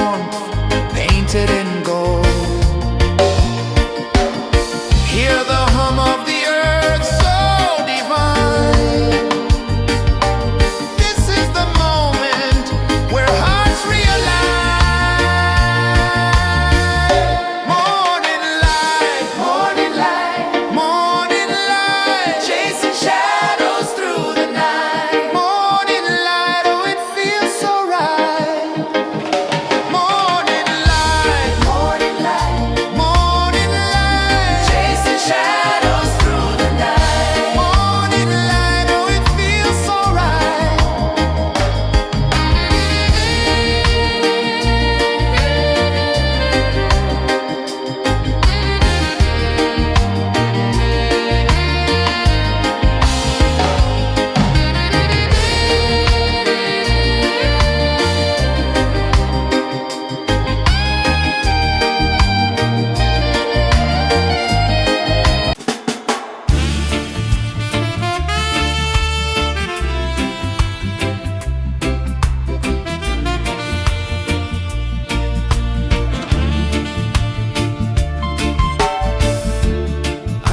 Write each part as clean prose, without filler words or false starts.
warmth painted in gold. Hear the hum of the earth so divine. This is the moment where hearts realize. Morning light, morning light, morning light, chasing shadows through the night. Morning light, oh it feels so right. Morning light, morning light, morning light, chasing shadows through the night. Morning light, oh it feels so right.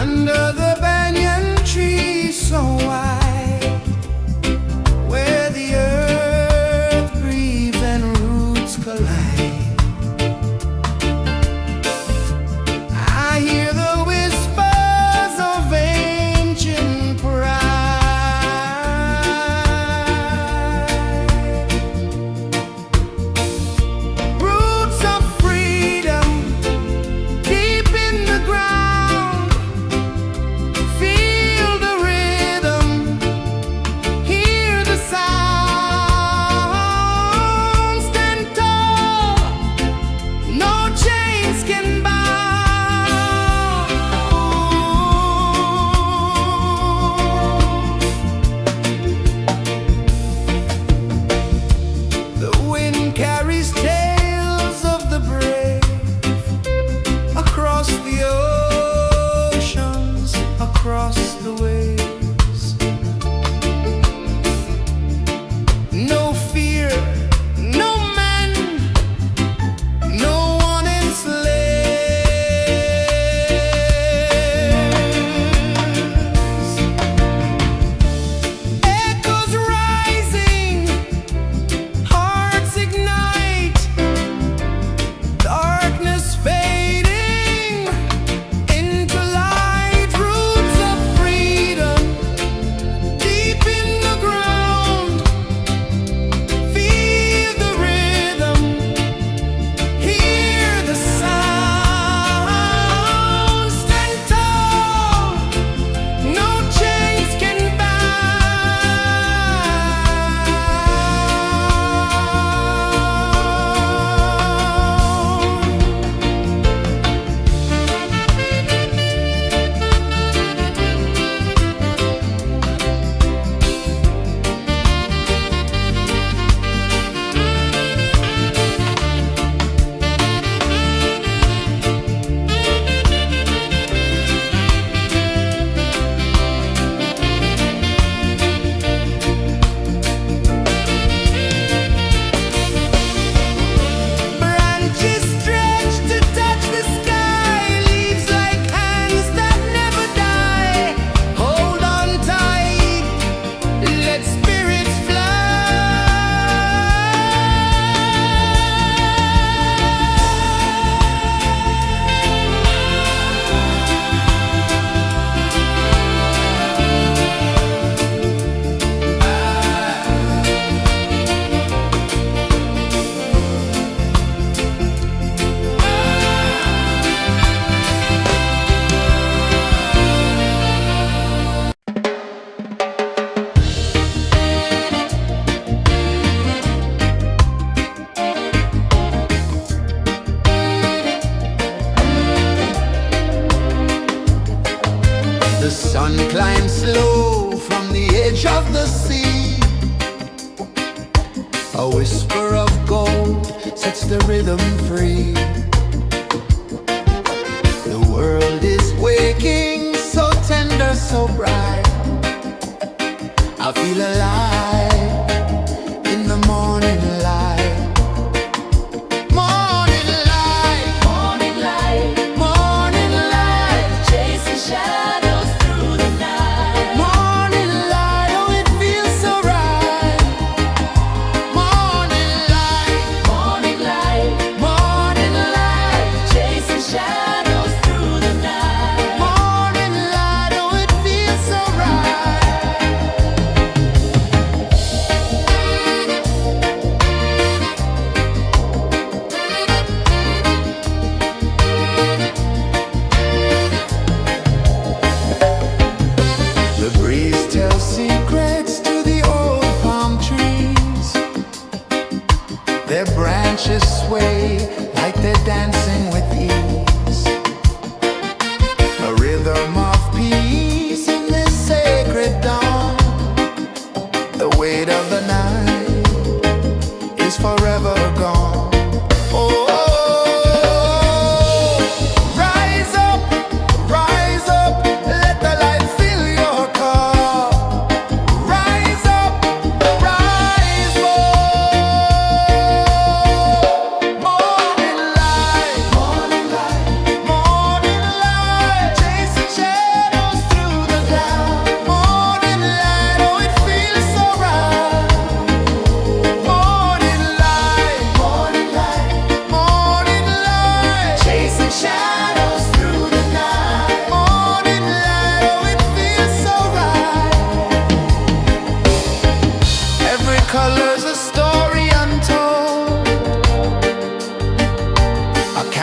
Under the banyan tree so wide, where the earth breathes and roots collide, I hear the whispers of ancient pride. Roots of freedom deep in the ground. Feel the rhythm, hear the sound. Stand tall, no chains can bind. The wind carries tales of the brave across the oceans, across the waves. No fear, no man, no one enslaves. Echoes rising, hearts ignite, darkness fading into light. Roots of freedom deep in the ground. Feel the rhythm, hear the sound. Stand tall, no chains can branches stretch to touch the sky, leaves like hands that never die. Hold on tight, let spirits The sun climbs slow from the edge of the sea. A whisper of gold sets the rhythm free. The world is waking, so tender, so bright. I feel alive in the morning light.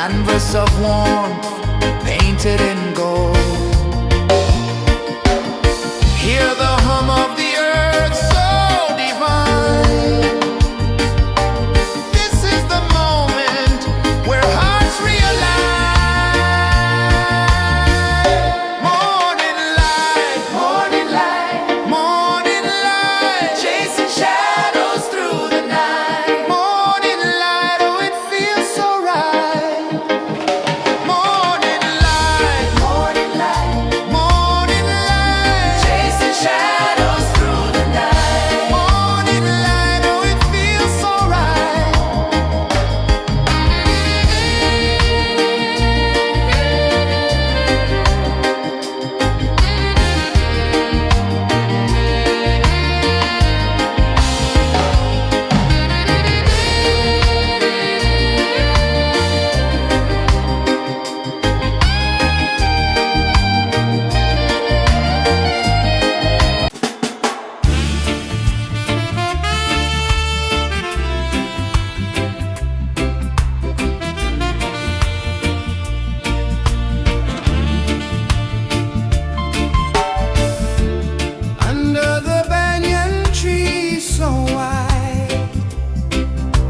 canvas of warmth painted in gold. Hear the hum of the earth so divine. This is the moment where hearts realize. Morning light, morning light, morning light, chasing shadows through the night. Morning light, oh it feels so right. Morning light, morning light, morning light, chasing shadows through the night. Morning light, oh it feels so right. Under the banyan tree so wide,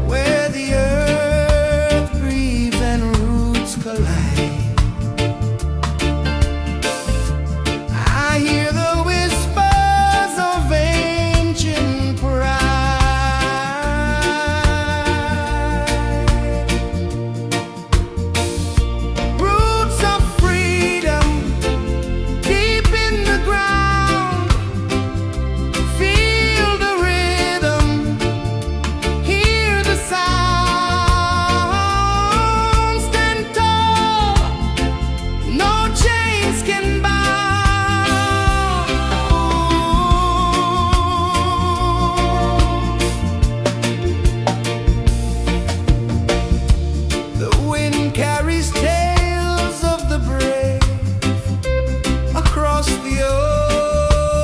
where the earth breathes and roots collide, I hear the whispers of ancient pride. Roots of freedom deep in the ground. Feel the rhythm, hear the sound. Stand tall, no chains can bound. The wind carries tales of the brave across the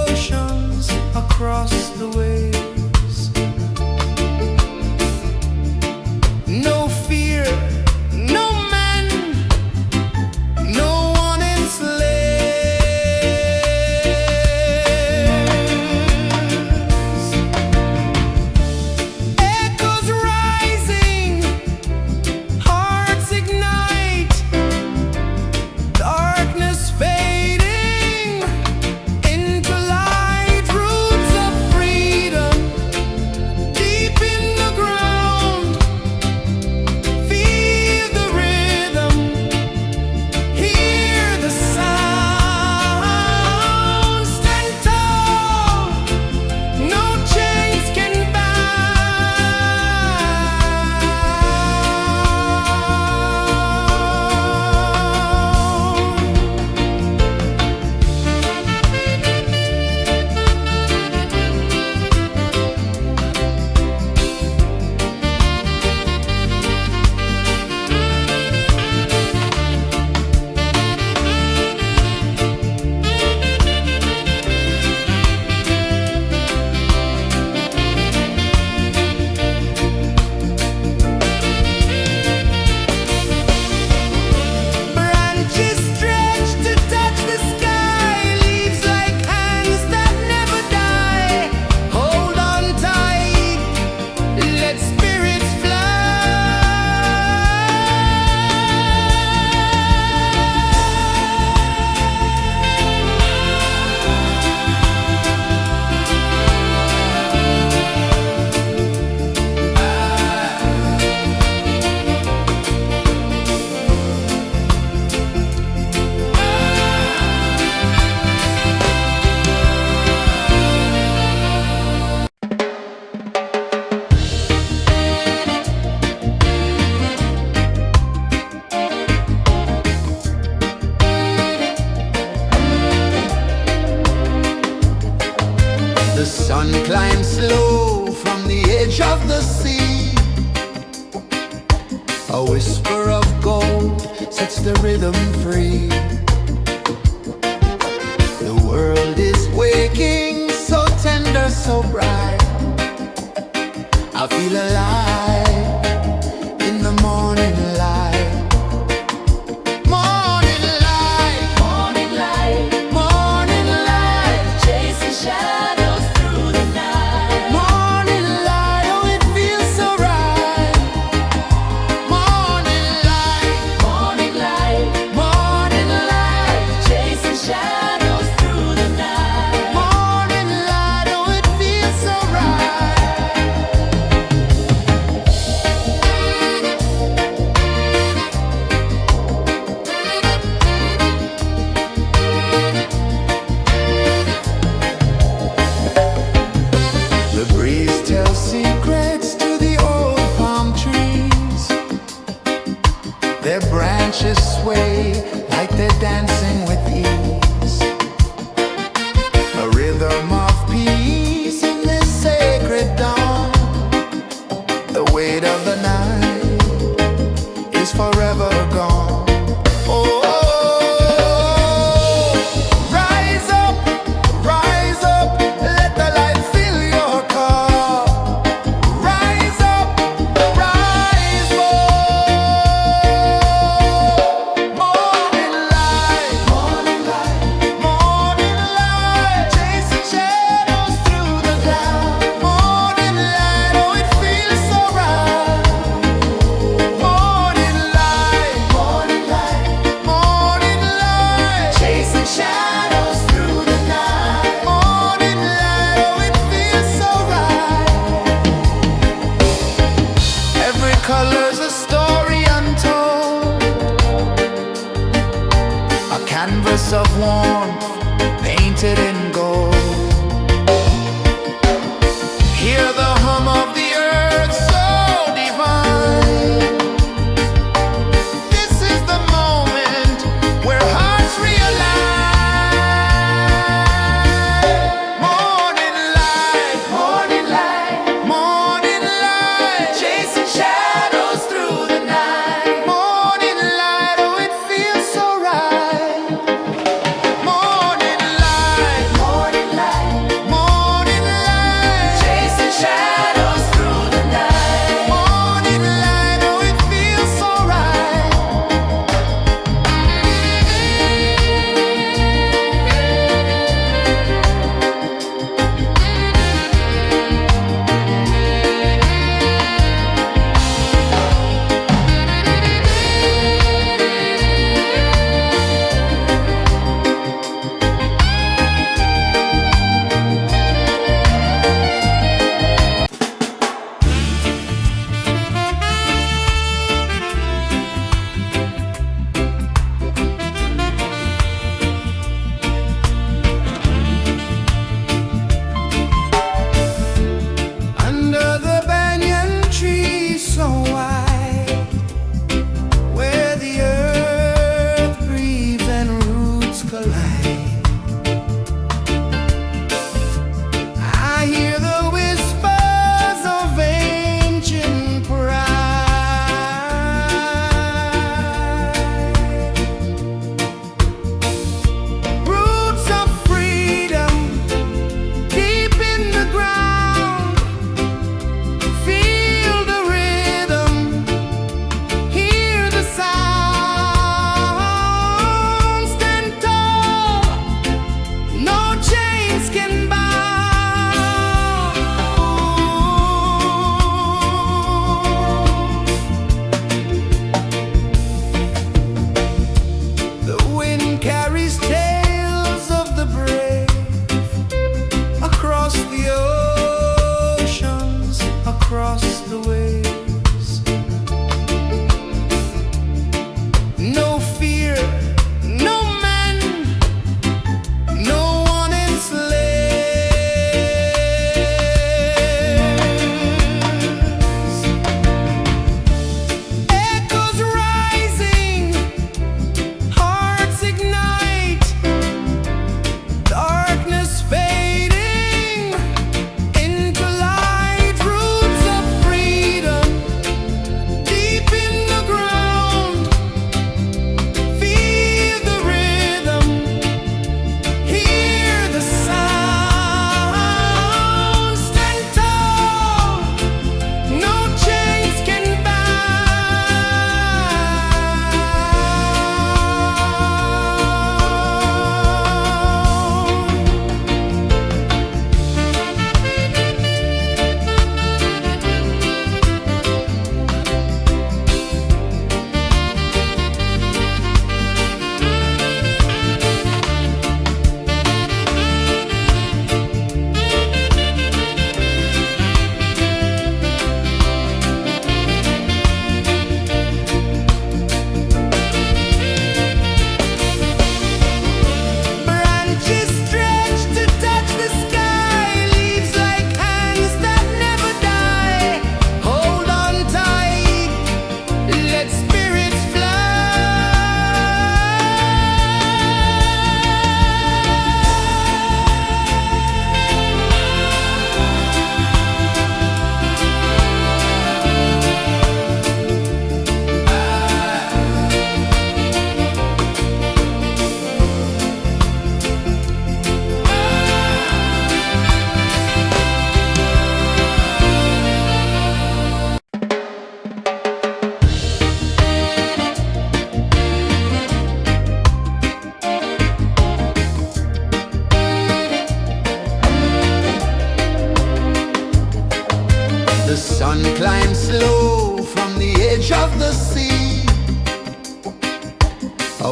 oceans, across the waves. No fear, no man, no one enslaves. Echoes rising, hearts ignite, darkness fading into light. Roots of freedom deep in the ground. Feel the rhythm, hear the sound. Stand tall, no chains can branches stretch to touch the sky, leaves like hands that never die. Hold on tight, let spirits The sun climbs slow from the edge of the sea. A whisper of gold sets the rhythm free. The world is waking, so tender, so bright. I feel alive in the morning light. Their branches sway like they're dancing with ease. A rhythm of peace in this sacred dawn. The weight of the night is forever gone. Oh, rise up, let the light fill your car. Rise up, rise more. Morning light, morning light, morning light, chasing shadows through the cloud. Morning light, oh it feels so right. Morning light, morning light, morning light, chasing shadows through the night. Morning light, oh it feels so right. Every color's a story untold, a canvas of warmth painted in gold. Hear the hum of the earth so divine. This is the moment where hearts realign. Morning light, morning light, morning light, chasing shadows through the night. Morning light, oh it feels so right. Morning light, morning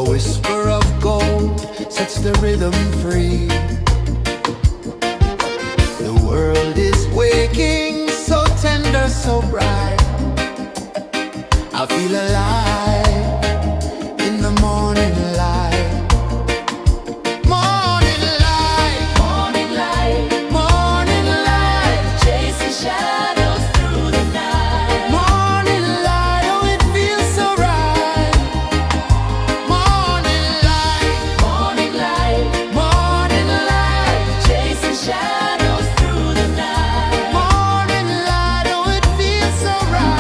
A whisper of gold sets the rhythm free. The world is waking, so tender, so bright. I feel alive in the morning light. Morning light, morning light, morning light, chasing shadows through the night. Morning light, oh it feels so right. Morning light, morning light, morning light, chasing shadows through the night. Morning light, oh it feels so right.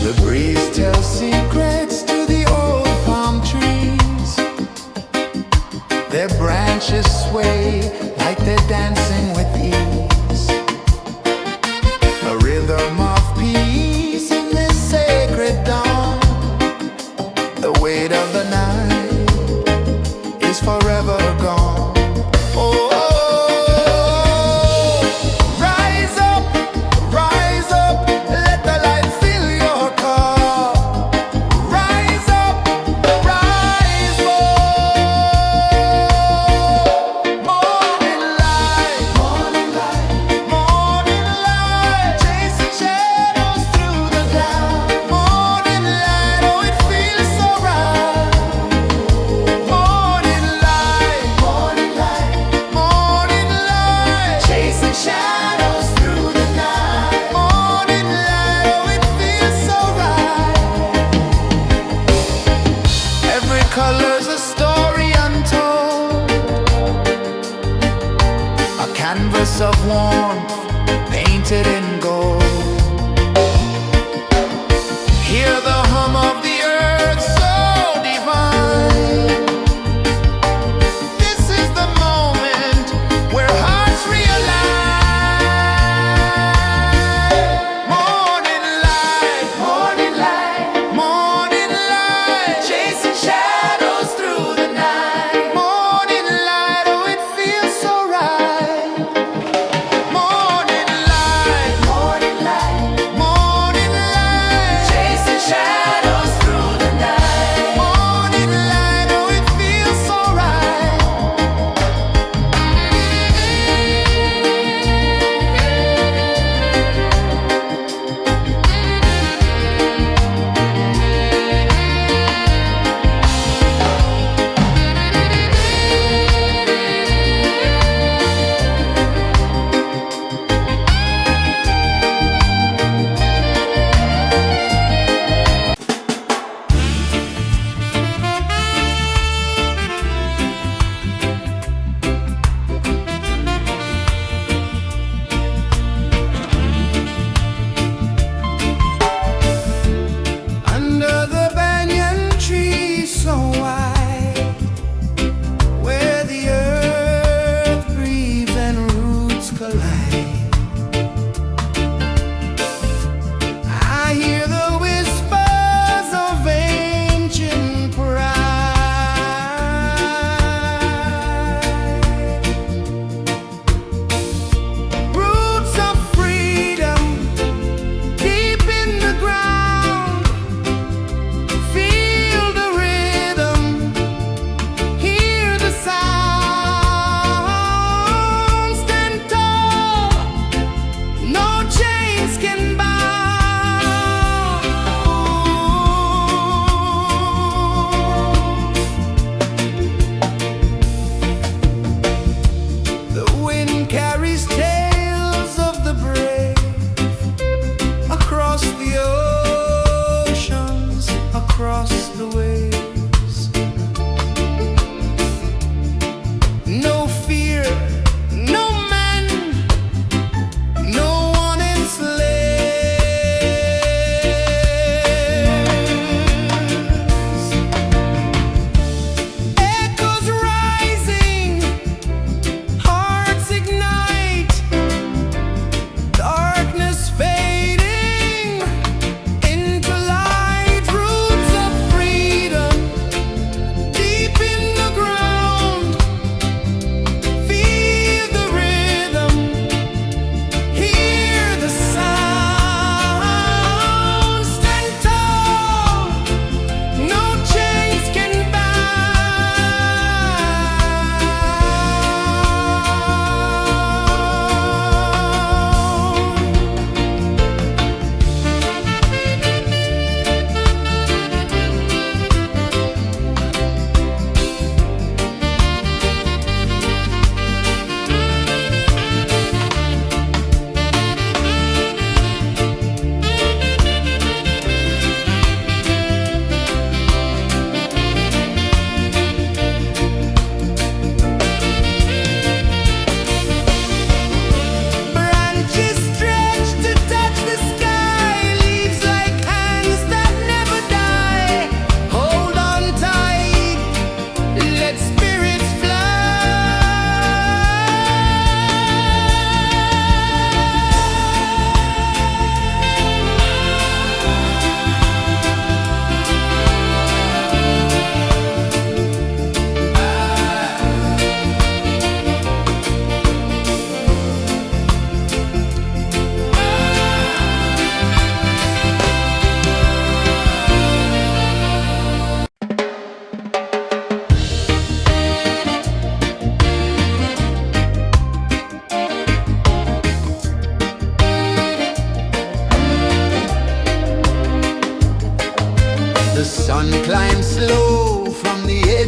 The breeze tells secrets to the old palm trees. Their branches sway like they're dancing with ease. A rhythm of peace in this sacred dawn. The weight of the night is forever gone. Oh, rise up, let the light fill your cup. Rise up, rise up. Morning light, morning light, morning light, chasing shadows through the cloud. Morning light, oh it feels so right. Morning light, morning light, morning light, chasing shadows through the night. Morning light, oh it feels so right. Every color's a story untold, a canvas of warmth painted in gold. Hear the hum of the earth so divine. This is the moment where hearts realign. Morning light, morning light, morning light, chasing shadows through the night. Morning light, oh it feels so right. Morning light, morning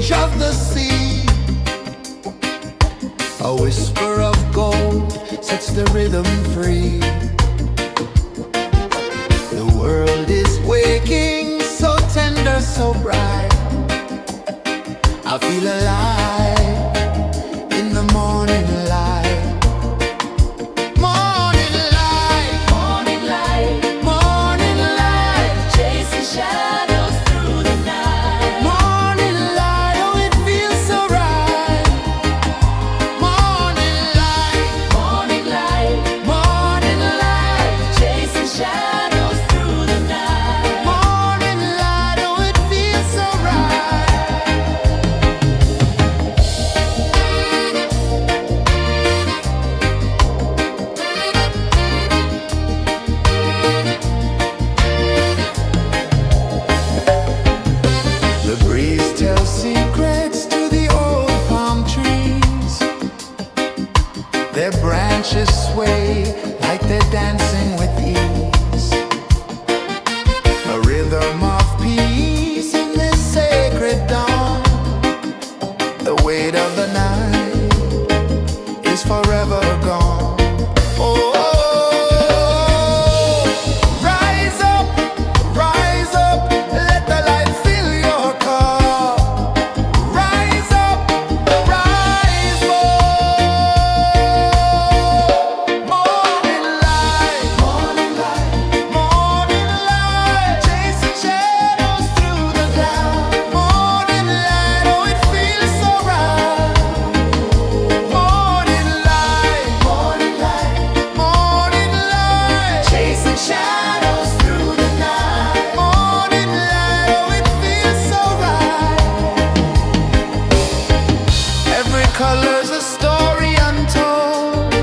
edge of the sea. A whisper of gold sets the rhythm free. The world is waking, so tender, so bright. I feel alive in the morning light. Morning light, morning light, morning light, chasing shadows through the night. Morning light, oh it feels so right. Morning light, morning light, morning light, chasing shadows through the night. Morning light, oh it feels so right. The breeze tells secrets to the old palm trees. Their branches sway like they're dancing with ease. A rhythm of peace in this sacred dawn. The weight of the night is forever gone. Oh, rise up, let the light fill your car. Rise up, rise up. Morning light, morning light, morning light, chasing shadows through the cloud. Morning light, oh it feels so right. Morning light, morning light, morning light, chasing shadows through the night. Morning light, oh it feels so right. Every color's a story untold,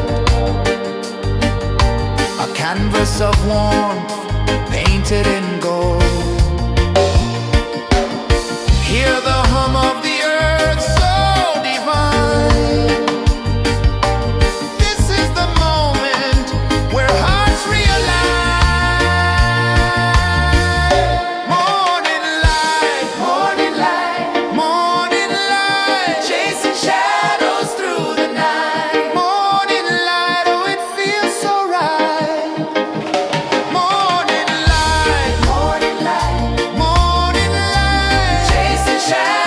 a canvas of warmth painted in gold. Hear the hum of the earth so divine. This is the moment where hearts realign. Morning light, morning light, morning light, chasing shadows through the night. Morning light, oh it feels so right. Morning light, morning light, morning light, chasing shadows.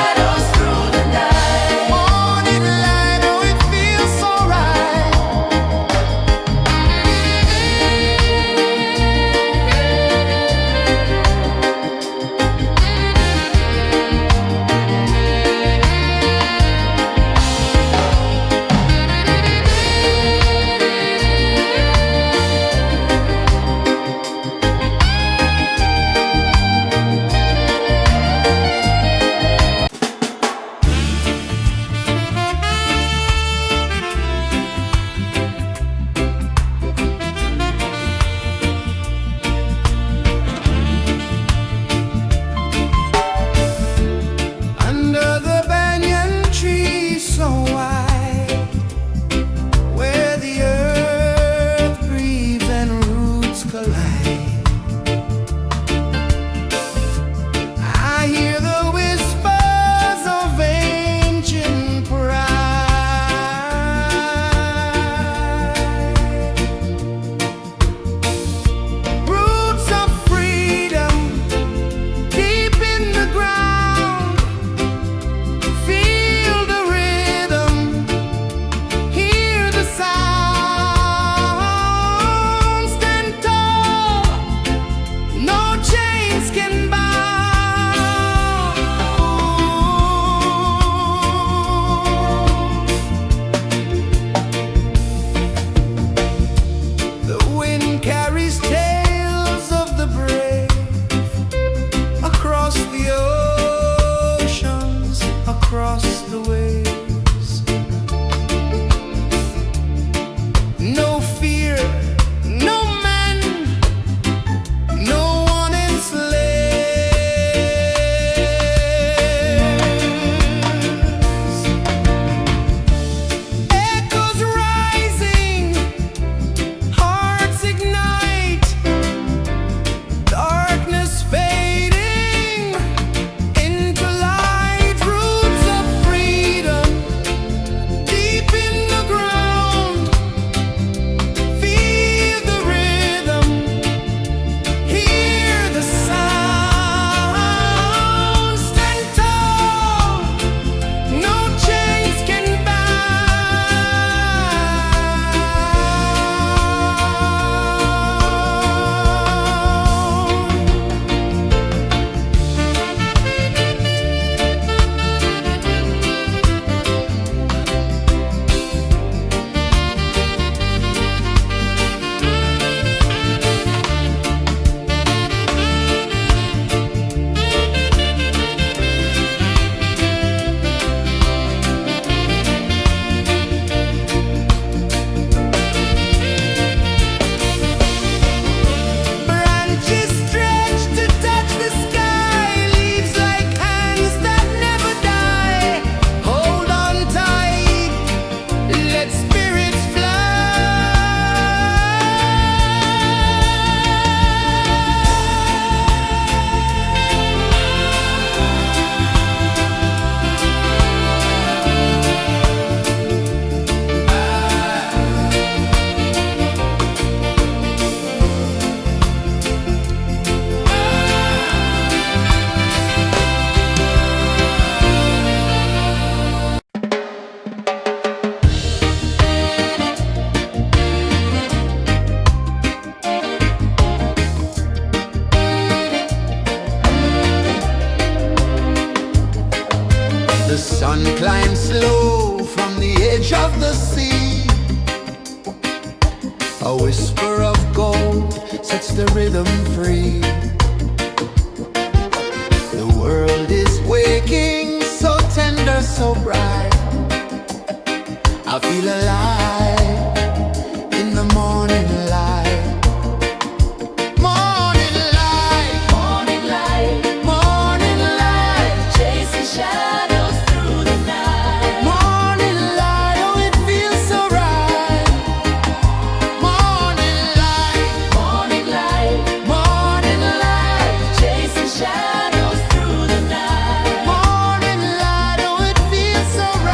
The sun climbs slow from the edge of the sea. A whisper of gold sets the rhythm free. The world is waking, so tender, so bright. I feel alive in the morning light. Morning light, Morning light, morning light, chasing shadows through the night. morning light, oh it feels so right. Morning light, Morning light, morning light, chasing shadows through the night. morning light, oh it feels so right.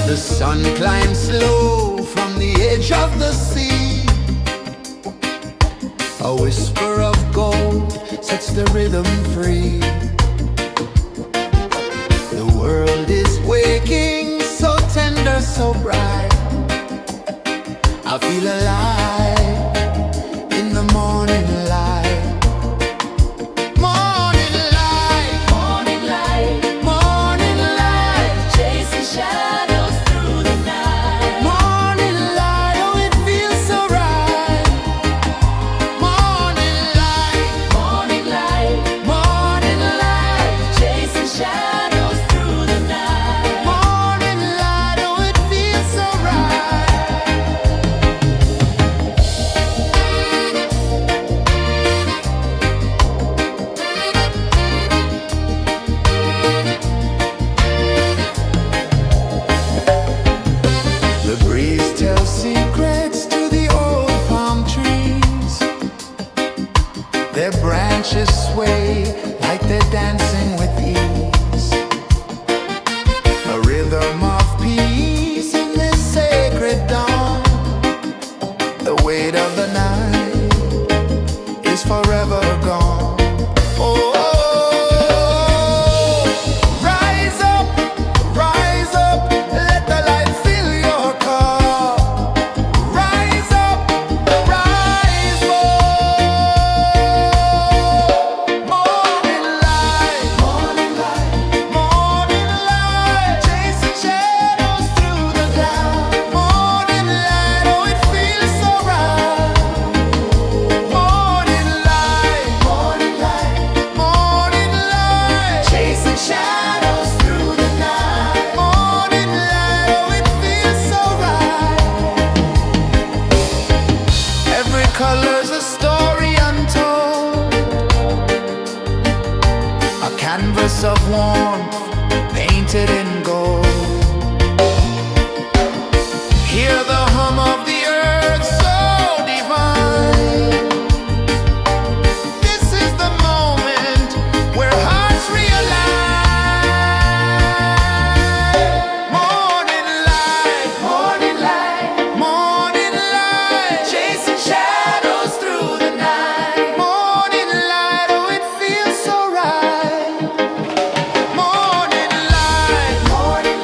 The sun climbs slow from the edge of the sea. A whisper of gold sets the rhythm free. The world is waking, so tender, so bright. I feel alive in the morning light. Morning light, Morning light, morning light, chasing shadows through the night. morning light, oh it feels so right. Morning light, Morning light, morning light, chasing shadows through the night. morning light, oh it feels so right. The breeze tells secrets to the old palm trees. Their branches sway like they're dancing with ease. A rhythm of peace in this sacred dawn. The weight of the night is forever gone. Oh, rise up, let the light fill your cup. Rise up, rise more. Morning light, morning light, morning light, chasing shadows through the cloud. Morning light, oh it feels so right. Morning light, morning light, morning light, chasing shadows through the night. Morning light, oh it feels so right. Every color's a story untold, a canvas of warmth painted in gold. Hear the hum of the earth so divine. This is the moment where hearts realign. Morning light, morning light, morning light, chasing shadows through the night. Morning light, oh it feels so right. Morning light, morning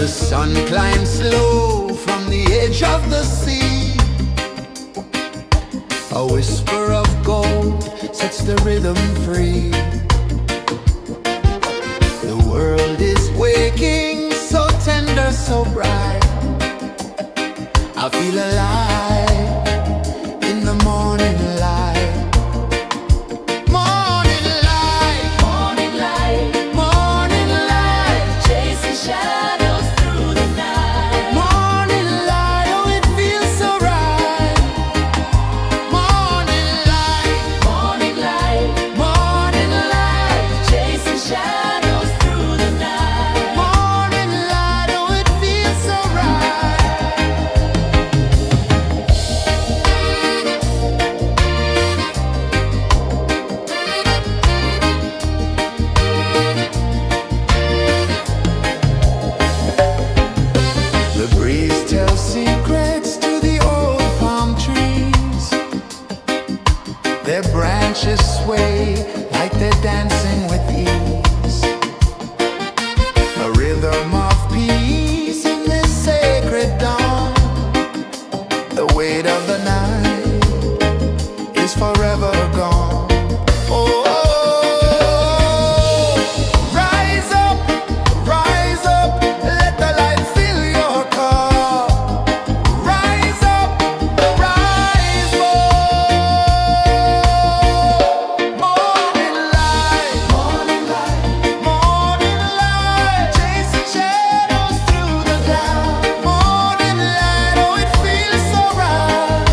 sun climbs slow from the edge of the sea. A whisper of gold sets the rhythm free. The world is waking, so tender, so bright. I feel alive in the morning light. Morning light, Morning light, morning light, chasing shadows through the night. morning light, oh it feels so right. Morning light, Morning light, morning light, chasing shadows through the night. morning light, oh it feels so right. The breeze tells secrets to the old palm trees. Their branches sway like they're dancing with ease. A rhythm of peace in this sacred dawn. The weight of the night is forever gone. Oh, rise up, let the light fill your cup. Rise up, rise more. Morning light, morning light, morning light, chasing shadows through the cloud. Morning light, oh it feels so right.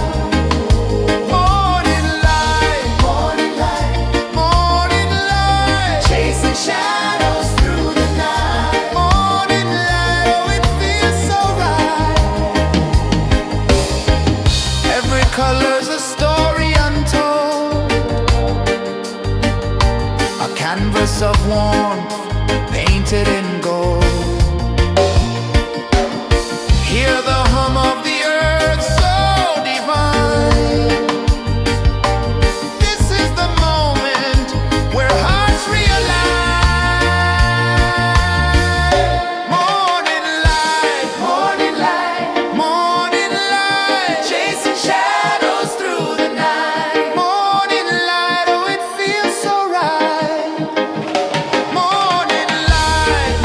Morning light, morning light, morning light, chasing shadows through the night. Morning light, oh it feels so right. Every color's a story untold, a canvas of warmth painted in gold. Hear the hum of the earth so divine. This is the moment where hearts realign. Morning light, morning light, morning light, chasing shadows through the night. Morning light, oh it feels so right. Morning light,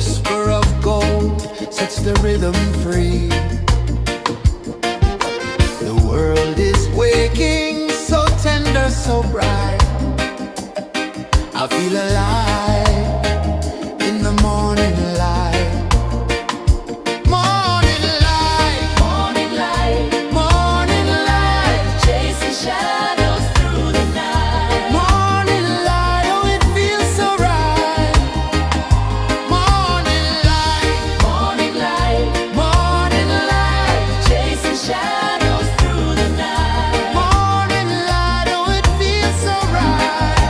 whisper of gold sets the rhythm free. The world is waking, so tender, so bright. I feel alive in the morning light. Morning light, Morning light, morning light, chasing shadows through the night. morning light. Oh, it feels so right. Morning light, Morning light, morning light, chasing shadows through the night. morning light. Oh, it feels so right.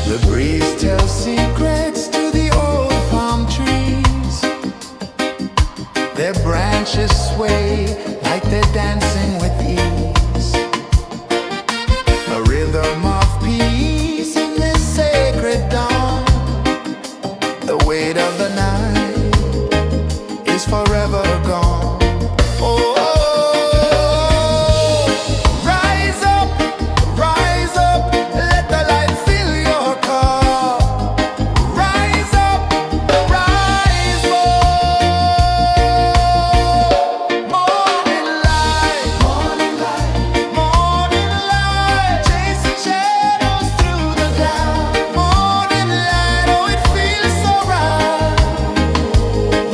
The breeze tells secrets to the old palm trees. Their branches sway like they're dancing with ease. A rhythm of peace in this sacred dawn. The weight of the night is forever gone. Oh, rise up, let the light fill your cup. Rise up, rise up. Morning light, morning light, morning light, chasing shadows through the cloud. Morning light, oh, it feels so right.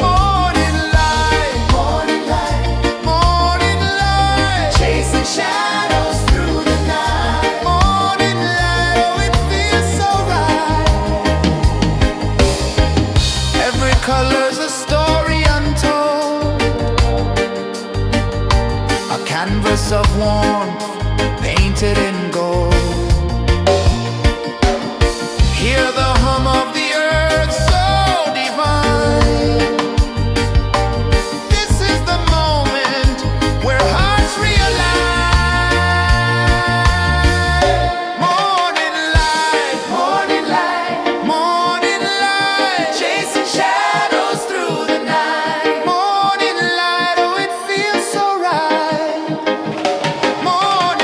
Morning light, morning light, morning light, chasing shadows through the night. Morning light, oh, it feels so right. Every color's a story untold, a canvas of warmth painted in gold. Hear the hum of the earth so divine. This is the moment where hearts realign. Morning light, morning light, morning light, chasing shadows through the night. Morning light, oh, it feels so right. Morning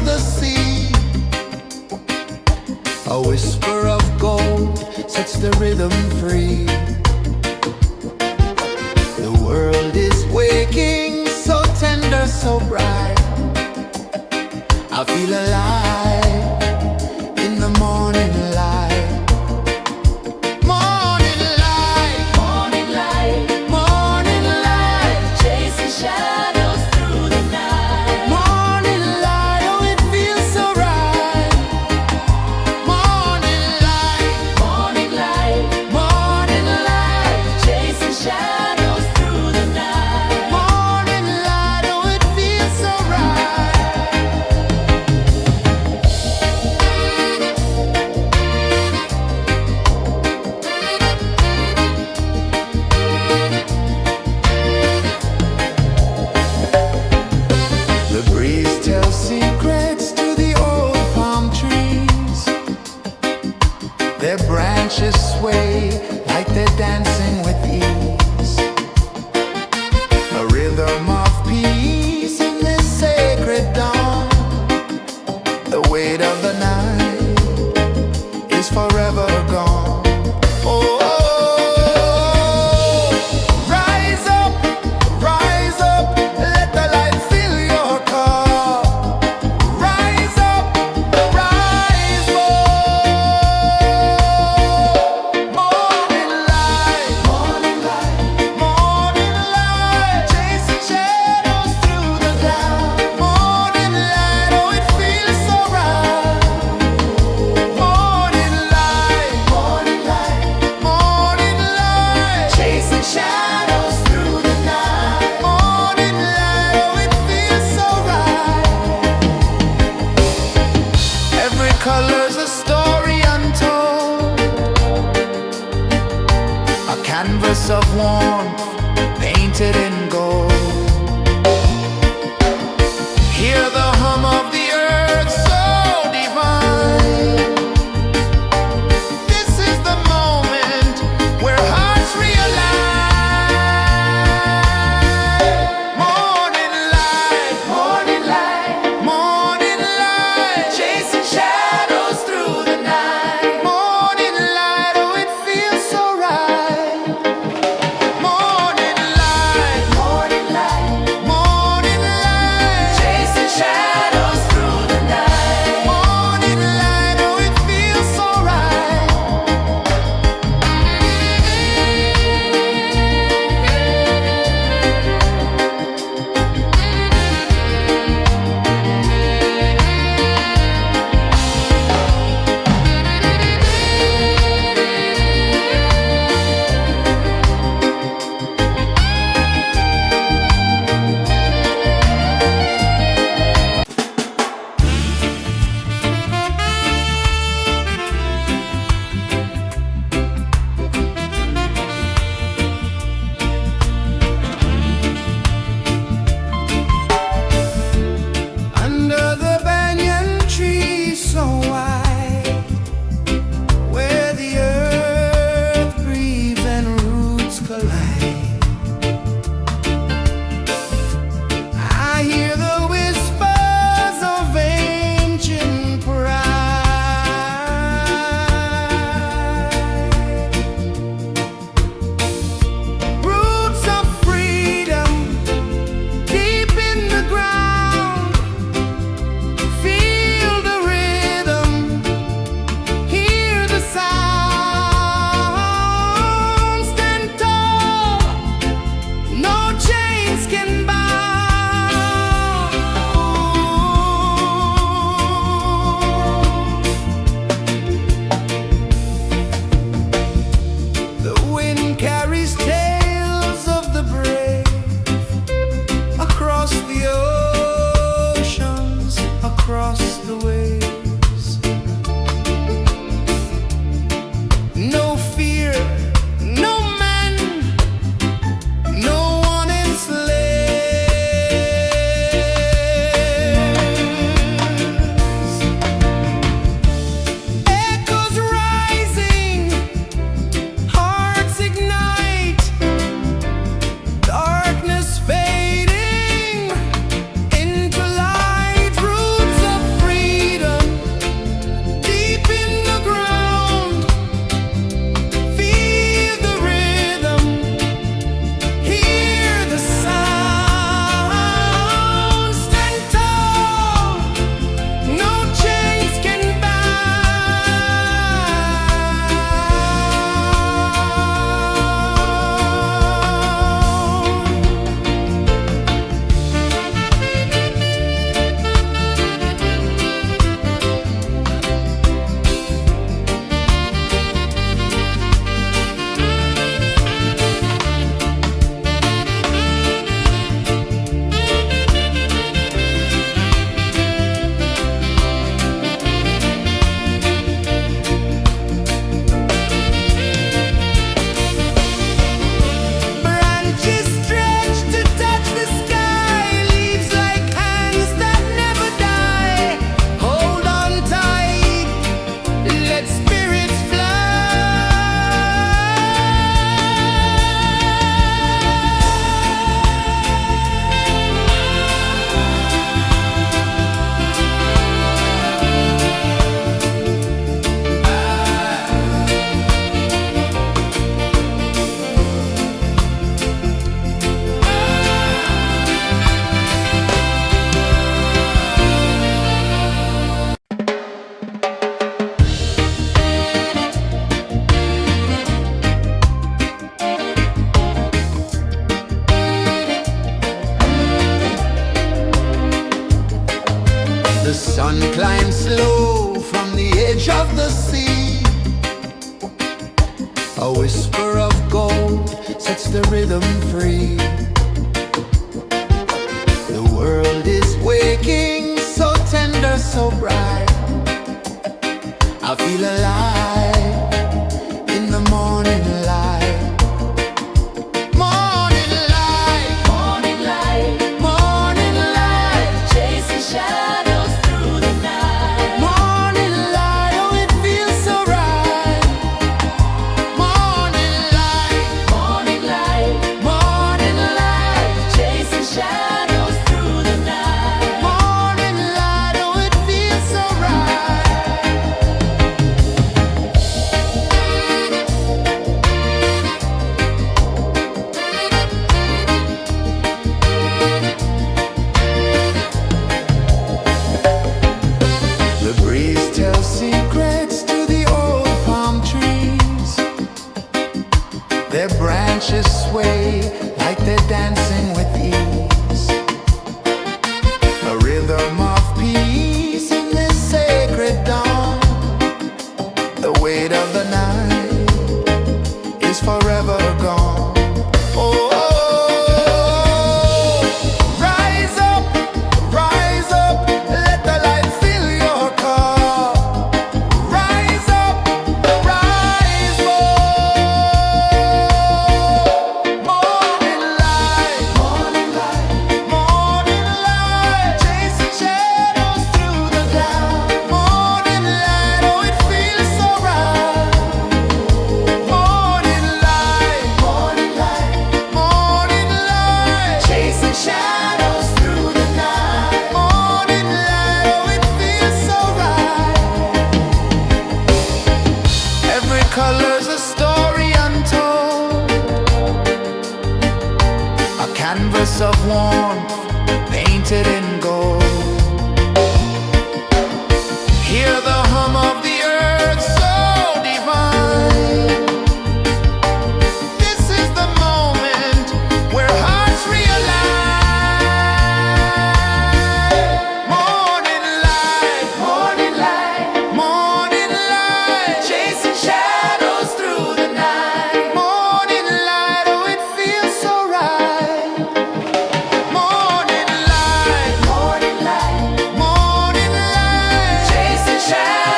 the sea. A whisper of gold sets the rhythm free. The world is waking, so tender, so bright. I feel alive in the morning light. Morning light, Morning light, morning light, chasing shadows through the night. morning light. Oh, it feels so right. Morning light, Morning light, morning light, chasing shadows through the night. morning light. Oh, it feels so right. The breeze tells secrets to the old palm trees. Their branches sway like they're dancing with ease. A rhythm of peace in this sacred dawn. The weight of the night is forever gone. Oh, rise up, let the light fill your cup. Rise up, rise more. Morning light, morning light, morning light, chasing shadows through the cloud. Morning light, oh, it feels so right. Morning light, morning light, morning light, chasing shadows through the night. Morning light, oh, it feels so right. Every color's a story untold, a canvas of warmth painted in gold. Hear the hum of the earth so divine. This is the moment where hearts realign. Morning light, morning light, morning light, chasing shadows through the night. Morning light, oh, it feels so right. Morning light, morning light, morning light, chasing shadows through the night. Morning light, oh, it feels so right. Under the banyan tree so wide, where the earth breathes and roots collide, I hear the whispers of ancient pride. Roots of freedom deep in the ground. Feel the rhythm, hear the sound. Stand tall, no chains can bound. The wind carries tales of the brave across the oceans, across the waves. No fear, no man, no one enslaves. Echoes rising, hearts ignite, darkness fading into light. Roots of climb slow from the edge of the sea. A whisper of gold sets the rhythm free. The world is waking, so tender, so bright. I feel alive in the morning light. Morning light, Morning light, morning light, chasing shadows through the night. morning light, oh it feels so right. Morning light, Morning light, morning light, chasing shadows through the night. morning light, oh it feels so right. The breeze tells secrets to the old palm trees. Their branches sway like they're dancing with ease. A rhythm of peace in this sacred dawn. The weight of the night is forever gone. Oh, rise up, let the light fill your cup. Rise up, rise more. Morning light, morning light, chasing shadows through the cloud. Morning light, oh it feels so right. Morning light, morning light, chasing shadows through the night. Morning light, oh it feels so right. Every color's a story untold, a canvas of warmth painted in gold. Hear the hum of the earth so divine. This is the moment where hearts realign. Morning light, morning light, chasing shadows through the night. Morning light, oh it feels so right. Morning light, chasing shadows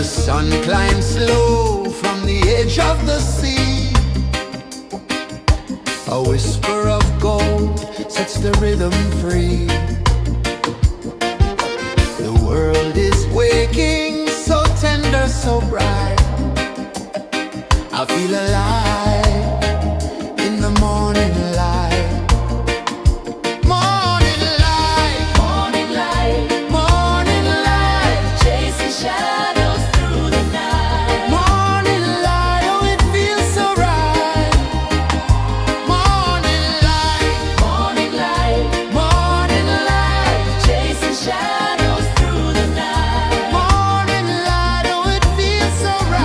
The sun climbs slow from the edge of the sea. A whisper of gold sets the rhythm free. The world is waking, so tender, so bright. I feel alive in the morning light. Morning light, Morning light, morning light, chasing shadows through the night. morning light, oh it feels so right. Morning light, Morning light, morning light, chasing shadows through the night. morning light, oh it feels so right.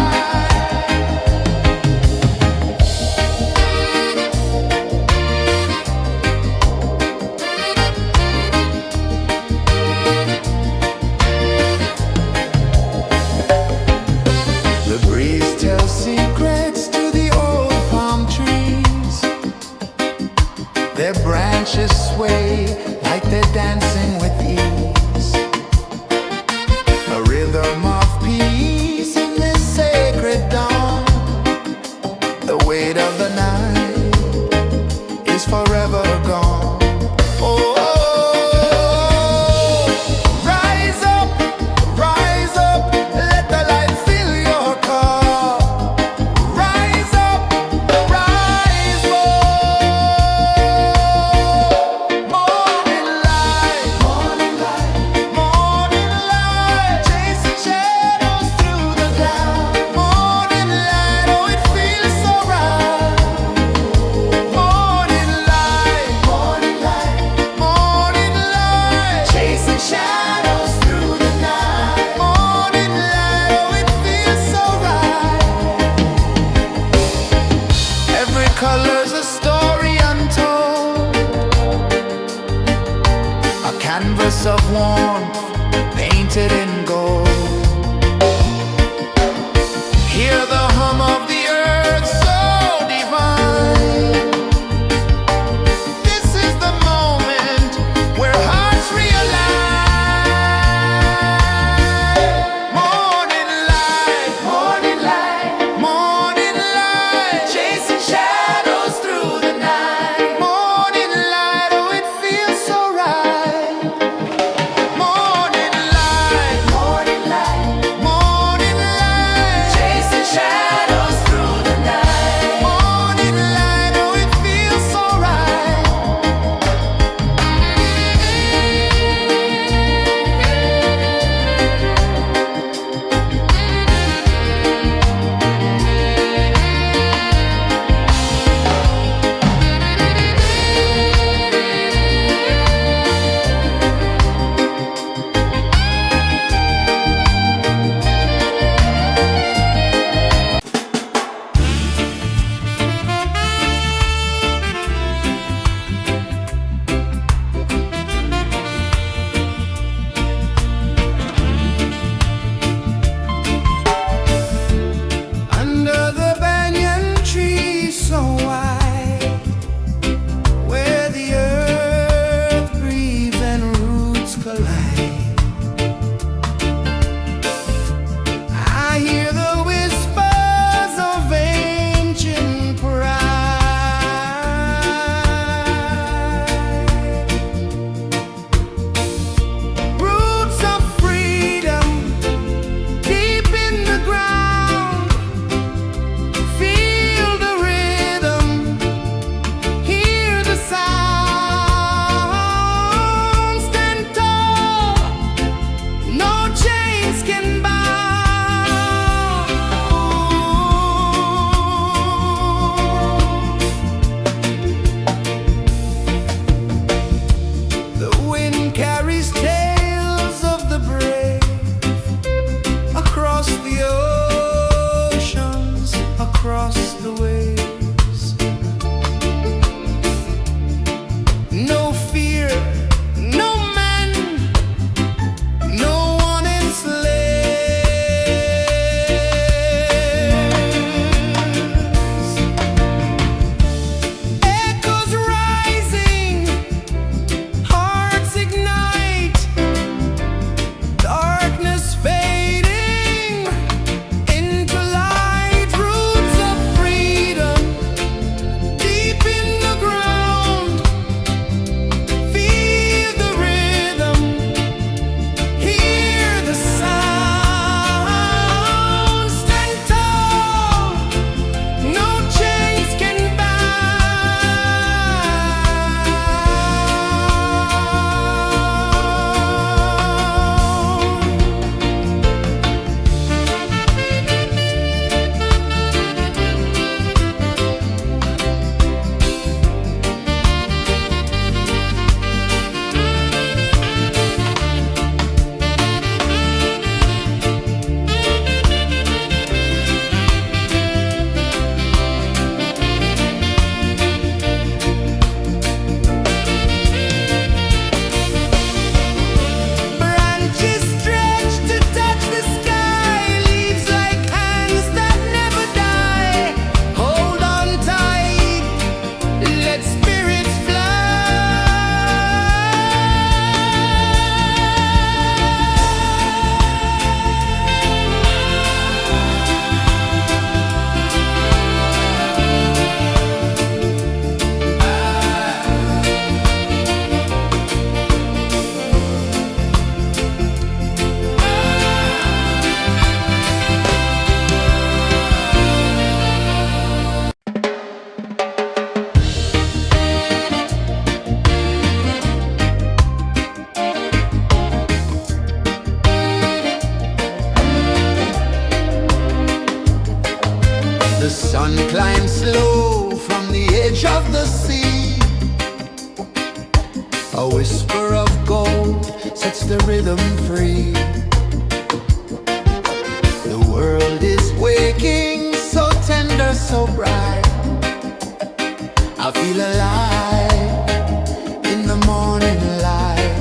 The sun climbs slow from the edge of the sea. A whisper of gold sets the rhythm free. The world is waking, so tender, so bright. I feel alive in the morning light.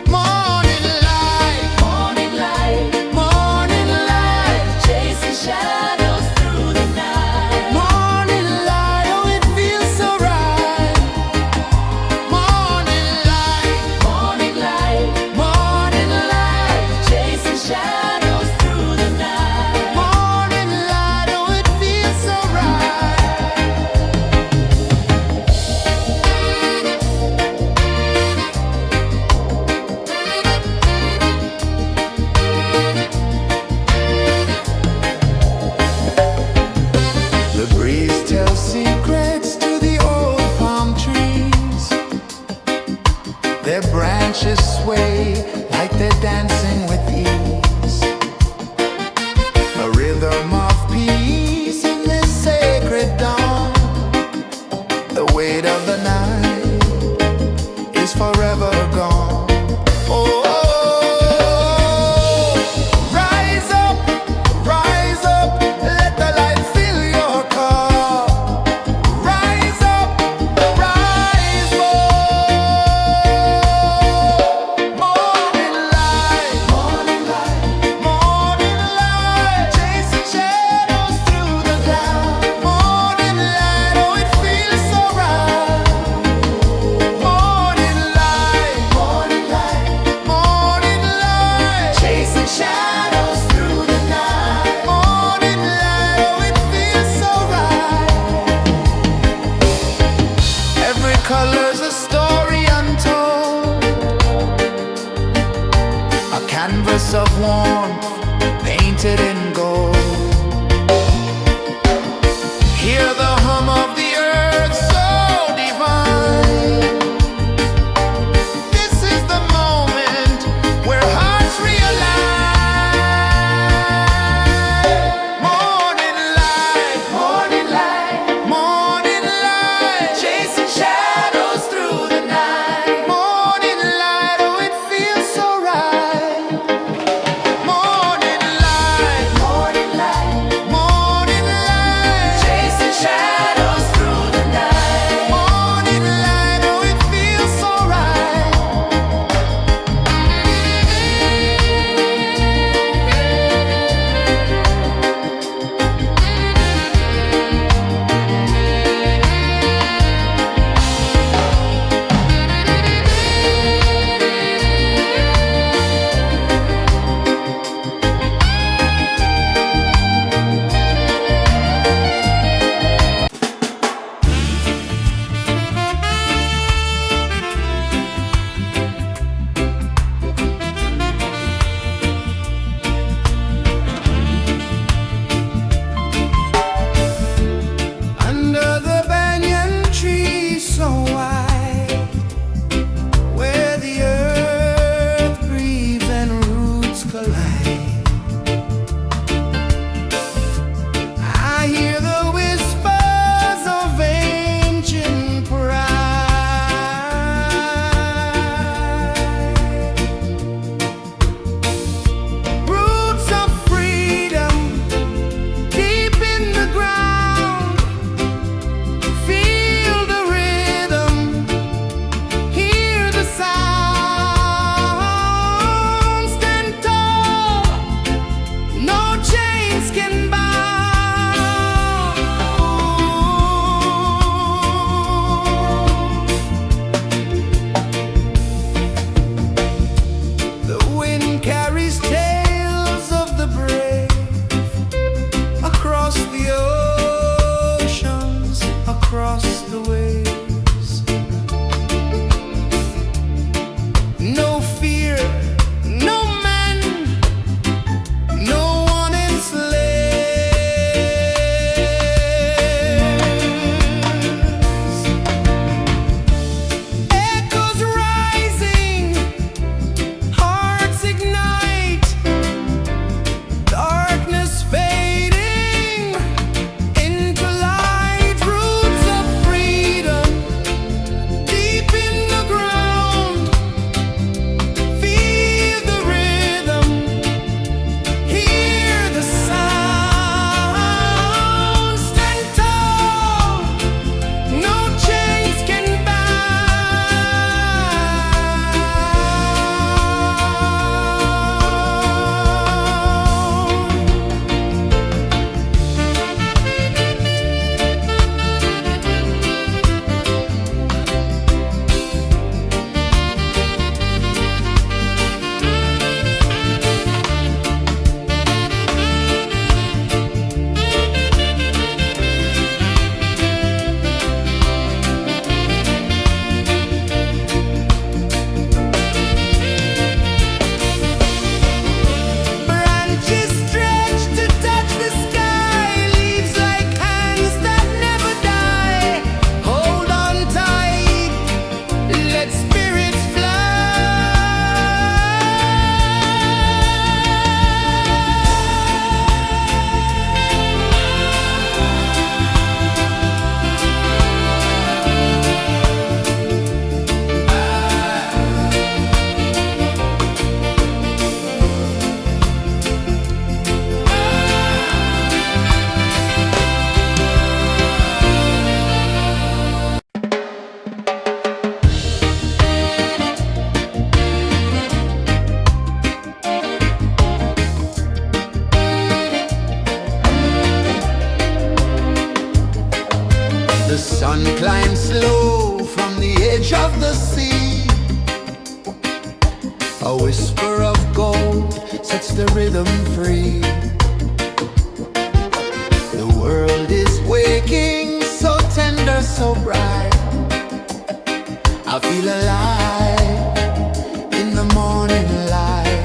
Morning light, Morning light, morning light, chasing shadows through the night. morning light, oh it feels so right. Morning light, Morning light, morning light, chasing shadows through the night. morning light, oh it feels so right. The breeze tells secrets to the old palm trees. Their branches sway like they're dancing with ease. A rhythm of peace in this sacred dawn. The weight of the night is forever gone. Oh, rise up, let the light fill your cup. Rise up, rise up. Morning light, morning light, morning light, chasing shadows through the cloud. Morning light, oh it feels so right. Morning light, morning light, morning light, chasing shadows through the night. Morning light, oh it feels so right. Every color's a story untold, a canvas of warmth painted in gold. Hear the hum of the earth so divine. This is the moment where hearts realign. Morning light, morning light, morning light, chasing shadows through the night. Morning light, oh it feels so right. Morning light, morning light, morning light, chasing shadows. sun climbs slow from the edge of the sea. A whisper of gold sets the rhythm free. The world is waking, so tender, so bright. I feel alive in the morning light.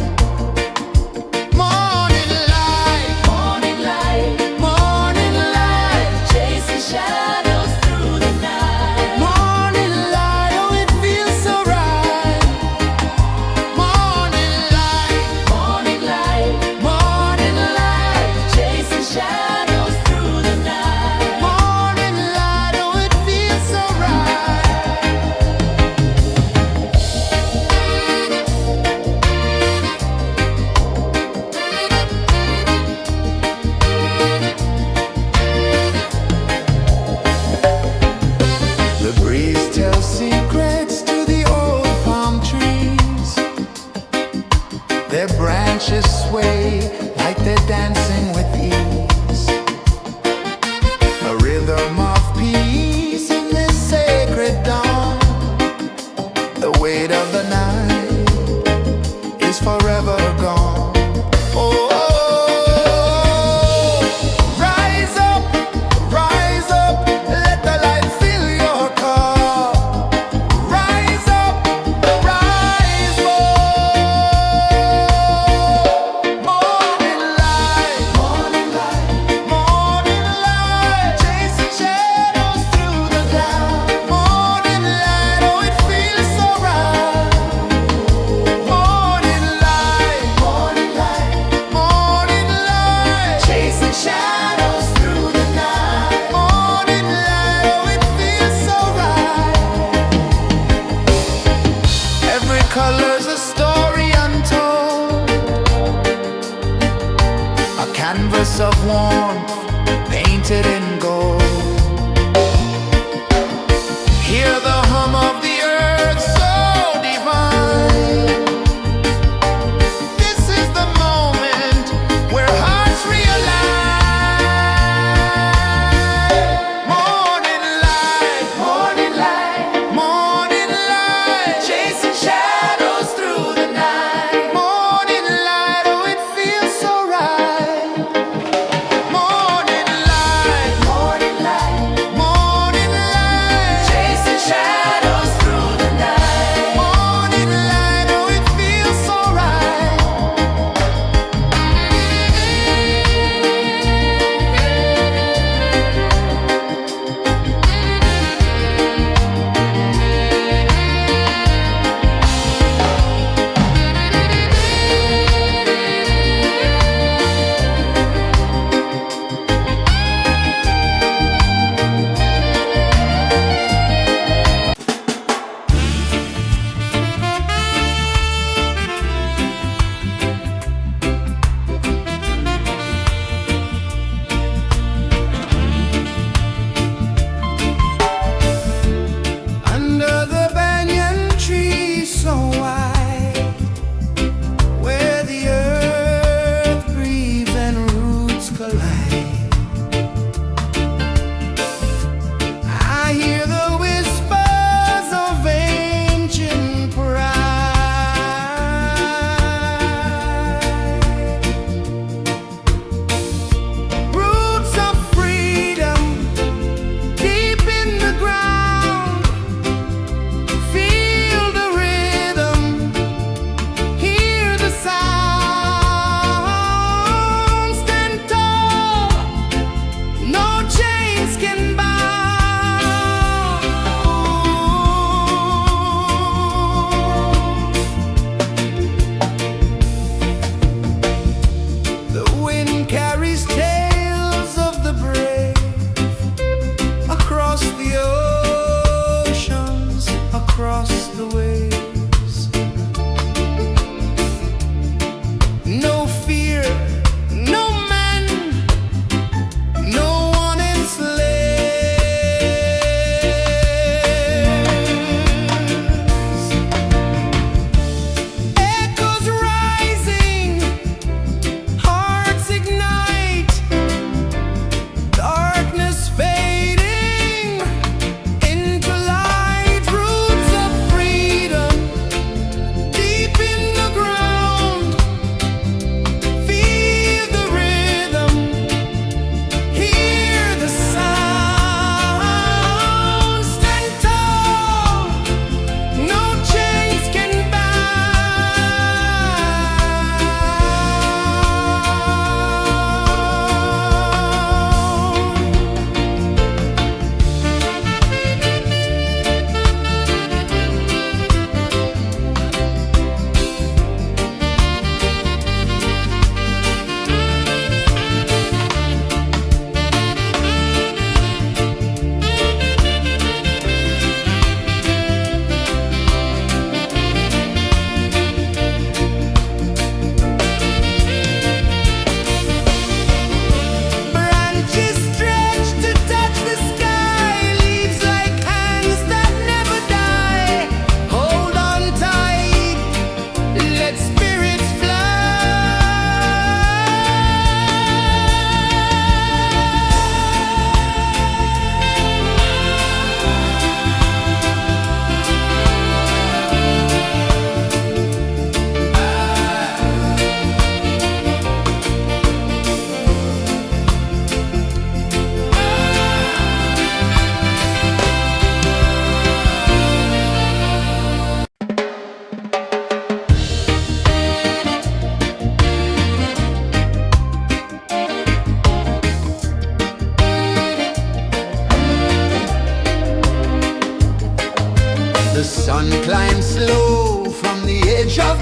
Morning light, Morning light, morning light, chasing shadows through the night. morning light, oh it feels so right. Morning light, Morning light, morning light, chasing shadows through the night. morning light, oh it feels so right. The breeze tells secrets to the old palm trees. Their branches sway like they're dancing with ease. A rhythm of peace in this sacred dawn. The weight of the night is forever gone. Oh, rise up, let the light fill your cup. Rise up, rise up. Morning light, morning light, morning light, chasing shadows through the cloud. Morning light, oh it feels so right. Morning light, morning light, morning light, chasing shadows through the night. Morning light, oh it feels so right. Every color's a story untold, a canvas of warmth painted in gold. Hear the hum of the earth so divine. This is the moment where hearts realign. Morning light, morning light, morning light, chasing shadows through the night. Morning light, oh it feels so right. Morning light,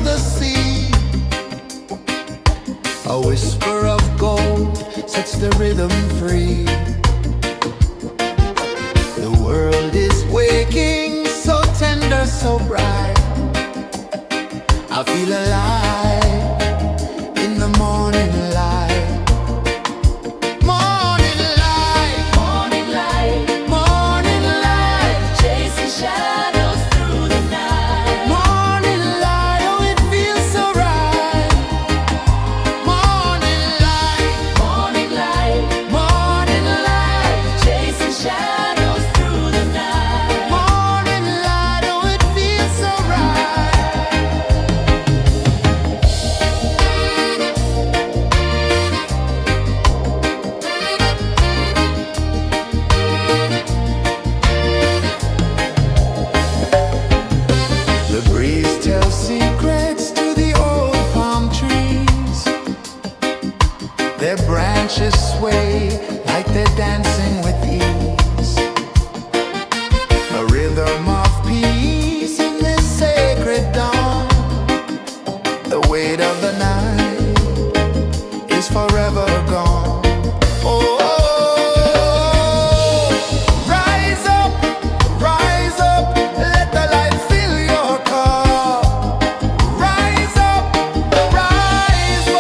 the sea. A whisper of gold sets the rhythm free. The world is waking, so tender, so bright. I feel alive in the morning light. Morning light, Morning light, morning light, chasing shadows through the night. morning light. Oh, it feels so right. Morning light, Morning light, morning light, chasing shadows through the night. morning light. Oh, it feels so right. The breeze tells secrets to the old palm trees. Their branches sway like they're dancing with ease. A rhythm of peace in this sacred dawn. The weight of the night is forever gone. Oh, rise up, let the light fill your cup. Rise up, rise up.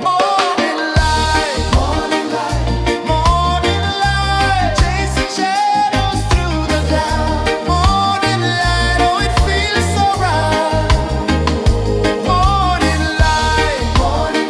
Morning light, morning light, morning light, chasing shadows through the cloud. Morning light, oh, it feels so right. Morning light, morning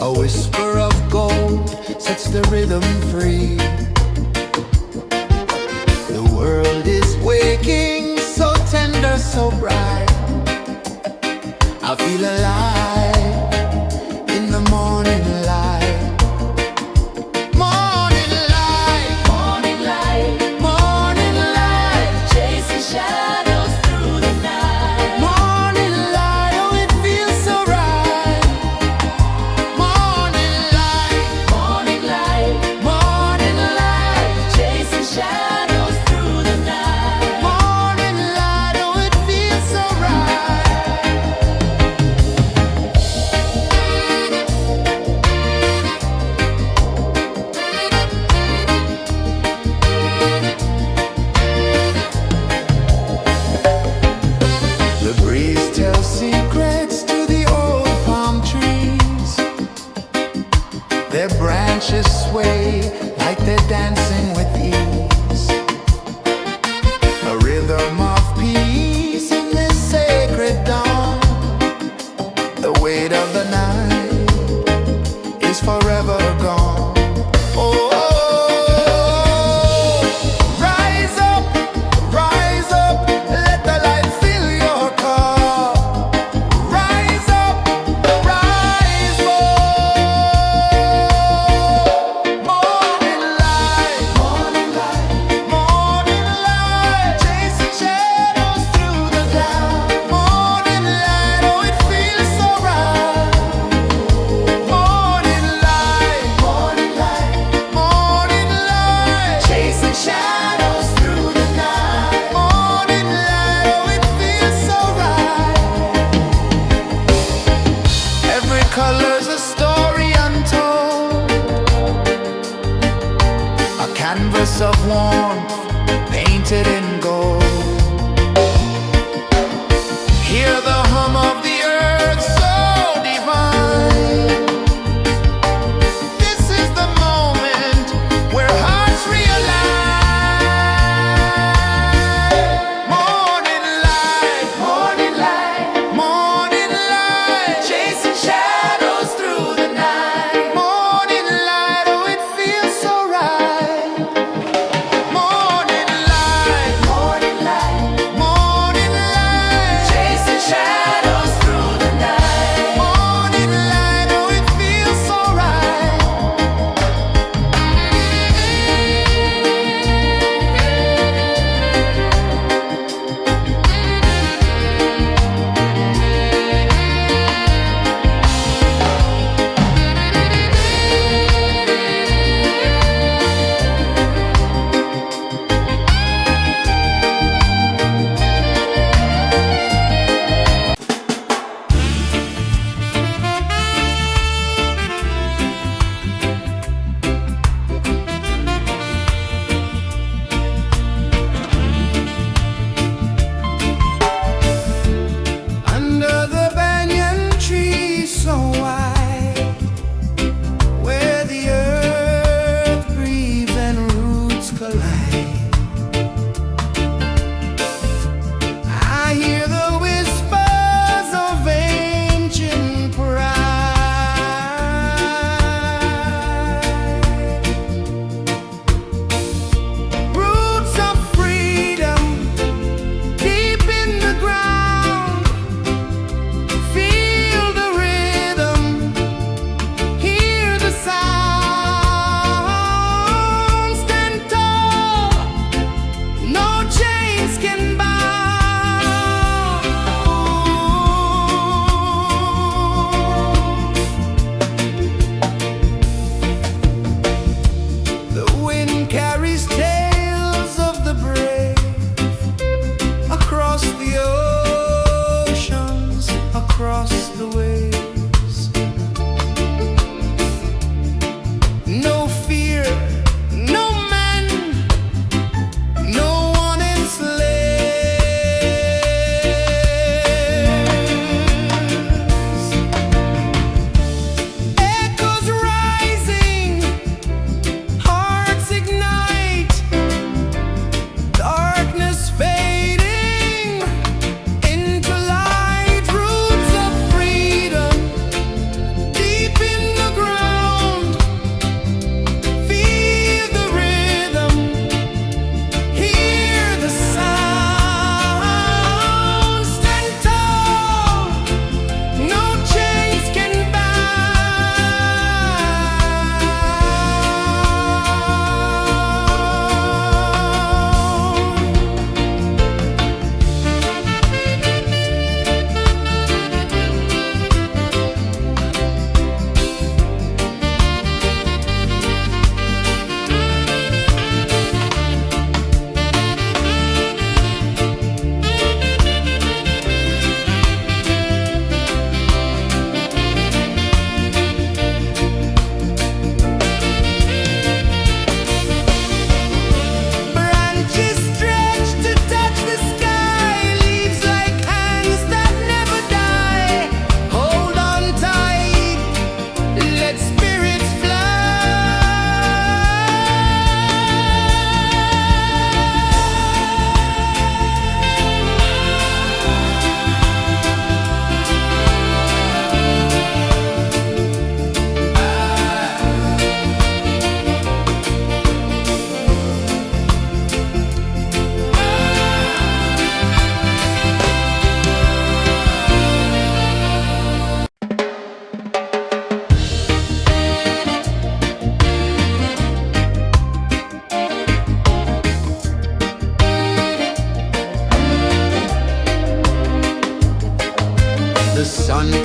A whisper of gold sets the rhythm free. The world is waking, so tender, so bright. I feel alive in the morning light. Morning light, Morning light, morning light, chasing shadows through the night. morning light, oh it feels so right. Morning light, Morning light, morning light, chasing shadows through the night. morning light, oh it feels so right. The breeze tells secrets to the old palm trees. Their branches sway like they're dancing with ease. A rhythm of peace in this sacred dawn. The weight of the night is forever gone. Oh, rise up, let the light fill your cup. Rise up, rise up. Morning light, morning light, morning light, chasing shadows through the cloud. Morning light, oh it feels so right. Morning light, morning light, morning light, chasing shadows through the night. Morning light, oh it feels so right. Every color's a story untold, a canvas of warmth painted in gold. Hear the hum of the earth so divine. This is the moment where hearts realign. Morning light, morning light, morning light, chasing shadows through the night. Morning light, oh it feels so right. Morning light,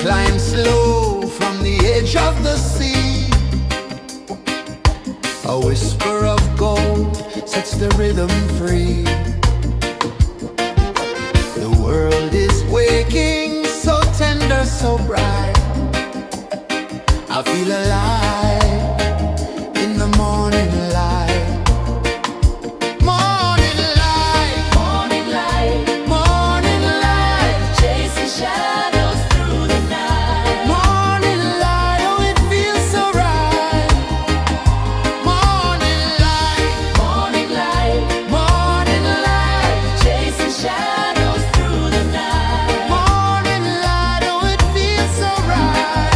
climb slow from the edge of the sea. A whisper of gold sets the rhythm free. The world is waking, so tender, so bright. I feel alive in the morning light. Morning light, Morning light, morning light, chasing shadows through the night. morning light, oh it feels so right. Morning light, Morning light, morning light, chasing shadows through the night. morning light, oh it feels so right.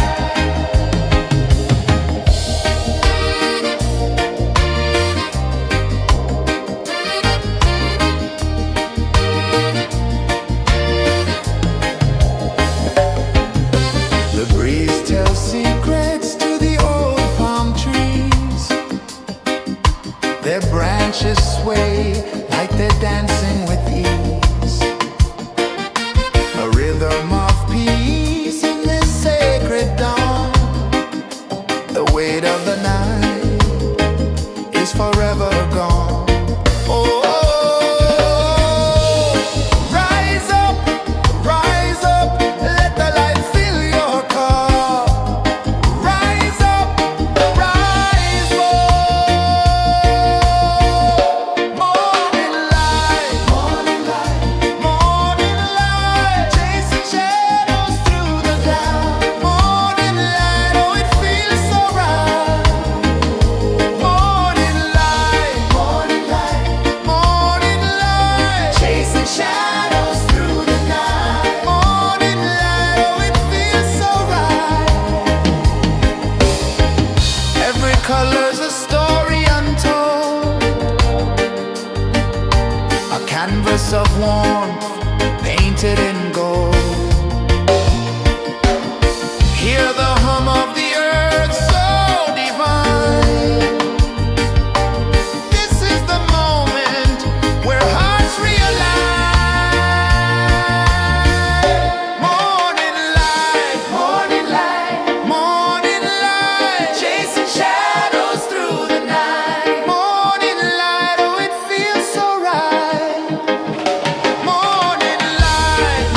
The breeze tells secrets to the old palm trees. Their branches sway like they're dancing with ease. A rhythm of peace in this sacred dawn. The weight of the night is forever gone. Oh, rise up, let the light fill your cup. Rise up, rise up. Morning light, morning light, morning light, chasing shadows through the cloud. Morning light, oh it feels so right. Morning light, morning light, morning light, chasing shadows through the night. Morning light, oh it feels so right. Every color's a story untold, a canvas of warmth painted in gold. Hear the hum of the earth so divine. This is the moment where hearts realign. Morning light, morning light, morning light, chasing shadows through the night. Morning light, oh it feels so right. Morning light,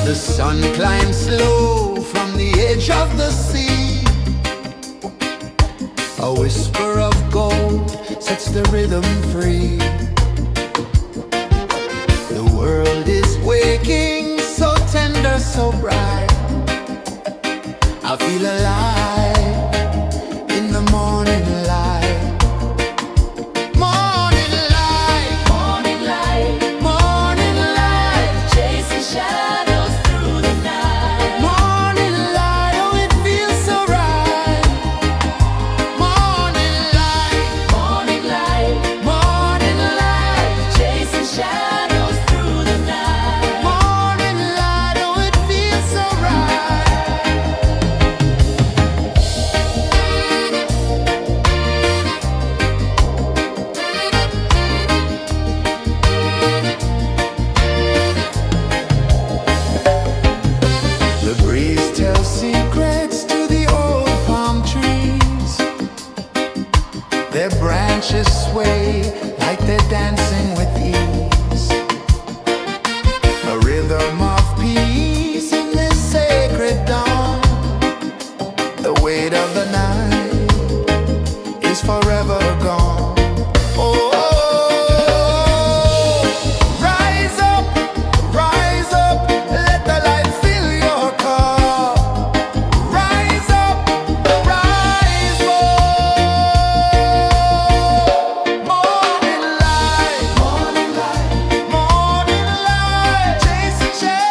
The sun climbs slow from the edge of the sea. A whisper of gold sets the rhythm free. The world is waking, so tender, so bright. I feel alive in the morning light. Morning light, Morning light, morning light, chasing shadows through the night. morning light, oh it feels so right. Morning light, Morning light, morning light, chasing shadows through the night. morning light, oh it feels so right. The breeze tells secrets to the old palm trees. Their branches sway like they're dancing with ease. A rhythm of peace in this sacred dawn. The weight of the night is forever gone. Oh, rise up, let the light fill your cup. Rise up, rise more. Morning light, morning light, morning light, chasing shadows.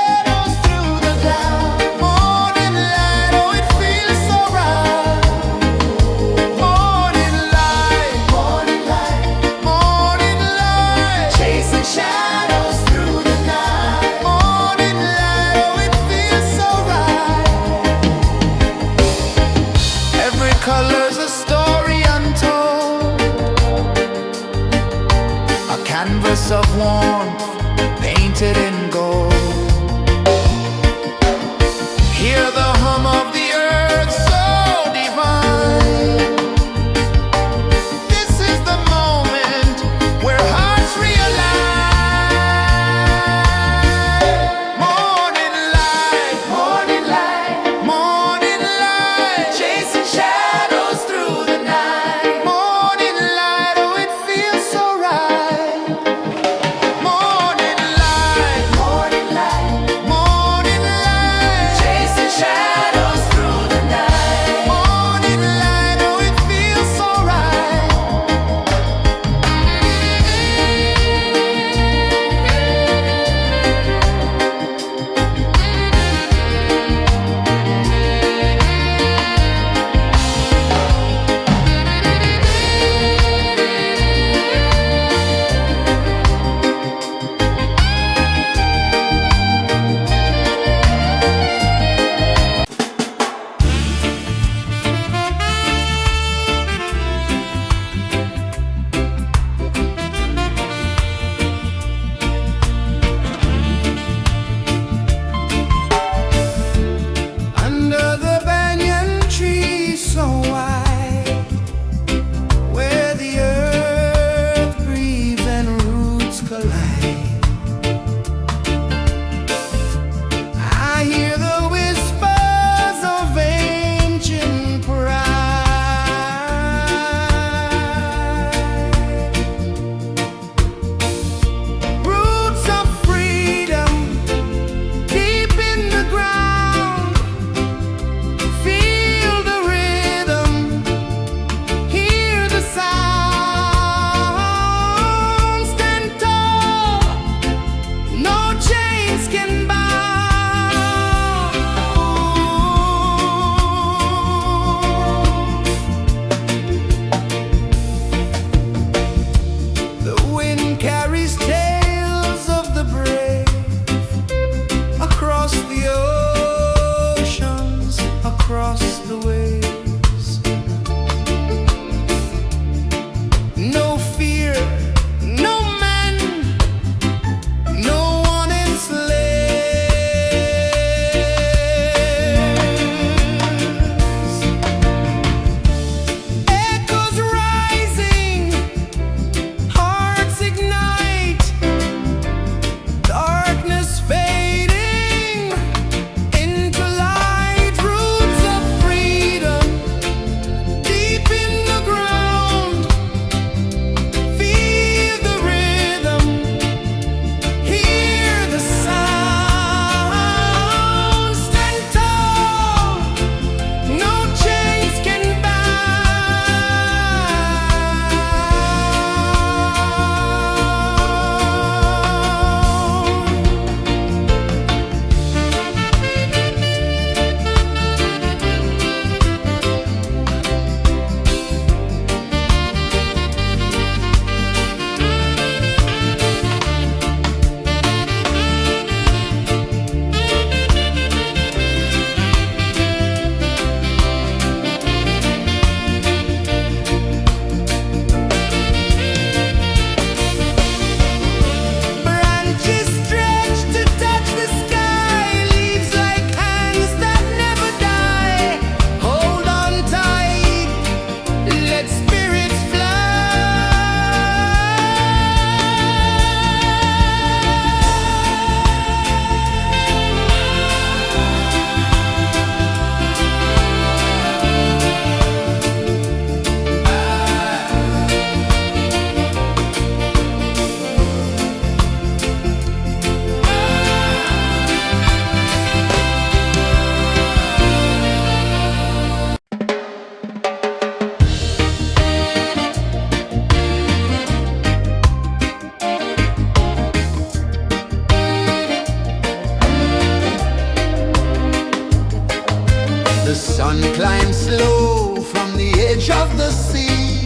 The sun climbs slow from the edge of the sea.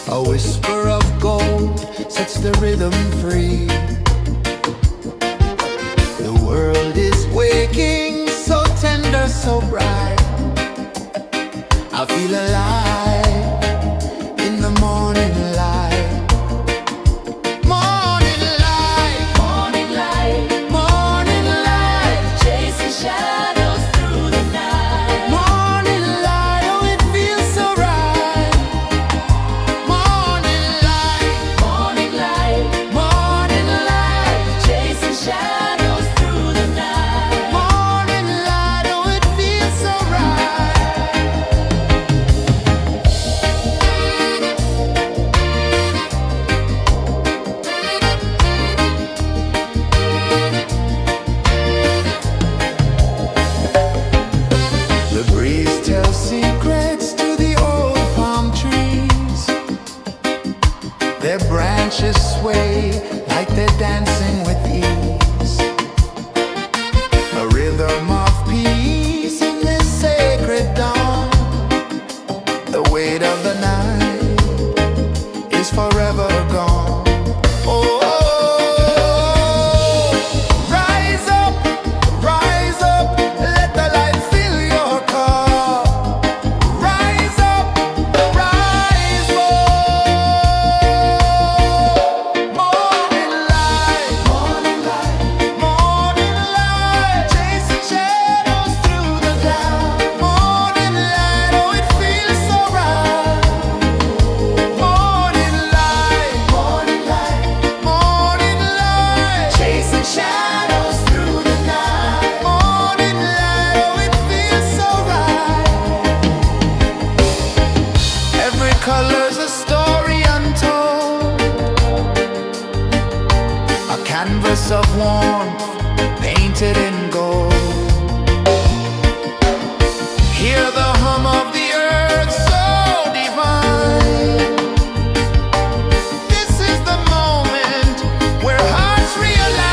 A whisper of gold sets the rhythm free. The world is waking, so tender, so bright. I feel alive in the morning light. Morning light, Morning light, morning light, chasing shadows through the night. morning light, oh it feels so right. Morning light, Morning light, morning light, chasing shadows through the night. morning light, oh it feels so right. The breeze tells secrets to the old palm trees. Their branches sway like they're dancing with ease. A rhythm of peace in this sacred dawn. The weight of the night is forever gone. Oh, rise up, let the light fill your cup. Rise up, rise up. Morning light, morning light, morning light, chasing shadows through the cloud. Morning light, oh it feels so right. Morning light, morning light, morning light, chasing shadows through the night. Morning light, oh it feels so right. Every color's a story untold, a canvas of warmth painted in gold. Hear the hum of the earth so divine. This is the moment where hearts realign.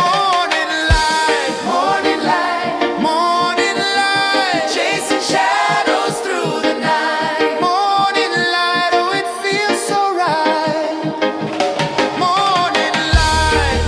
Morning light, morning light, morning light, chasing shadows through the night. Morning light, oh it feels so right. Morning light,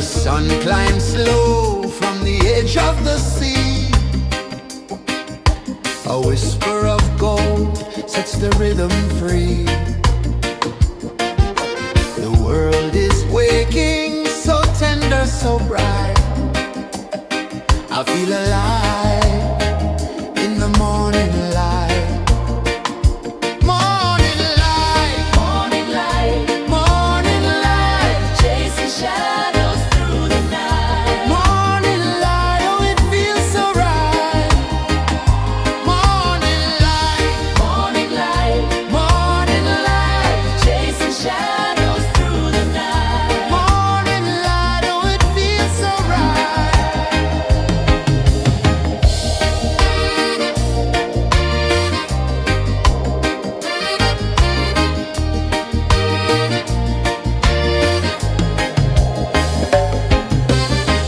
The sun climbs slow from the edge of the sea. A whisper of gold sets the rhythm free. The world is waking, so tender, so bright. I feel alive in the morning light. Morning light, Morning light, morning light, chasing shadows through the night. morning light. Oh, it feels so right. Morning light, Morning light, morning light, chasing shadows through the night. morning light. Oh, it feels so right.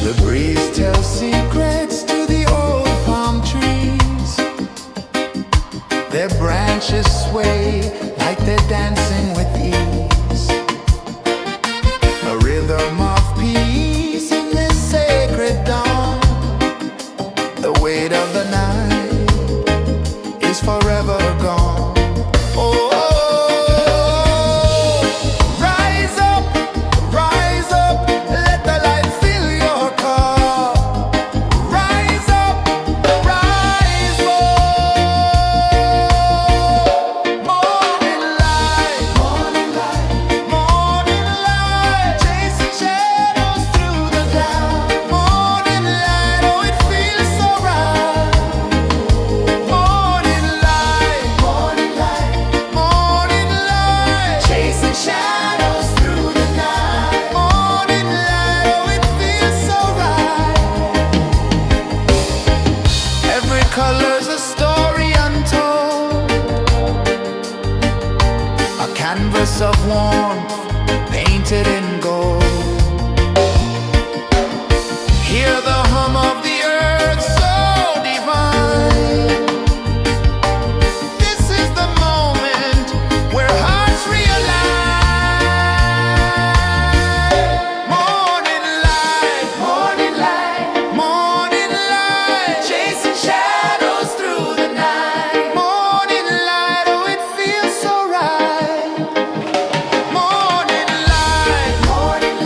The breeze tells secrets to the old palm trees. Their branches sway like they're dancing with ease. A rhythm of peace in this sacred dawn. The weight of the night is forever gone. Oh, rise up, let the light fill your cup. Rise up, rise up. Morning light, morning light, morning light, chasing shadows through the cloud. Morning light, oh, it feels so right. Morning light, morning light, morning light, chasing shadows through the night. Morning light, oh, it feels so right. Every color's a story untold, a canvas of warmth painted in gold. Hear the hum of the earth so divine. This is the moment where hearts realign. Morning light, morning light, morning light, chasing shadows through the night. Morning light, oh, it feels so right. Morning light, morning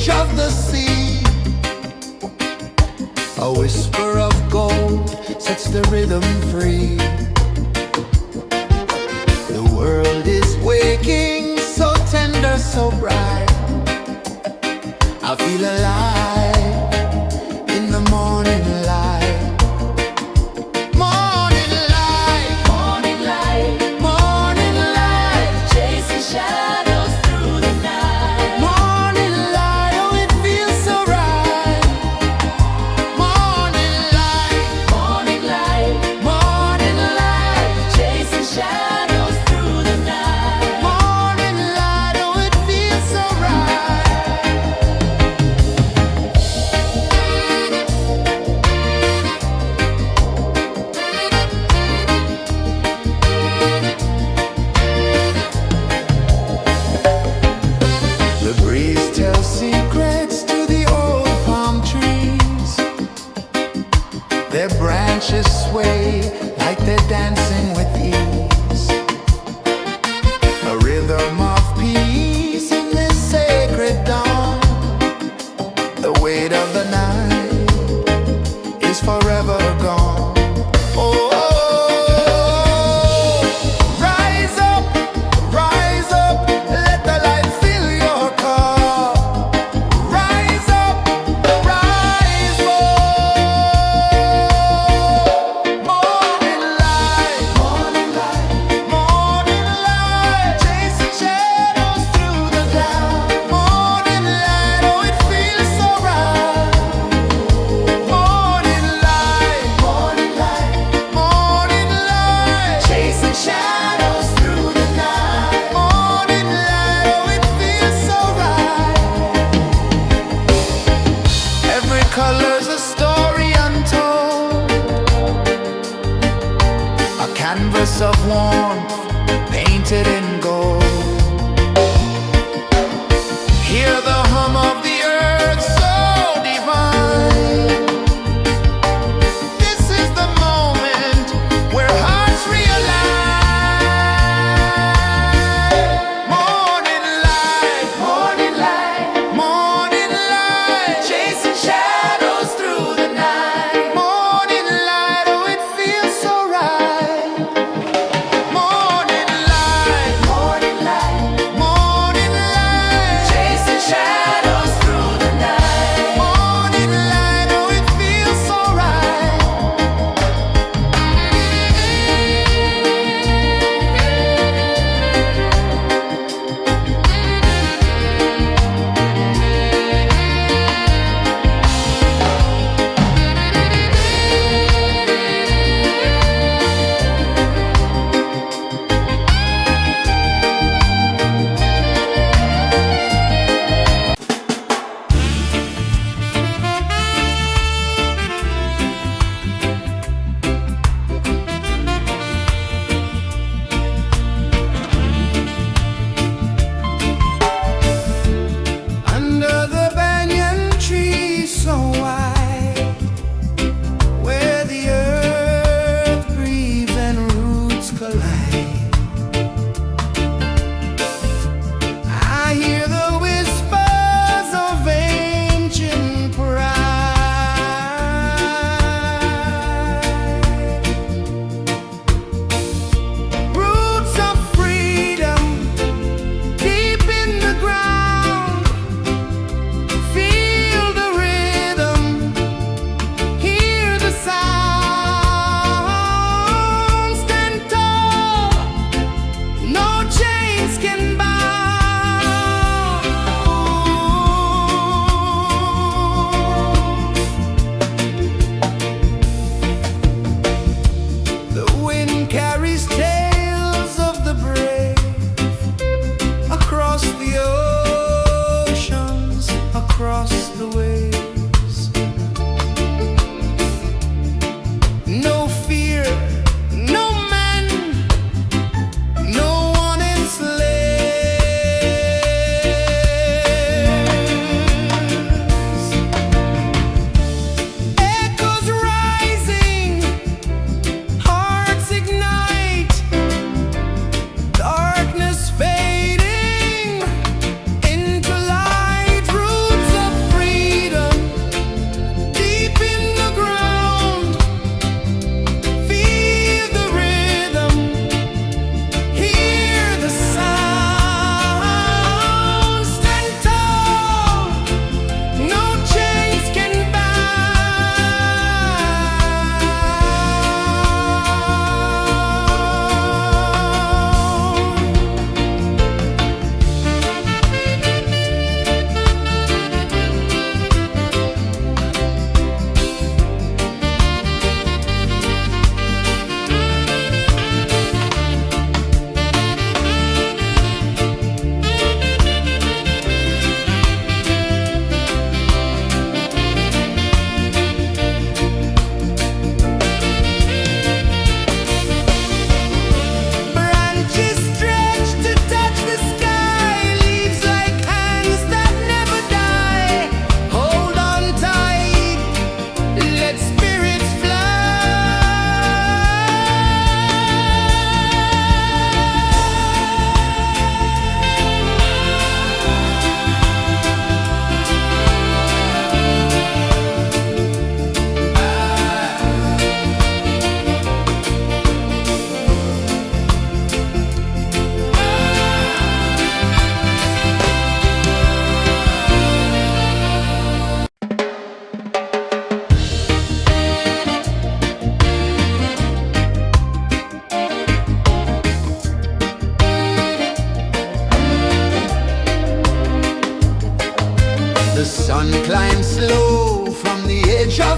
edge of the sea. A whisper of gold sets the rhythm free. The world is waking, so tender, so bright. I feel alive in the morning light. Morning light, Morning light, morning light, chasing shadows through the night. morning light. Oh, it feels so right. Morning light, Morning light, morning light, chasing shadows through the night. morning light. Oh, it feels so right. The breeze tells secrets to the old palm trees. Their branches sway like they're dancing with ease. A rhythm of peace in this sacred dawn. The weight of the night is forever gone. Oh, rise up, let the light fill your cup. Rise up, rise more. Morning light, morning light, chasing shadows through the cloud. Morning light, oh, it feels so right. Morning light, morning light, chasing shadows through the night. Morning light, oh, it feels so right. Every color's a story untold, a canvas of warmth painted in gold. Hear the hum of the earth so divine. This is the moment where hearts realign. Morning light, morning light, chasing shadows through the night. Morning light, oh, it feels so right. Morning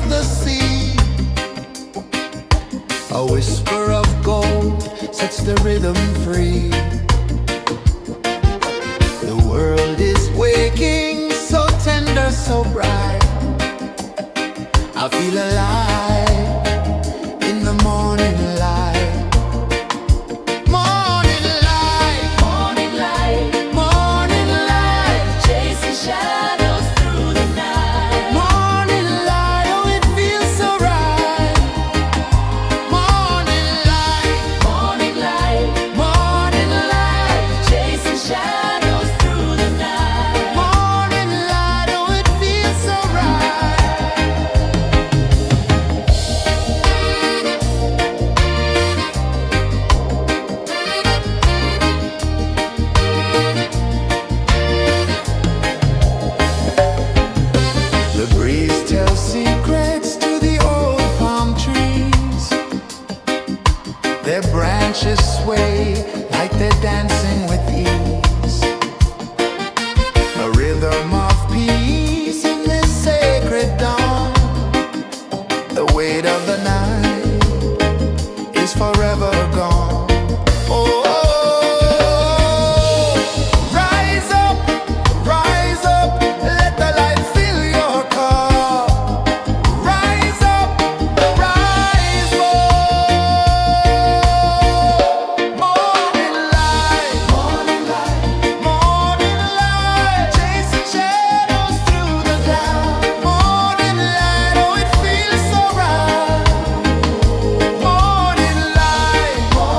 of the sea. A whisper of gold sets the rhythm free. The world is waking, so tender, so bright. I feel alive in the morning light. Morning light, Morning light, morning light, chasing shadows through the night. morning light. Oh, it feels so right. Morning light, Morning light, morning light, chasing shadows through the night. morning light. Oh, it feels so right. The breeze tells secrets to the old palm trees. Their branches sway like they're dancing with ease. A rhythm of peace in this sacred dawn. The weight of the night is forever gone. Oh, rise up, let the light fill your cup. Rise up, rise up. Morning light, morning light, morning light, chasing shadows through the cloud. Morning light, oh, it feels so right. Morning light, morning light,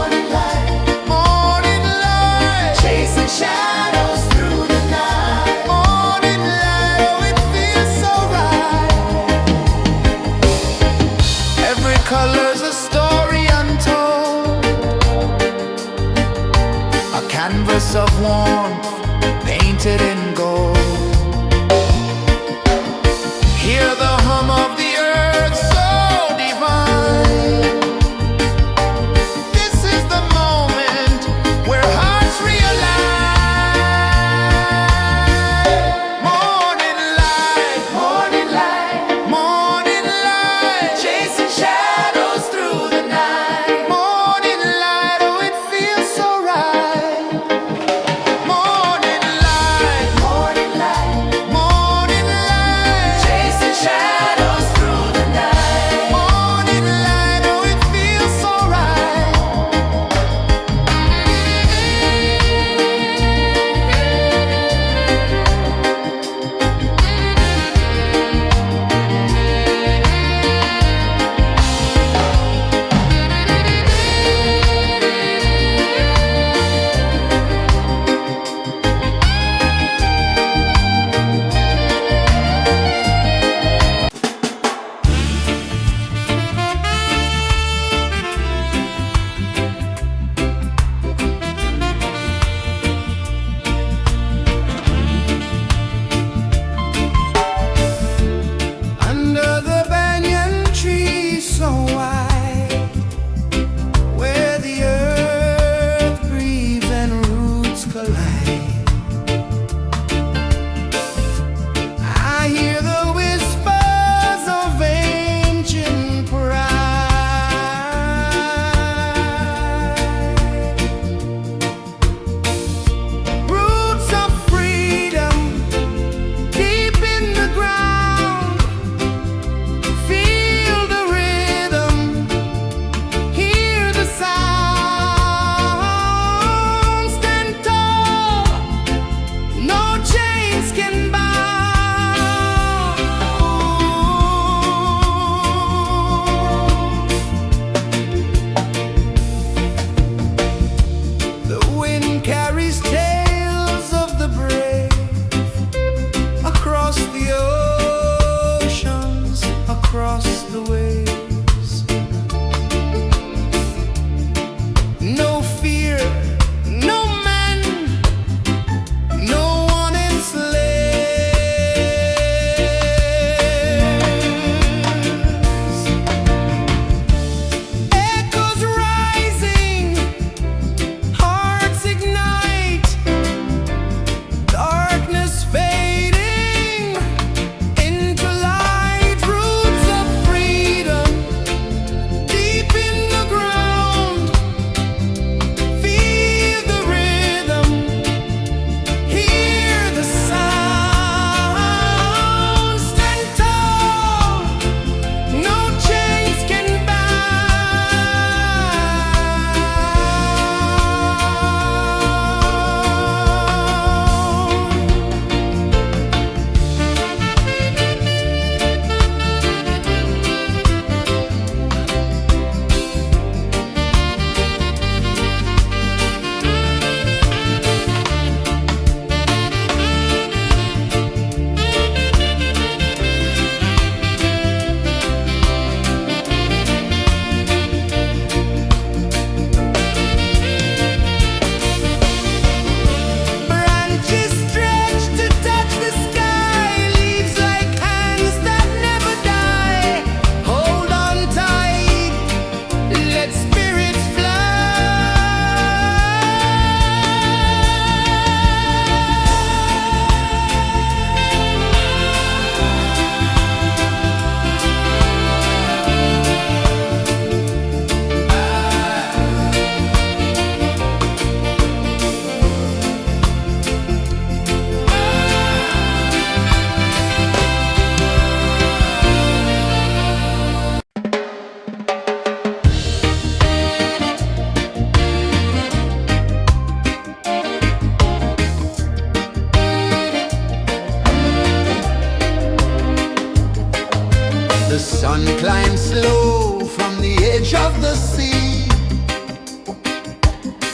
of the sea.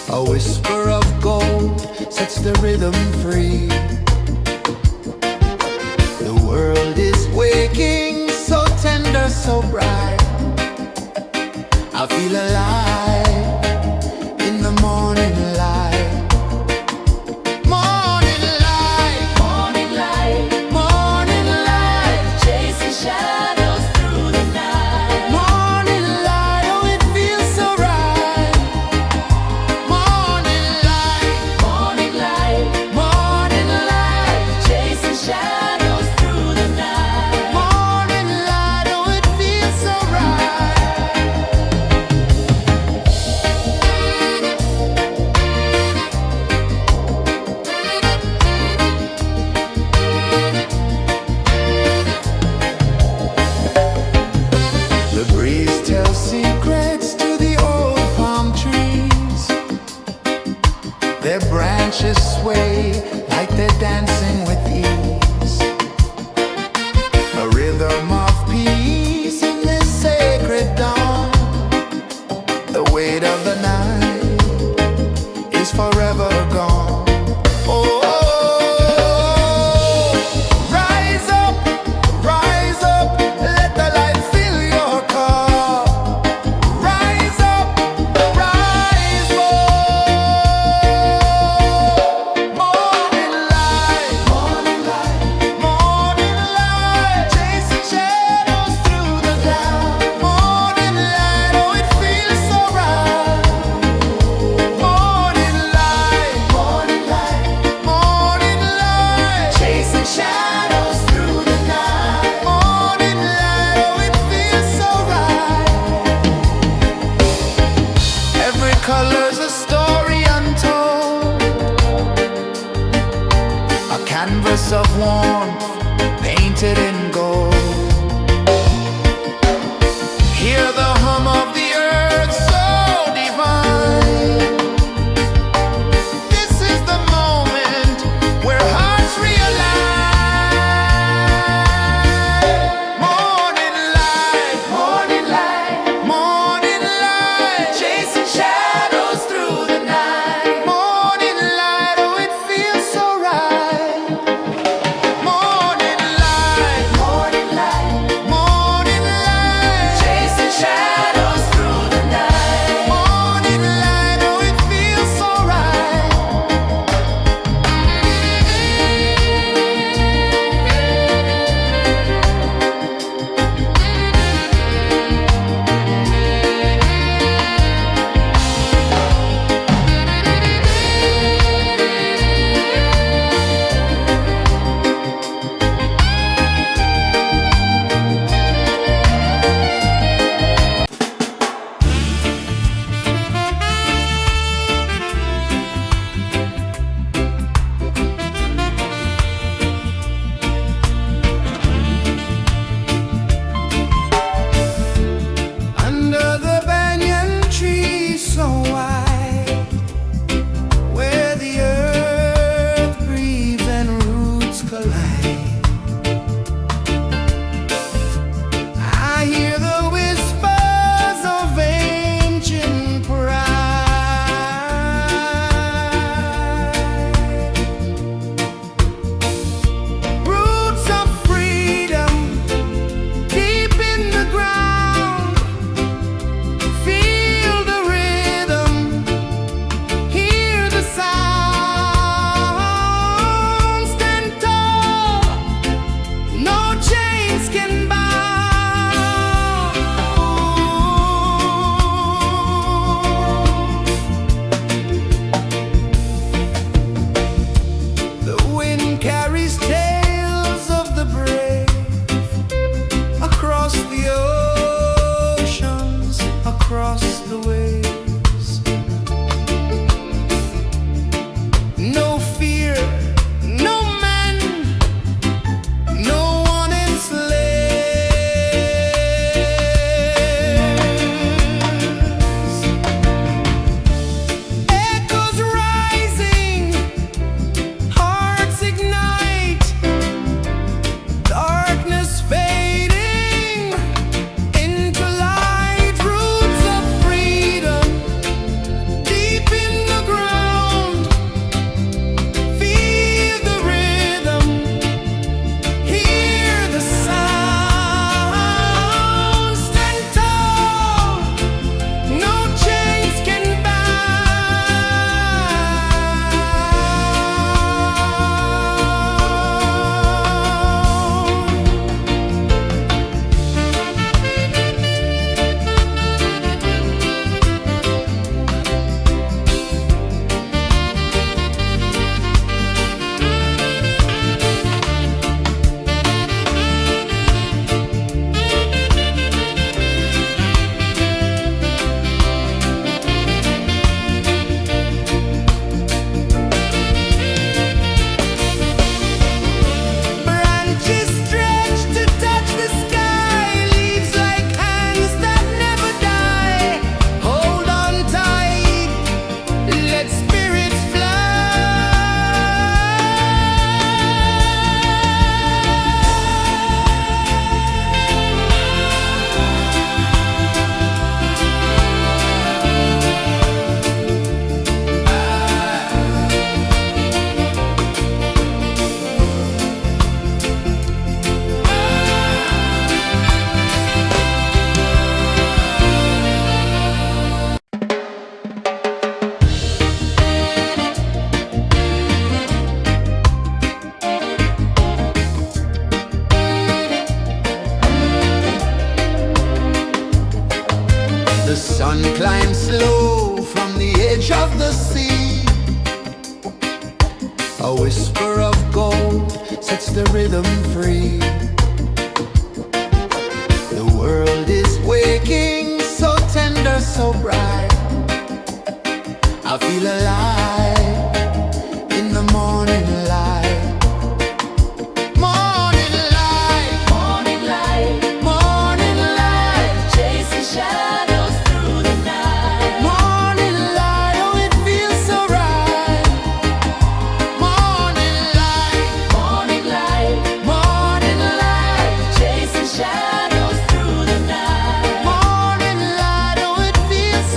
A whisper of gold sets the rhythm free. The world is waking, so tender, so bright. I feel alive in the morning light. Morning light, Morning light, morning light, chasing shadows through the night. morning light, oh it feels so right. Morning light, Morning light, morning light, chasing shadows through the night. morning light, oh it feels so right. The breeze tells secrets to the old palm trees. Their branches sway like they're dancing with ease. A rhythm of peace in this sacred dawn. The weight of the night is forever gone. Oh, rise up, let the light fill your cup. Rise up, rise up. Morning light, morning light, morning light, chasing shadows through the cloud. Morning light, oh it feels so right. Morning light, morning light, morning light, chasing shadows through the night. Morning light, oh it feels so right. Every color's a story untold, a canvas of warmth painted in gold. Hear the hum of the earth so divine. This is the moment where hearts realign. Morning light, morning light, morning light, chasing shadows through the night. Morning light, oh it feels so right. Morning light, morning The sun climbs slow from the edge of the sea. A whisper of gold sets the rhythm free. The world is waking, so tender, so bright. I feel alive in the morning light. Morning light, Morning light, morning light, chasing shadows through the night. morning light, oh it feels so right. Morning light, Morning light, morning light, chasing shadows through the night. morning light, oh it feels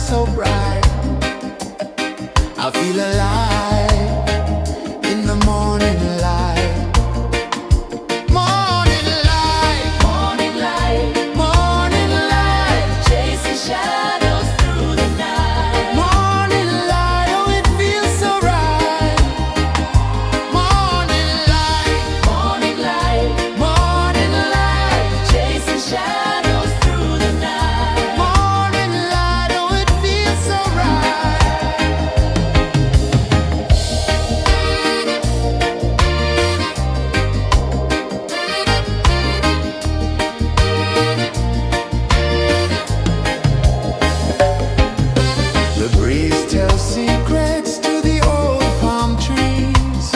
so bright. I feel alive in the morning light. Morning light, Morning light, morning light, chasing shadows through the night. morning light. Oh, it feels so right. Morning light, Morning light, morning light, chasing shadows through the night. morning light. Oh, it feels so right. The breeze tells secrets to the old palm trees.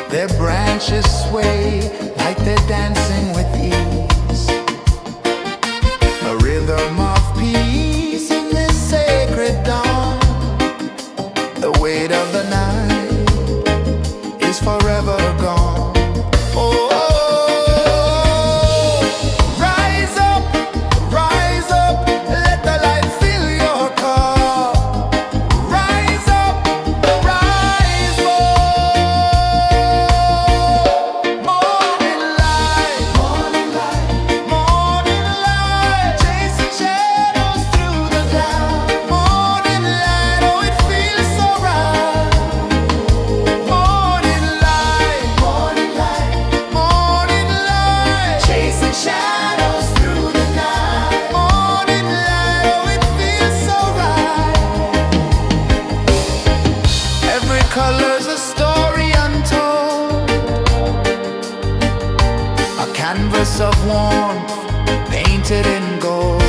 Their branches sway like they're dancing with ease. A rhythm of peace in this sacred dawn. The weight of the night is forever gone. Oh, rise up, let the light fill your car. Rise up, rise up. Morning light, morning light, morning light, chasing shadows through the cloud. Morning light, oh, it feels so right. Morning light, morning light, morning light, chasing shadows through the night. Morning light, oh, it feels so right. Every color's a story untold, a canvas of warmth painted in gold.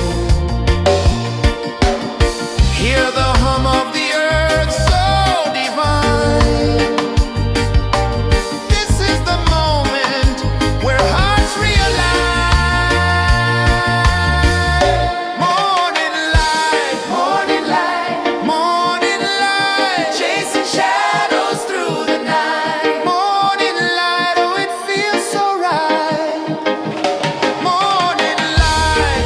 Hear the hum of the earth so divine. This is the moment where hearts realign. Morning light, morning light, morning light, chasing shadows through the night. Morning light, oh, it feels so right. Morning light,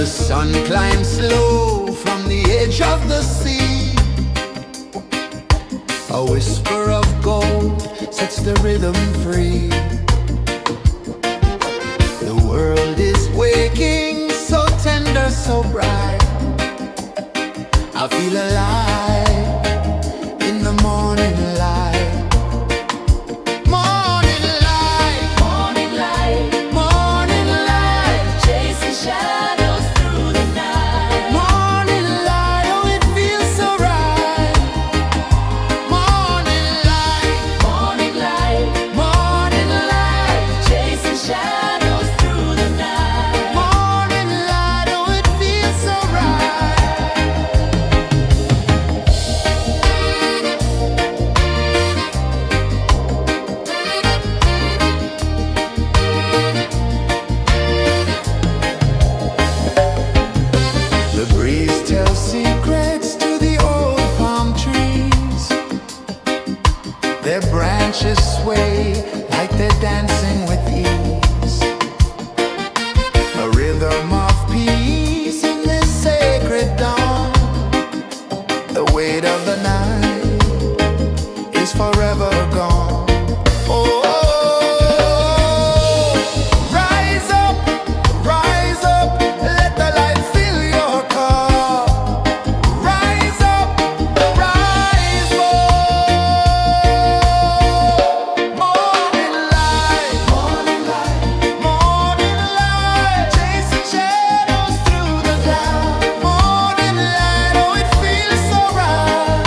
sun climbs slow from the edge of the sea. A whisper of gold sets the rhythm free. The world is waking, so tender, so bright. I feel alive in the morning light. Morning light, Morning light, morning light, chasing shadows through the night. morning light, oh it feels so right. Morning light, Morning light, morning light, chasing shadows through the night. morning light, oh it feels so right. The breeze tells secrets to the old palm trees. Their branches sway like they're dancing with ease. A rhythm of peace in this sacred dawn. The weight of the night is forever gone. Oh, rise up, let the light fill your cup. Rise up, rise up. Morning light, morning light, morning light, chasing shadows through the cloud. Morning light, oh it feels so right.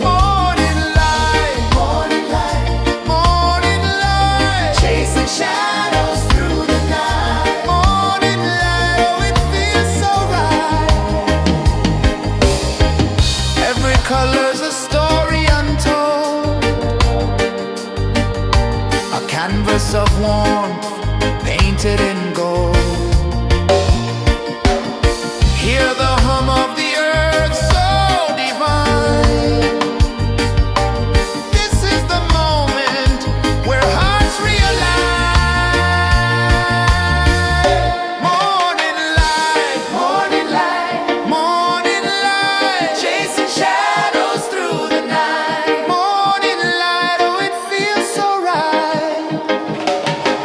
Morning light, morning light, morning light, chasing shadows through the night. Morning light, oh it feels so right. Every color's a story untold, a canvas of warmth painted in gold. Hear the hum of the earth so divine. This is the moment where hearts realign. Morning light, morning light, morning light, chasing shadows through the night. Morning light, oh it feels so right.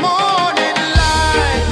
Morning light,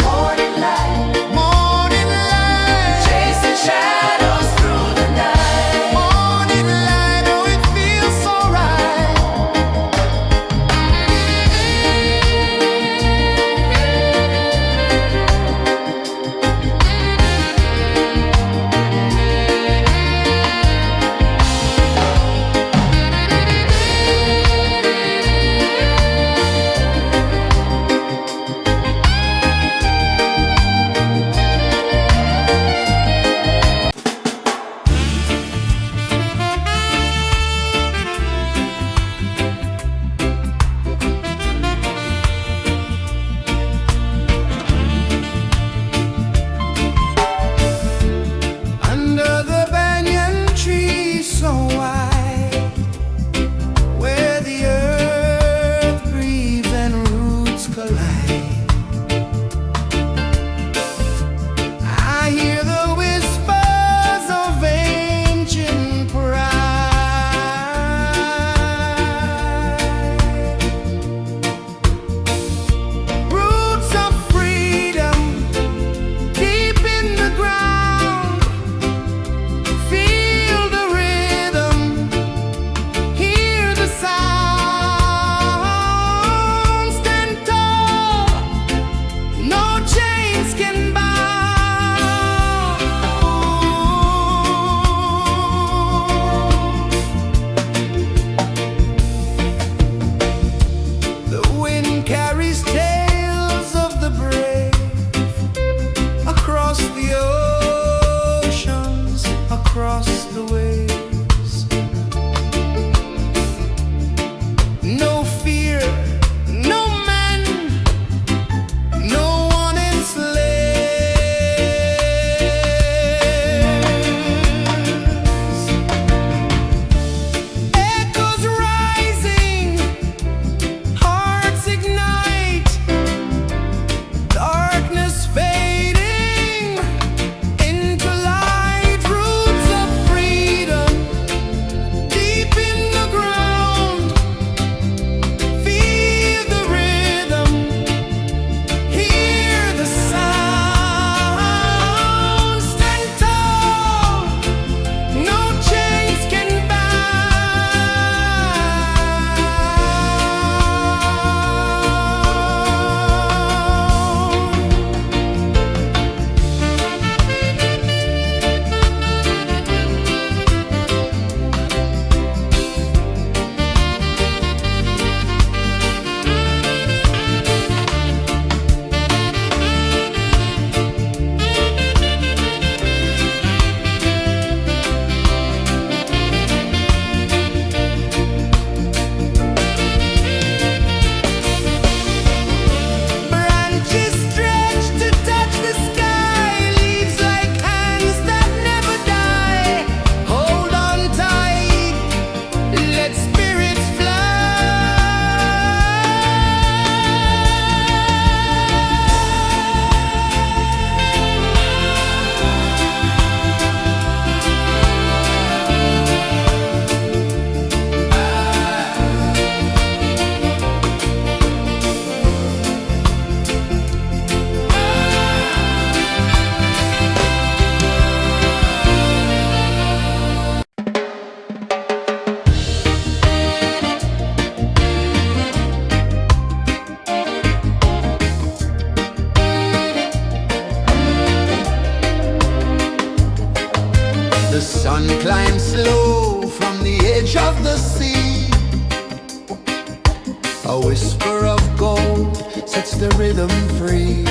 A whisper of gold sets the rhythm free.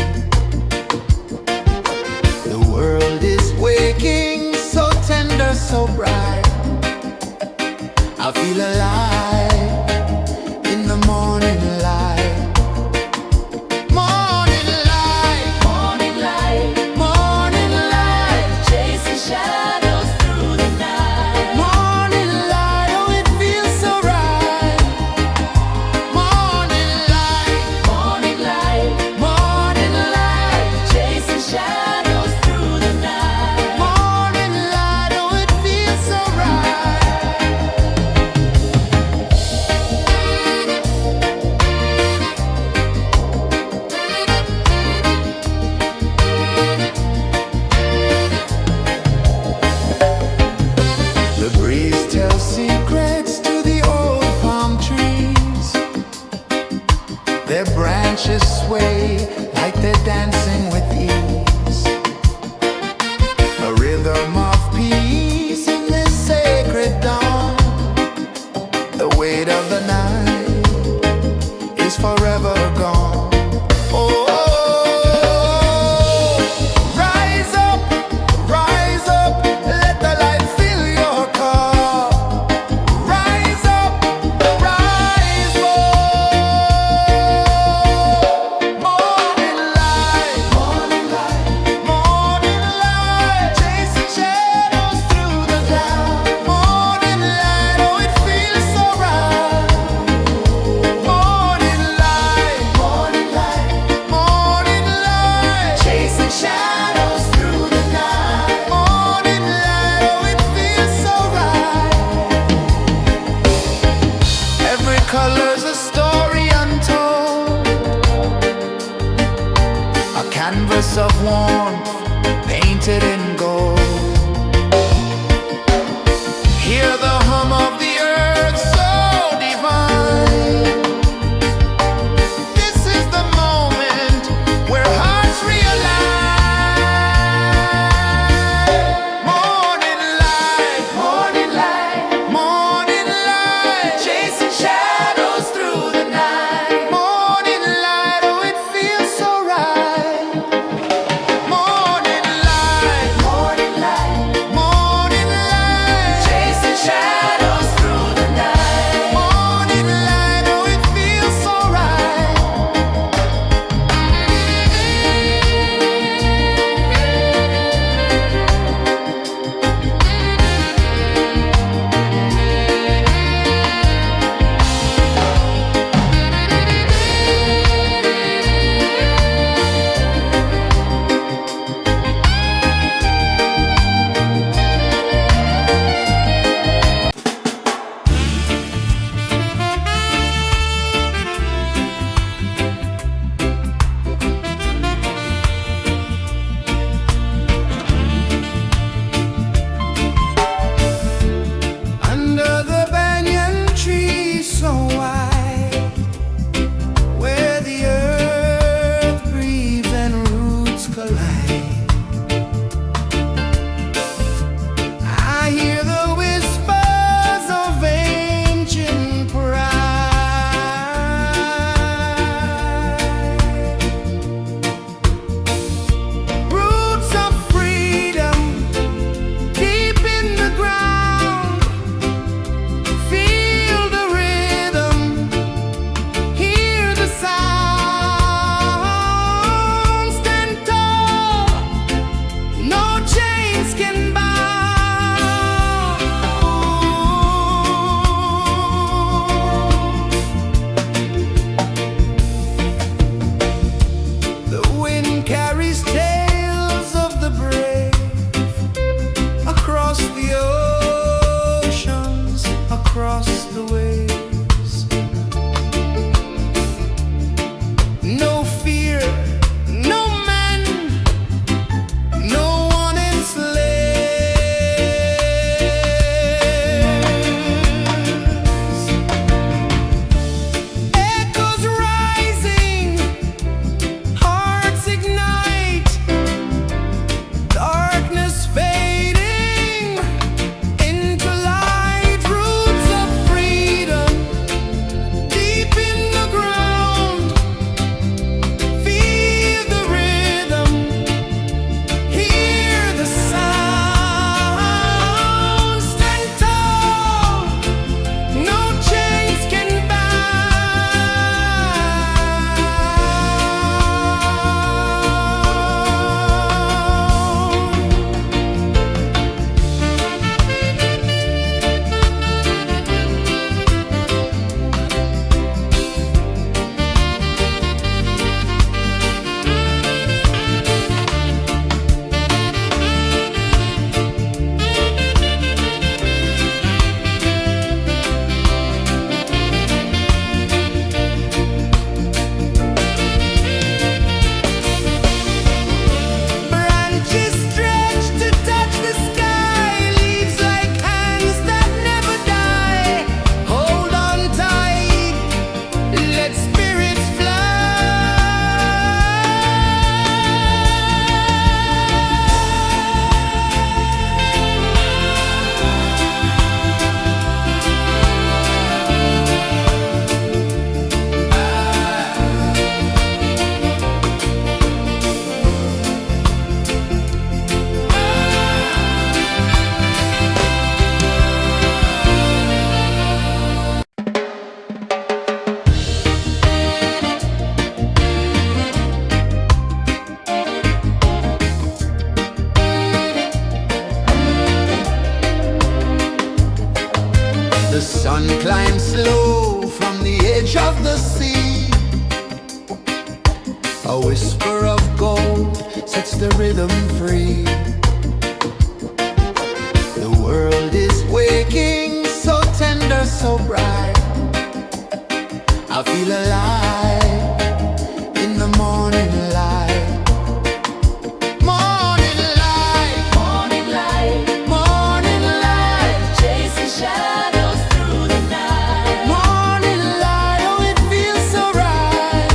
The world is waking, so tender, so bright. I feel alive in the morning light. Morning light, Morning light, morning light, chasing shadows through the night. morning light, oh it feels so right. Morning light, Morning light, morning light, chasing shadows through the night. morning light, oh it feels so right. The breeze tells secrets to the old palm trees. Their branches sway like they're dancing with ease. A rhythm of peace in this sacred dawn. The weight of the night is forever gone. Oh, rise up, let the light fill your cup. Rise up, rise up. Morning light, morning light, morning light, chasing shadows through the cloud. Morning light, oh it feels so right. Morning light, morning light, morning light, chasing shadows through the night. Morning light, oh it feels so right. Every color's a story untold, a canvas of warmth painted in gold. Hear the hum of the earth so divine. This is the moment where hearts realign. Morning light, morning light, morning light, chasing shadows through the night. Morning light, oh it feels so right. Morning light, whisper of gold sets the rhythm free. The world is waking, so tender, so bright. I feel alive in the morning light. Morning light, Morning light, morning light, chasing shadows through the night. morning light. Oh, it feels so right.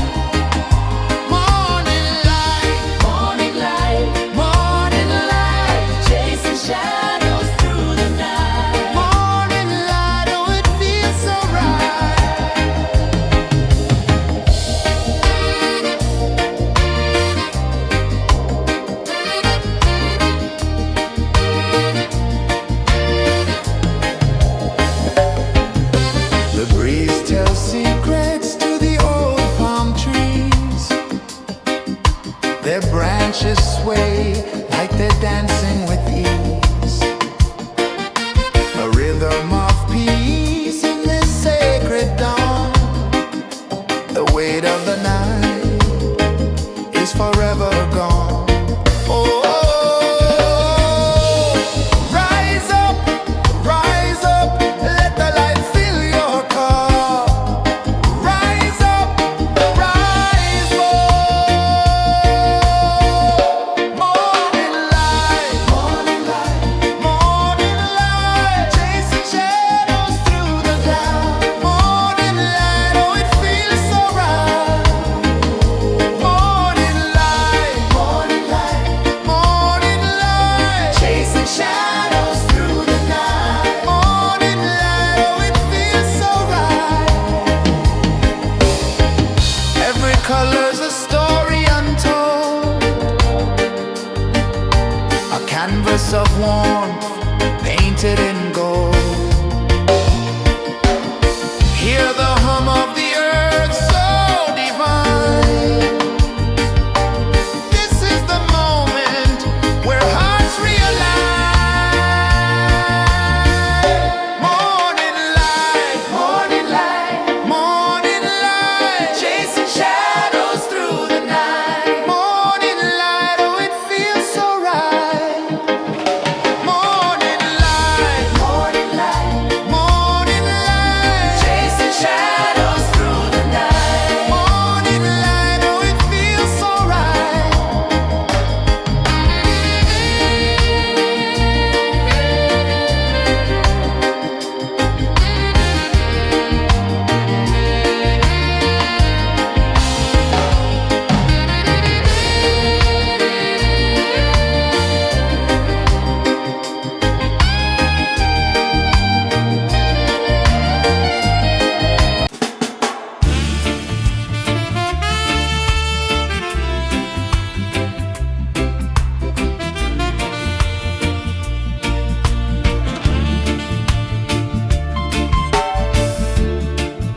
Morning light, Morning light, morning light, chasing shadows through the night. morning light. Oh, it feels so right. The breeze tells secrets to the old palm trees. Their branches sway like they're dancing with ease. A rhythm of peace in this sacred dawn. The weight of the night is forever gone. Oh, rise up, let the light fill your cup. Rise up, rise up. Morning light, morning light, morning light, chasing shadows through the cloud. Morning light, oh, it feels so right. Morning light, morning light, morning light, chasing shadows through the night. Morning light, oh, it feels so right. Every color's a story untold, a canvas of warmth painted in gold. Hear the hum of the earth so divine. This is the moment where hearts realign. Morning light, morning light, morning light, chasing shadows through the night. Morning light, oh, it feels so right. Morning light, morning light, morning light, chasing shadows through the night. Morning light, oh, it feels so right.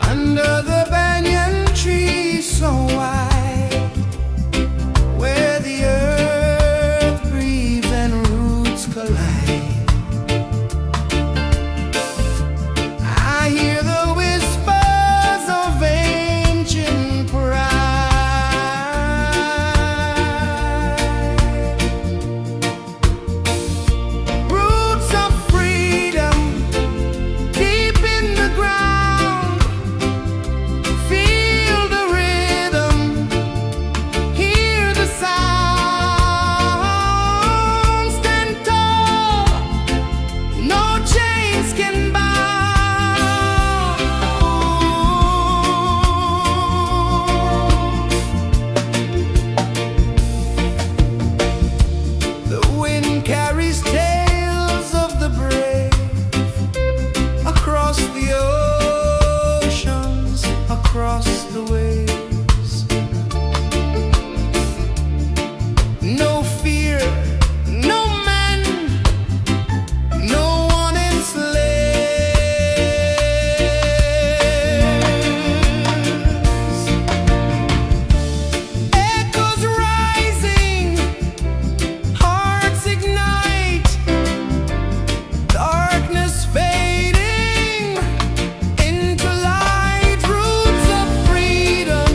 Under the banyan tree so wide, where the earth breathes and roots collide, I hear the whispers of ancient pride. Roots of freedom deep in the ground. Feel the rhythm, hear the sound. Stand tall, no chains can bound. The wind carries tales of the brave across the oceans, across the waves. No fear, no man, no one enslaves. Echoes rising, hearts ignite, darkness fading into light. Roots of freedom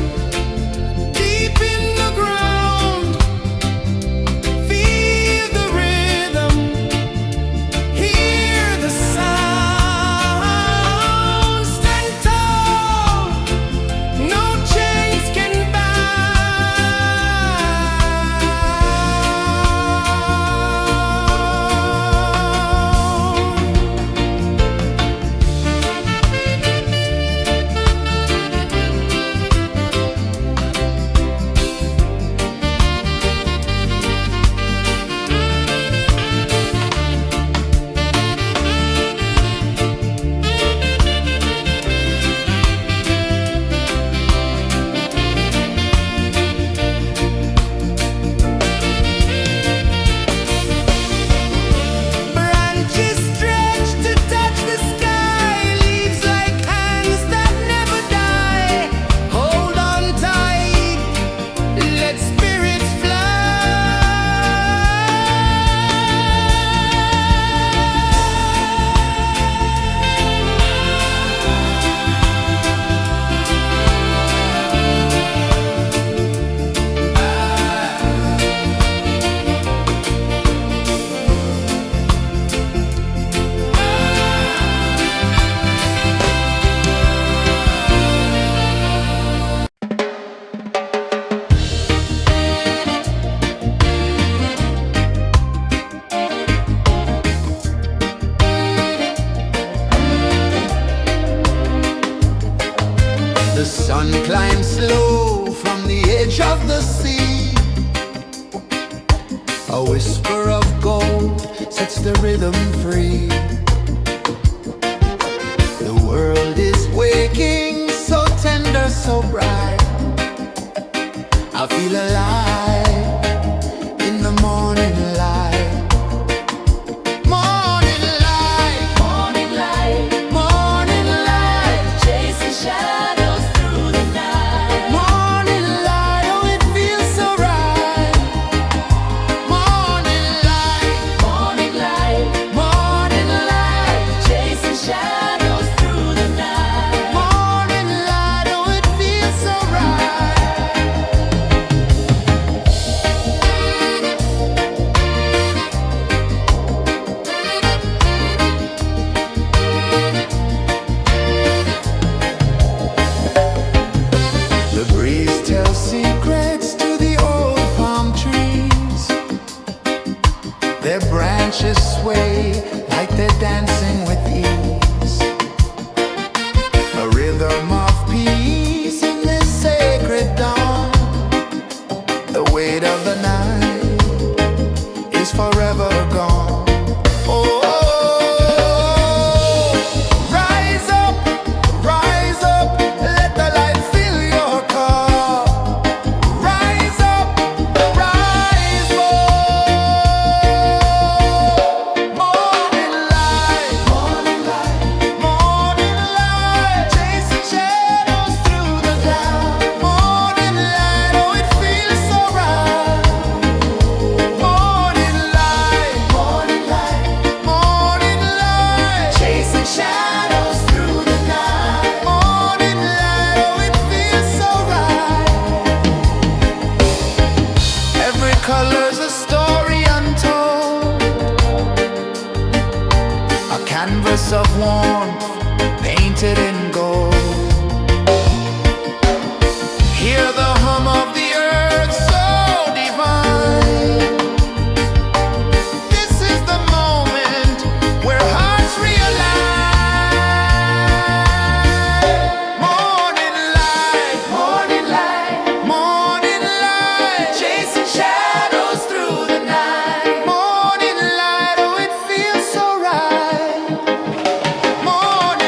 slow from the edge of the sea. A whisper of gold sets the rhythm free. The world is waking, so tender, so bright. I feel alive in the morning light. Morning light, Morning light, morning light, chasing shadows through the night. morning light, oh it feels so right. Morning light, Morning light, morning light, chasing shadows through the night. morning light, oh it feels so right. The breeze tells secrets to the old palm trees. Their branches sway like they're dancing with ease. A rhythm of peace in this sacred dawn. The weight of the night is forever gone. Oh, rise up, let the light fill your cup. Rise up, rise up. Morning light, morning light, chasing shadows through the cloud. Morning light, oh it feels so right. Morning light, morning light, chasing shadows through the night. Morning light, oh it feels so right. Every color's a story untold, a canvas of warmth painted in gold. Hear the hum of the earth so divine. This is the moment where hearts realign. Morning light, morning light, chasing shadows through the night. Morning light, oh it feels so right. Morning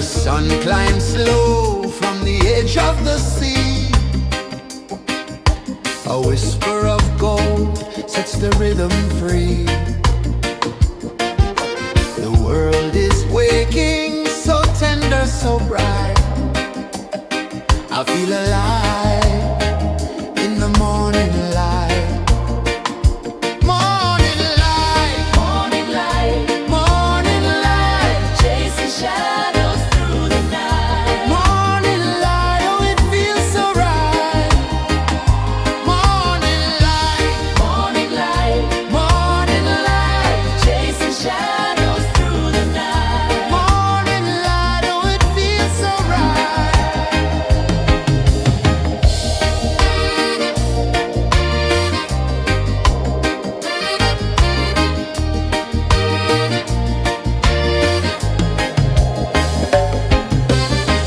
The sun climbs slow from the edge of the sea. A whisper of gold sets the rhythm free. The world is waking, so tender, so bright. I feel alive in the morning light. Morning light, Morning light, morning light, chasing shadows through the night. morning light, oh it feels so right. Morning light, Morning light, morning light, chasing shadows through the night. morning light, oh it feels so right.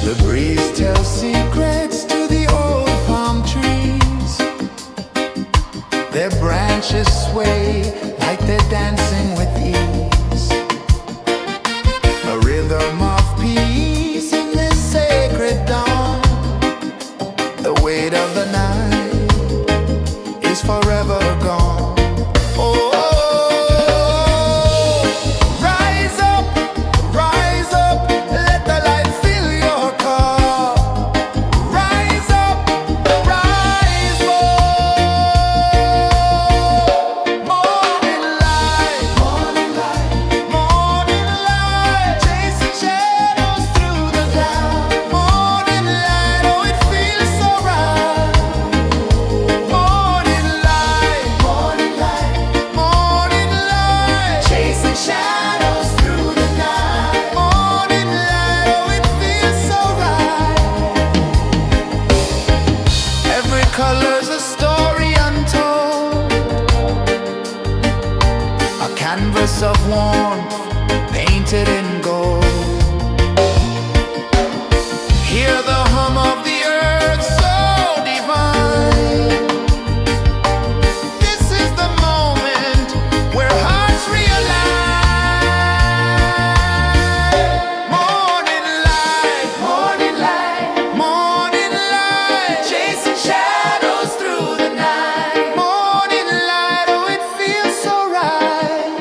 The breeze tells secrets to the old palm trees. Their branches sway like they're dancing with ease. A rhythm of peace in this sacred dawn. The weight of the night is forever gone. Oh, rise up, let the light fill your cup. Rise up, rise up. Morning light, morning light, chasing shadows through the cloud. Morning light, oh it feels so right. Morning light, morning light, chasing shadows through the night. Morning light, oh it feels so right. Every color's a story untold, a canvas of warmth painted in gold. Hear the hum of the earth so divine. This is the moment where hearts realign. Morning light, morning light, chasing shadows through the night. Morning light, oh it feels so right.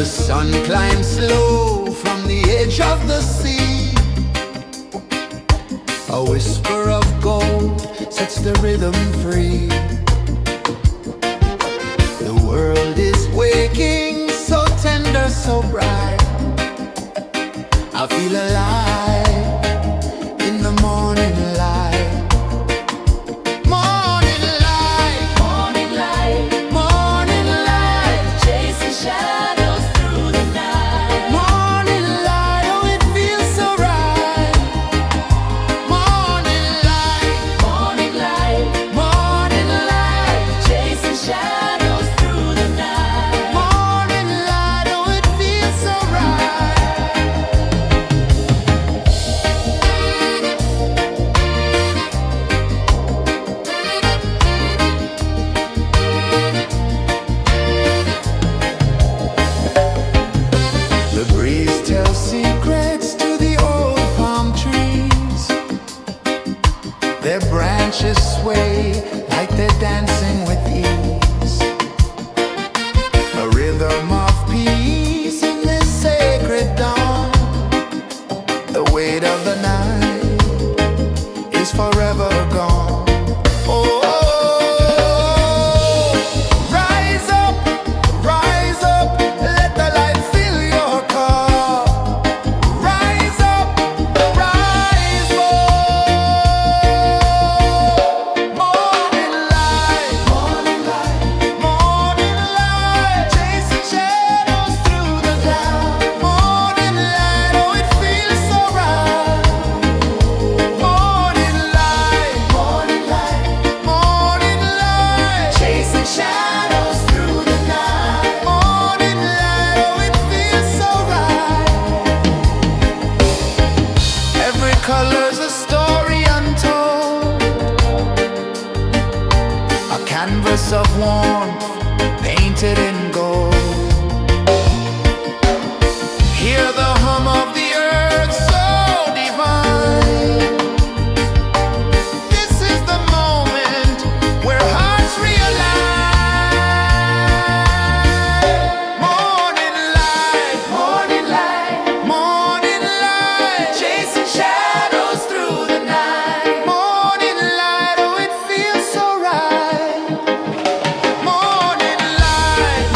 The sun climbs slow from the edge of the sea. A whisper of gold sets the rhythm free. The world is waking, so tender, so bright. I feel alive in the morning light. Morning light, Morning light, morning light, chasing shadows through the night. morning light, oh it feels so right. Morning light, Morning light, morning light, chasing shadows through the night. morning light, oh it feels so right. The breeze tells secrets to the old palm trees. Their branches sway like they're dancing with ease. A rhythm of peace in this sacred dawn. The weight of the night is forever gone. Oh, rise up, let the light fill your cup. Rise up, rise up. Morning light, morning light, chasing shadows through the cloud. Morning light, oh it feels so right. Morning light, morning light, chasing shadows through the night. Morning light, oh it feels so right. Every color's a story untold, a canvas of warmth painted in gold. Hear the hum of the earth so divine. This is the moment where hearts realign. Morning light, morning light, chasing shadows through the night. Morning light, oh it feels so right. Morning light,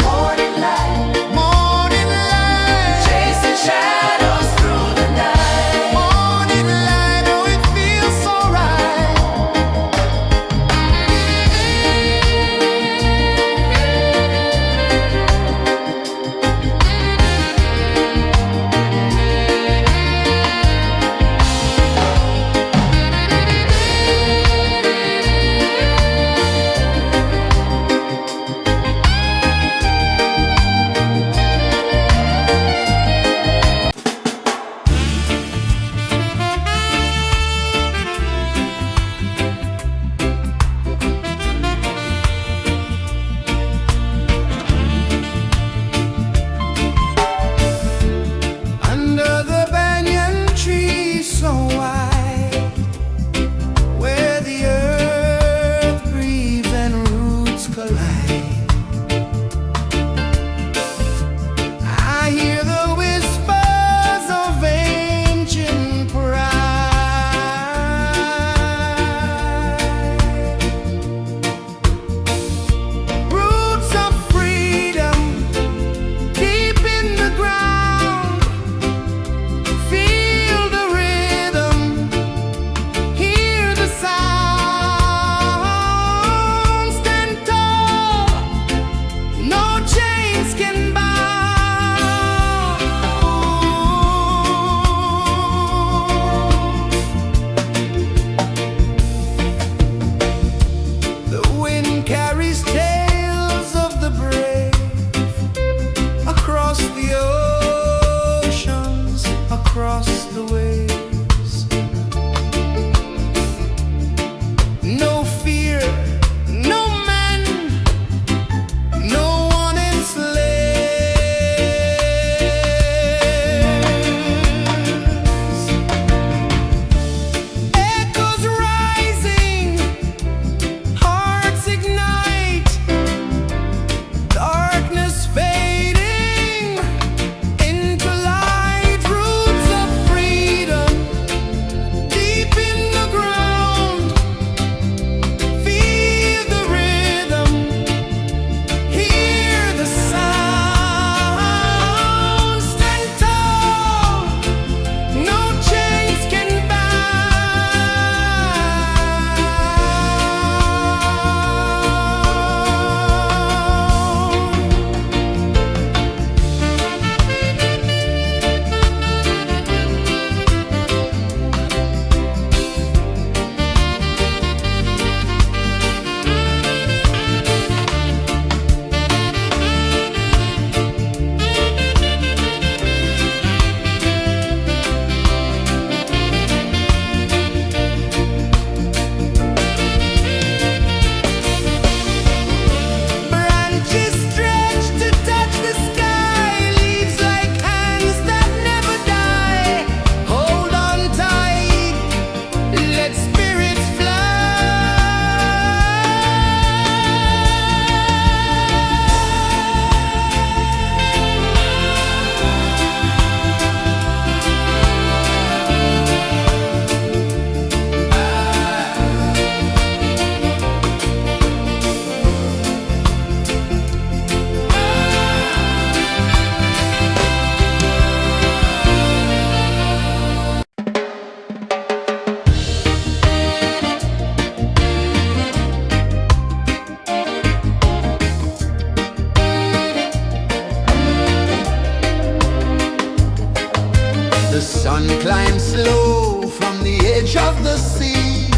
sun climbs slow from the edge of the sea.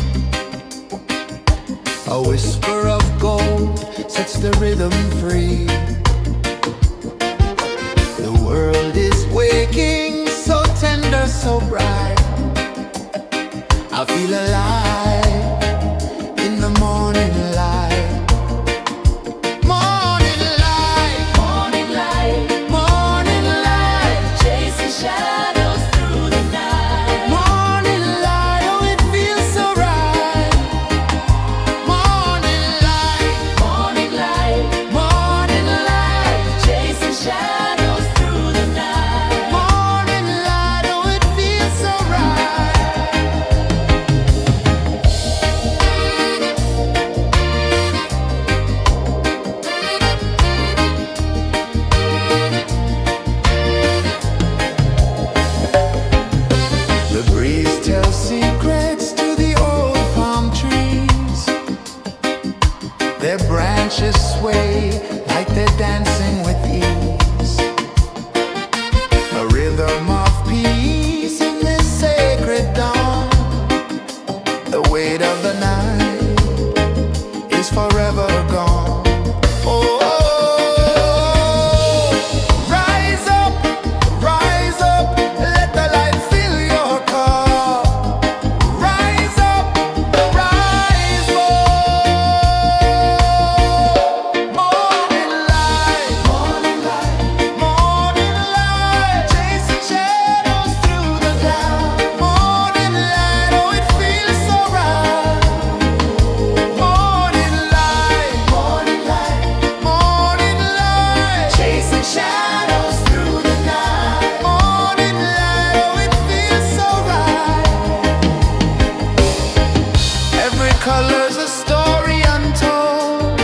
A whisper of gold sets the rhythm free. The world is waking, so tender, so bright. I feel alive in the morning light. Morning light, Morning light, morning light, chasing shadows through the night. morning light, oh it feels so right. Morning light, Morning light, morning light, chasing shadows through the night. morning light, oh it feels so right. The breeze tells secrets to the old palm trees. Their branches sway like they're dancing with ease. A rhythm of peace in this sacred dawn. The weight of the night is forever gone. Oh, rise up, let the light fill your cup. Rise up, rise up. Morning light, morning light, chasing shadows through the cloud. Morning light, oh it feels so right. Morning light, chasing shadows through the night. Morning light, oh it feels so right. Every color's a story untold,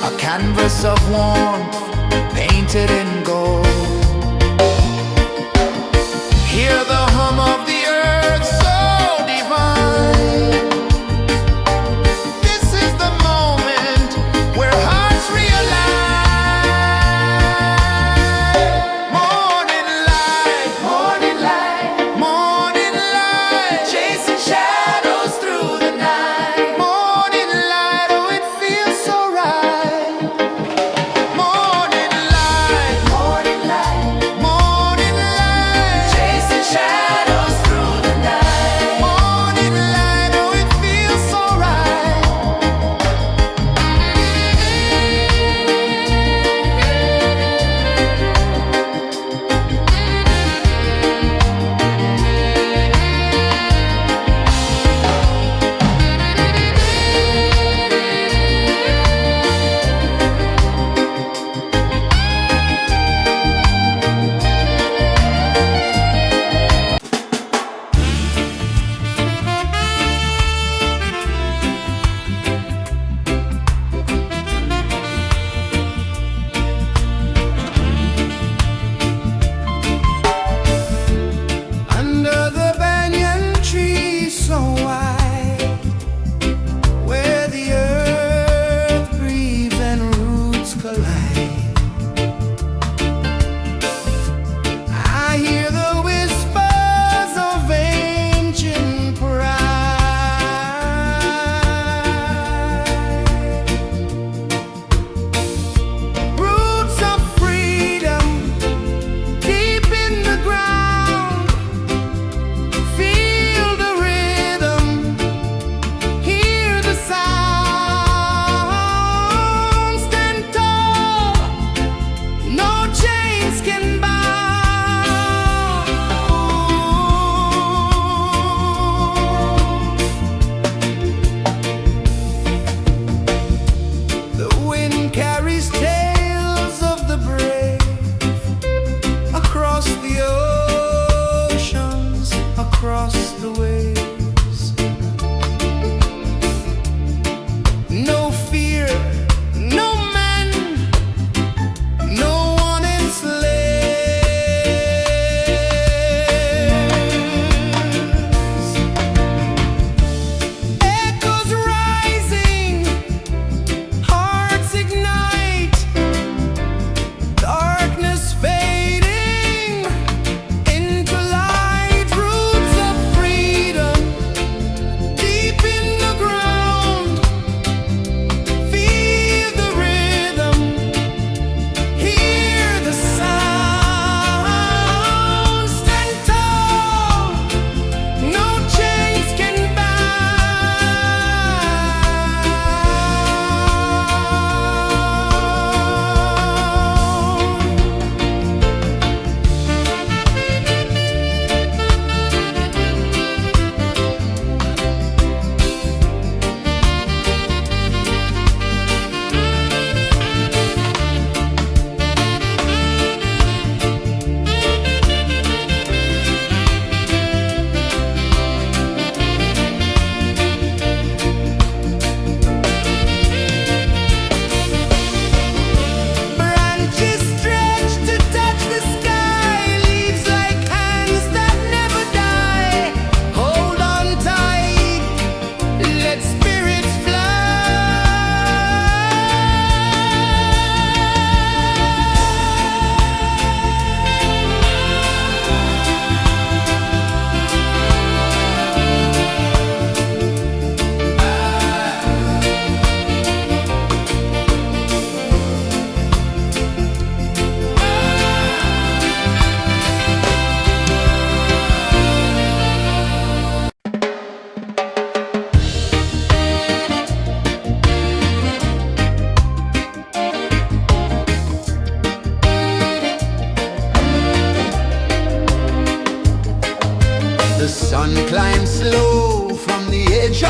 a canvas of warmth painted in gold. Hear the hum of the earth so divine. This is the moment where hearts realign. Morning light, morning light, chasing shadows through the night. Morning light, oh it feels so right. Morning light,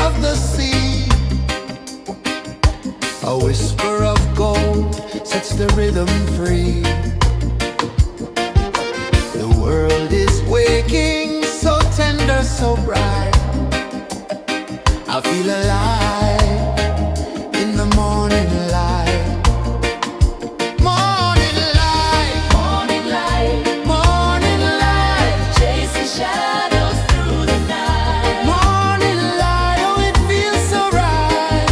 of the sea. A whisper of gold sets the rhythm free. The world is waking, so tender, so bright. I feel alive in the morning light. Morning light, Morning light, morning light, chasing shadows through the night. morning light, oh it feels so right.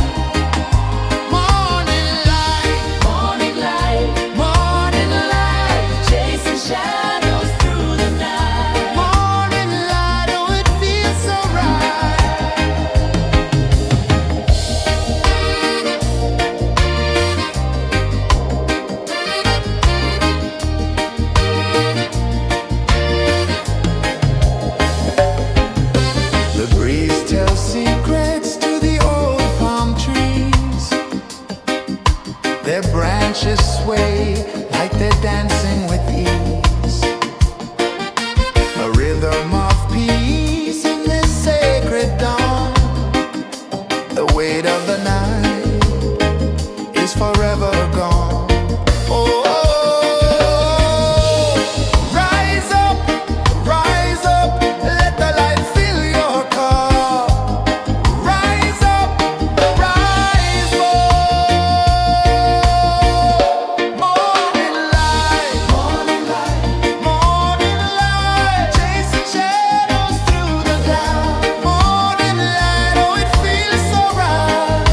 Morning light, Morning light, morning light, chasing shadows through the night. morning light, oh it feels so right. The breeze tells secrets to the old palm trees. Their branches sway like they're dancing with ease. A rhythm of peace in this sacred dawn. The weight of the night is forever gone. Oh, rise up, let the light fill your cup. Rise up, rise up. Morning light, morning light, morning light, chasing shadows through the cloud. Morning light, oh it feels so right.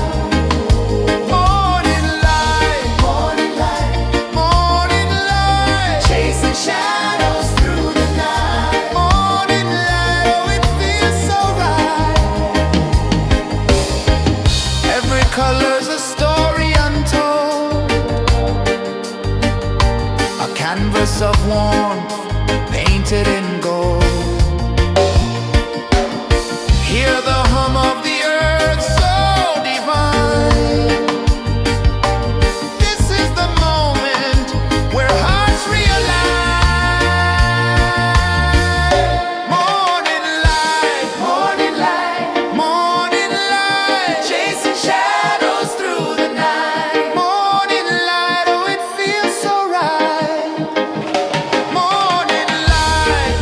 Morning light, morning light, morning light, chasing shadows through the night. Morning light, oh it feels so right. Every color's a story untold, a canvas of warmth painted in gold. Hear the hum of the earth so divine. This is the moment where hearts realign. Morning light, morning light, morning light, chasing shadows through the night. Morning light, oh it feels so right. Morning light,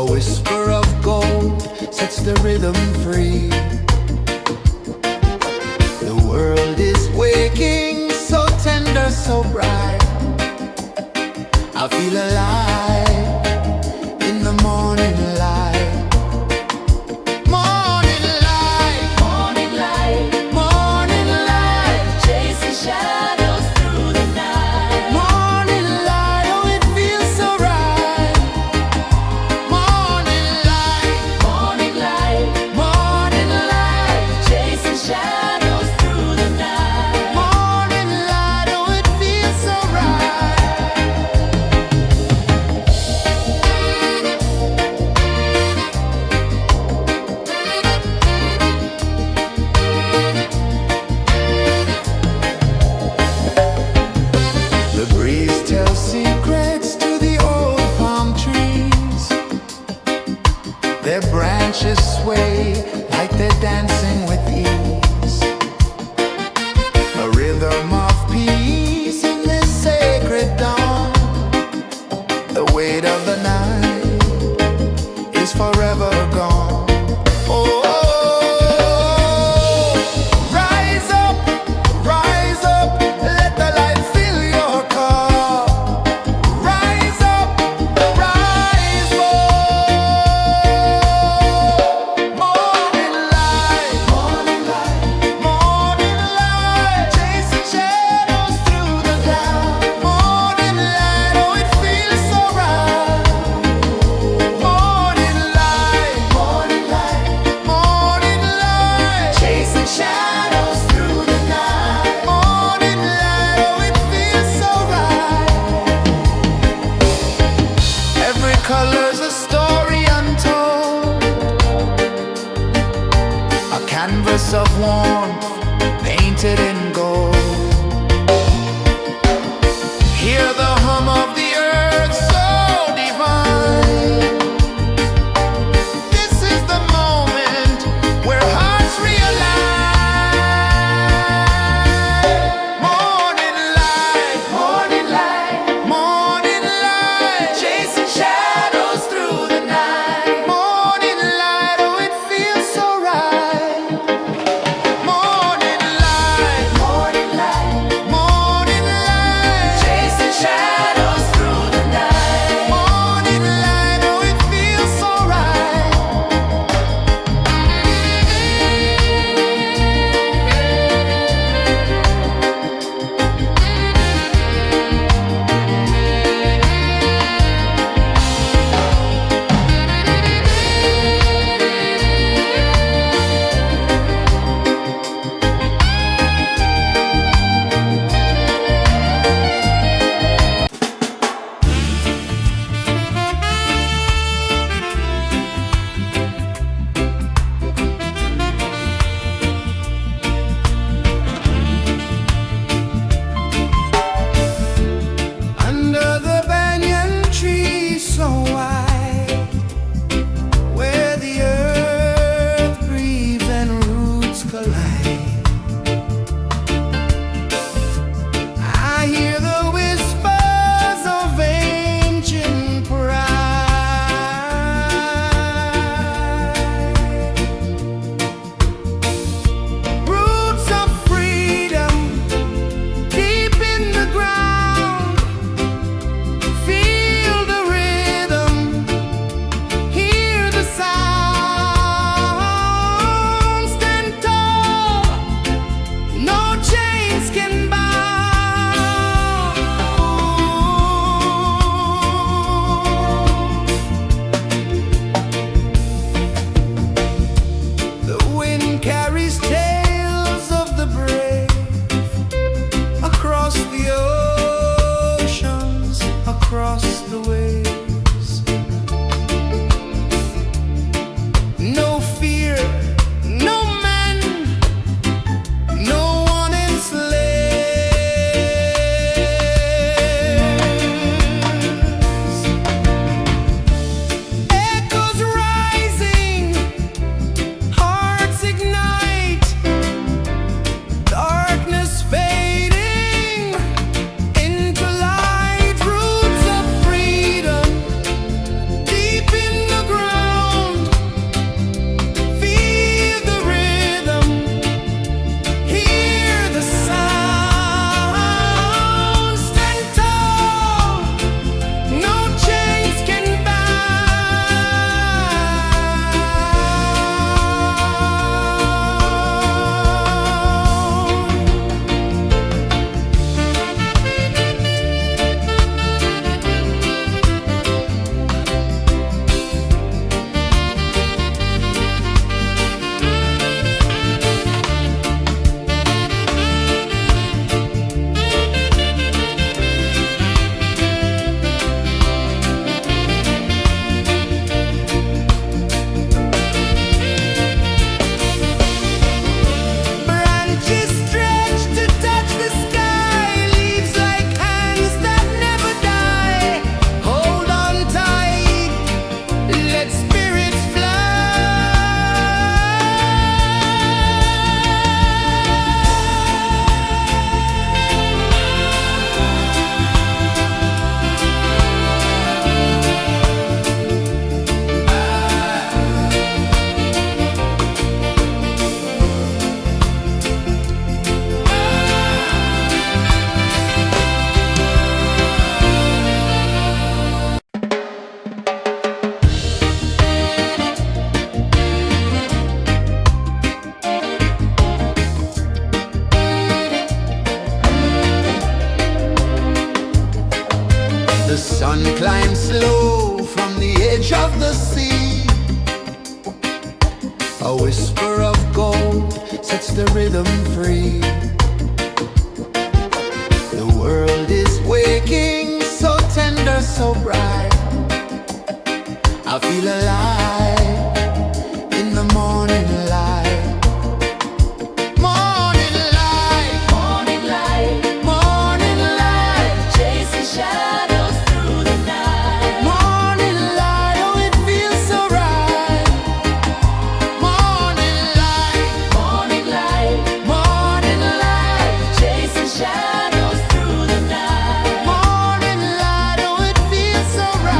A whisper of gold sets the rhythm free. The world is waking, so tender, so bright. I feel alive in the morning light. Morning light, Morning light, morning light, chasing shadows through the night. morning light. Oh, it feels so right. Morning light, Morning light, morning light, chasing shadows through the night. morning light. Oh, it feels so right. The breeze tells secrets to the old palm trees. Their branches sway like they're dancing with ease. A rhythm of peace in this sacred dawn. The weight of the night is forever gone. Oh, rise up, let the light fill your cup. Rise up, rise up. Morning light, morning light, morning light, chasing shadows through the dark. Morning light, oh, it feels so right. Morning light, morning light, morning light, chasing shadows through the night. Morning light, oh, it feels so right. Every color's a story untold, a canvas of warmth painted in gold. Hear the hum of the earth so divine. This is the moment where hearts realign. Morning light, morning light, morning light, chasing shadows through the night. Morning light, oh, it feels so right. Morning light, morning light, morning light, chasing shadows through the night. Morning light, oh, it feels so right. Under the banyan tree so wide, where the earth breathes and roots collide, I hear the whispers of ancient pride. Roots of freedom deep in the ground. Feel the rhythm, hear the sound. Stand tall, no chains can bound. The wind carries tales of the brave across the oceans, across the waves. No fear, no man, no one enslaves. Echoes rising, hearts ignite, darkness fading into light. Roots of freedom climb slow from the edge of the sea. A whisper of gold sets the rhythm free. The world is waking, so tender, so bright. I feel alive in the morning light. Morning light, Morning light, morning light, chasing shadows through the night. morning light, oh it feels so right. Morning light, Morning light, morning light, chasing shadows through the night. morning light, oh it feels so right.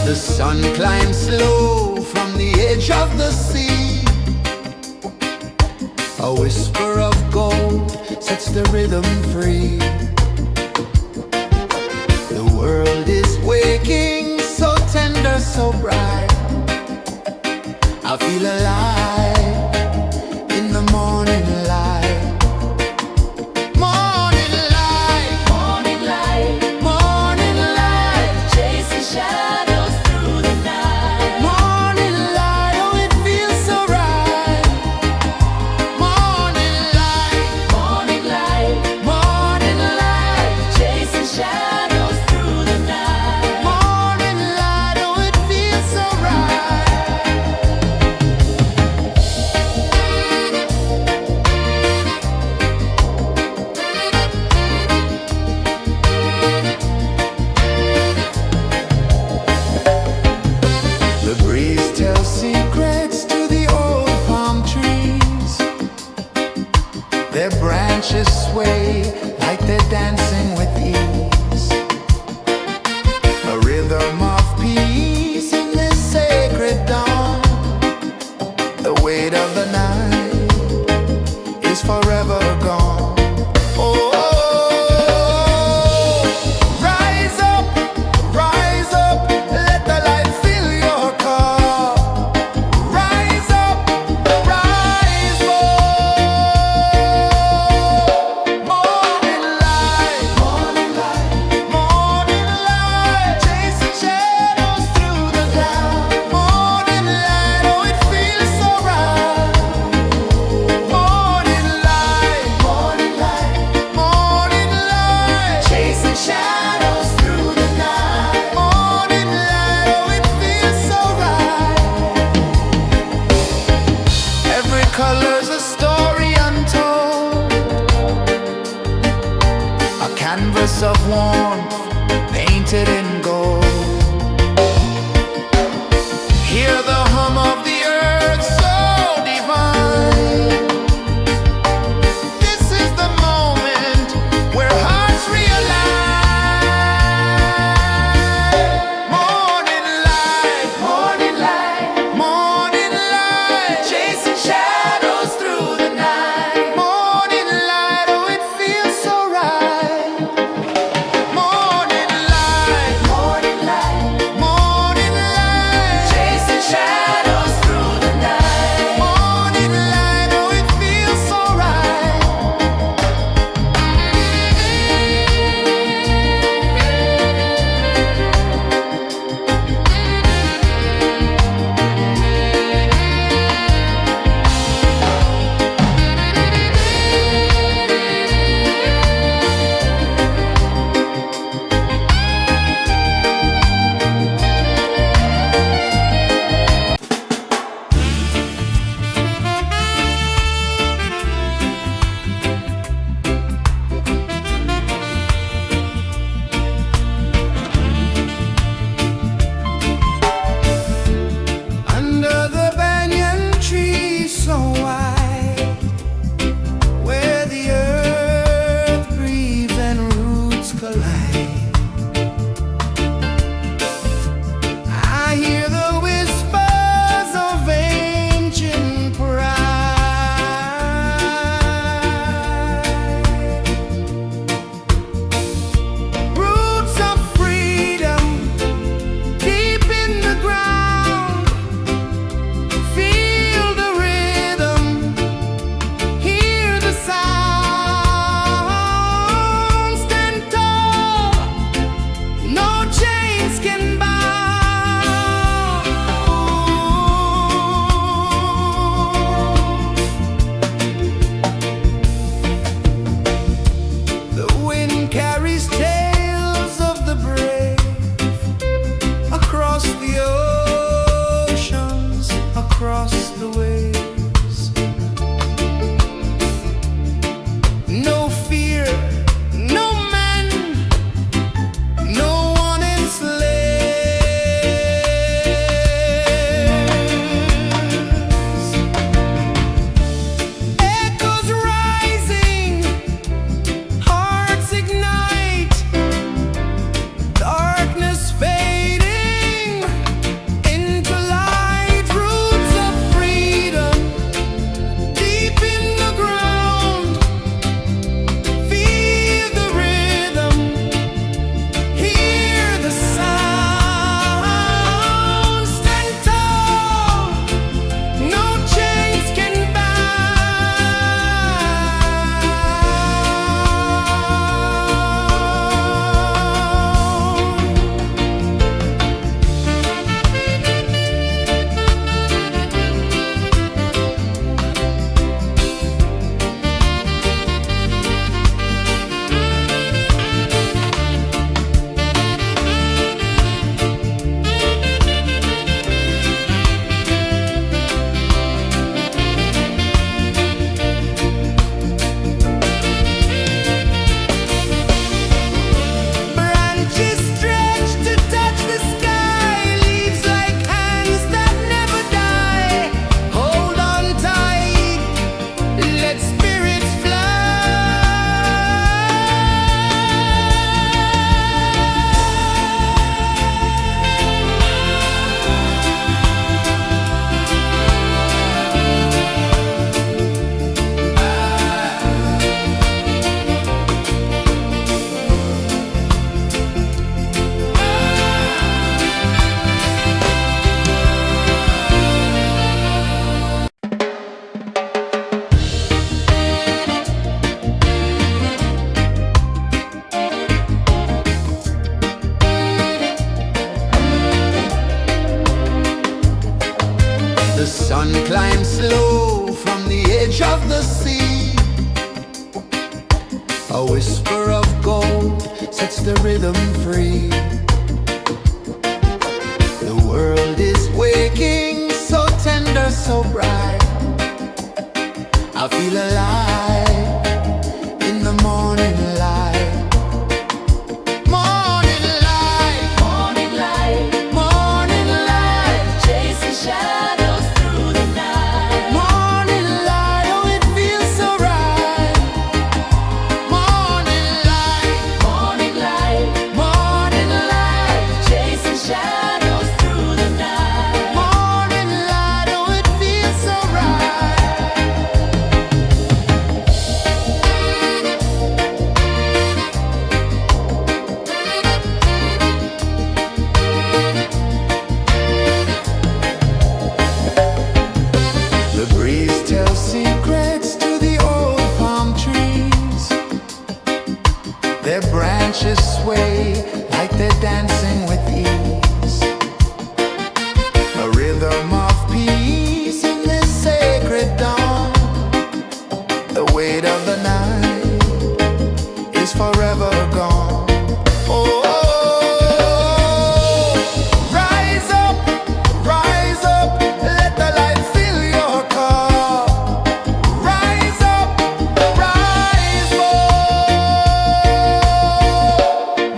The sun climbs slow from the edge of the sea. A whisper of gold sets the rhythm free. The world is waking, so tender, so bright. I feel alive in the morning light. Morning light, Morning light, morning light, chasing shadows through the night. morning light, oh it feels so right. Morning light, Morning light, morning light, chasing shadows through the night. morning light, oh it feels so right. The breeze tells secrets to the old palm trees. Their branches sway like they're dancing with ease. A rhythm of peace in this sacred dawn. The weight of the night is forever gone. Oh, rise up, let the light fill your cup. Rise up, rise up. Morning light, morning light, morning light, chasing shadows through the cloud. Morning light, oh it feels so right. Morning light, morning light, morning light, chasing shadows through the night. Morning light, oh it feels so right. Every color's a story untold, a canvas of warmth painted in gold. Hear the hum of the earth so divine. This is the moment where hearts realign. Morning light, morning light, morning light, chasing shadows through the night. Morning light, oh it feels so right. Morning light, sun climbs slow from the edge of the sea. A whisper of gold sets the rhythm free. The world is waking, so tender, so bright. I feel alive in the morning light. Morning light, Morning light, morning light, chasing shadows through the night. morning light, oh it feels so right. Morning light, Morning light, morning light, chasing shadows through the night. morning light, oh it feels so right. The breeze tells secrets to the old palm trees. Their branches sway like they're dancing with ease. A rhythm of peace in this sacred dawn. The weight of the night is forever gone. Oh, rise up, let the light fill your cup. Rise up, rise up.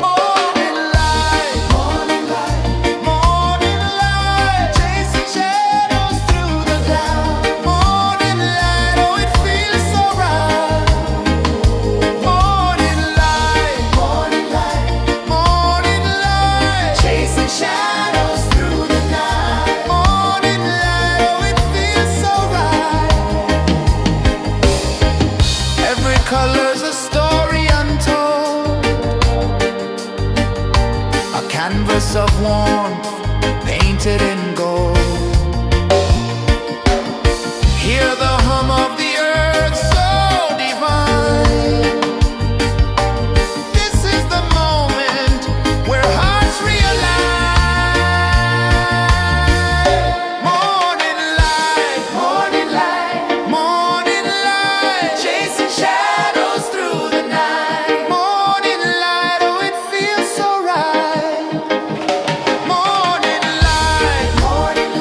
Morning light, morning light, morning light, chasing shadows through the cloud. Morning light, oh it feels so right. Morning light, morning light, morning light, chasing shadows through the night. Morning light, oh it feels so right. Every color's a story untold, a canvas of warmth painted in gold. Hear the hum of the earth so divine. This is the moment where hearts realign. Morning light, morning light, morning light, chasing shadows through the night. Morning light, oh it feels so right. Morning light, morning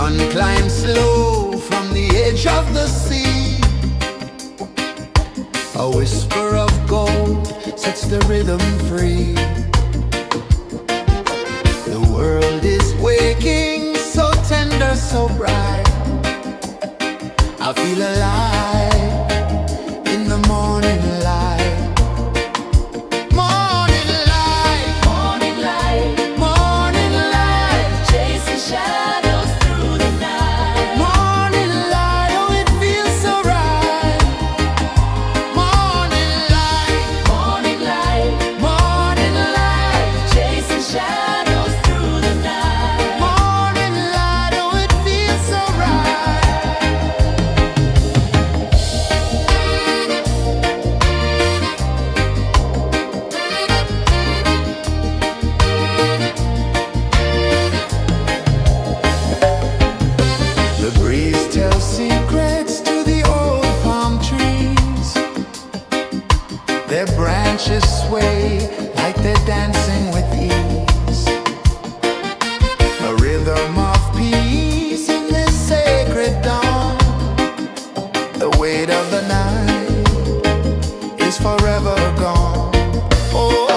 Sun climbs slow from the edge of the sea. A whisper of gold sets the rhythm free. The world is waking, so tender, so bright. I feel alive in the morning light. Morning light, Morning light, morning light, chasing shadows through the night. morning light, oh it feels so right. Morning light, Morning light, morning light, chasing shadows through the night. morning light, oh it feels so right. The breeze tells secrets to the old palm trees. Their branches sway like they're dancing with ease. A rhythm of peace in this sacred dawn. The weight of the night is forever gone. Oh,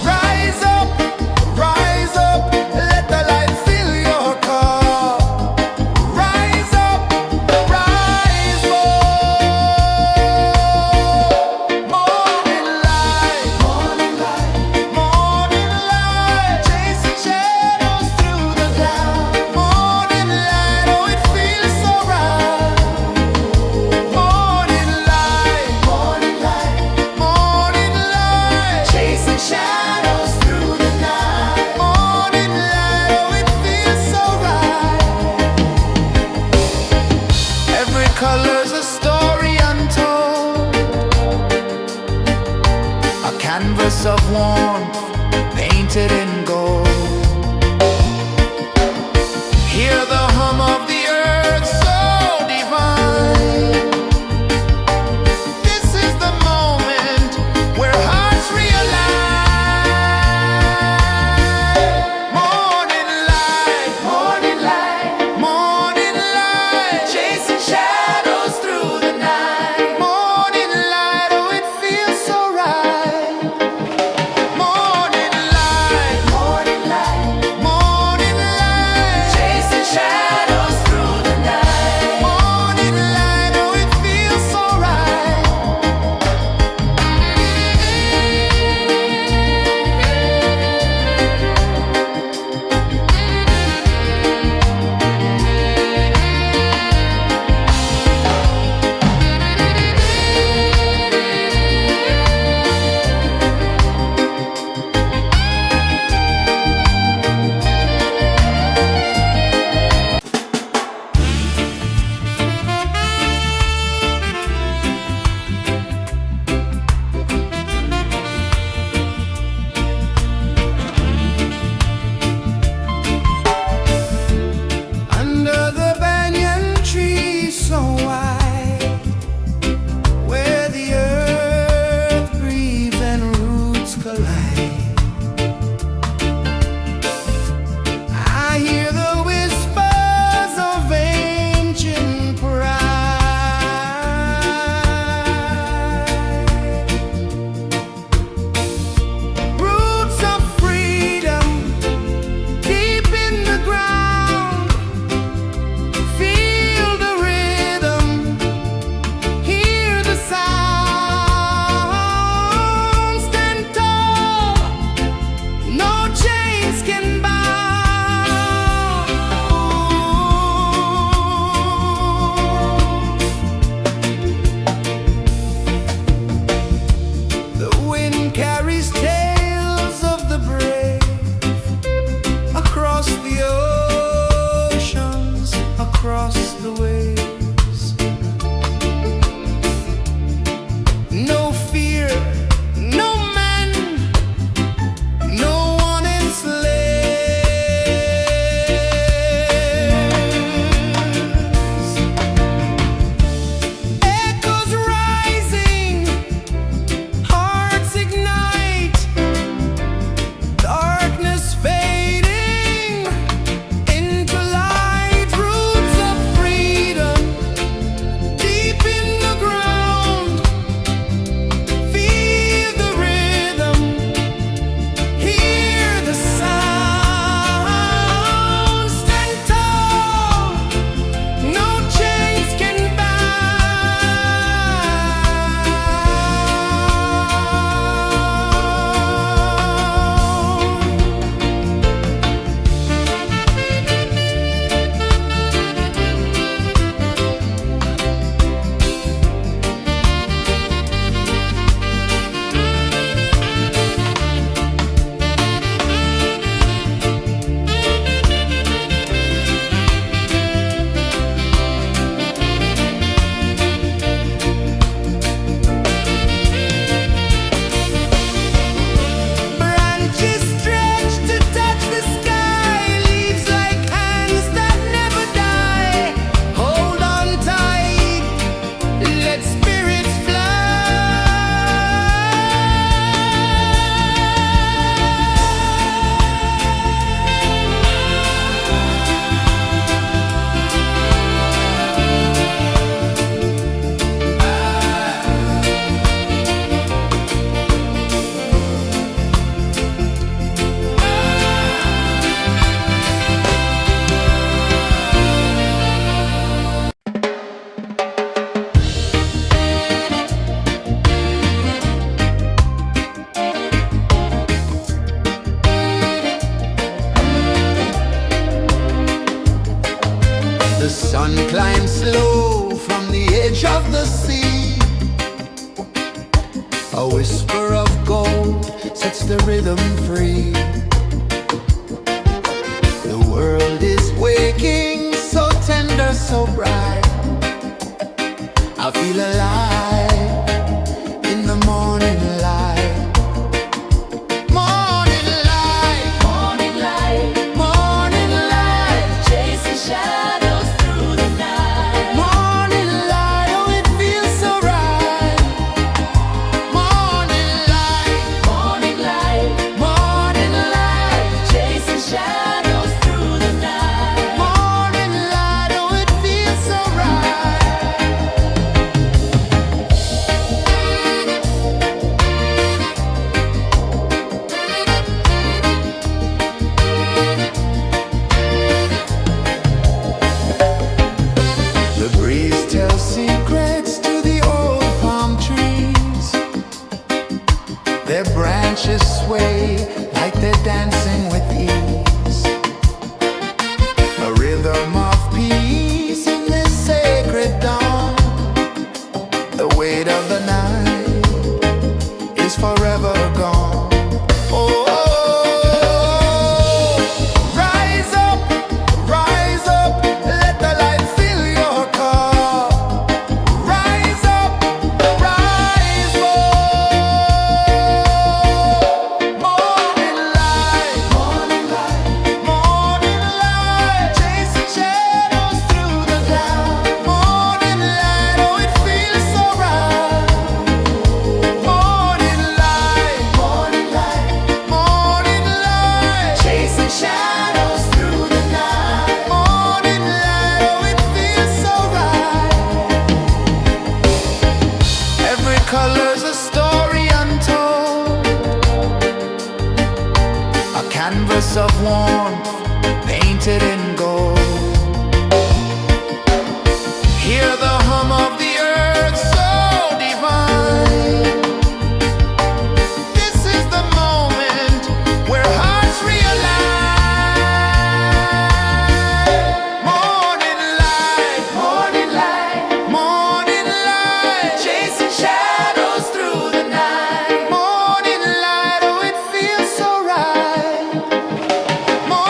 rise up, let the light fill your cup. Rise up, rise up. Morning light, morning light, morning light, chasing shadows through the cloud. Morning light, oh it feels so right. Morning light, morning light, morning light, chasing shadows through the night. Morning light, oh it feels so right. Every color's a story untold, a canvas of warmth painted in gold. Hear the hum of the earth so divine. This is the moment where hearts realign. Morning light, morning light, morning light, chasing shadows through the night. Morning light, oh it feels so right. Morning Sun climbs slow from the edge of the sea. A whisper of gold sets the rhythm free. The world is waking, so tender, so bright. I feel alive in the morning light. Morning light, Morning light, morning light, chasing shadows through the night. morning light, oh it feels so right. Morning light, Morning light, morning light, chasing shadows through the night. morning light, oh it feels so right. The breeze tells secrets to the old palm trees. Their branches sway like they're dancing with ease. A rhythm of peace in this sacred dawn. The weight of the night is forever gone. Oh, rise up, let the light fill your cup. Rise up, rise up. Morning light, morning light, morning light, chasing shadows through the cloud. Morning light, oh it feels so right. Morning light, morning light, morning light, chasing shadows through the night. Morning light, oh it feels so right. Every color's a story untold, a canvas of warmth painted in gold. Hear the hum of the earth so divine. This is the moment where hearts realign. Morning light, morning light, morning light, chasing shadows through the night. Morning light, oh it feels so right. Morning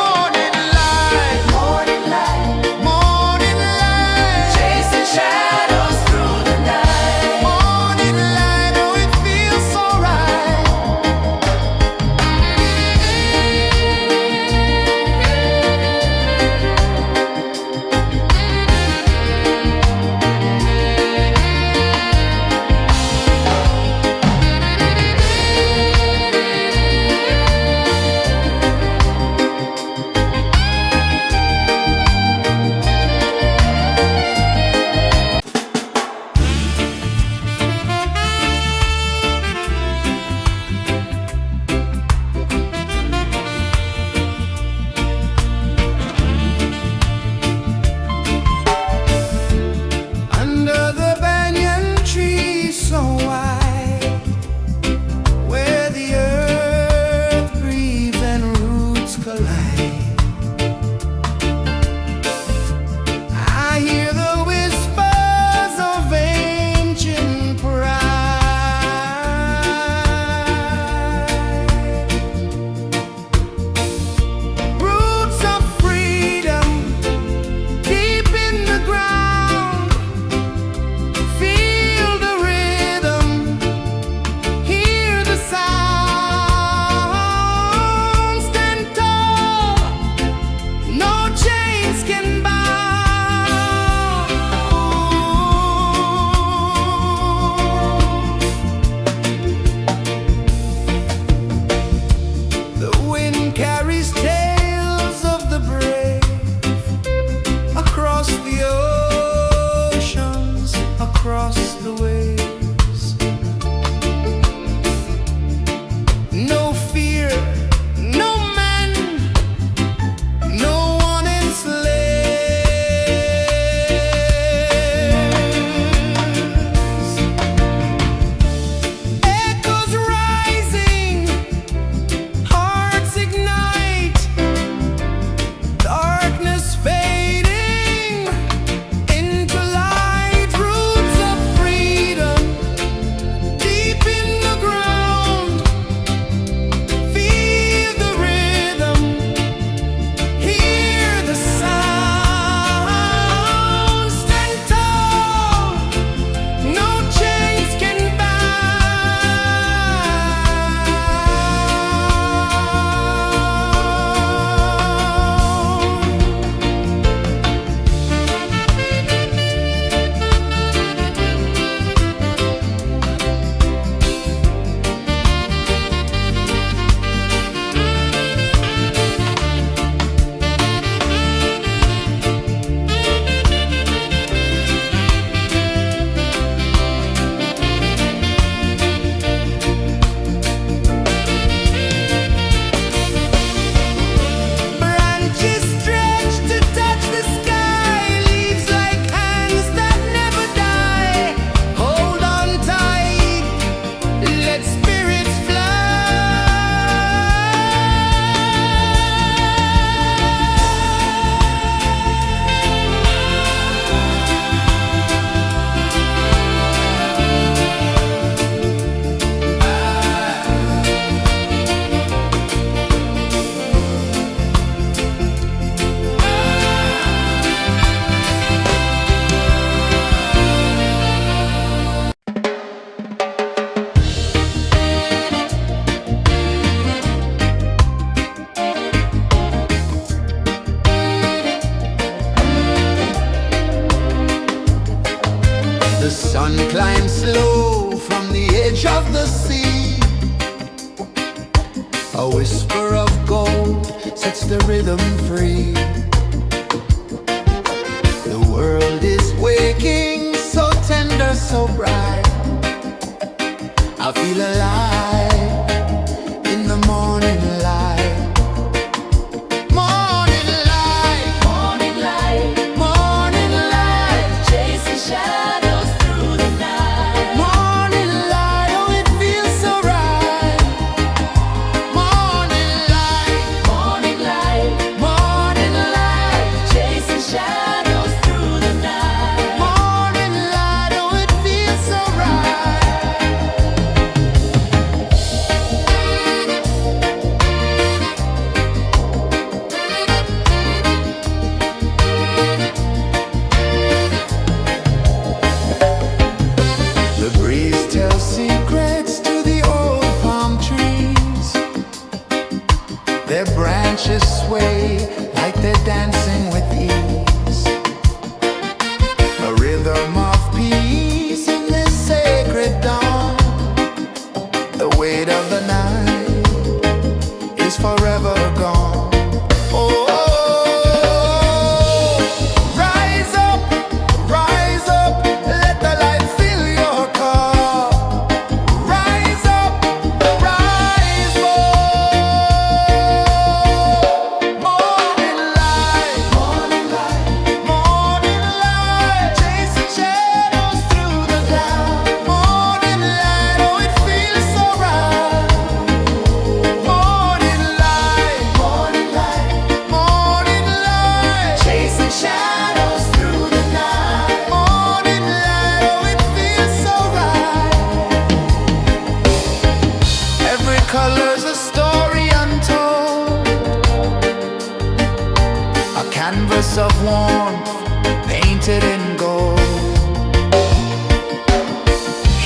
A whisper of gold sets the rhythm free. The world is waking, so tender, so bright. I feel alive in the morning light. Morning light, Morning light, morning light, chasing shadows through the night. morning light. Oh, it feels so right. Morning light, Morning light, morning light, chasing shadows through the night. morning light. Oh, it feels so right. The breeze tells secrets to the old palm trees. Their branches sway like they're dancing with ease. A rhythm of peace in this sacred dawn. The weight of the night is forever gone. Oh, rise up, let the light fill your cup. Rise up, rise up. Morning light, morning light, chasing shadows through the cloud. Morning light, oh, it feels so right. Morning light, morning light, chasing shadows through the night. Morning light, oh, it feels so right. Every color's a story untold, a canvas of warmth painted in gold.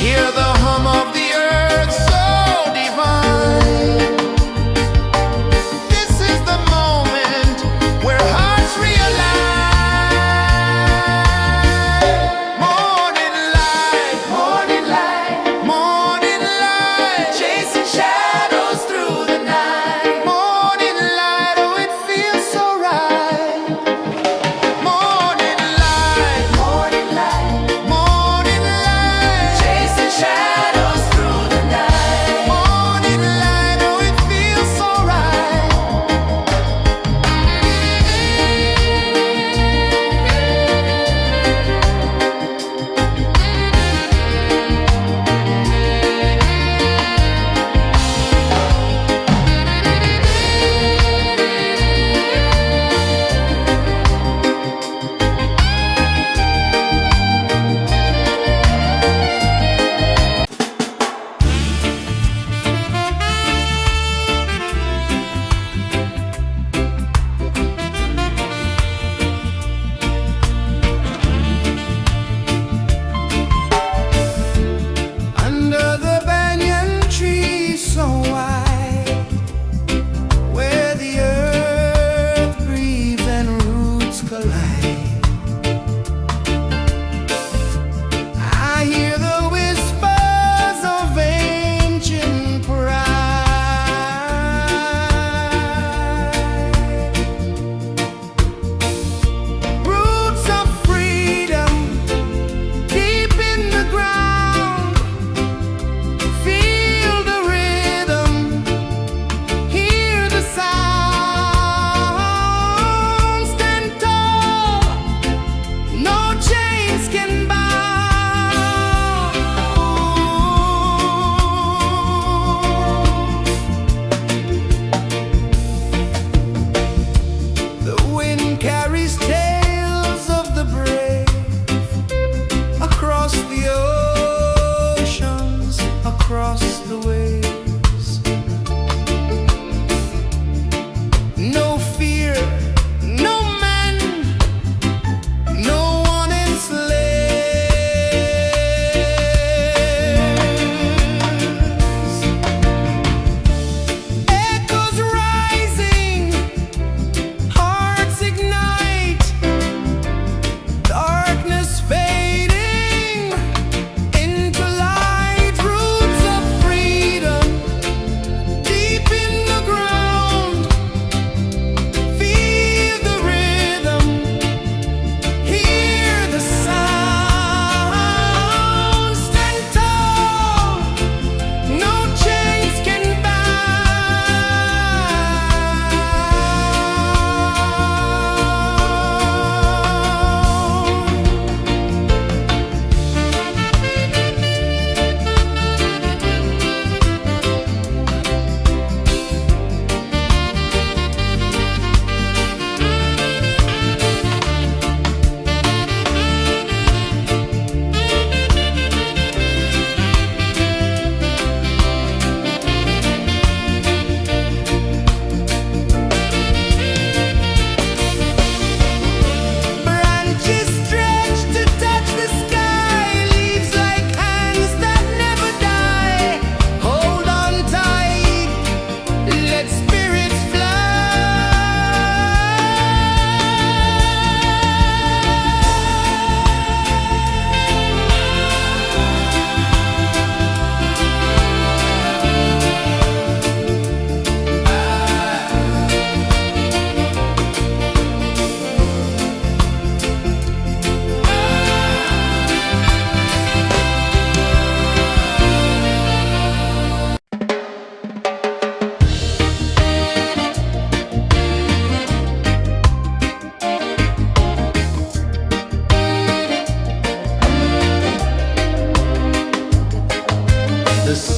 Hear the hum of the earth so divine. This is the moment where hearts realign. Morning light, morning light, chasing shadows through the night. Morning light, oh, it feels so right. Morning light,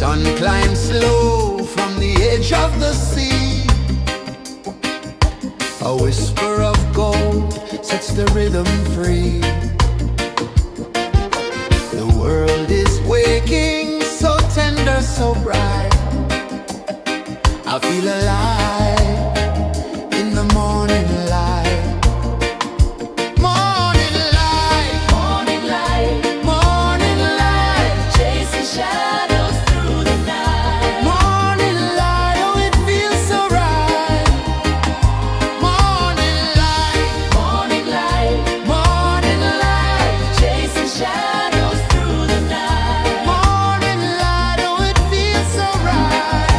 sun climbs slow from the edge of the sea. A whisper of gold sets the rhythm free. The world is waking, so tender, so bright. I feel alive in the morning light. Morning light, Morning light, morning light, chasing shadows through the night. morning light, oh it feels so right. Morning light, Morning light, morning light, chasing shadows through the night. morning light, oh it feels so right.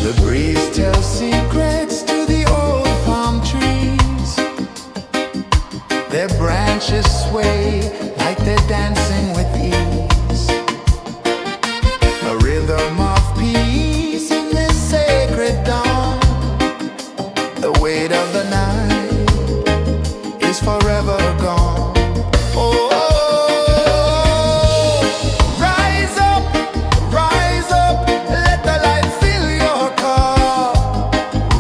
The breeze tells secrets to the old palm trees. Their branches sway like they're dancing with ease. A rhythm of peace in this sacred dawn. The weight of the night is forever gone. Oh, rise up, let the light fill your cup.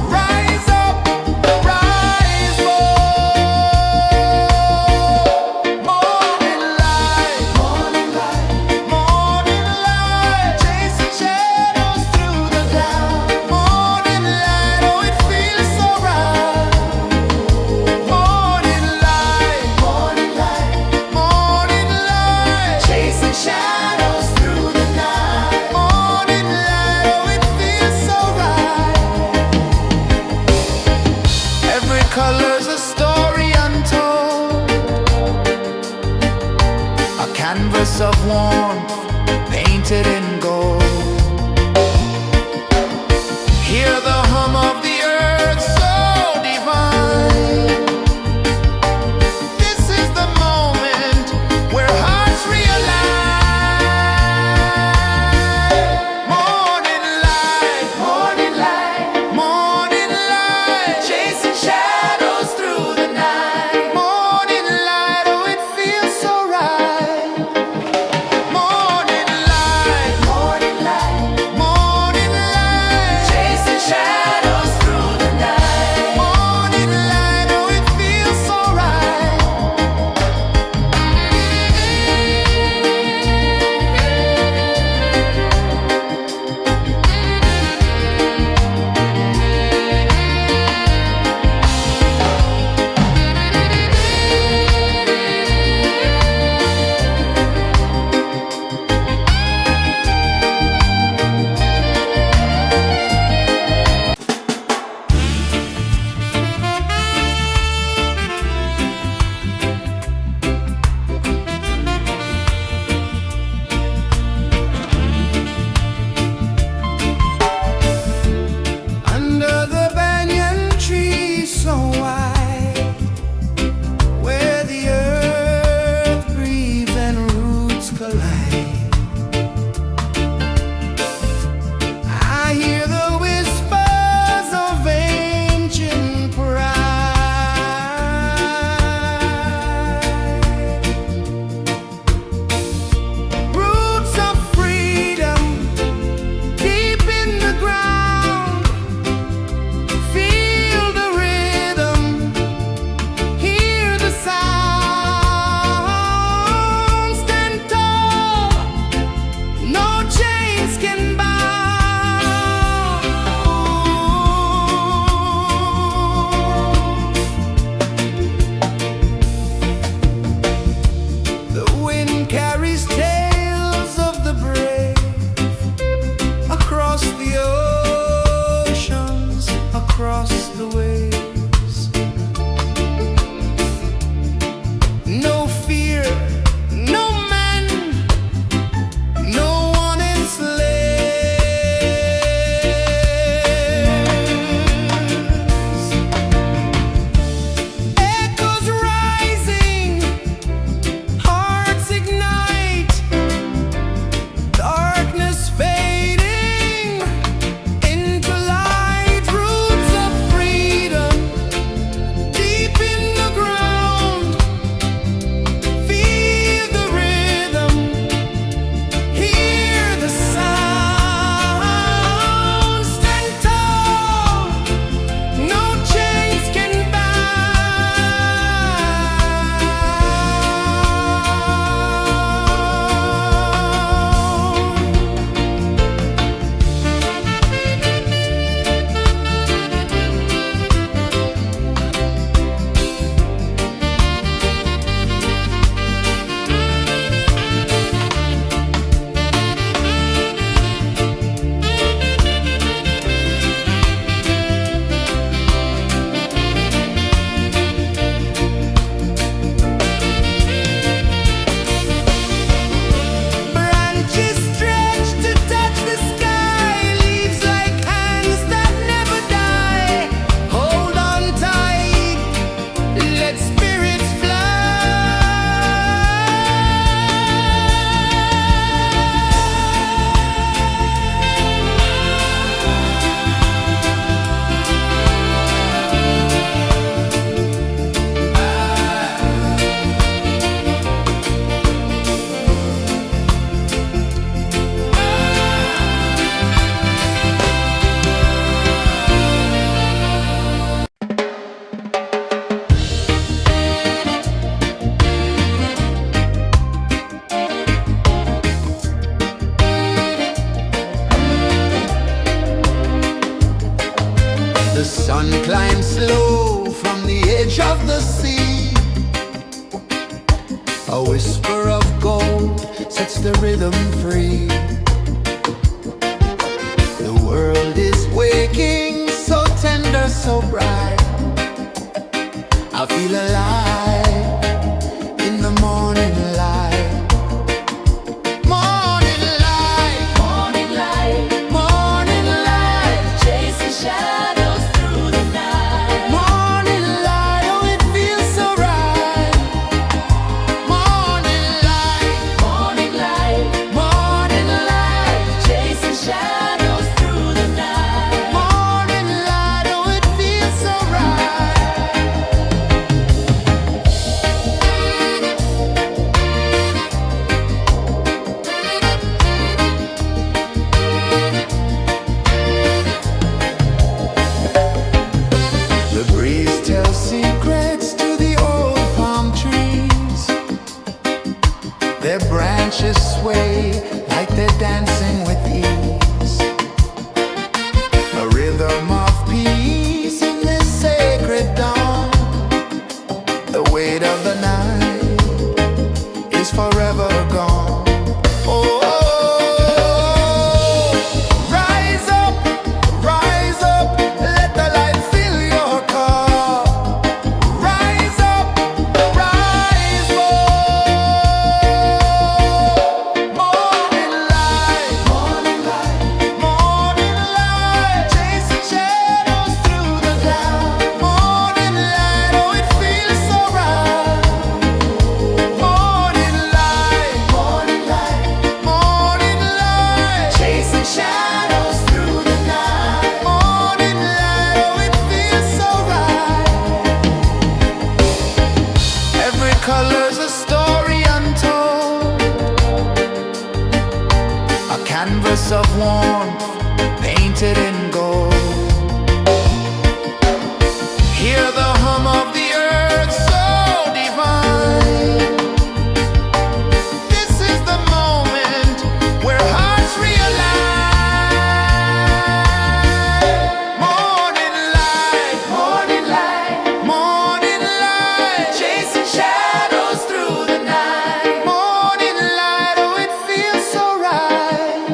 Rise up, rise up. Morning light, morning light, chasing shadows through the cloud. Morning light, oh it feels so right. Morning light, morning light, chasing shadows through the night. Morning light, oh it feels so right. Every color's a story untold, a canvas of warmth painted in gold. Hear the hum of the earth so divine. This is the moment where hearts realign. Morning light, morning light, chasing shadows through the night. Morning light, oh it feels so right. Morning light, chasing shadows. The sun climbs slow from the edge of the sea. A whisper of gold sets the rhythm free. The world is waking, so tender, so bright. I feel alive in the morning light. Morning light, Morning light, morning light, chasing shadows through the night. morning light, oh it feels so right. Morning light, Morning light, morning light, chasing shadows through the night. morning light, oh it feels so right. The breeze tells secrets to the old palm trees. Their branches sway like they're dancing with ease. A rhythm of peace in this sacred dawn. The weight of the night is forever gone. Oh, rise up, let the light fill your cup. Rise up, rise up. Morning light, morning light, morning light, chasing shadows through the cloud. Morning light, oh it feels so right. Morning light, morning light, morning light, chasing shadows through the night. Morning light, oh it feels so right. Every color's a story untold, a canvas of warmth painted in gold. Hear the hum of the earth so divine. This is the moment where hearts realign. Morning light, morning light, morning light, chasing shadows through the night. Morning light, oh it feels so right.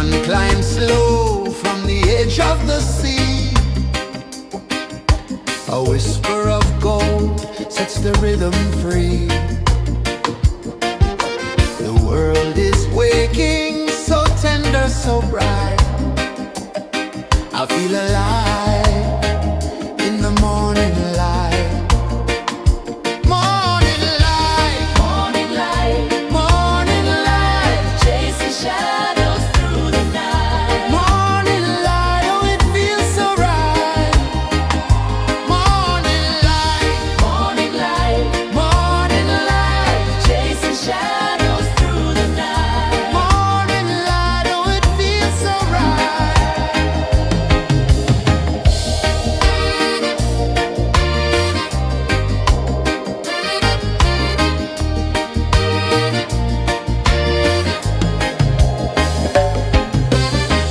sun climbs slow from the edge of the sea. A whisper of gold sets the rhythm free. The world is waking, so tender, so bright. I feel alive in the morning light. Morning light, Morning light, morning light, chasing shadows through the night. morning light, oh it feels so right. Morning light, Morning light, morning light, chasing shadows through the night. morning light, oh it feels so right.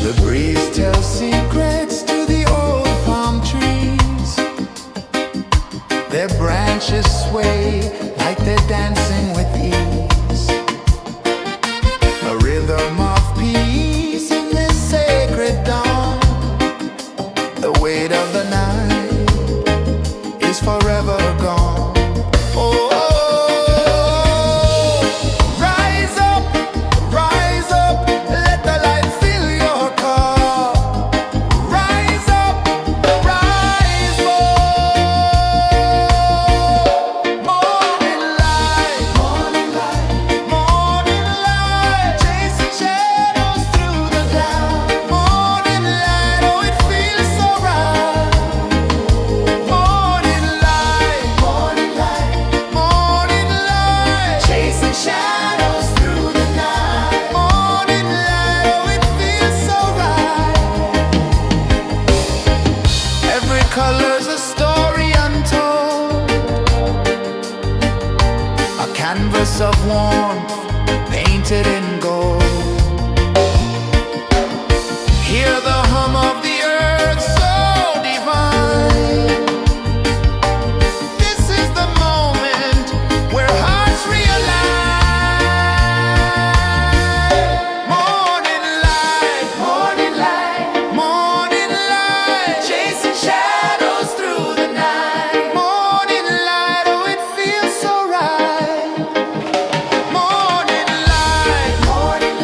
The breeze tells secrets to the old palm trees. Their branches sway like they're dancing with ease. A rhythm of peace in this sacred dawn. The weight of the night is forever gone. Oh, rise up, let the light fill your cup. Rise up, rise up. Morning light, morning light, morning light, chasing shadows through the cloud. Morning light, oh it feels so right. Morning light, morning light, morning light, chasing shadows through the night. Morning light, oh it feels so right. Every color's a story untold, a canvas of warmth painted in gold. Hear the hum of the earth so divine. This is the moment where hearts realign. Morning light, morning light, morning light, chasing shadows through the night. Morning light, oh it feels so right. Morning light, morning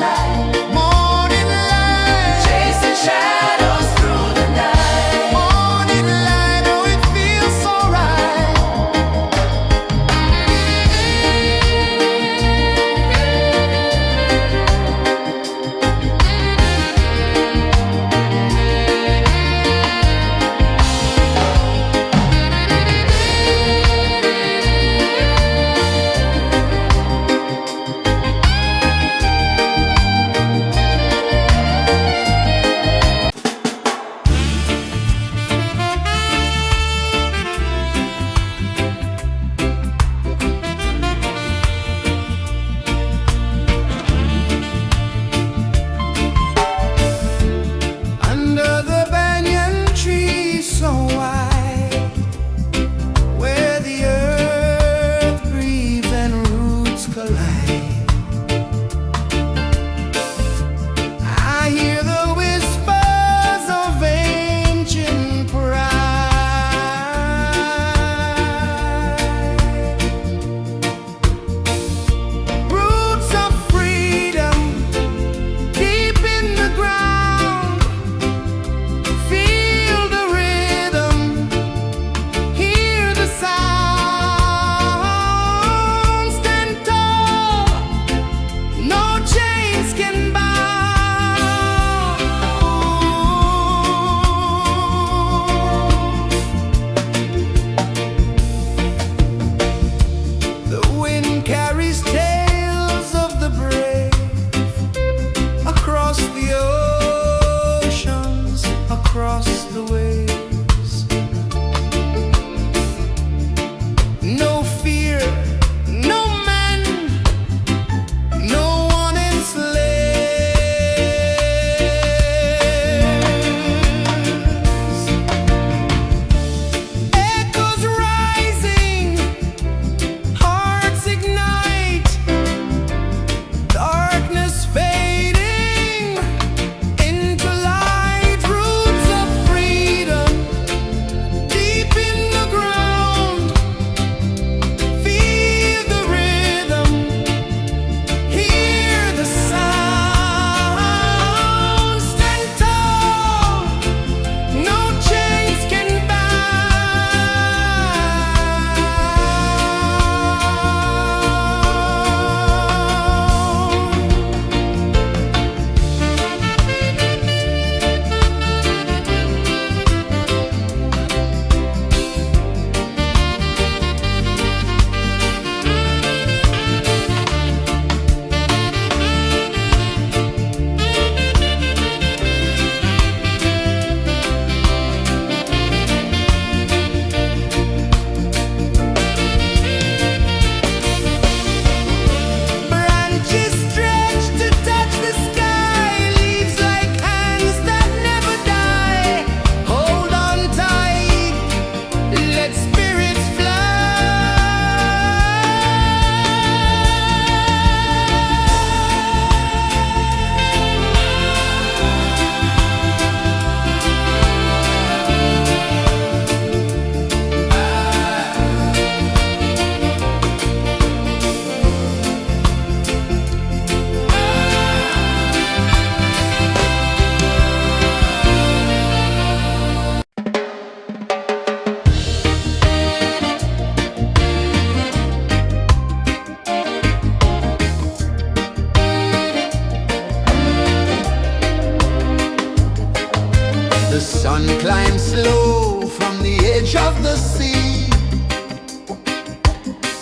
sun climbs slow from the edge of the sea.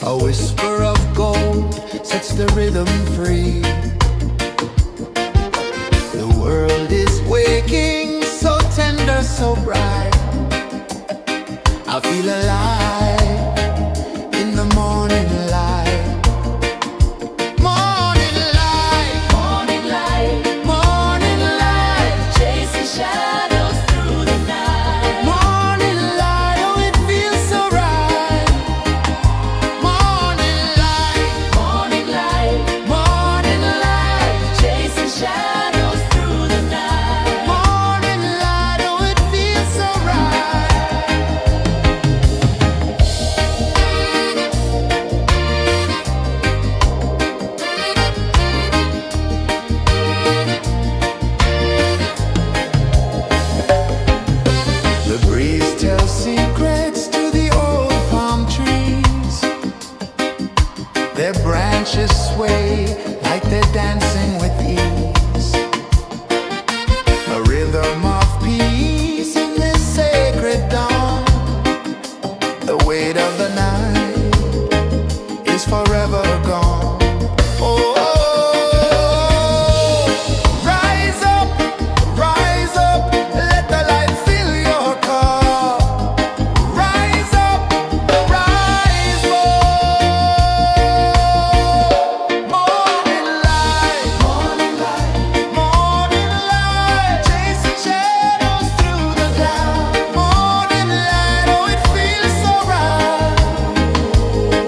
A whisper of gold sets the rhythm free. The world is waking, so tender, so bright. I feel alive in the morning light. Morning light, Morning light, morning light, chasing shadows through the night. morning light, oh it feels so right. Morning light, Morning light, morning light, chasing shadows through the night. morning light, oh it feels so right. The breeze tells secrets to the old palm trees. Their branches sway like they're dancing with ease. A rhythm of peace in this sacred dawn. The weight of the night is forever gone. Oh, rise up, let the light fill your cup. Rise up, rise up. Morning light, morning light, morning light, chasing shadows through the cloud. Morning light, oh it feels so right.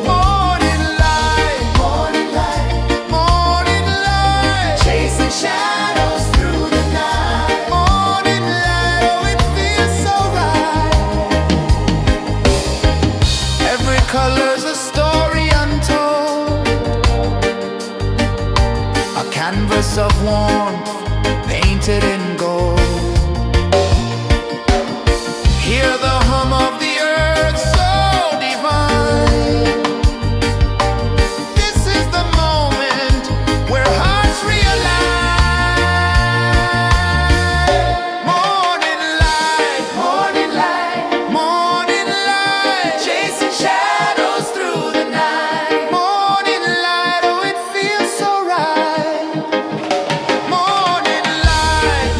Morning light, morning light, morning light, chasing shadows through the night. Morning light, oh it feels so right. Every color's a story untold, a canvas of warmth painted in gold. Hear the hum of the earth so divine. This is the moment where hearts realign. Morning light, morning light, morning light, chasing shadows through the night. Morning light, oh it feels so right. Morning light,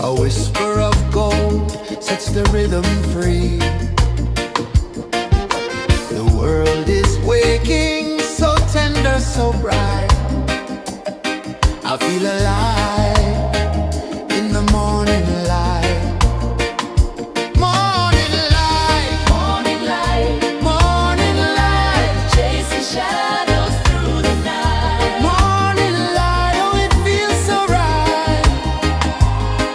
A whisper of gold sets the rhythm free. The world is waking, so tender, so bright. I feel alive in the morning light. Morning light, Morning light, morning light, chasing shadows through the night. morning light, oh it feels so right.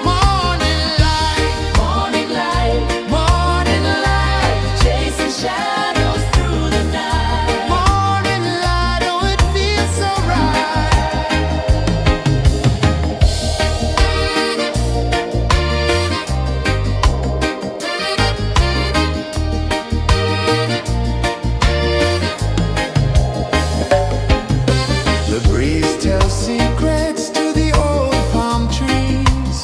Morning light, Morning light, morning light, chasing shadows through the night. morning light, oh it feels so right. The breeze tells secrets to the old palm trees.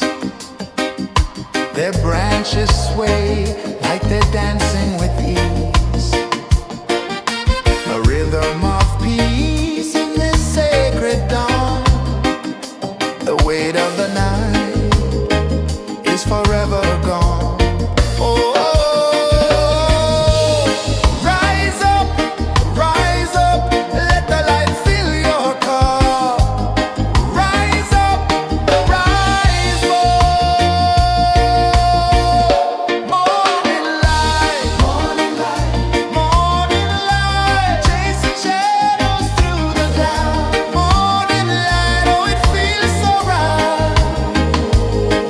Their branches sway like they're dancing with ease. A rhythm of peace in this sacred dawn. The weight of the night is forever gone. Oh, rise up, let the light fill your cup. Rise up, rise up. Morning light, morning light, morning light, chasing shadows through the cloud. Morning light, oh it feels so right.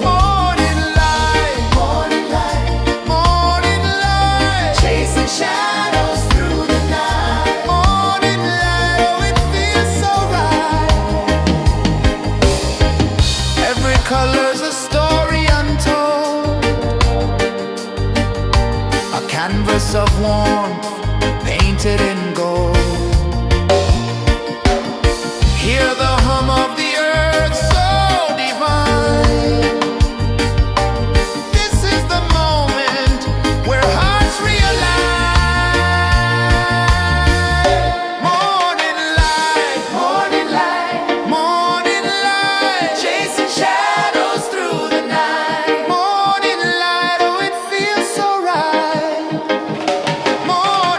Morning light, morning light, morning light, chasing shadows through the night. Morning light, oh it feels so right. Every color's a story untold, a canvas of warmth painted in gold. Hear the hum of the earth so divine. This is the moment where hearts realign. Morning light, morning light, morning light, chasing shadows through the night. Morning light, oh it feels so right. Morning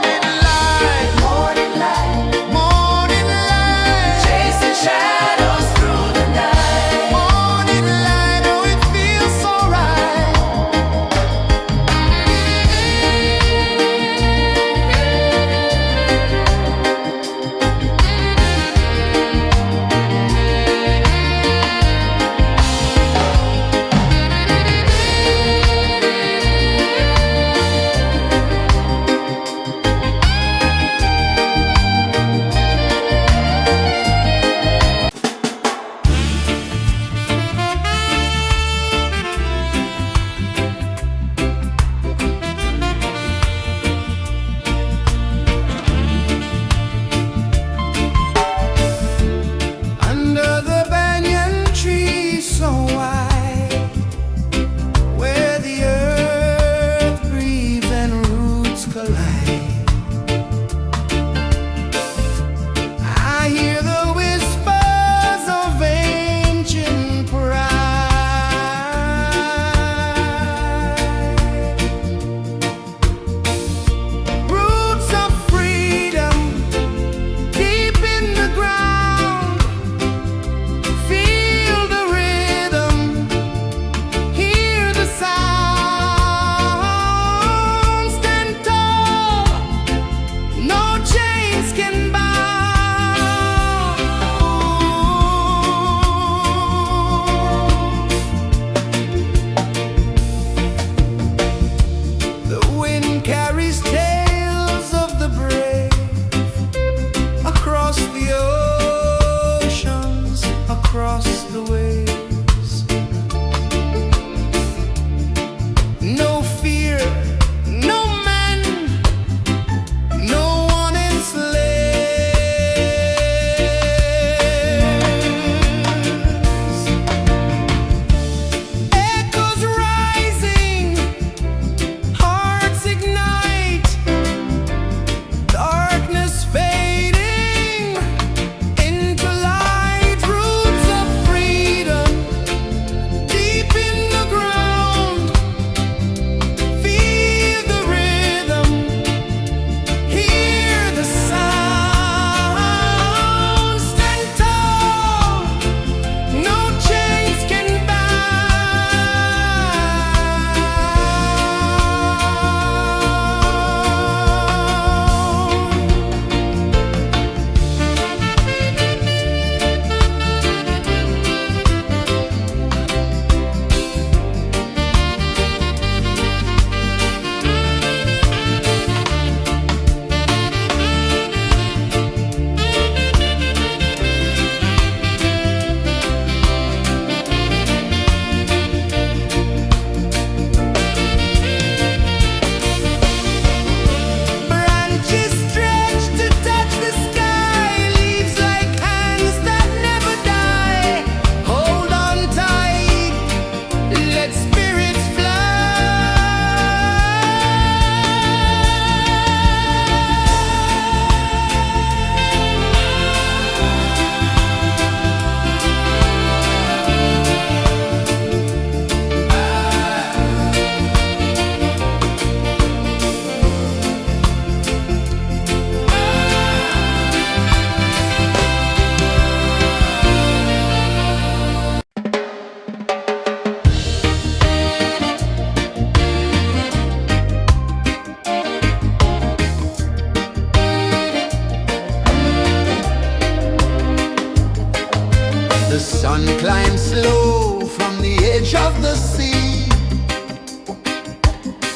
of the sea.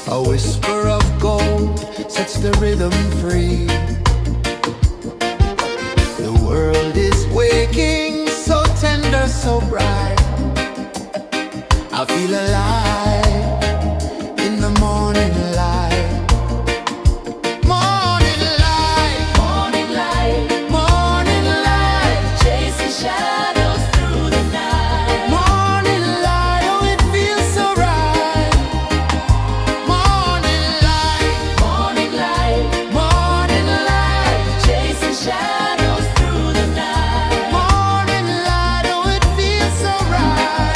A whisper of gold sets the rhythm free. The world is waking, so tender, so bright. I feel alive in the morning light. Morning light, Morning light, morning light, chasing shadows through the night. morning light, oh it feels so right. Morning light, Morning light, morning light, chasing shadows through the night. morning light, oh it feels so right.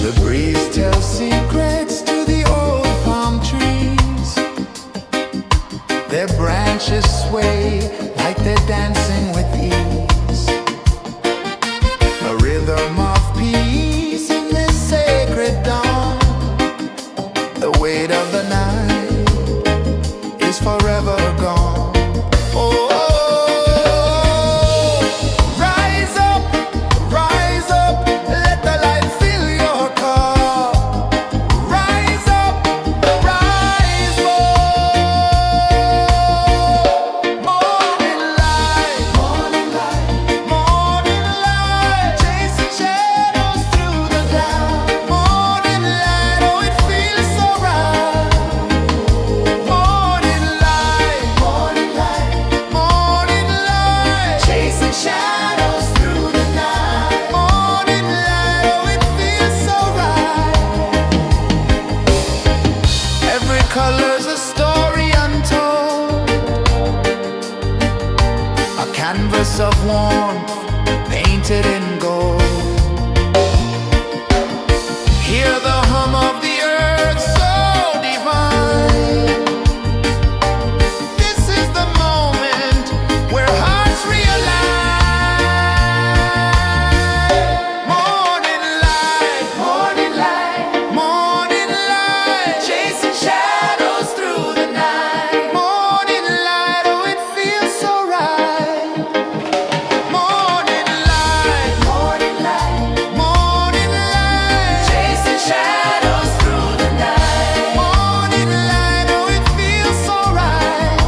The breeze tells secrets to the old palm trees. Their branches sway like they're dancing with ease. A rhythm of peace in this sacred dawn. The weight of the night is forever gone. Oh, rise up, let the light fill your cup. Rise up, rise more. Morning light, morning light, morning light, chasing shadows through the cloud. Morning light, oh it feels so right. Morning light, morning light, morning light, chasing shadows through the night. Morning light, oh it feels so right. Every color's a story untold, a canvas of warmth painted in gold. Hear the hum of the earth so divine. This is the moment where hearts realign. Morning light, morning light, morning light, chasing shadows through the night. Morning light, oh it feels so right. Morning light, morning light, morning light, chasing shadows through the night. Morning light, oh it feels so right.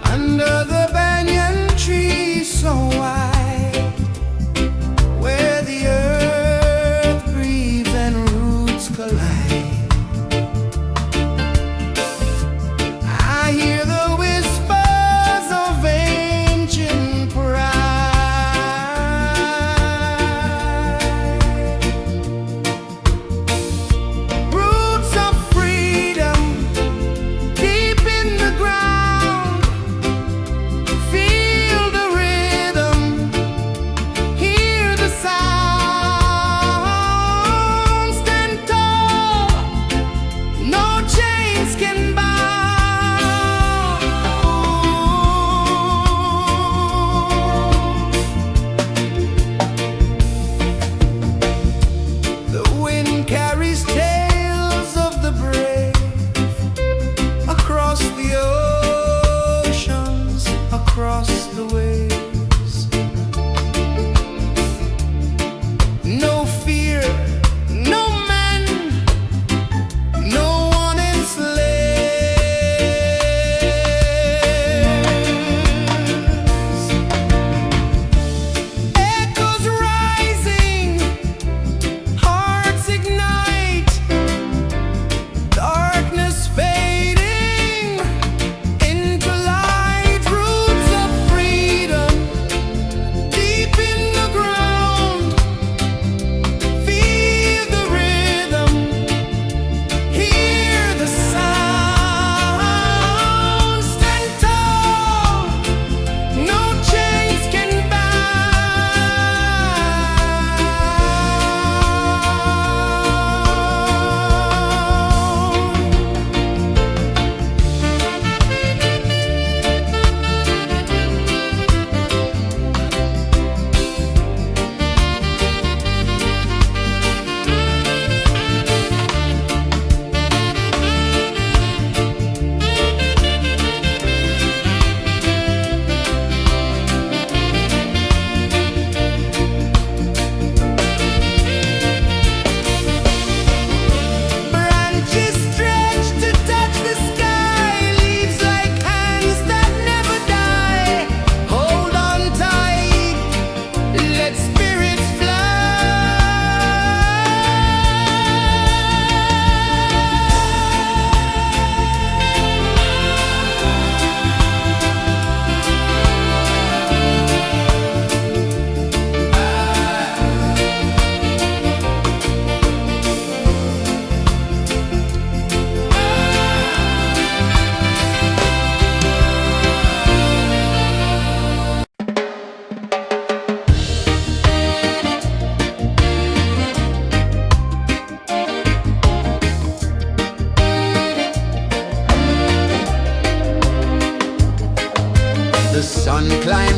Under the banyan tree so wide, where the earth breathes and roots collide, I hear the whispers of ancient pride. Roots of freedom deep in the ground. Feel the rhythm, hear the sound. Stand tall, no chains can bound. The wind carries tales of the brave across the oceans, across the waves. No fear, no man, no one enslaves. Echoes rising, hearts ignite, darkness fading into light. Roots of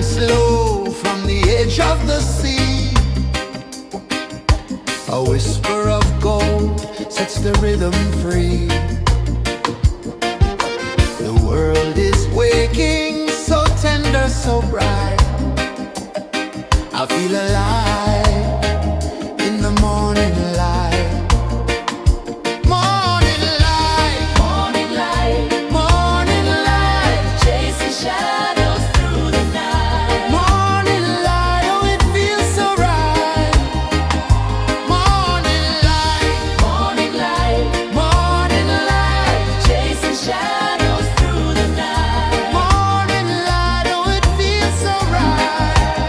slow from the edge of the sea. A whisper of gold sets the rhythm free. The world is waking, so tender, so bright. I feel alive in the morning light. Morning light, Morning light, morning light, chasing shadows through the night. morning light, oh it feels so right. Morning light, Morning light, morning light, chasing shadows through the night. morning light, oh it feels so right.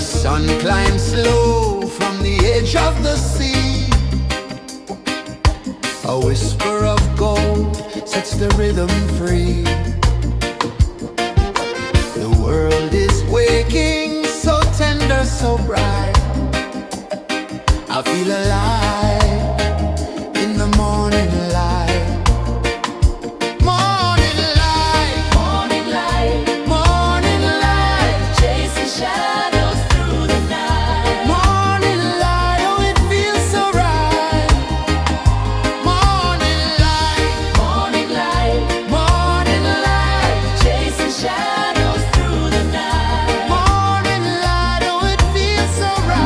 sun climbs slow from the edge of the sea. A whisper of gold sets the rhythm free. The world is waking, so tender, so bright. I feel alive in the morning light. Morning light, Morning light, morning light, chasing shadows through the night. morning light, oh it feels so right. Morning light, Morning light, morning light, chasing shadows through the night. morning light, oh it feels so right.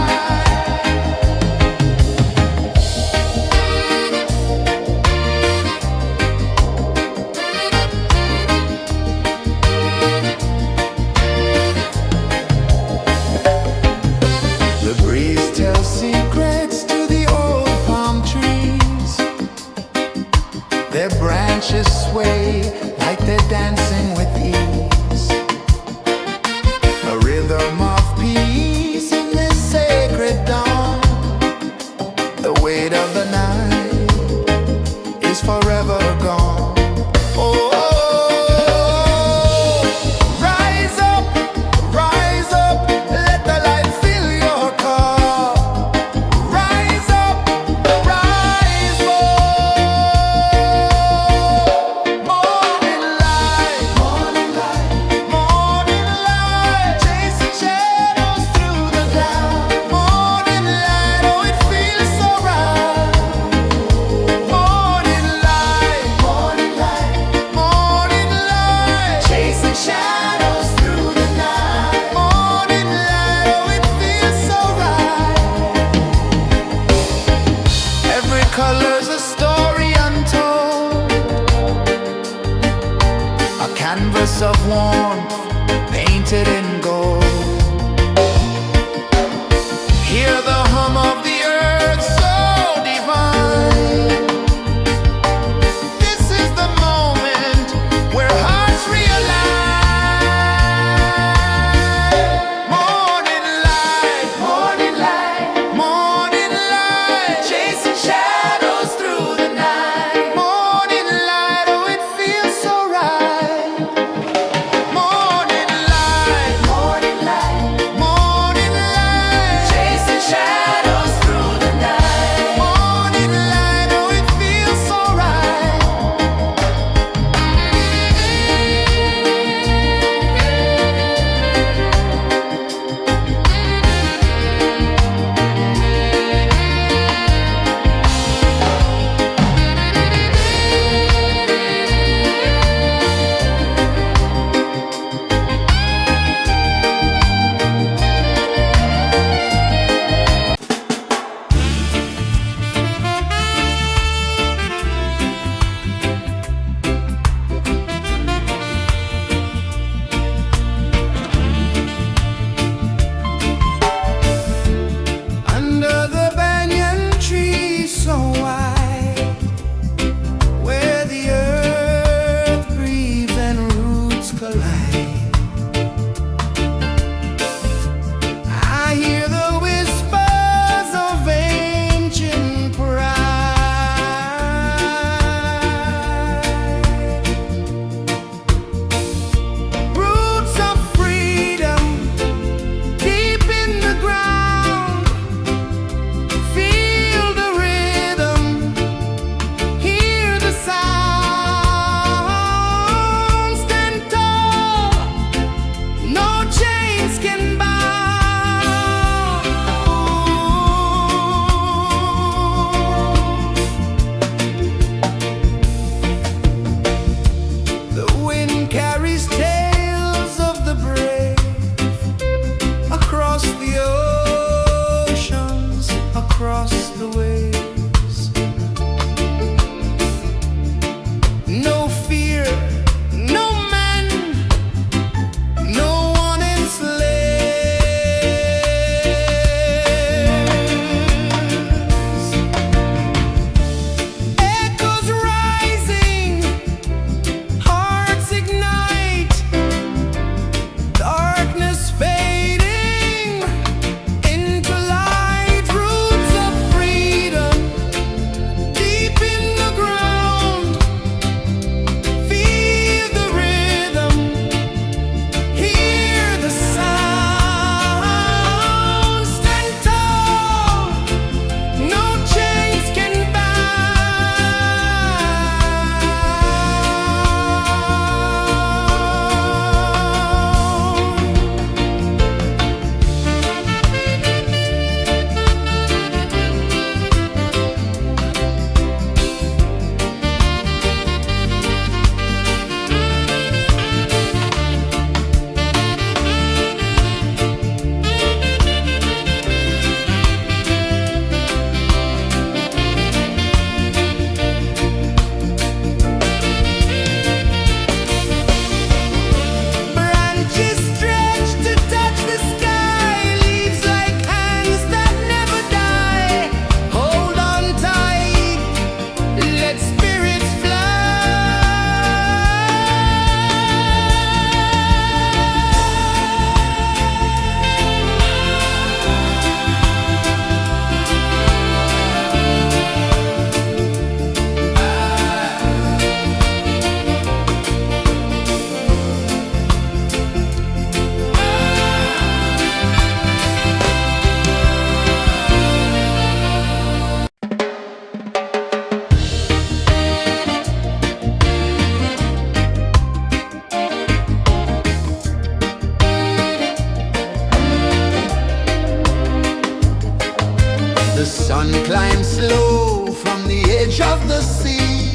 The sun climbs slow from the edge of the sea.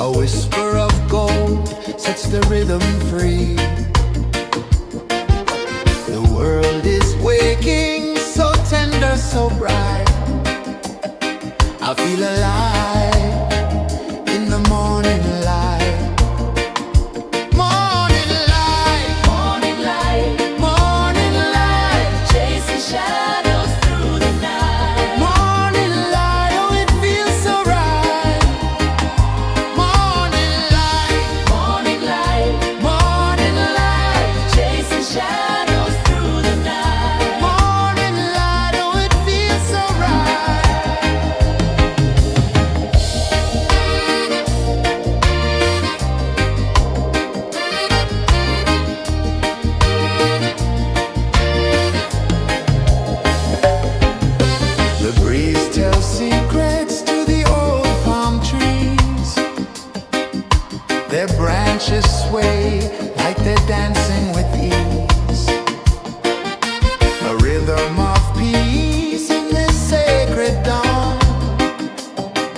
A whisper of gold sets the rhythm free. The world is waking, so tender, so bright. I feel alive in the morning light. Morning light, Morning light, morning light, chasing shadows through the night. morning light, oh it feels so right. Morning light, Morning light, morning light, chasing shadows through the night. morning light, oh it feels so right. The breeze tells secrets to the old palm trees. Their branches sway like they're dancing with ease. A rhythm of peace in this sacred dawn.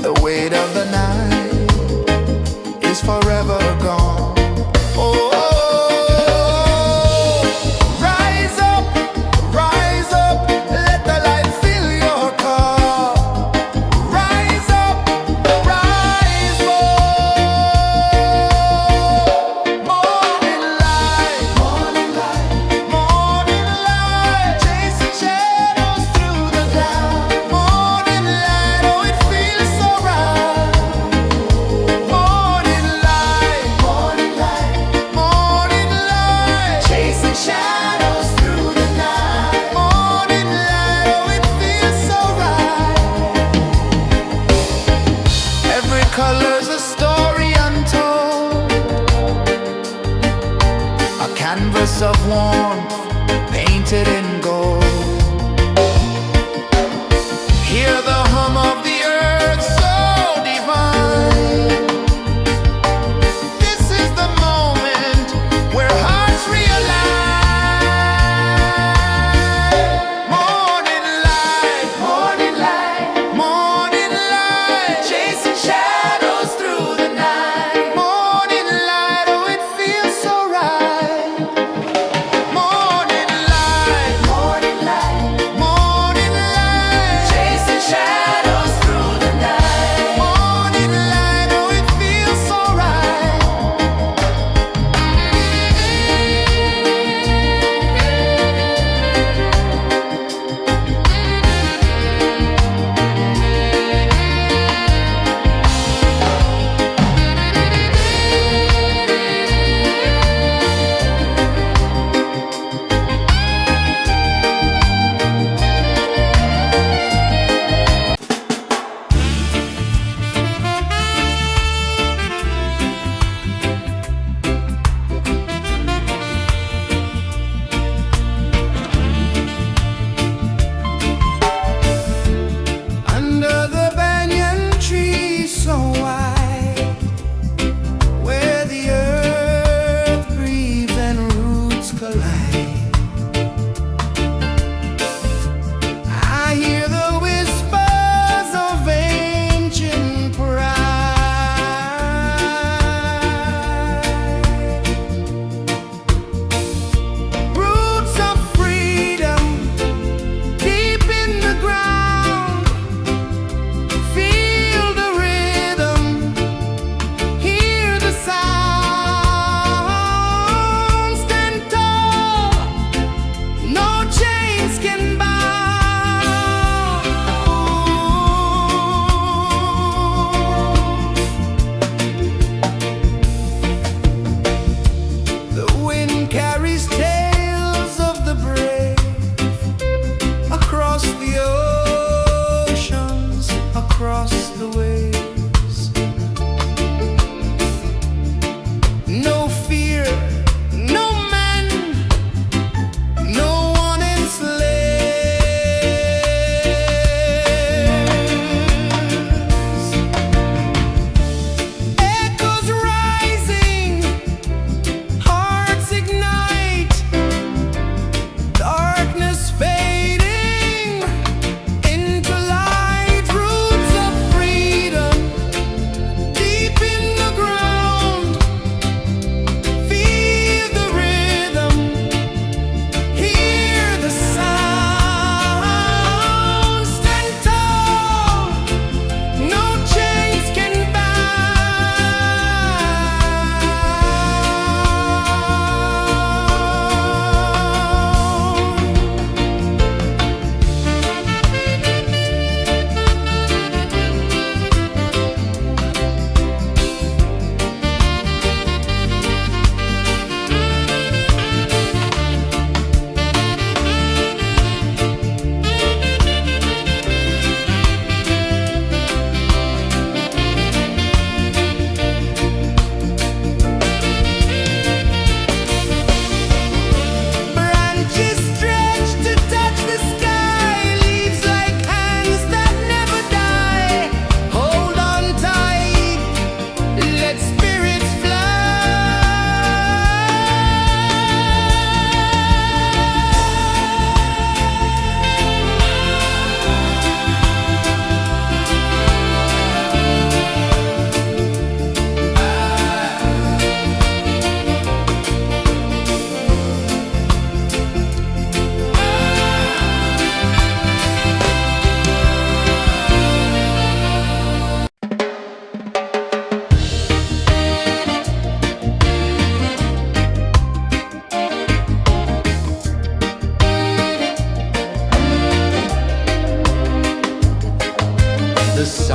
The weight of the night is forever gone. Oh, rise up, let the light fill your cup. Rise up, rise more. Morning light, morning light, chasing shadows through the cloud. Morning light, oh it feels so right. Morning light, morning light, chasing shadows through the night. Morning light, oh it feels so right. Every color's a story untold, a canvas of warmth painted in gold. Hear the hum of the earth so divine. This is the moment where hearts realign. Morning light, morning light, chasing shadows through the night. Morning light, oh it feels so right. Morning light,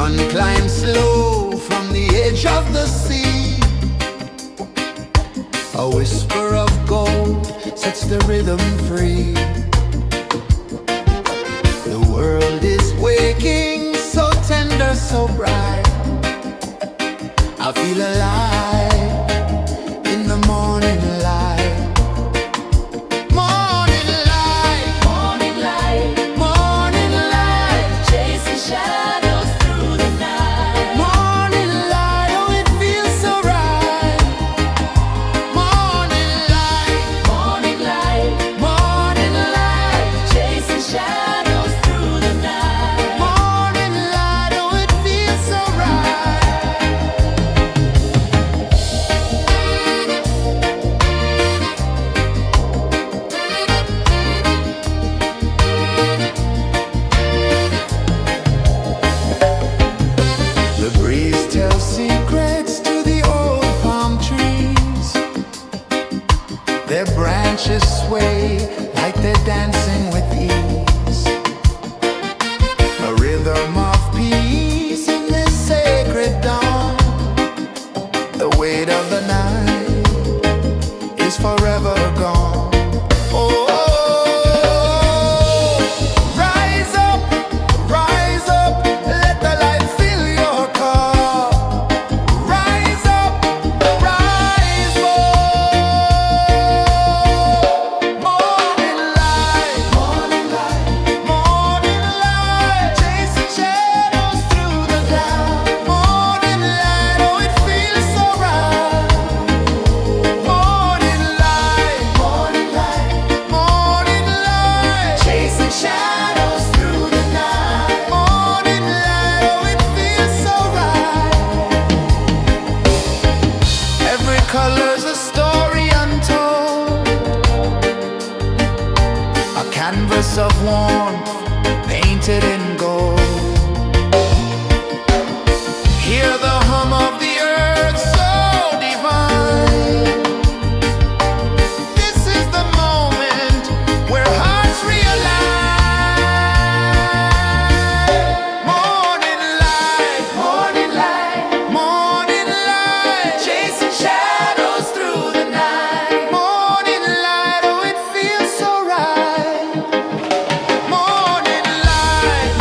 Sun climbs slow from the edge of the sea. A whisper of gold sets the rhythm free. The world is waking, so tender, so bright. I feel alive in the morning light. Morning light, Morning light, morning light, chasing shadows through the night. morning light. Oh, it feels so right. Morning light, Morning light, morning light, chasing shadows through the night. morning light. Oh, it feels so right. The breeze tells secrets to the old palm trees. Their branches sway like they're dancing with ease. A rhythm of peace in this sacred dawn. The weight of the night is forever gone. Oh, rise up, let the light fill your cup. Rise up, rise more. Morning light, morning light, chasing shadows through the cloud. Morning light, oh, it feels so right. Morning light, morning light, chasing shadows through the night. Morning light, oh, it feels so right. Every color's a story untold, a canvas of warmth painted in gold. Hear the hum of the earth so divine. This is the moment where hearts realign. Morning light, morning light, chasing shadows through the night. Morning light, oh, it feels so right. Morning light,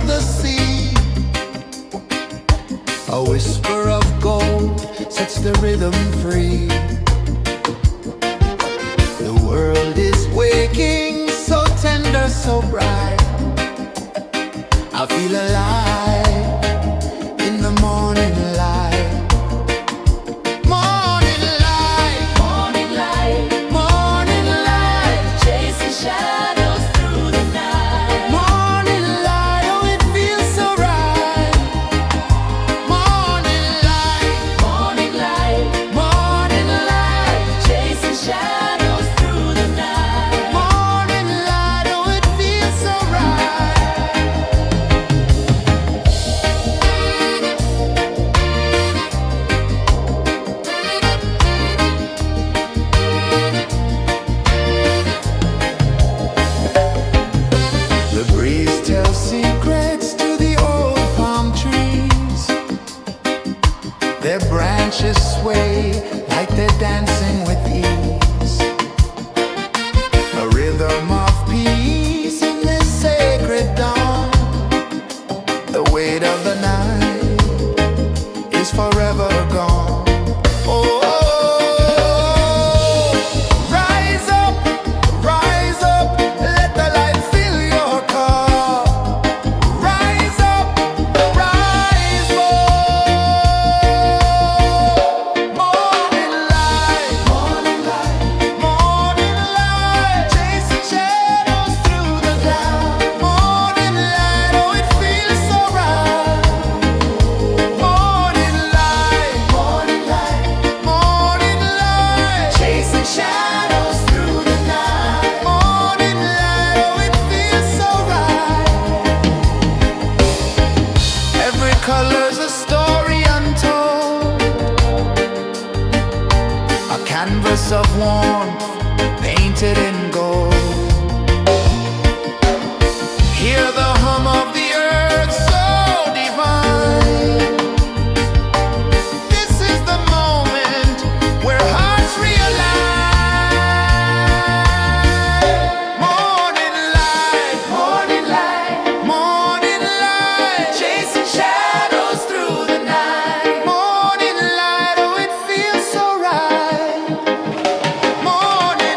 the sea. A whisper of gold sets the rhythm free. The world is waking, so tender, so bright. I feel alive in the morning light. Morning light, Morning light, morning light, chasing shadows through the night. morning light, oh it feels so right. Morning light, Morning light, morning light, chasing shadows through the night. morning light, oh it feels so right. The breeze tells secrets to the old palm trees. Their branches sway like they're dancing with ease. A rhythm of peace in this sacred dawn. The weight of the night is forever gone. Oh, rise up, let the light fill your cup. Rise up, rise up. Morning light, morning light, chasing shadows through the cloud. Morning light, oh it feels so right. Morning light, morning light, chasing shadows through the night. Morning light, oh it feels so right. Every color's a story untold, a canvas of warmth painted in gold. Hear the hum of the earth so divine. This is the moment where hearts realign. Morning light, morning light, chasing shadows through the night. Morning light, oh it feels so right. Morning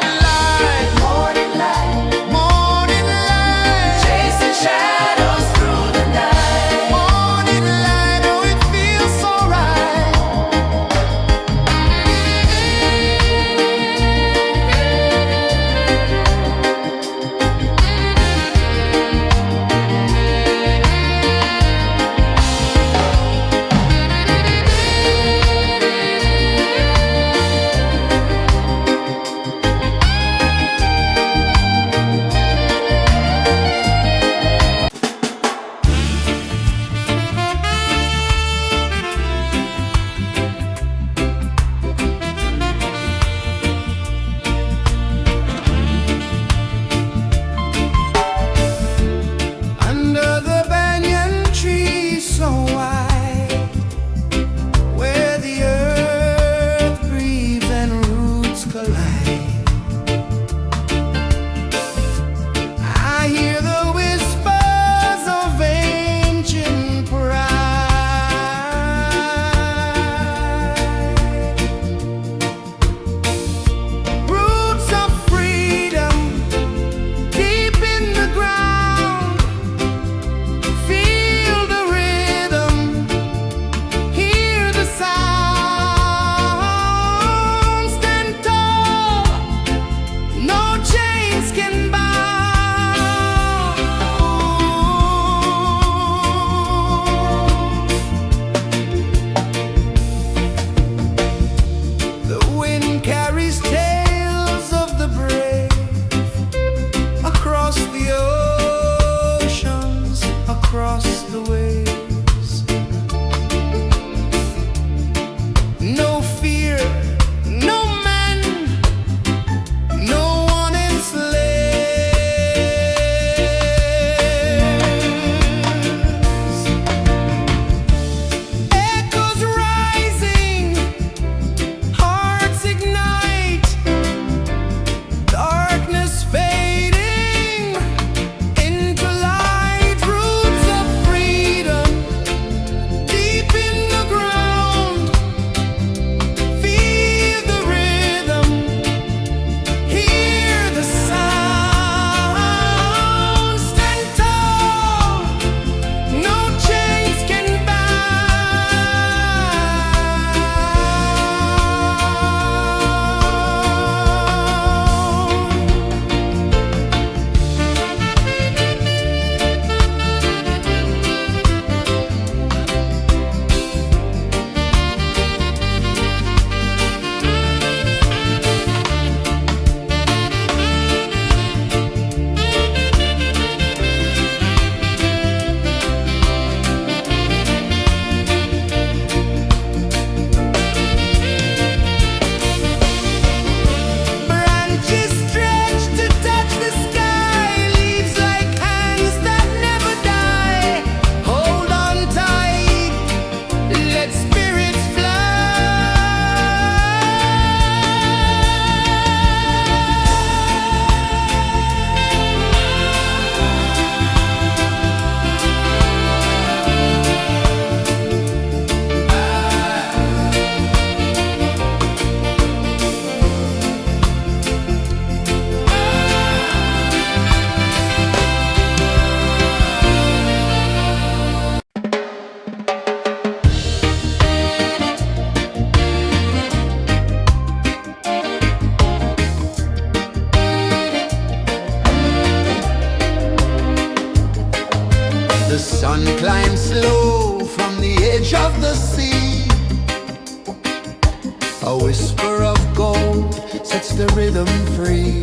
A whisper of gold sets the rhythm free.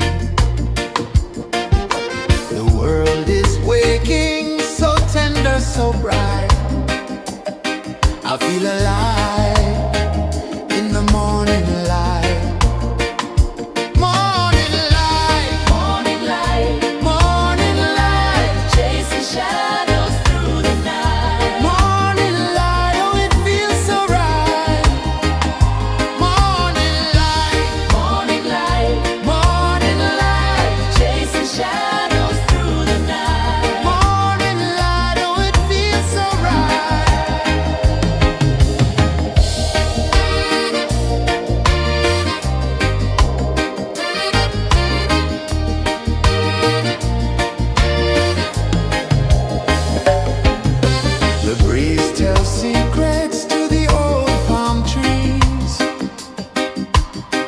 The world is waking, so tender, so bright. I feel alive in the morning light. Morning light, Morning light, morning light, chasing shadows through the night. morning light, oh it feels so right. Morning light, Morning light, morning light, chasing shadows through the night. morning light, oh it feels so right. The breeze tells secrets to the old palm trees.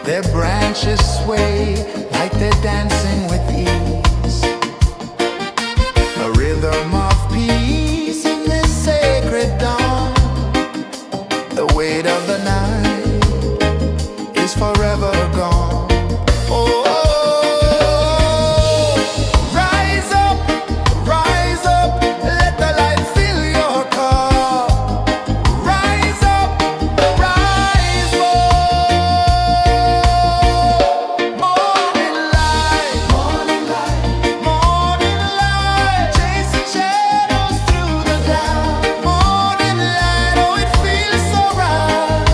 Their branches sway like they're dancing with ease. A rhythm of peace in this sacred dawn. The weight of the night is forever gone. Oh, rise up, let the light fill your cup. Rise up, rise up. Morning light, morning light, morning light, chasing shadows through the cloud. Morning light, oh it feels so right.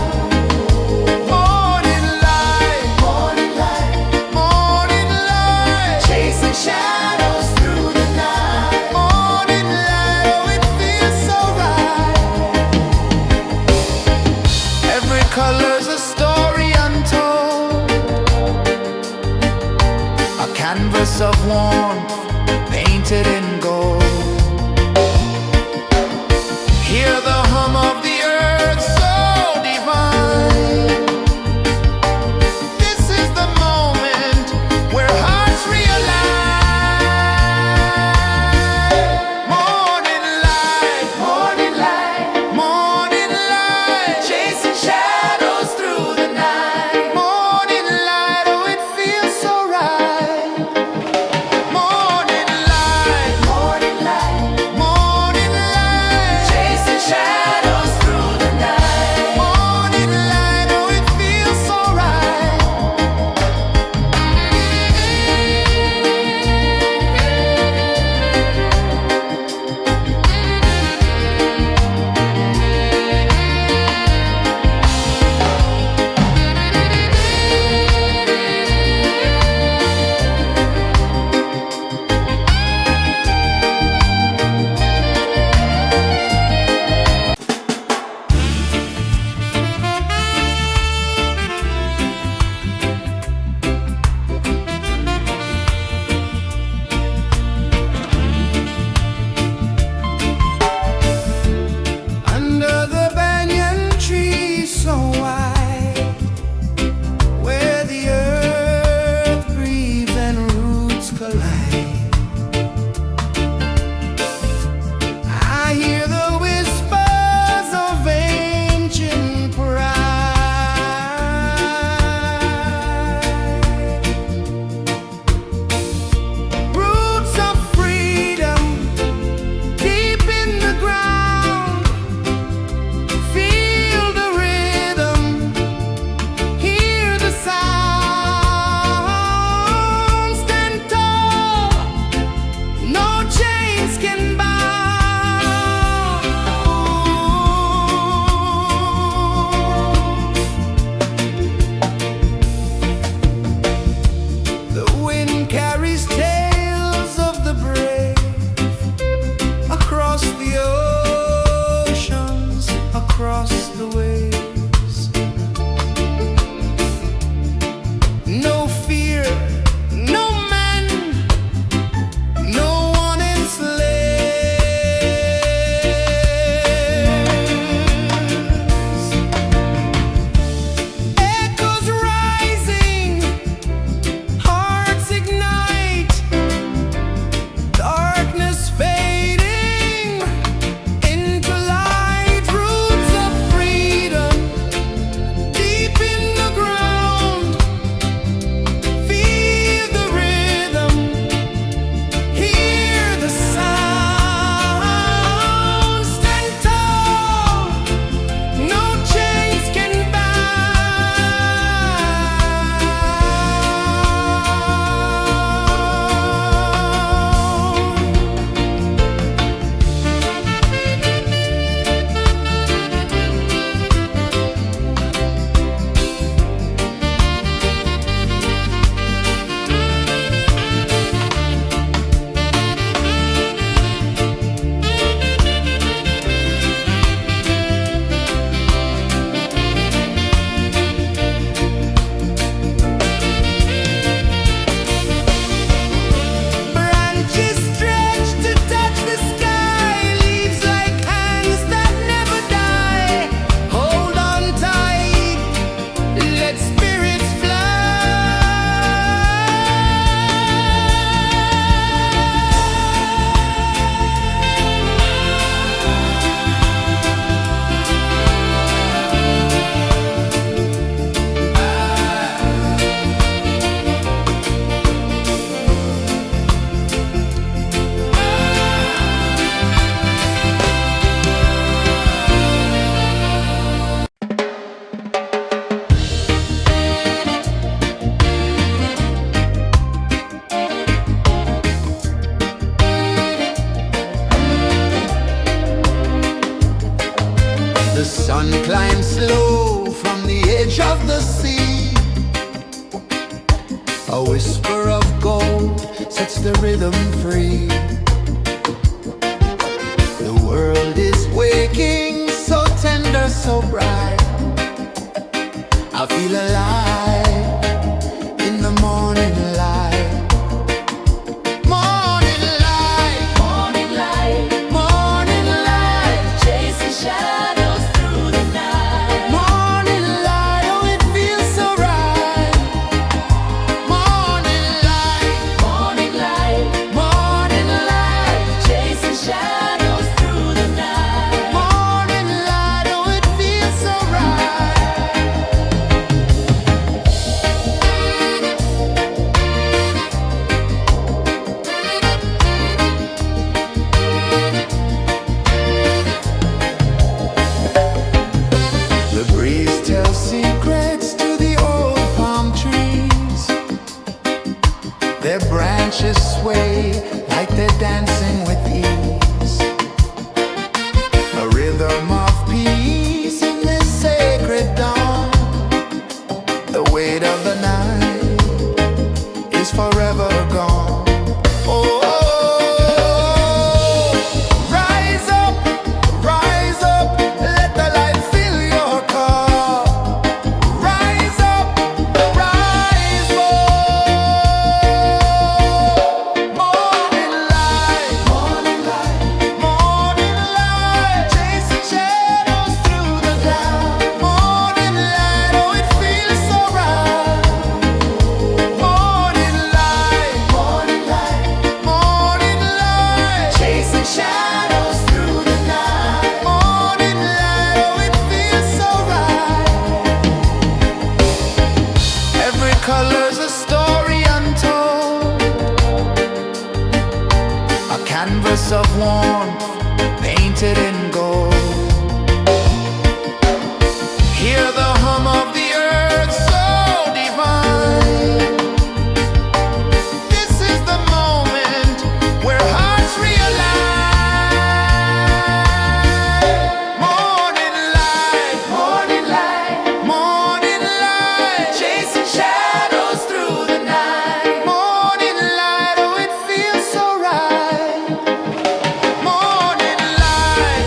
Morning light, morning light, morning light, chasing shadows through the night. Morning light, oh it feels so right. Every color's a story untold, a canvas of warmth painted in gold. Hear the hum of the earth so divine. This is the moment where hearts realign. Morning light, morning light, morning light, chasing shadows through the night. Morning light, oh it feels so right. Morning light, morning light, morning light, chasing shadows through the night. Morning light, oh it feels so right. Under the banyan tree so wide, where the earth breathes and roots collide, I hear the whispers of ancient pride. Roots of freedom deep in the ground. Feel the rhythm, hear the sound. Stand tall, no chains can bound. The wind carries tales of the brave across the oceans, across the waves. No fear, no man, no one enslaves. Echoes rising, hearts ignite, darkness fading into light. Roots of freedom time slow from the edge of the sea. A whisper of gold sets the rhythm free. The world is waking, so tender, so bright. I feel alive in the morning light. Morning light, Morning light, morning light, chasing shadows through the night. morning light, oh it feels so right. Morning light, Morning light, morning light, chasing shadows through the night. morning light, oh it feels so right. The breeze tells secrets to the old palm trees. Their branches sway like they're dancing with ease. A rhythm of peace in this sacred dawn. The weight of the night is forever gone. Oh, rise up, let the light fill your cup. Rise up, rise up. Morning light, morning light, morning light, chasing shadows through the cloud. Morning light, oh it feels so right. Morning light, morning light, morning light, chasing shadows through the night. Morning light, oh it feels so right. Every color's a story untold, a canvas of warmth painted in gold. Hear the hum of the earth so divine. This is the moment where hearts realign. Morning light, morning light, morning light, chasing shadows through the night. Morning light, oh it feels so right. Morning light,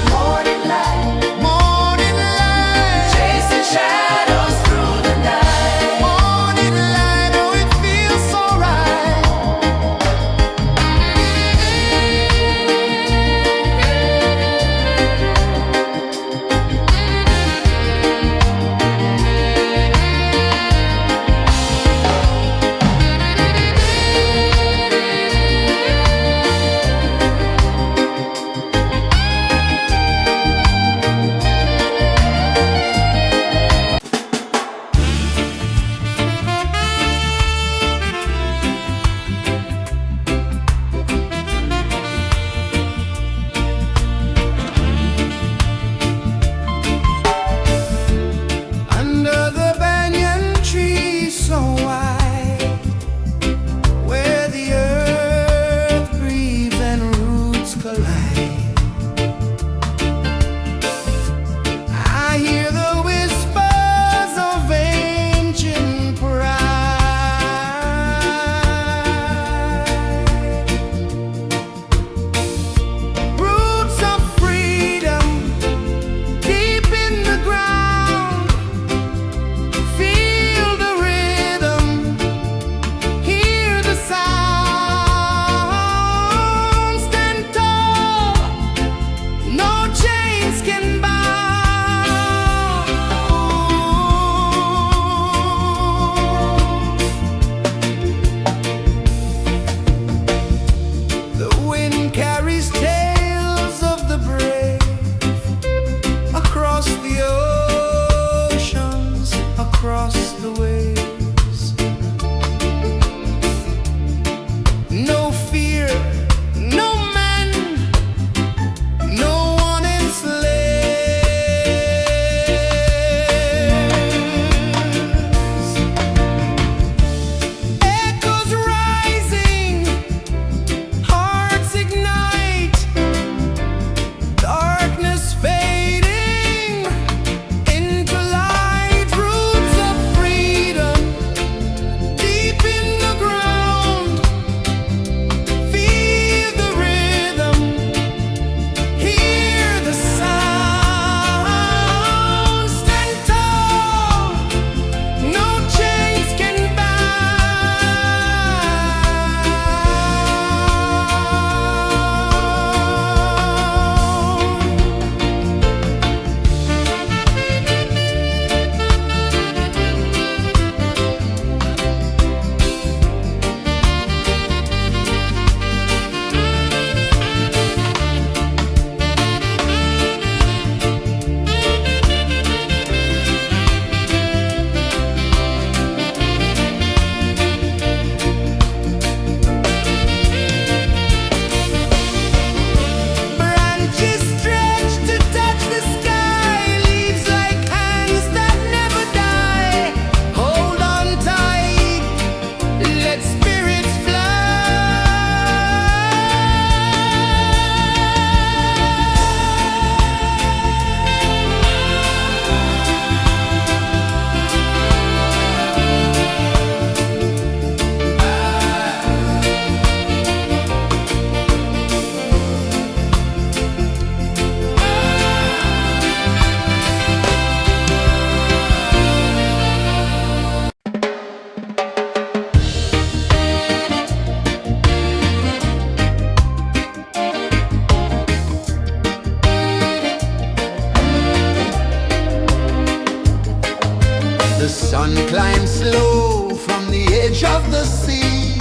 The sun climbs slow from the edge of the sea.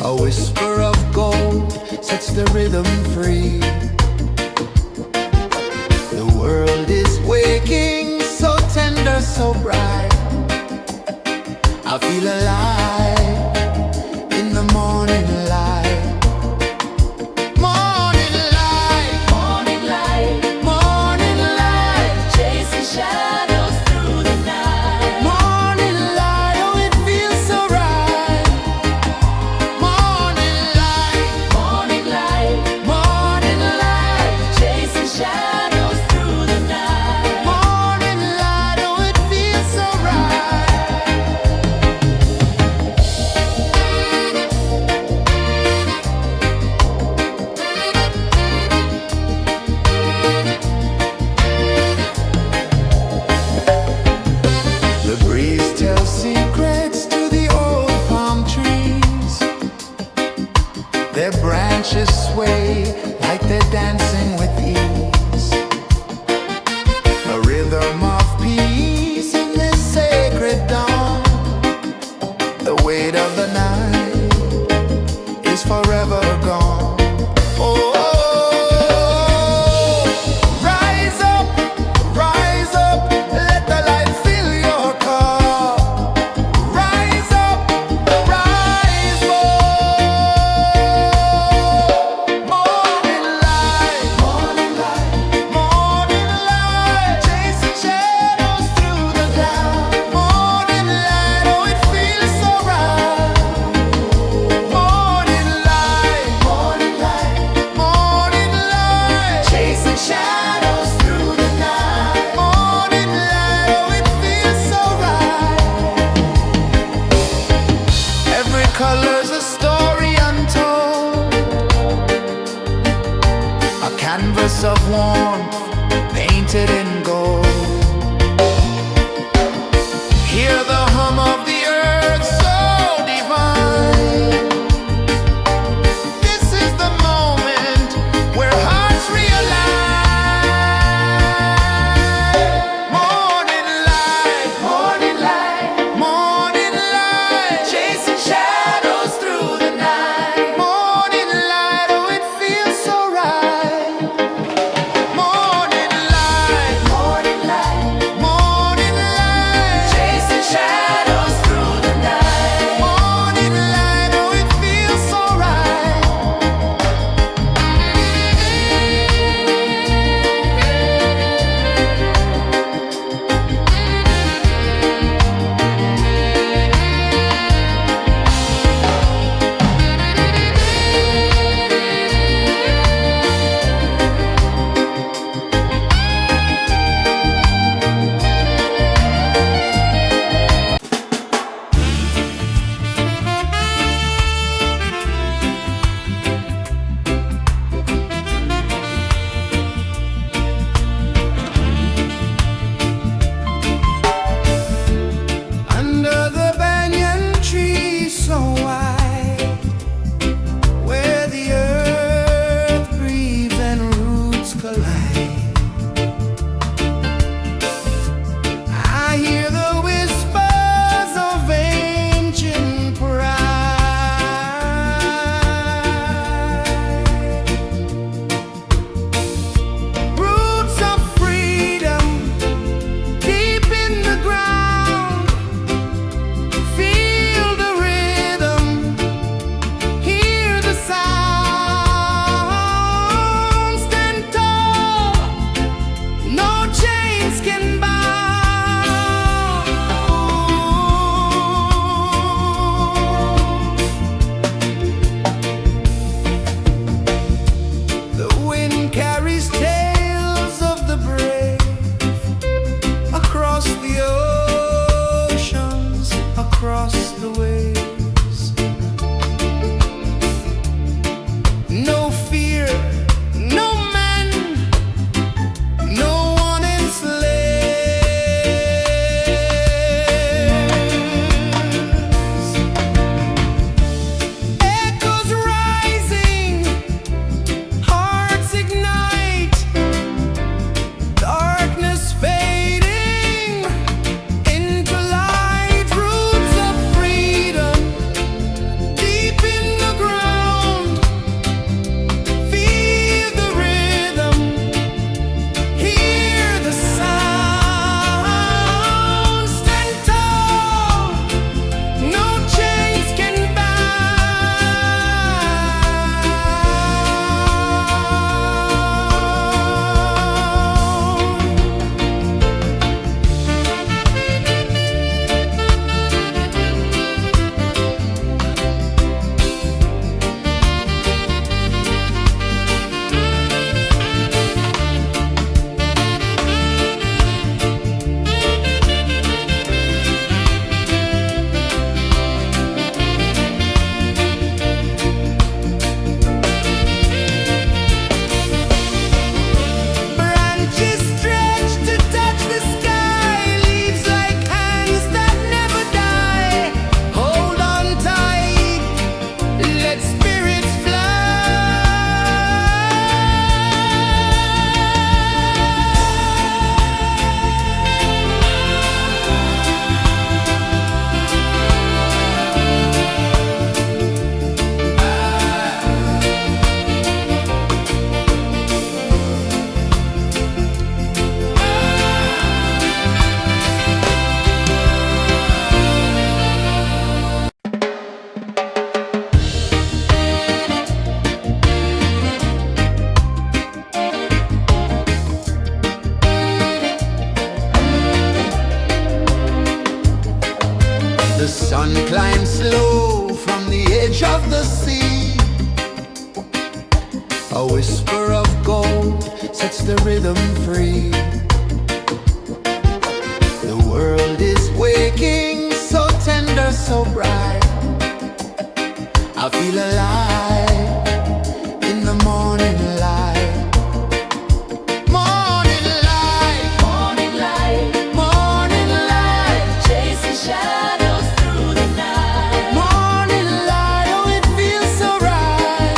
A whisper of gold sets the rhythm free. The world is waking, so tender, so bright. I feel alive in the morning light. Morning light, Morning light, morning light, chasing shadows through the night. morning light, oh it feels so right. Morning light, Morning light, morning light. sun climbs slow from the edge of the sea. A whisper of gold sets the rhythm free. The world is waking, so tender, so bright. I feel alive in the morning light. Morning light, Morning light, morning light, chasing shadows through the night. morning light, oh it feels so right.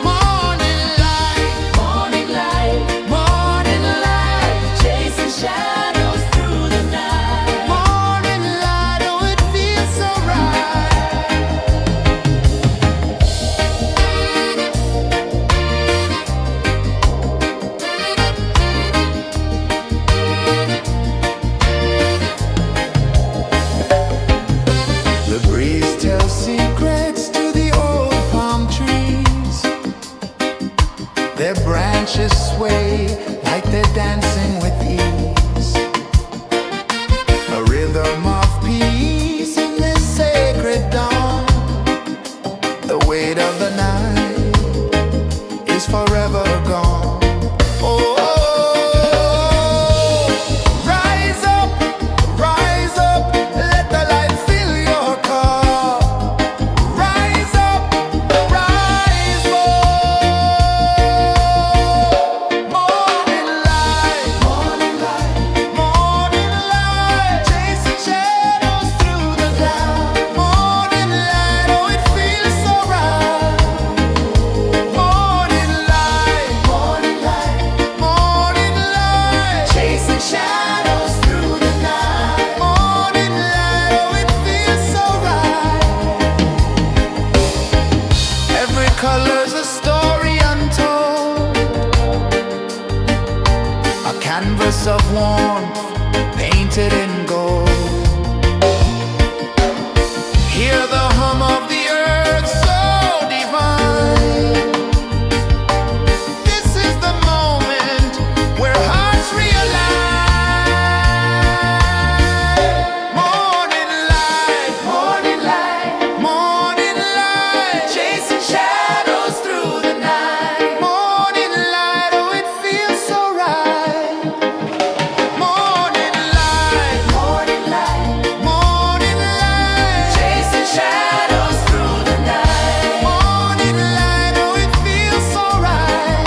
Morning light, Morning light, morning light, chasing shadows through the night. morning light, oh it feels so right. The breeze tells secrets to the old palm trees. Their branches sway like they're dancing with ease. A rhythm of peace in this sacred dawn. The weight of the night is forever gone. Oh, rise up, let the light fill your cup. Rise up, rise up. Morning light, morning light, morning light, chasing shadows through the cloud. Morning light, oh it feels so right. Morning light, morning light, morning light, chasing shadows through the night. Morning light, oh it feels so right. Every color's a story untold, a canvas of warmth painted in gold. Hear the hum of the earth so divine. This is the moment where hearts realign. Morning light, morning light, morning light, chasing shadows through the night. Morning light, oh it feels so right. Morning light, morning light, morning light, chasing shadows through the night. Morning light, oh it feels so right.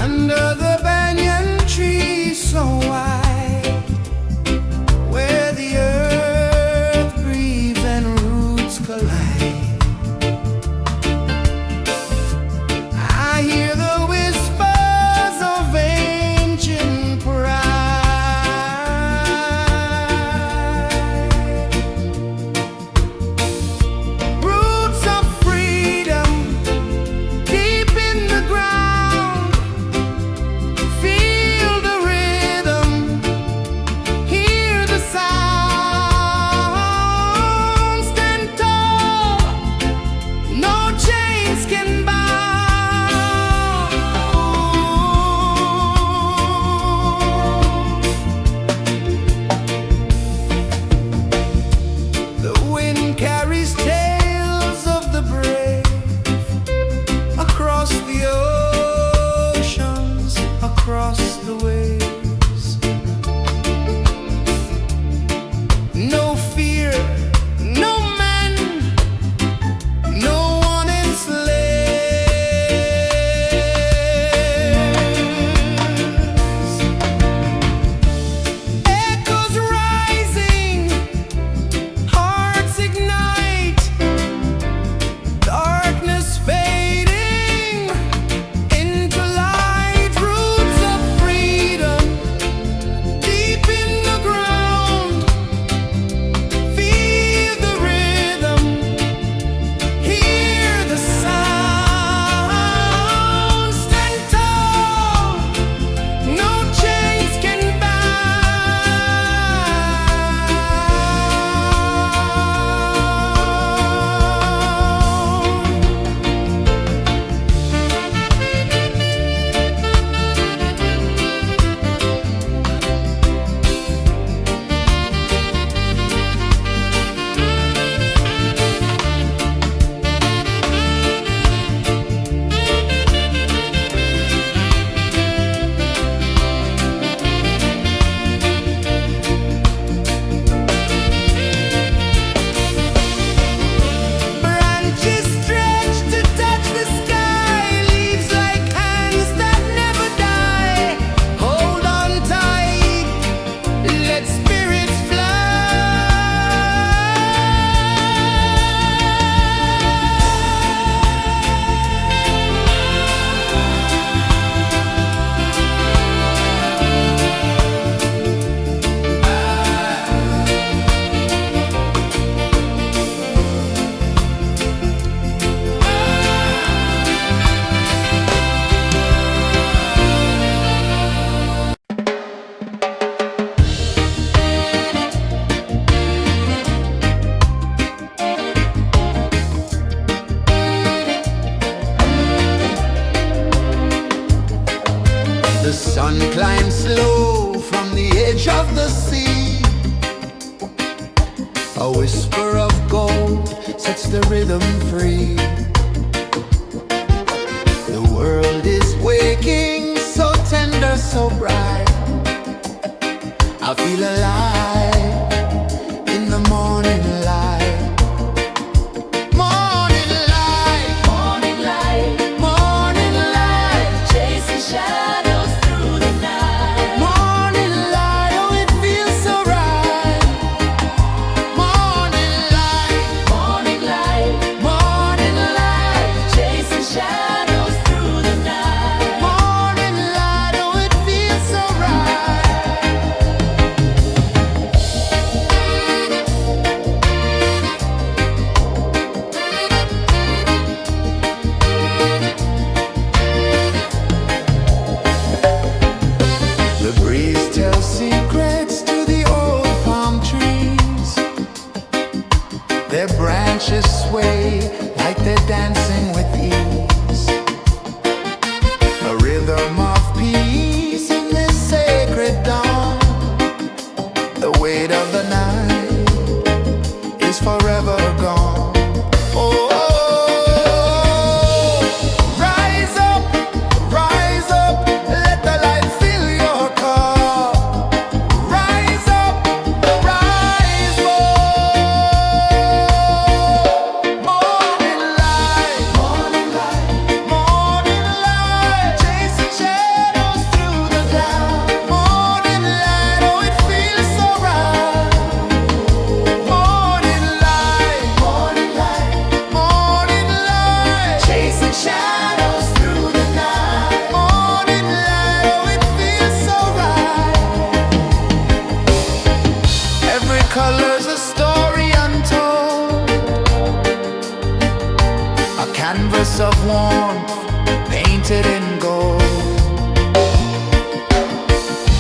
Under the banyan tree so wide, where the earth breathes and roots collide, I hear the whispers of ancient pride. Roots of freedom deep in the ground. Feel the rhythm, hear the sound. Stand tall sun climbs slow from the edge of the sea. A whisper of gold sets the rhythm free. The world is waking, so tender, so bright. I feel alive in the morning light. Morning light, Morning light, morning light, chasing shadows through the night. morning light, oh it feels so right. Morning light, Morning light, morning light, chasing shadows through the night. morning light, oh it feels so right. The breeze tells secrets to the old palm trees. Their branches sway like they're dancing with ease. A rhythm of peace in this sacred dawn. The weight of the night is forever gone. Oh, rise up, let the light fill your cup. Rise up, rise up. Morning light, morning light, morning light, chasing shadows through the cloud. Morning light, oh it feels so right. Morning light, morning light, morning light, chasing shadows through the night. Morning light, oh it feels so right. Every color's a story untold, a canvas of warmth painted in gold.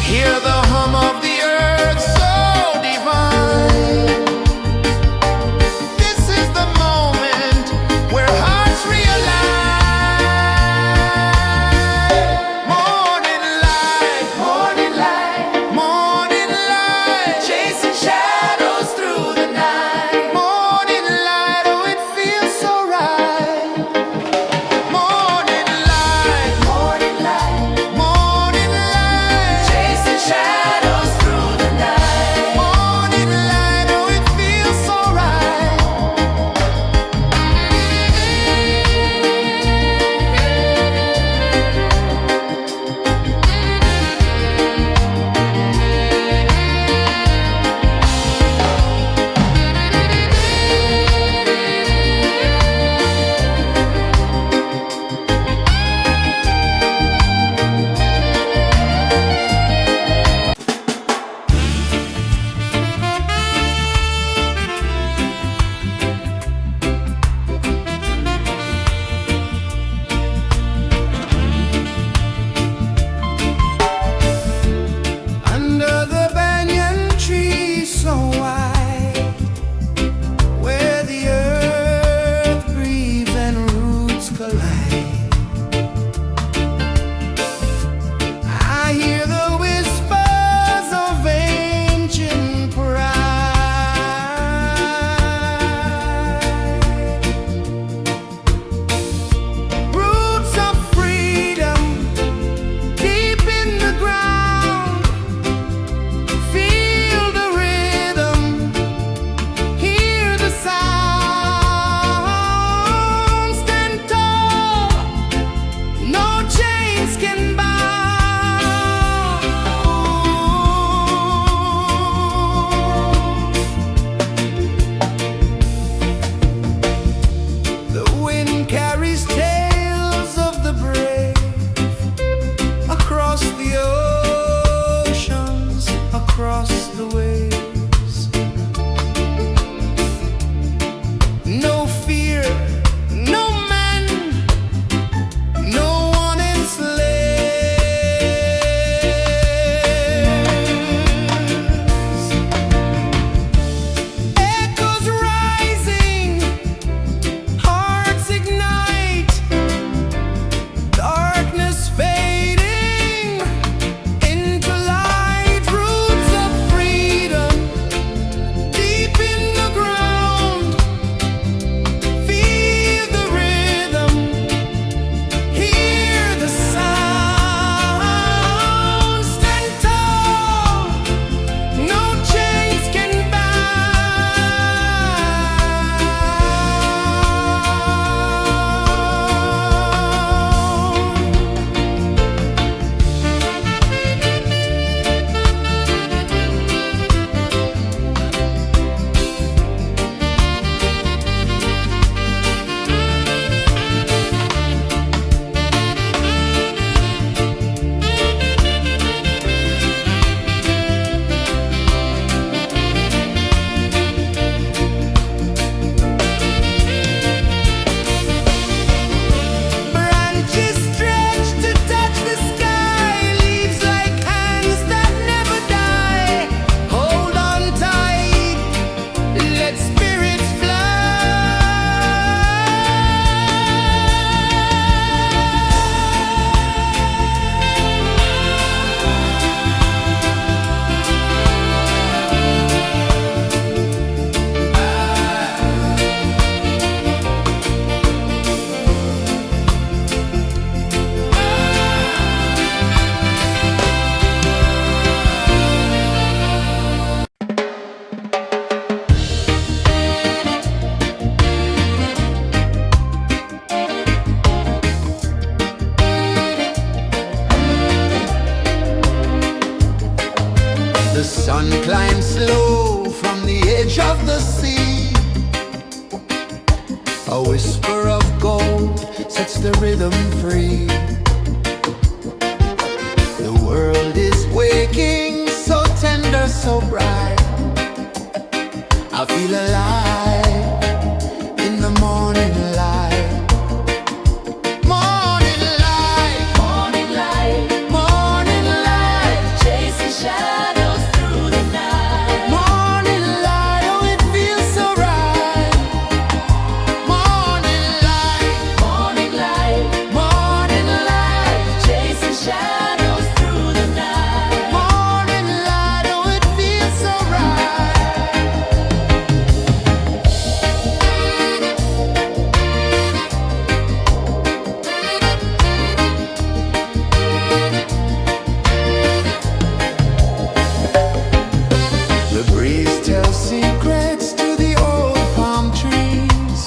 Hear the hum of the earth so divine. This is the moment where hearts realign. Morning light, morning light, morning light, chasing shadows through the night. Morning light, oh it feels so right. Morning light, morning A whisper of gold sets the rhythm free. The world is waking, so tender, so bright. I feel alive in the morning light. Morning light, Morning light, morning light, chasing shadows through the night. morning light. Oh, it feels so right. Morning light, Morning light, morning light, chasing shadows through the night. morning light. Oh, it feels so right. The breeze tells secrets to the old palm trees.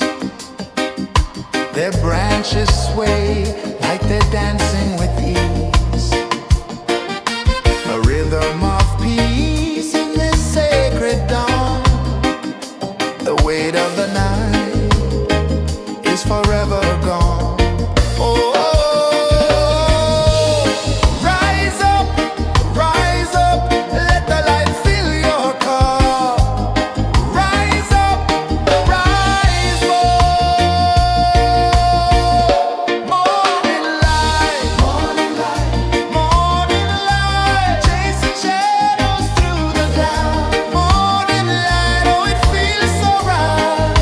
Their branches sway like they're dancing with ease. A rhythm of peace in this sacred dawn. The weight of the night is forever gone. Oh, rise up, let the light fill your cup. Rise up, rise up. Morning light, morning light, morning light, chasing shadows through the cloud. Morning light, oh, it feels so right.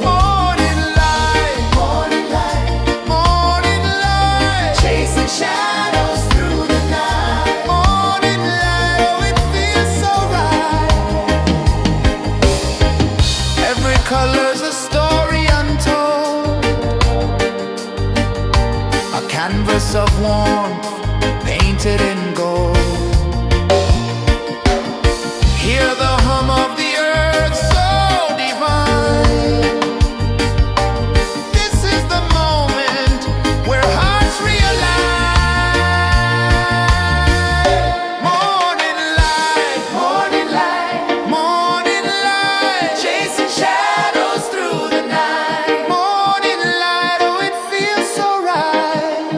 Morning light, morning light, morning light, chasing shadows through the night. Morning light, oh, it feels so right. Every color's a story untold, a canvas of warmth painted in gold. Hear the hum of the earth so divine. This is the moment where hearts realign. Morning light, morning light, morning light, chasing shadows through the night. Morning light, oh, it feels so right.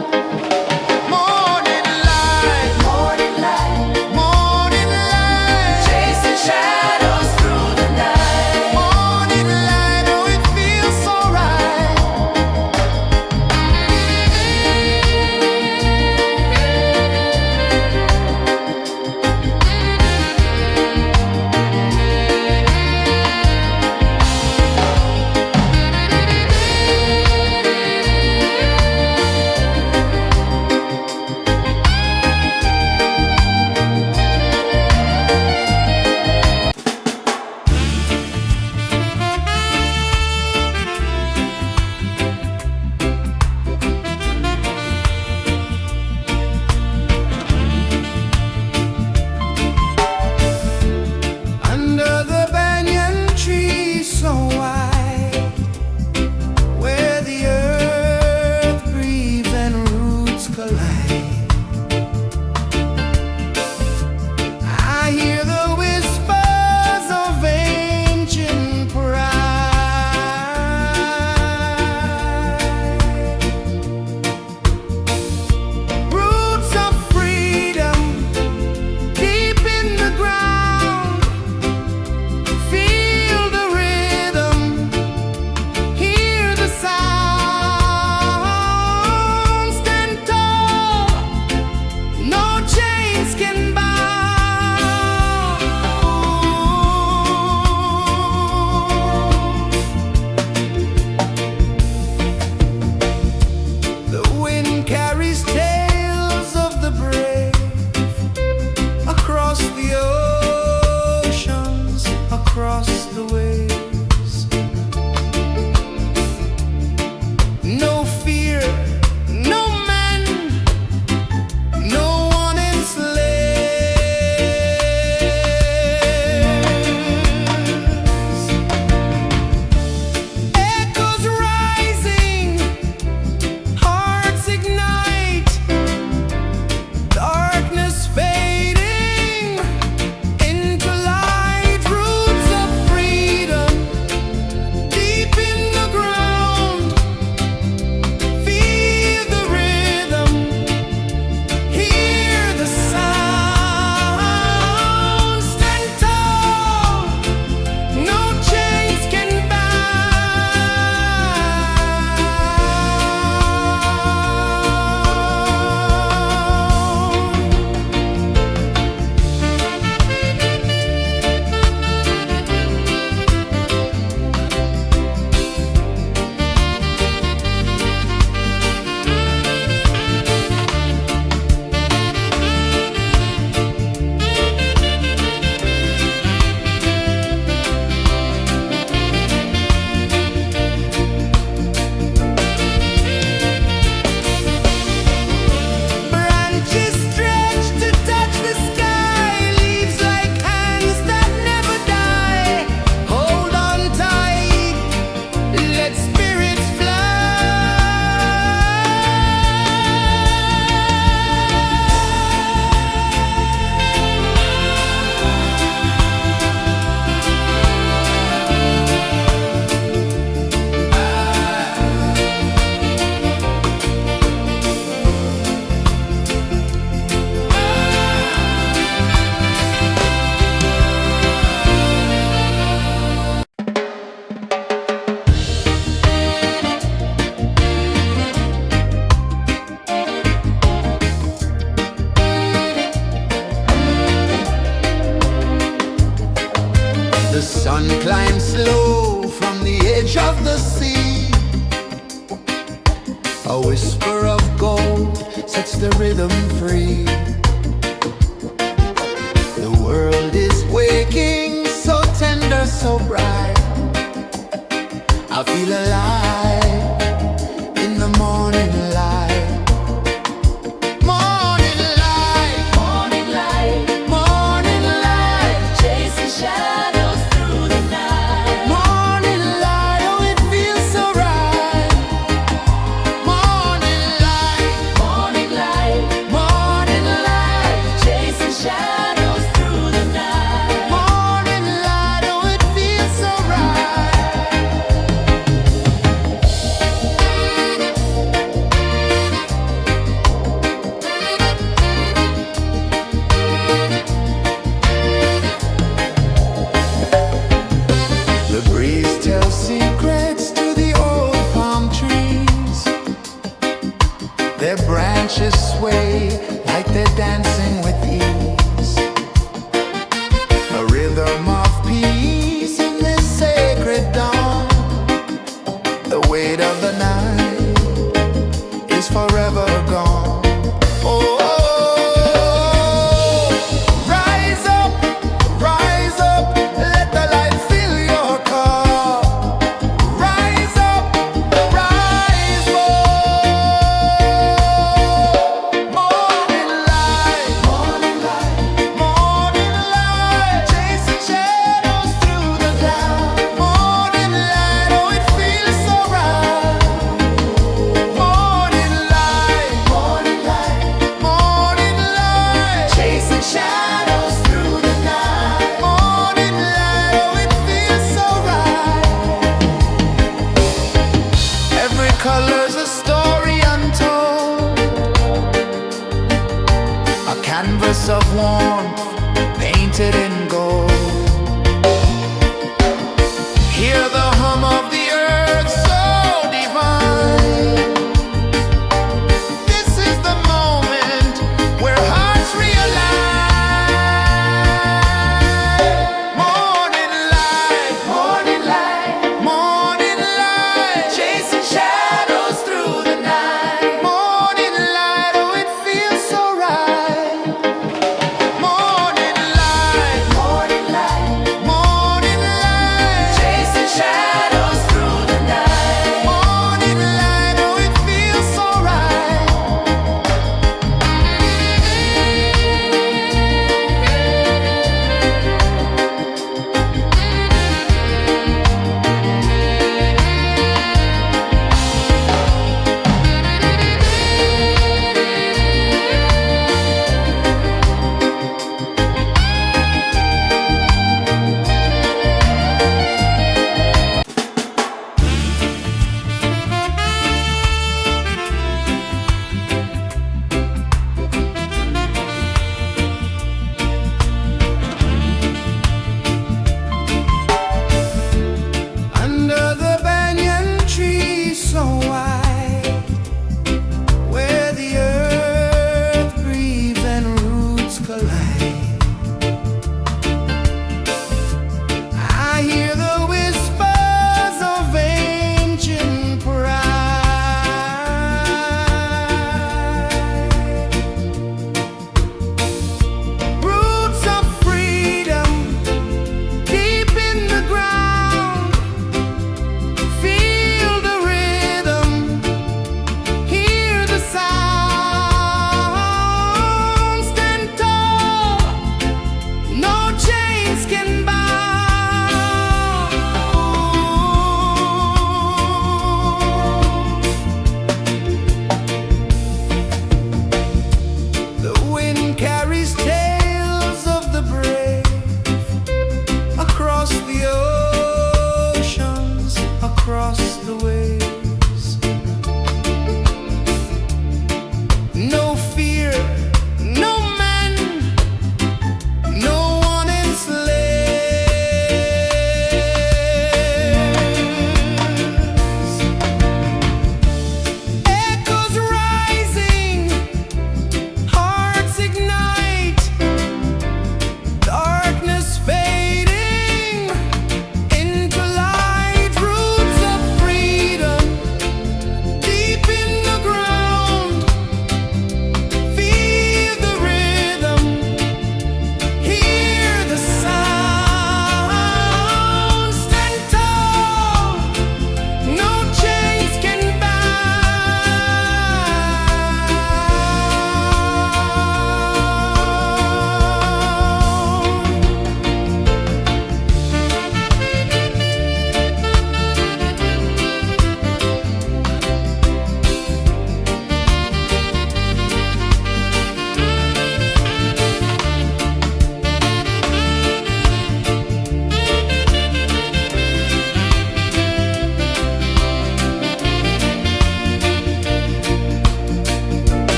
rhythm free. The world is waking, so tender, so bright. I feel alive in the morning light. Morning light, Morning light, morning light, chasing shadows through the night. morning light. Oh, it feels so right. Morning light, Morning light, morning light, chasing shadows through the night. morning light. Oh, it feels so right. The breeze tells secrets to the old palm trees. Their branches sway like they're dancing with ease. A rhythm of peace in this sacred dawn. The weight of the night is forever gone. Oh, rise up, let the light fill your cup. Rise up, rise up. Morning light, morning light, chasing shadows through the cloud. Morning light, oh, it feels so right. Morning light, morning light, chasing shadows through the night. Morning light, oh, it feels so right. Every color's a story untold, a canvas of warmth painted in gold. Hear the hum of the earth so divine. This is the moment where hearts realign. Morning light, morning light, chasing shadows through the night. Morning light, oh, it feels so right. Morning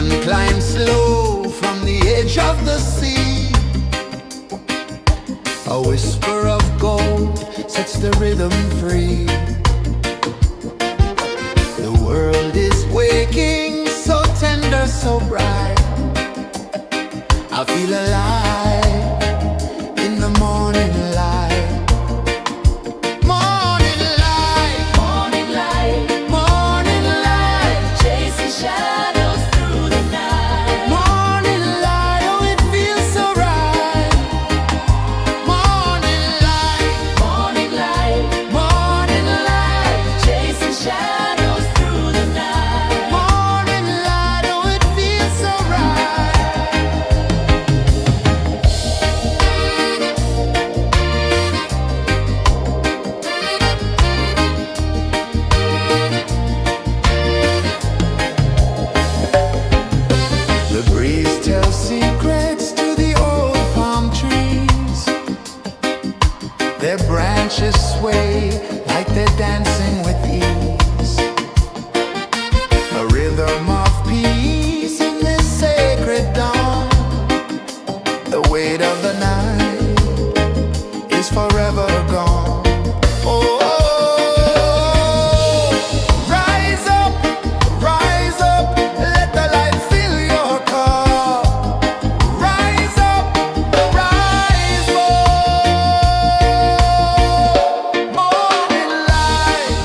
Sun climbs slow from the edge of the sea. A whisper of gold sets the rhythm free. The world is waking, so tender, so bright. I feel alive in the morning light. Morning light, Morning light, morning light, chasing shadows through the night. morning light. Oh, it feels so right. Morning light, Morning light, morning light, chasing shadows through the night. morning light. Oh, it feels so right. The breeze tells secrets to the old palm trees. Their branches sway like they're dancing with ease. A rhythm of peace in this sacred dawn. The weight of the night is forever gone. Oh, rise up, let the light fill your cup. Rise up, rise up. Morning light,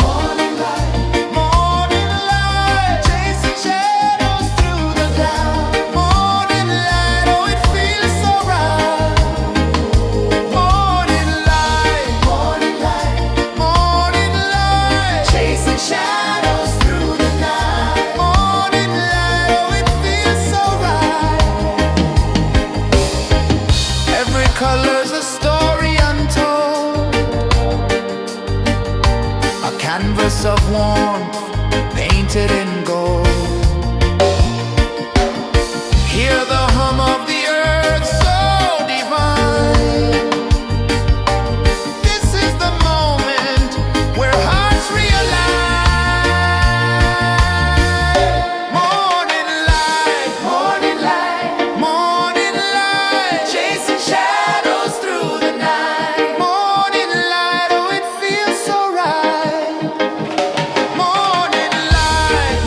morning light, chasing shadows through the cloud. Morning light, oh, it feels so right. Morning light, morning light, chasing shadows through the night. Morning light, oh, it feels so right. Every color's a story untold, a canvas of warmth painted in gold. Hear the hum of the earth so divine. This is the moment where hearts realign. Morning light, morning light, chasing shadows through the night. Morning light, oh, it feels so right. Morning light,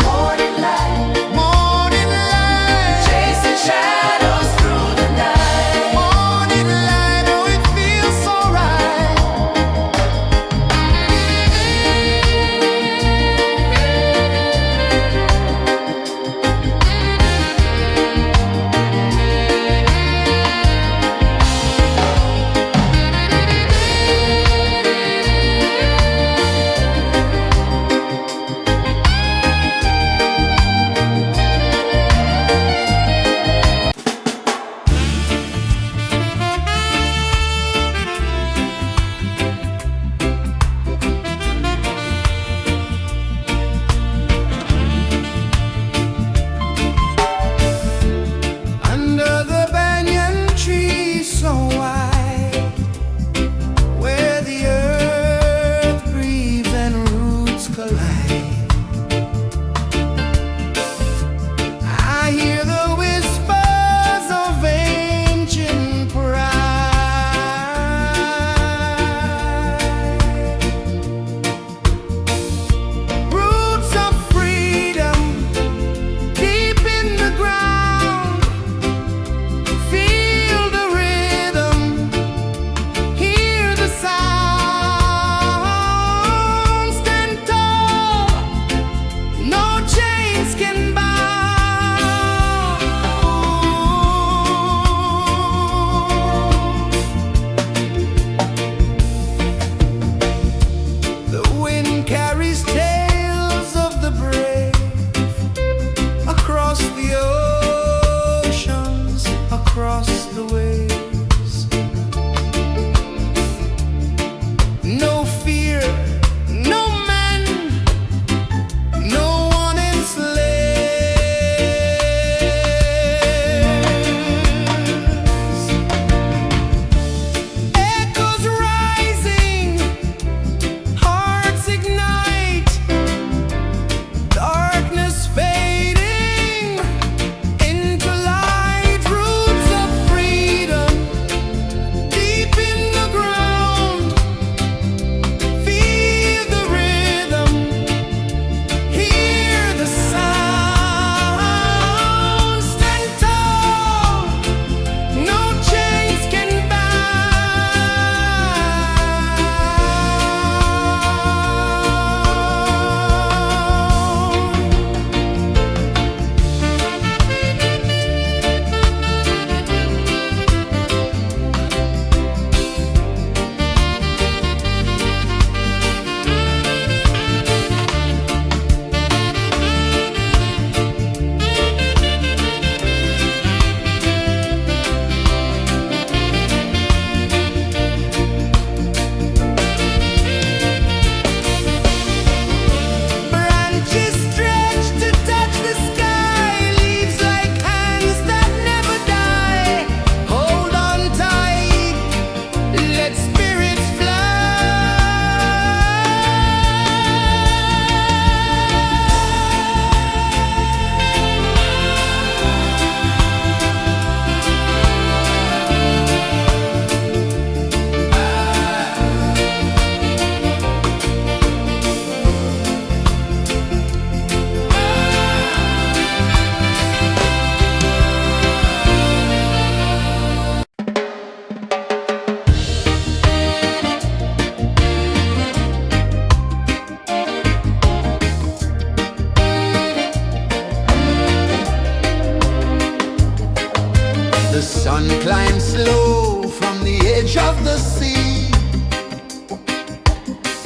The sun climbs slow from the edge of the sea.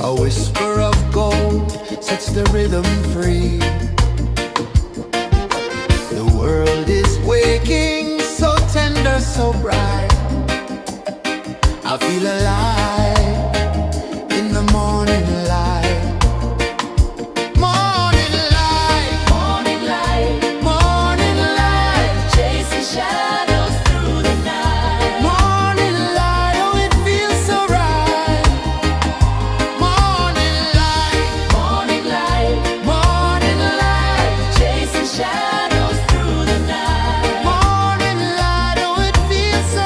A whisper of gold sets the rhythm free. The world is waking, so tender, so bright. I feel alive in the morning light. Morning light, Morning light, morning light, chasing shadows through the night. morning light, oh it feels so right. Morning light, Morning light, morning light, chasing shadows through the night. morning light, oh it feels so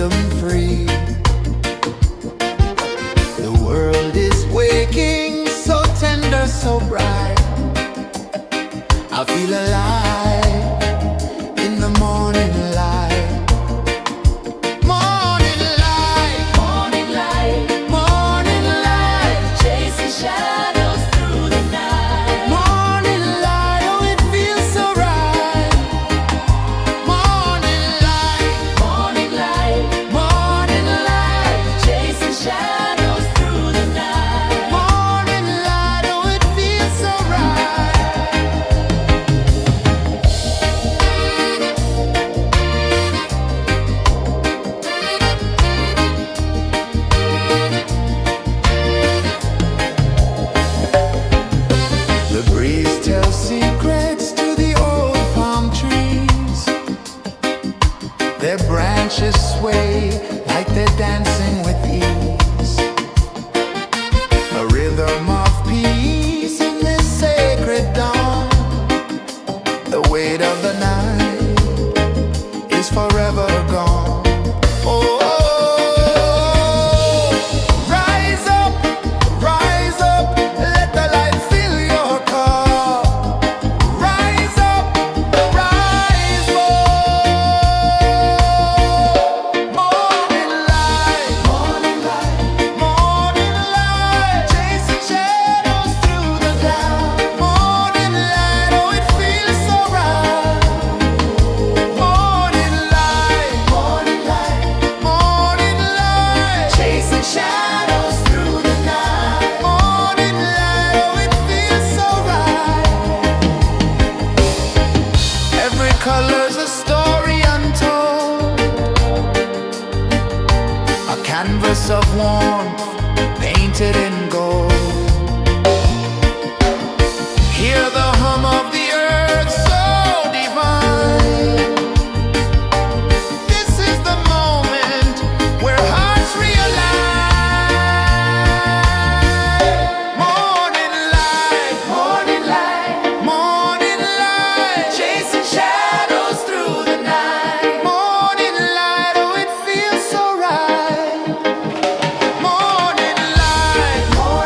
rhythm free. The world is waking, so tender, so bright. I feel alive in the morning light. Morning light, Morning light, morning light, chasing shadows through the night. morning light. Oh, it feels so right. Morning light, Morning light, morning light, chasing shadows through the night. morning light. Oh, it feels so right. The breeze tells secrets to the old palm trees. Their branches sway like they're dancing with ease. A rhythm of peace in this sacred dawn. The weight of the night is forever gone. Oh, rise up, let the light fill your cup. Rise up, rise up. Morning light, morning light, morning light, chasing shadows through the cloud. Morning light, oh, it feels so right. Morning light, morning light, morning light, chasing shadows through the night. Morning light, oh, it feels so right. Every color's a story untold, a canvas of warmth painted in gold. Hear the hum of the earth so divine. This is the moment where hearts realign. Morning light, morning light, morning light, chasing shadows through the night. Morning light, oh, it feels so right. Morning light, morning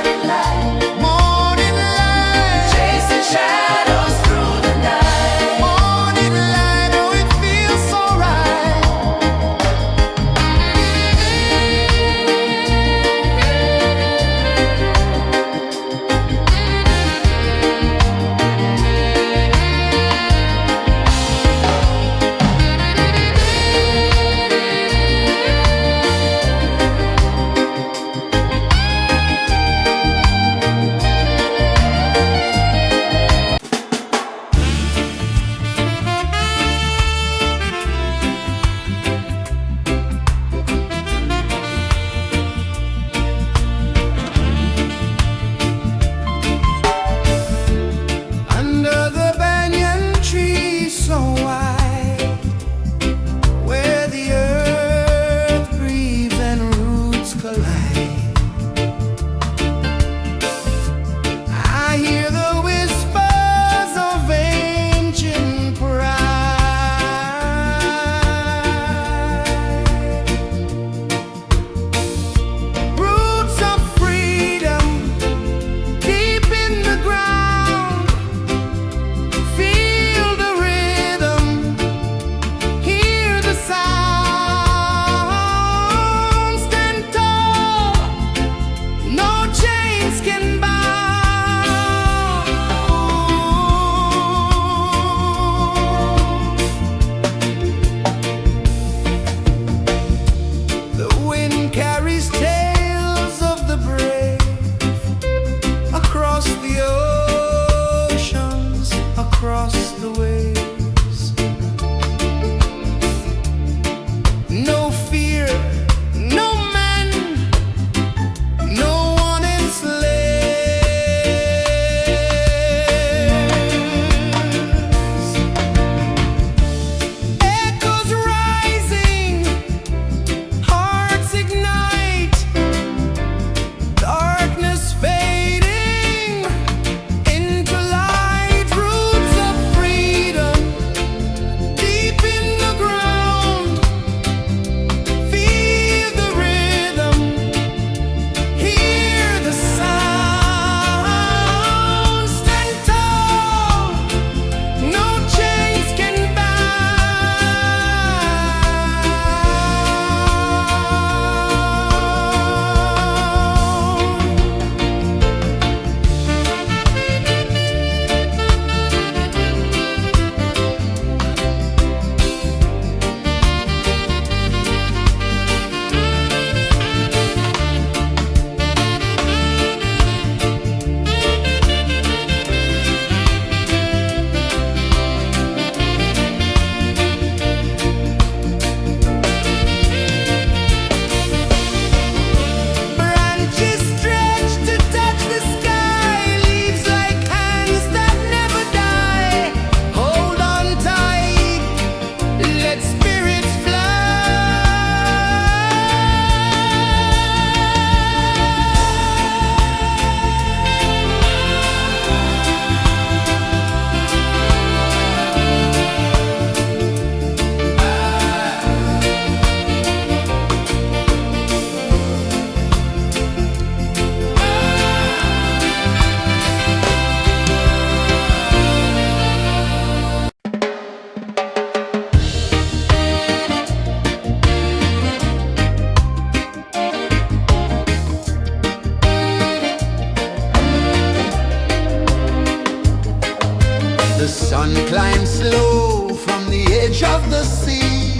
The sun climbs slow from the edge of the sea.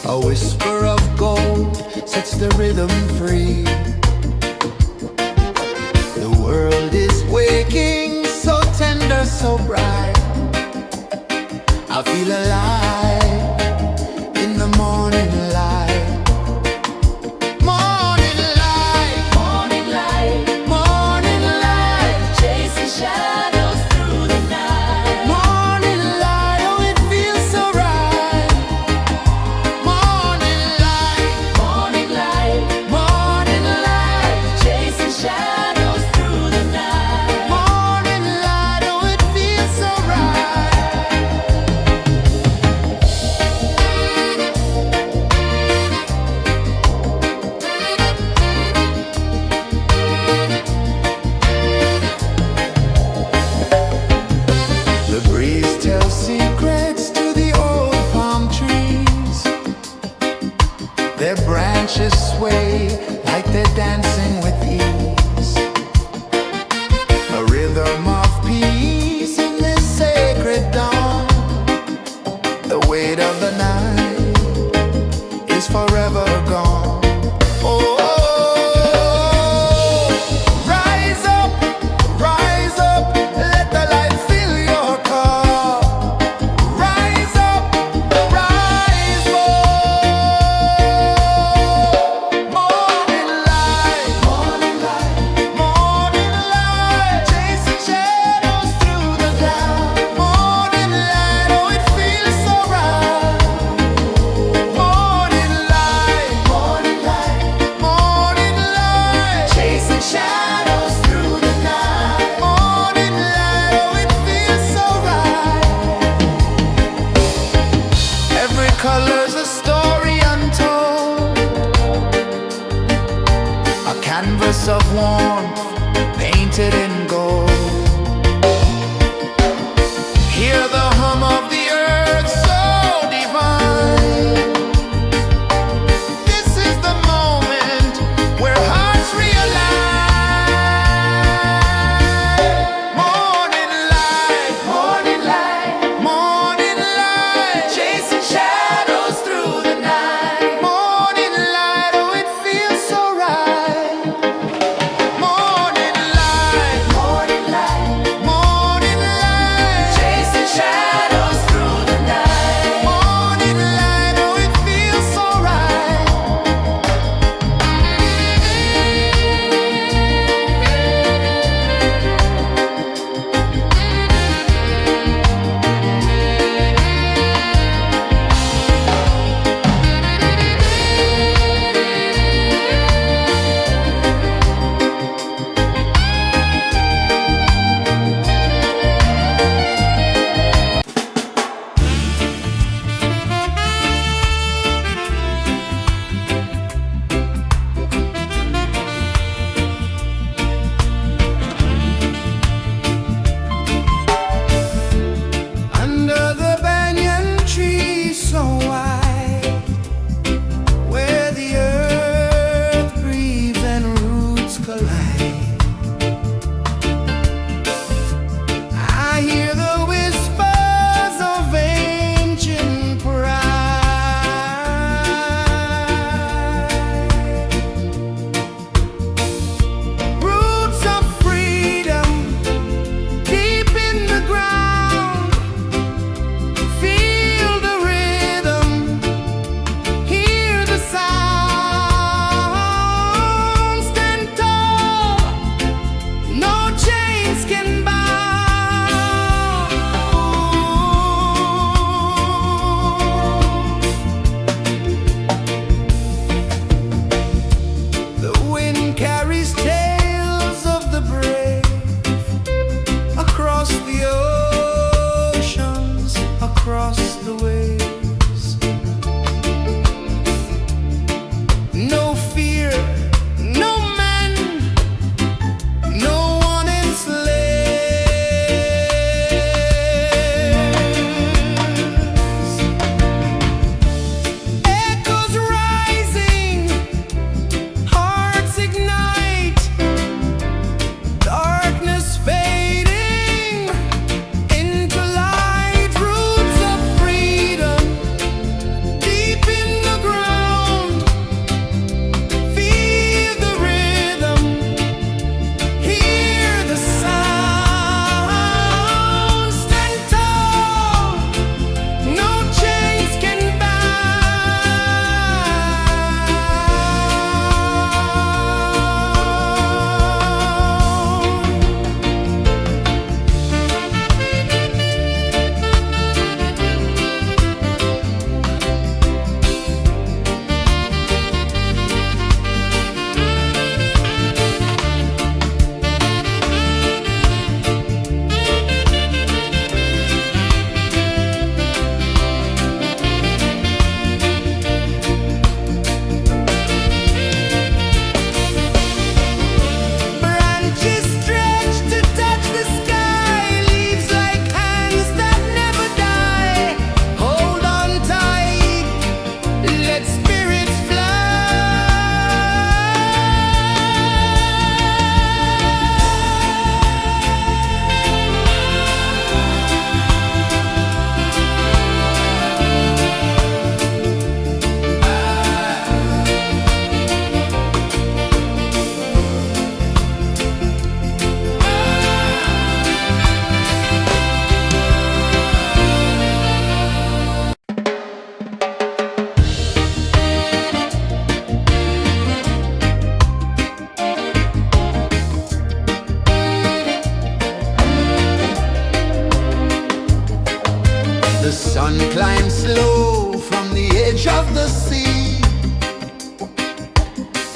A whisper of gold sets the rhythm free. The world is waking, so tender, so bright. I feel alive in the morning light. Morning light, Morning light, morning light, chasing shadows through the night. morning light, oh it feels so right. Morning light, Morning light, morning light, chasing shadows through the night. morning light, oh it feels so right. The breeze tells secrets to the old palm trees. Their branches sway like they're dancing with ease. A rhythm of peace in this sacred dawn. The weight of the night is forever gone. Oh, rise up, let the light fill your cup. Rise up, rise up. Morning light, morning light, morning light, chasing shadows through the cloud. Morning light, oh it feels so right. Morning light, morning light, morning light, chasing shadows through the night. Morning light, oh it feels so right. Every color's a story untold, a canvas of warmth painted in gold. Hear the hum of the earth so divine. This is the moment where hearts realign. Morning light, morning light, morning light, chasing shadows through the night. Morning light, oh it feels so right. Morning light,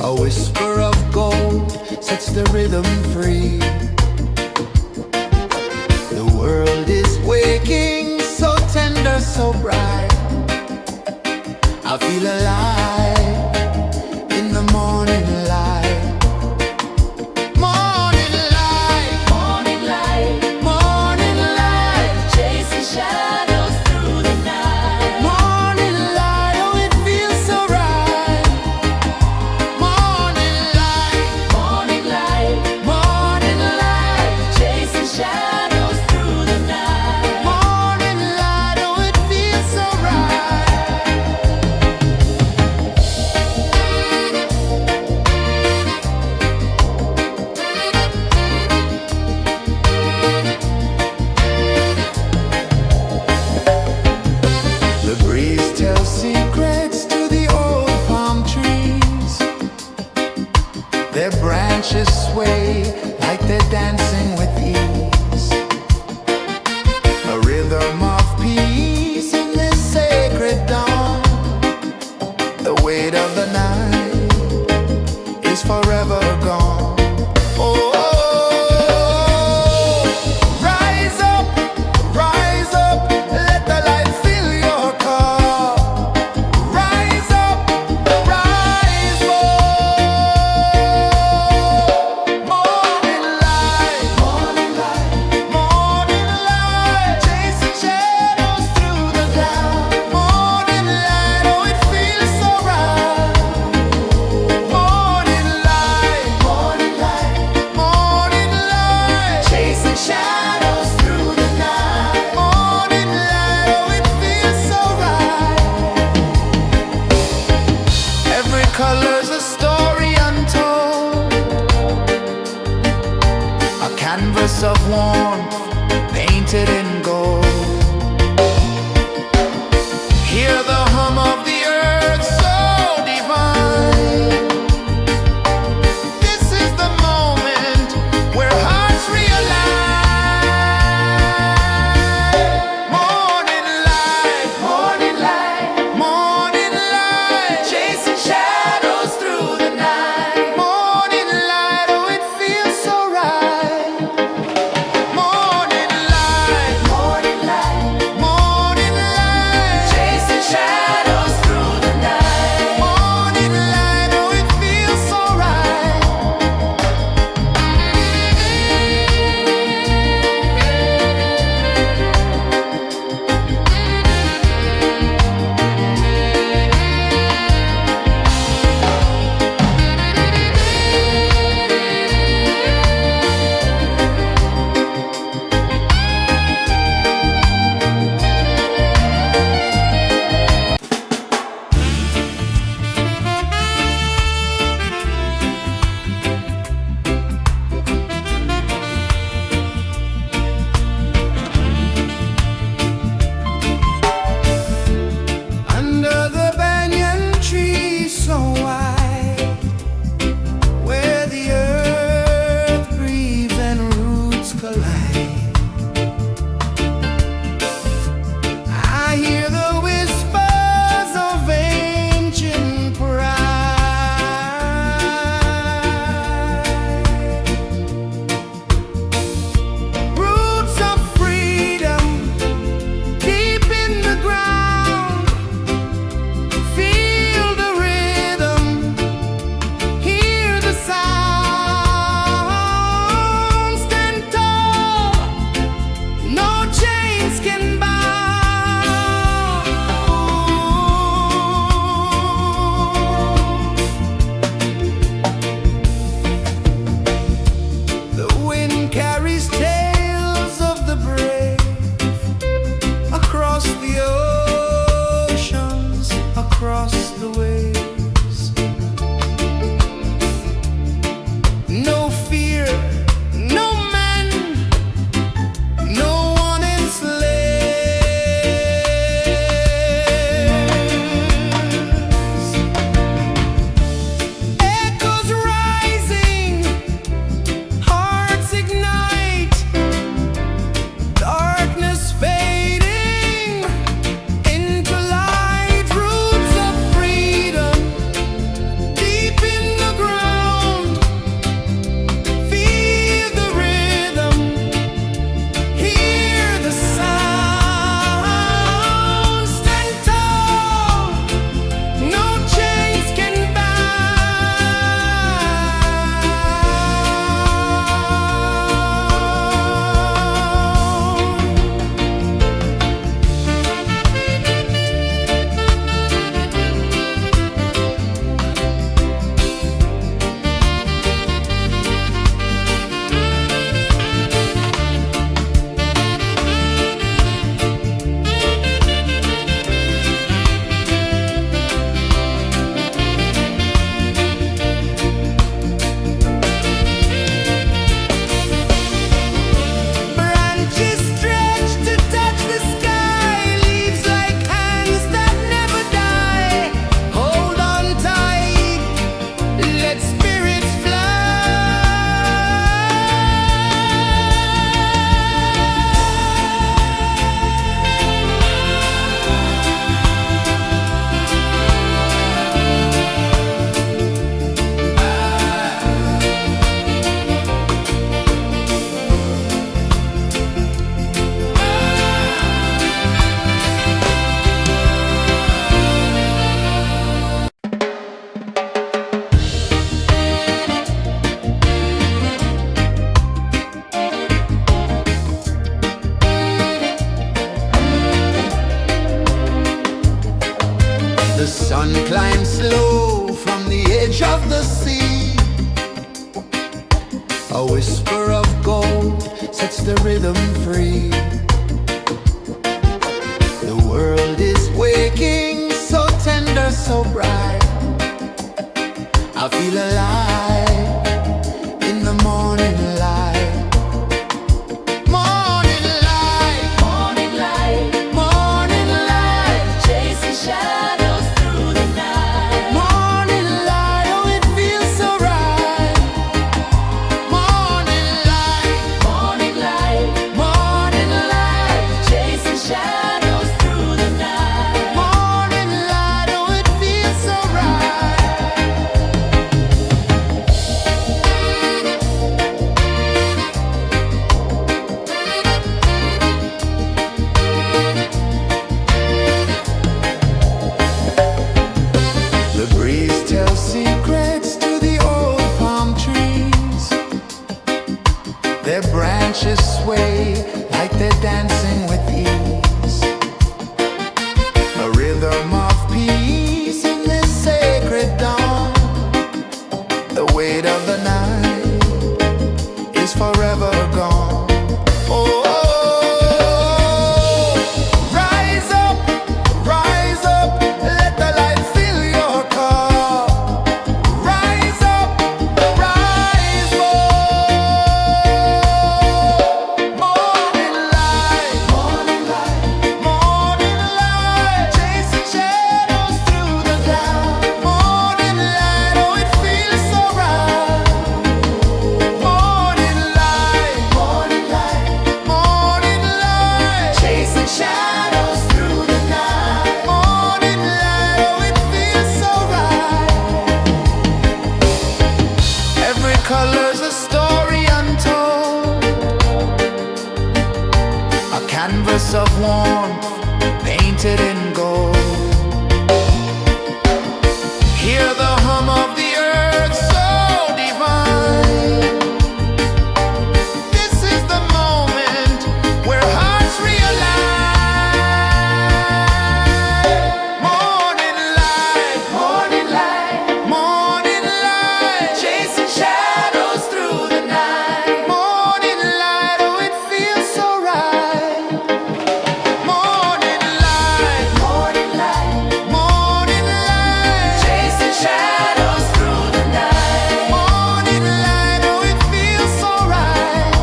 A whisper of gold sets the rhythm free. The world is waking, so tender, so bright. I feel alive in the morning light. Morning light, Morning light, morning light, chasing shadows through the night. morning light, oh it feels so right. Morning light, Morning light, morning light, chasing shadows through the night. morning light, oh it feels so right. The breeze tells secrets to the old palm trees. Their branches sway like they're dancing with ease. A rhythm of peace in this sacred dawn. The weight of the night is forever gone. Oh, rise up, let the light fill your cup. Rise up, rise up. Morning light, morning light, morning light, chasing shadows through the cloud. Morning light, oh it feels so right. Morning light, morning light, morning light, chasing shadows through the night. Morning light, oh it feels so right. Every color's a story untold, a canvas of warmth painted in gold. Hear the hum of the earth so divine. This is the moment where hearts realign. Morning light, morning light, morning light, chasing shadows through the night. Morning light, oh it feels so right. Morning light, of the sea. A whisper of gold sets the rhythm free. The world is waking, so tender, so bright. I feel alive in the morning light. Morning light, Morning light, morning light, chasing shadows through the night. morning light. Oh, it feels so right. Morning light, Morning light, morning light, chasing shadows through the night. morning light. Oh, it feels so right. The breeze tells secrets to the old palm trees. Their branches sway like they're dancing with ease. A rhythm of peace in this sacred dawn. The weight of the night is forever gone. Oh, rise up, let the light fill your car. Rise up, rise up. Morning light, morning light, morning light, chasing shadows through the cloud. Morning light, oh, it feels so right. Morning light, morning light, morning light, chasing shadows through the night. Morning light, oh, it feels so right. Every color's a story untold, a canvas of warmth painted in gold. Hear the hum of the earth so divine. This is the moment where hearts realign. Morning light, morning light, morning light, chasing shadows through the night. Morning light, oh, it feels so right. Morning light, morning light, morning light, chasing shadows through the night. Morning light, oh, it feels so right.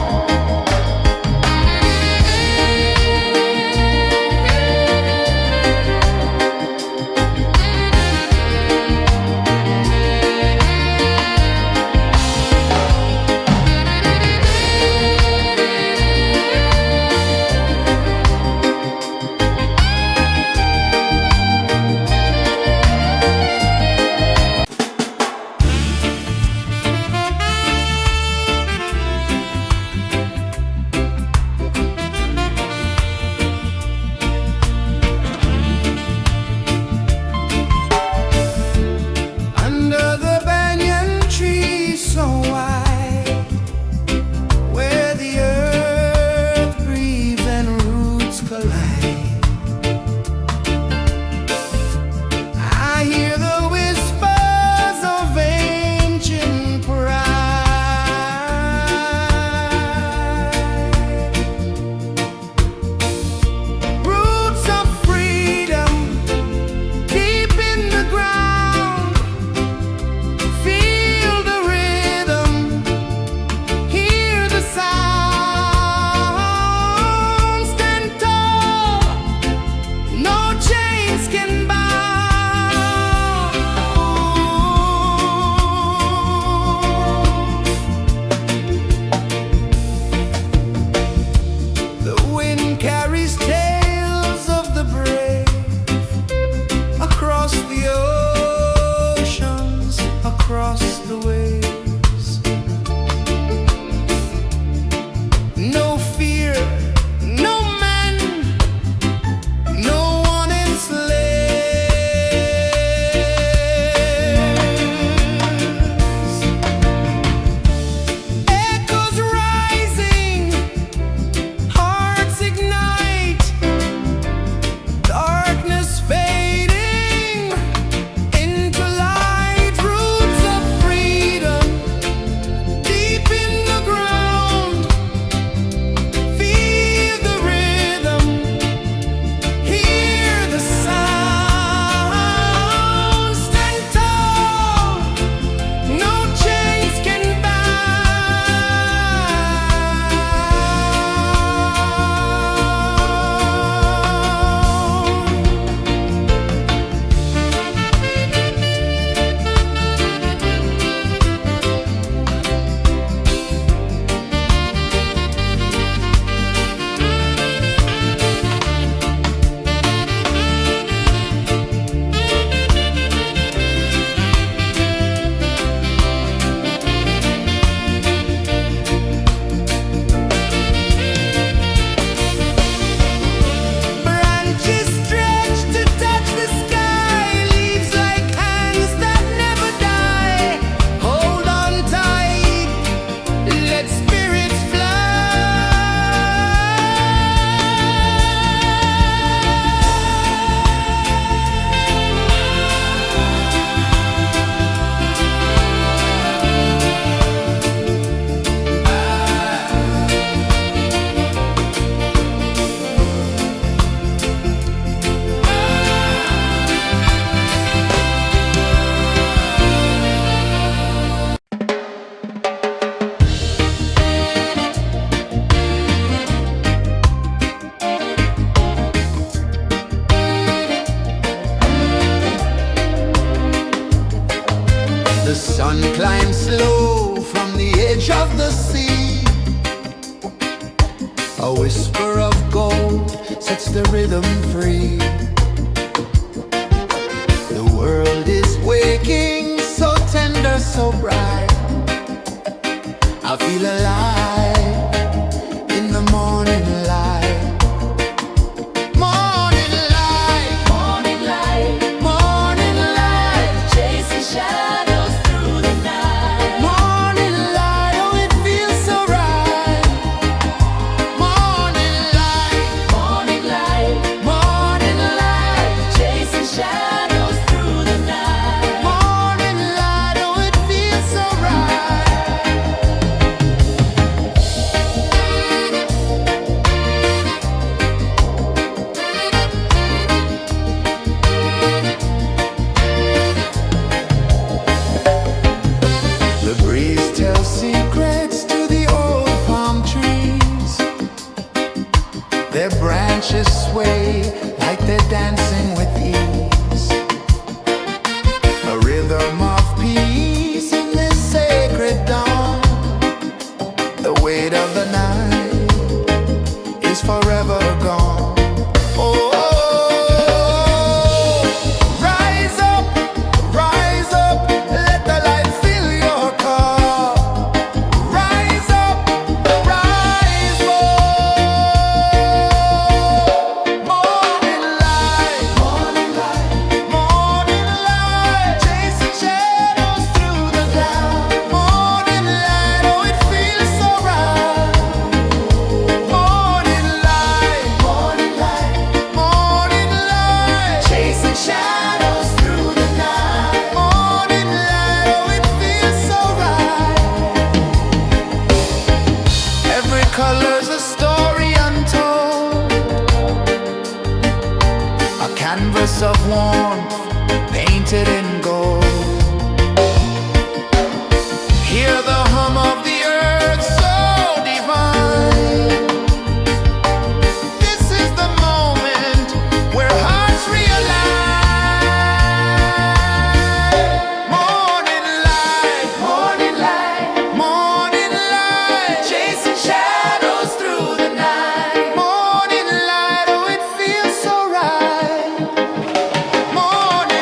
Under the banyan tree so wide, where the earth breathes and roots collide, I hear the whispers of ancient pride. Roots of freedom deep in the ground. Feel the rhythm, hear the sound. Stand tall, no chains can bound. The wind carries tales of the brave across the oceans, across the waves. No fear, no man, no one enslaves. Echoes rising, hearts ignite, darkness fading into light. Roots of sun climbs slow from the edge of the sea. A whisper of gold sets the rhythm free. The world is waking, so tender, so bright. I feel alive in the morning light. Morning light, Morning light, morning light, chasing shadows through the night. morning light, oh it feels so right. Morning light, Morning light, morning light, chasing shadows through the night. morning light, oh it feels so right. The breeze tells secrets to the old palm trees. Their branches sway like they're dancing with ease. A rhythm of peace in this sacred dawn. The weight of the night is forever gone. Oh, rise up, let the light fill your cup. Rise up, rise up. Morning light, morning light, morning light, chasing shadows through the cloud. Morning light, oh it feels so right. Morning light, morning light, morning light, chasing shadows through the night. Morning light, oh it feels so right. Every color's a story untold, a canvas of warmth painted in gold. Hear the hum of the earth so divine. This is the moment where hearts realign. Morning light, morning light, morning light, chasing shadows through the night. Morning light, oh it feels so right. Morning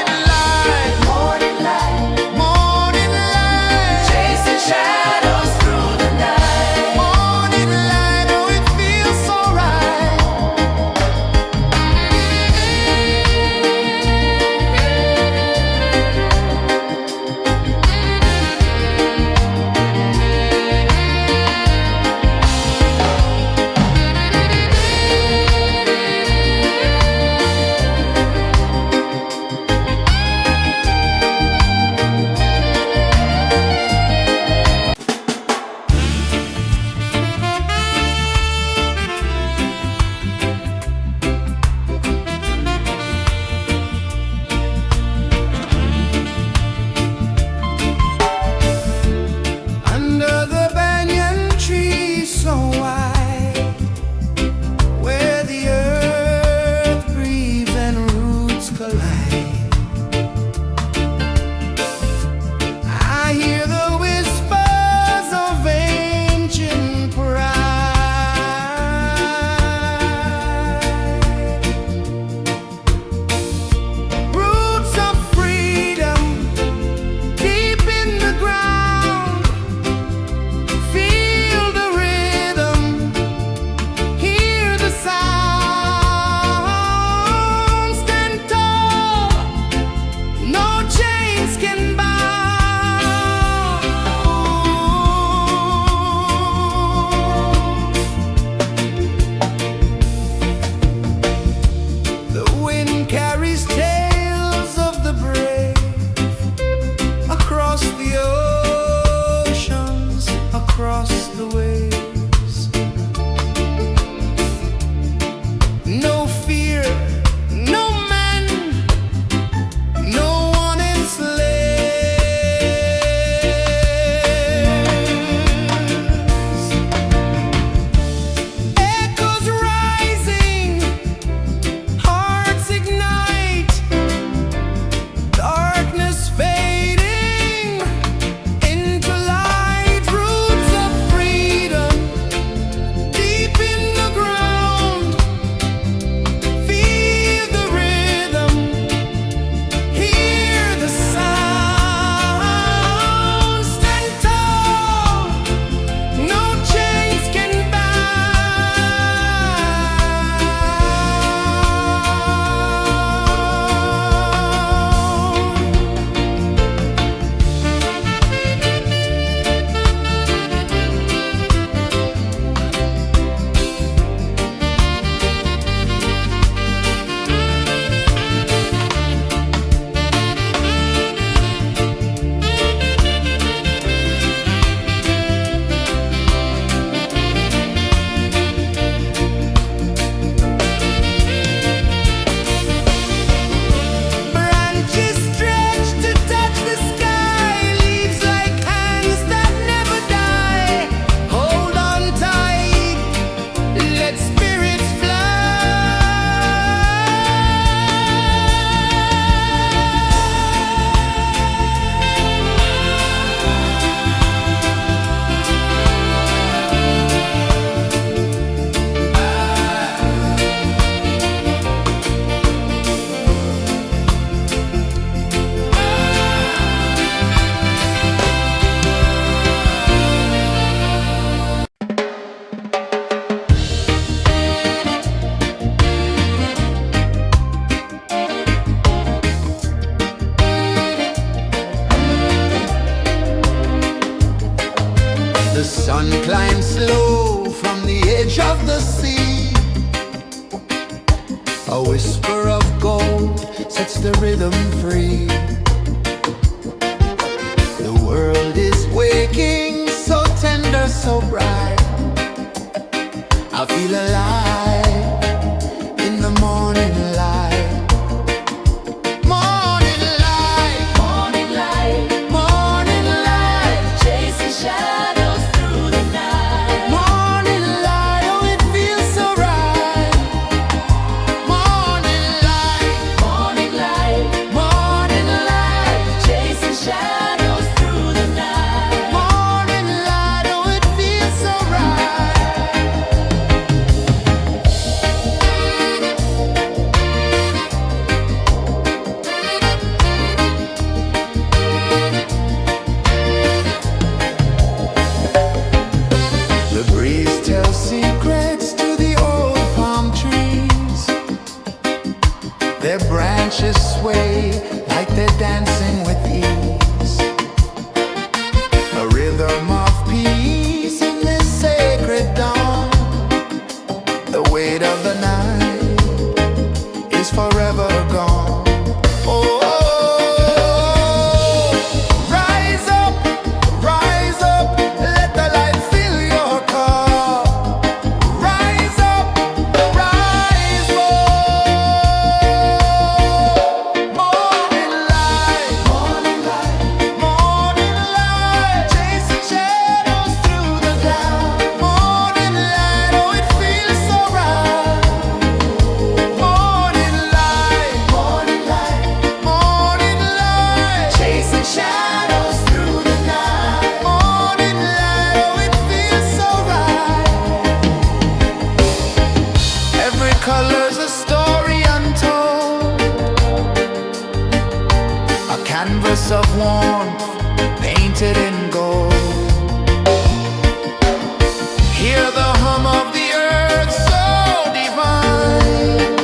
The sun climbs slow from the edge of the sea. A whisper of gold sets the rhythm free. The world is waking, so tender, so bright. I feel alive in the morning light. Morning light, Morning light, morning light, chasing shadows through the night. morning light, oh it feels so right. Morning light, Morning light, morning light, chasing shadows through the night. morning light, oh it feels so right. The breeze tells secrets to the old palm trees. Their branches sway like they're dancing with ease. A rhythm of peace in this sacred dawn. The weight of the night is forever gone. Oh, rise up, let the light fill your cup. Rise up, rise up. Morning light, morning light, morning light, chasing shadows through the cloud. Morning light, oh it feels so right. Morning light, morning light, morning light, chasing shadows through the night. Morning light, oh it feels so right. Every color's a story untold, a canvas of warmth painted in gold. Hear the hum of the earth so divine.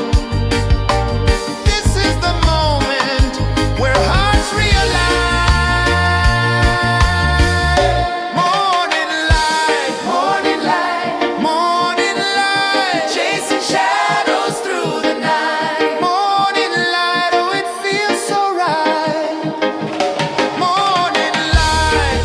This is the moment where hearts realign. Morning light, morning light, morning light, chasing shadows through the night. Morning light, oh it feels so right. Morning light,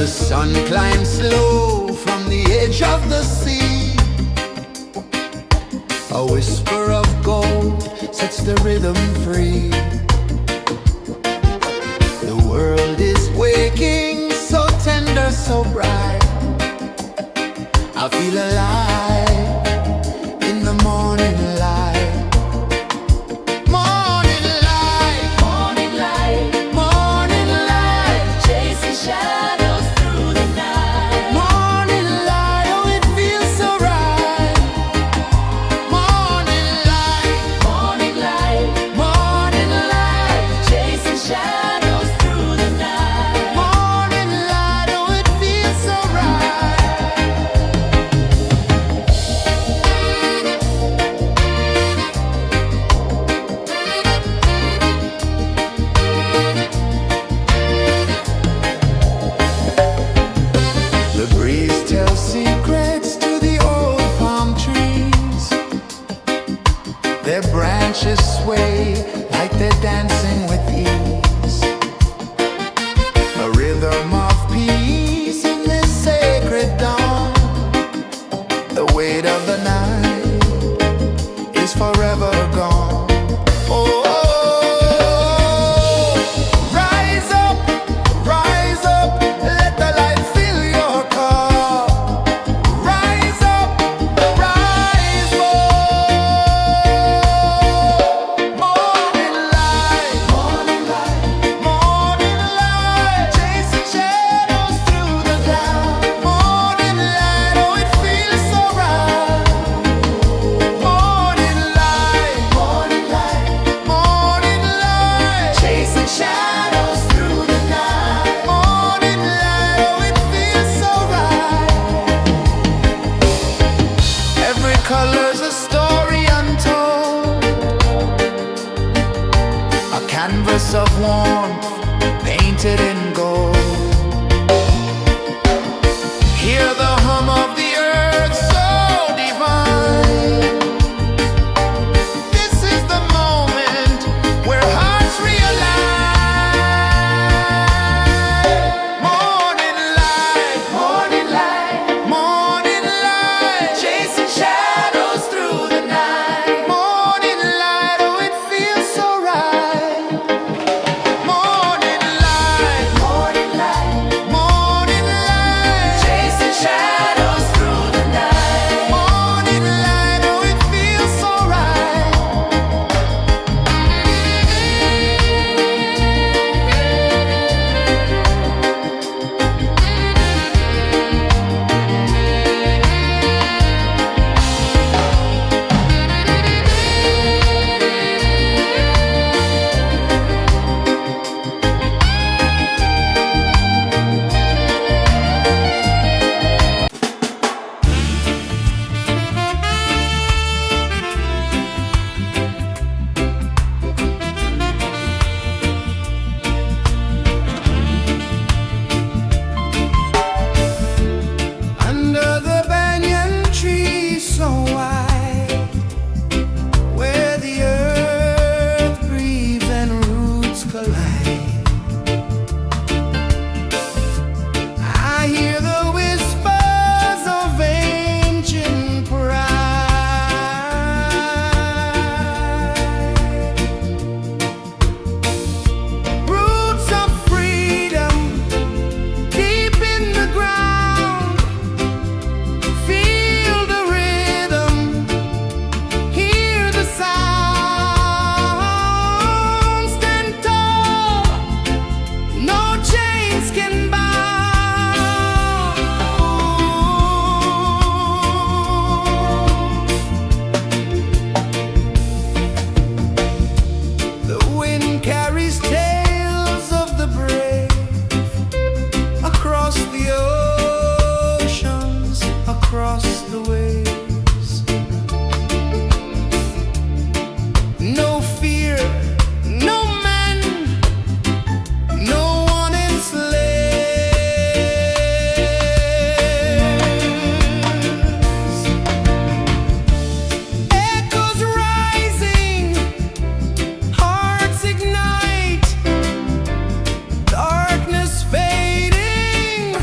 sun climbs slow from the edge of the sea. A whisper of gold sets the rhythm free. The world is waking, so tender, so bright. I feel alive in the morning light. Morning light, Morning light, morning light, chasing shadows through the night. morning light, oh it feels so right. Morning light, Morning light, morning light, chasing shadows through the night. morning light, oh it feels so right. The breeze tells secrets to the old palm trees. Their branches sway like they're dancing with ease. A rhythm of peace in this sacred dawn. The weight of the night is forever gone. Oh, rise up, let the light fill your cup. Rise up, rise up. Morning light, morning light, morning light, chasing shadows through the cloud. Morning light, oh it feels so right. Morning light, morning light, morning light, chasing shadows through the night. Morning light, oh it feels so right. Every color's a story untold, a canvas of warmth painted in gold. Hear the hum of the earth so divine. This is the moment where hearts realign. Morning light, morning light, morning light, chasing shadows through the night. Morning light, oh it feels so right. Morning light, morning light, morning light, chasing shadows through the night. Morning light, oh it feels so right. Under the banyan tree so wide, where the earth breathes and roots collide, I hear the whispers of ancient pride. Roots of freedom deep in the ground. Feel the rhythm, hear the sound. Stand tall, no chains can bound. The wind carries tales of the brave across the oceans, across the waves. No fear, no man, no one enslaves. Echoes rising, hearts ignite, darkness fading,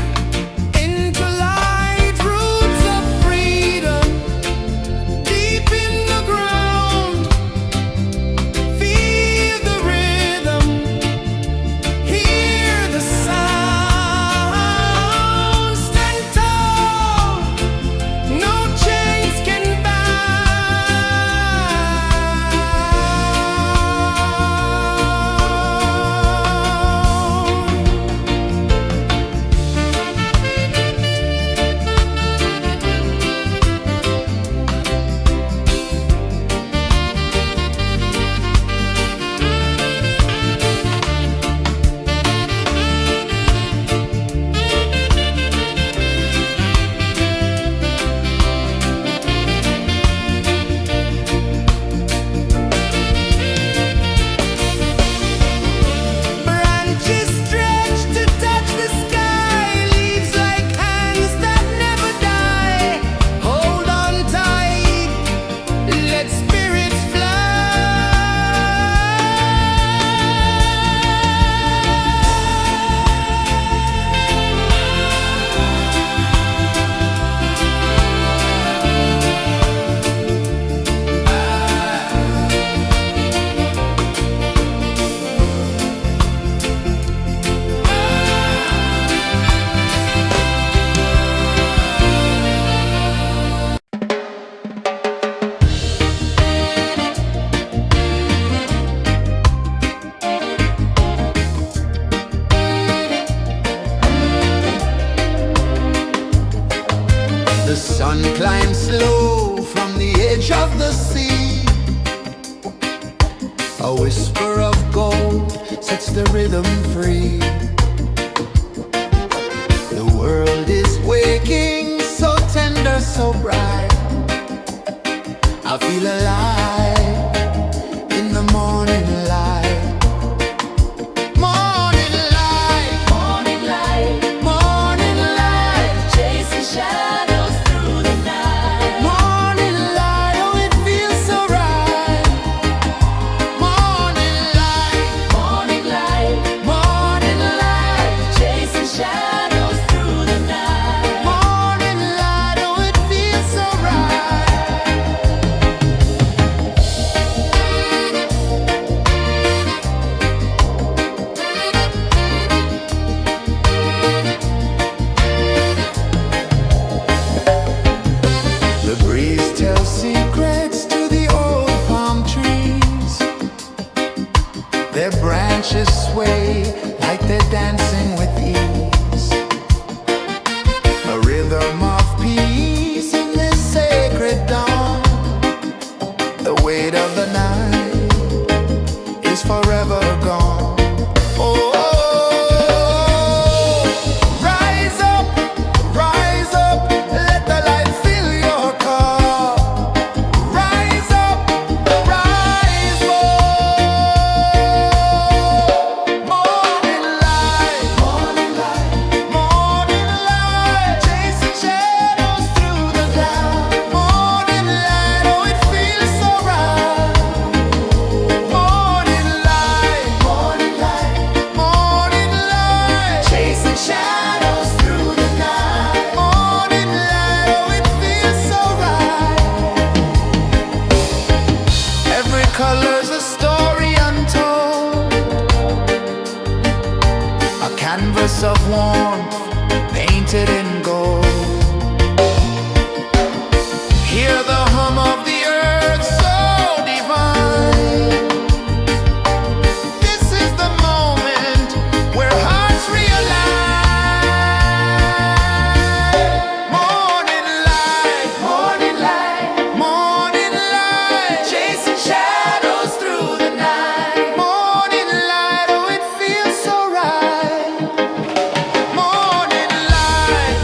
Sun climbs slow from the edge of the sea. A whisper of gold sets the rhythm free. The world is waking, so tender, so bright. I feel alive in the morning light. Morning light, Morning light, morning light, chasing shadows through the night. morning light, oh it feels so right. Morning light, Morning light, morning light, chasing shadows through the night. morning light, oh it feels so right. The breeze tells secrets to the old palm trees. Their branches sway like they're dancing with ease. A rhythm of peace in this sacred dawn. The weight of the night is forever gone. Oh, rise up, let the light fill your cup. Rise up, rise up. Morning light, morning light, morning light, chasing shadows through the cloud. Morning light, oh it feels so right. Morning light, morning light, morning light, chasing shadows through the night. Morning light, oh it feels so right. Every color's a story untold, a canvas of warmth painted in gold. Hear the hum of the earth so divine. This is the moment where hearts realign. Morning light, morning light, morning light, chasing shadows through the night. Morning light, oh it feels so right. Morning light,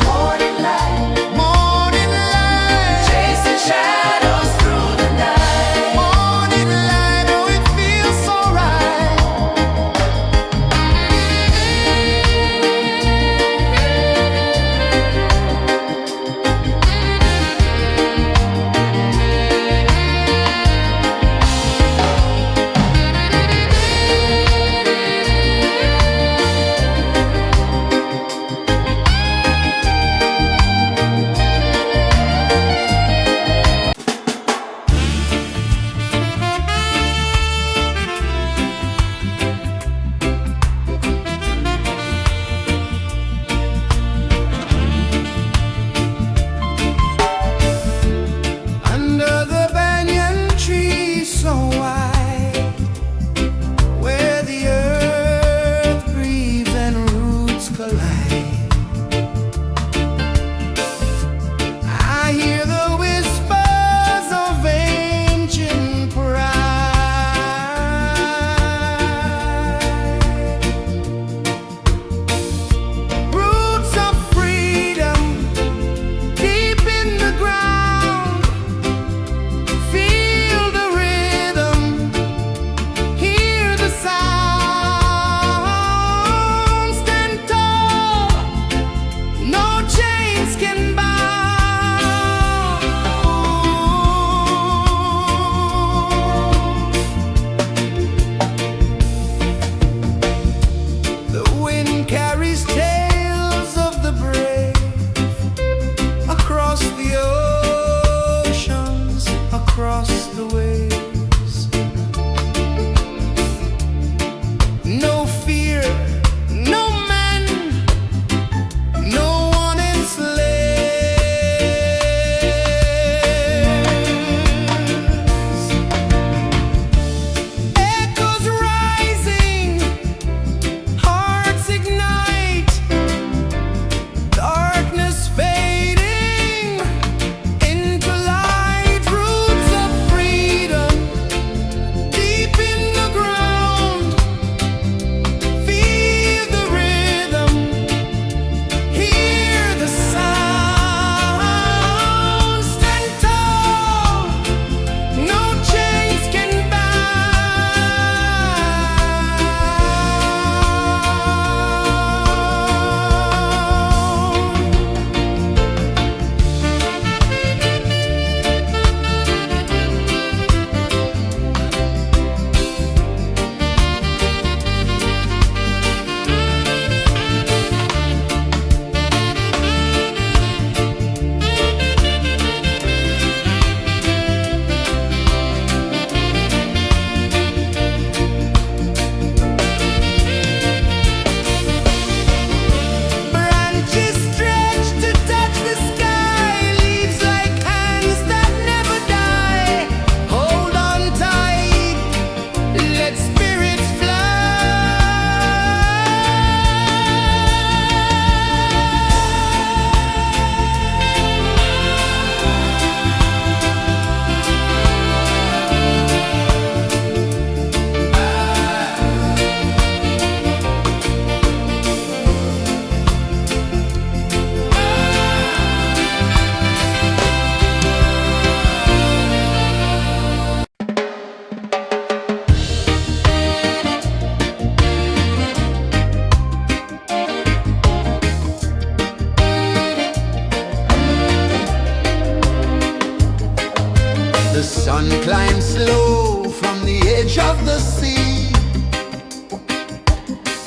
the sea.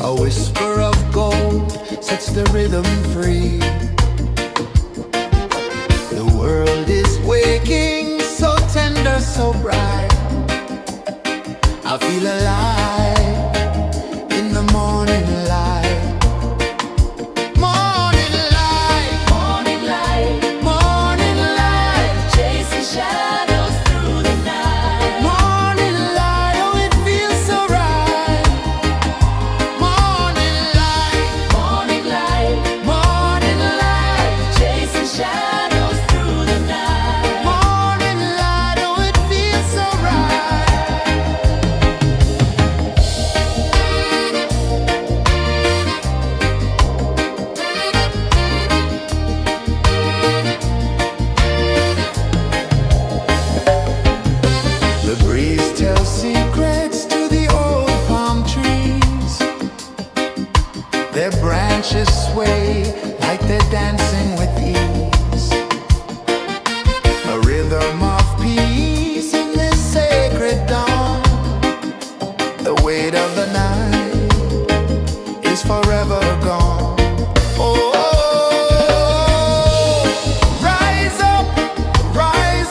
A whisper of gold sets the rhythm free. The world is waking, so tender, so bright. I feel alive in the morning light. Morning light, Morning light, morning light, chasing shadows through the night. morning light. Oh, it feels so right. Morning light, Morning light, morning light, chasing shadows through the night. morning light. Oh, it feels so right. The breeze tells secrets to the old palm trees. Their branches sway like they're dancing with ease. A rhythm of peace in this sacred dawn. The weight of the night is forever gone. Oh, rise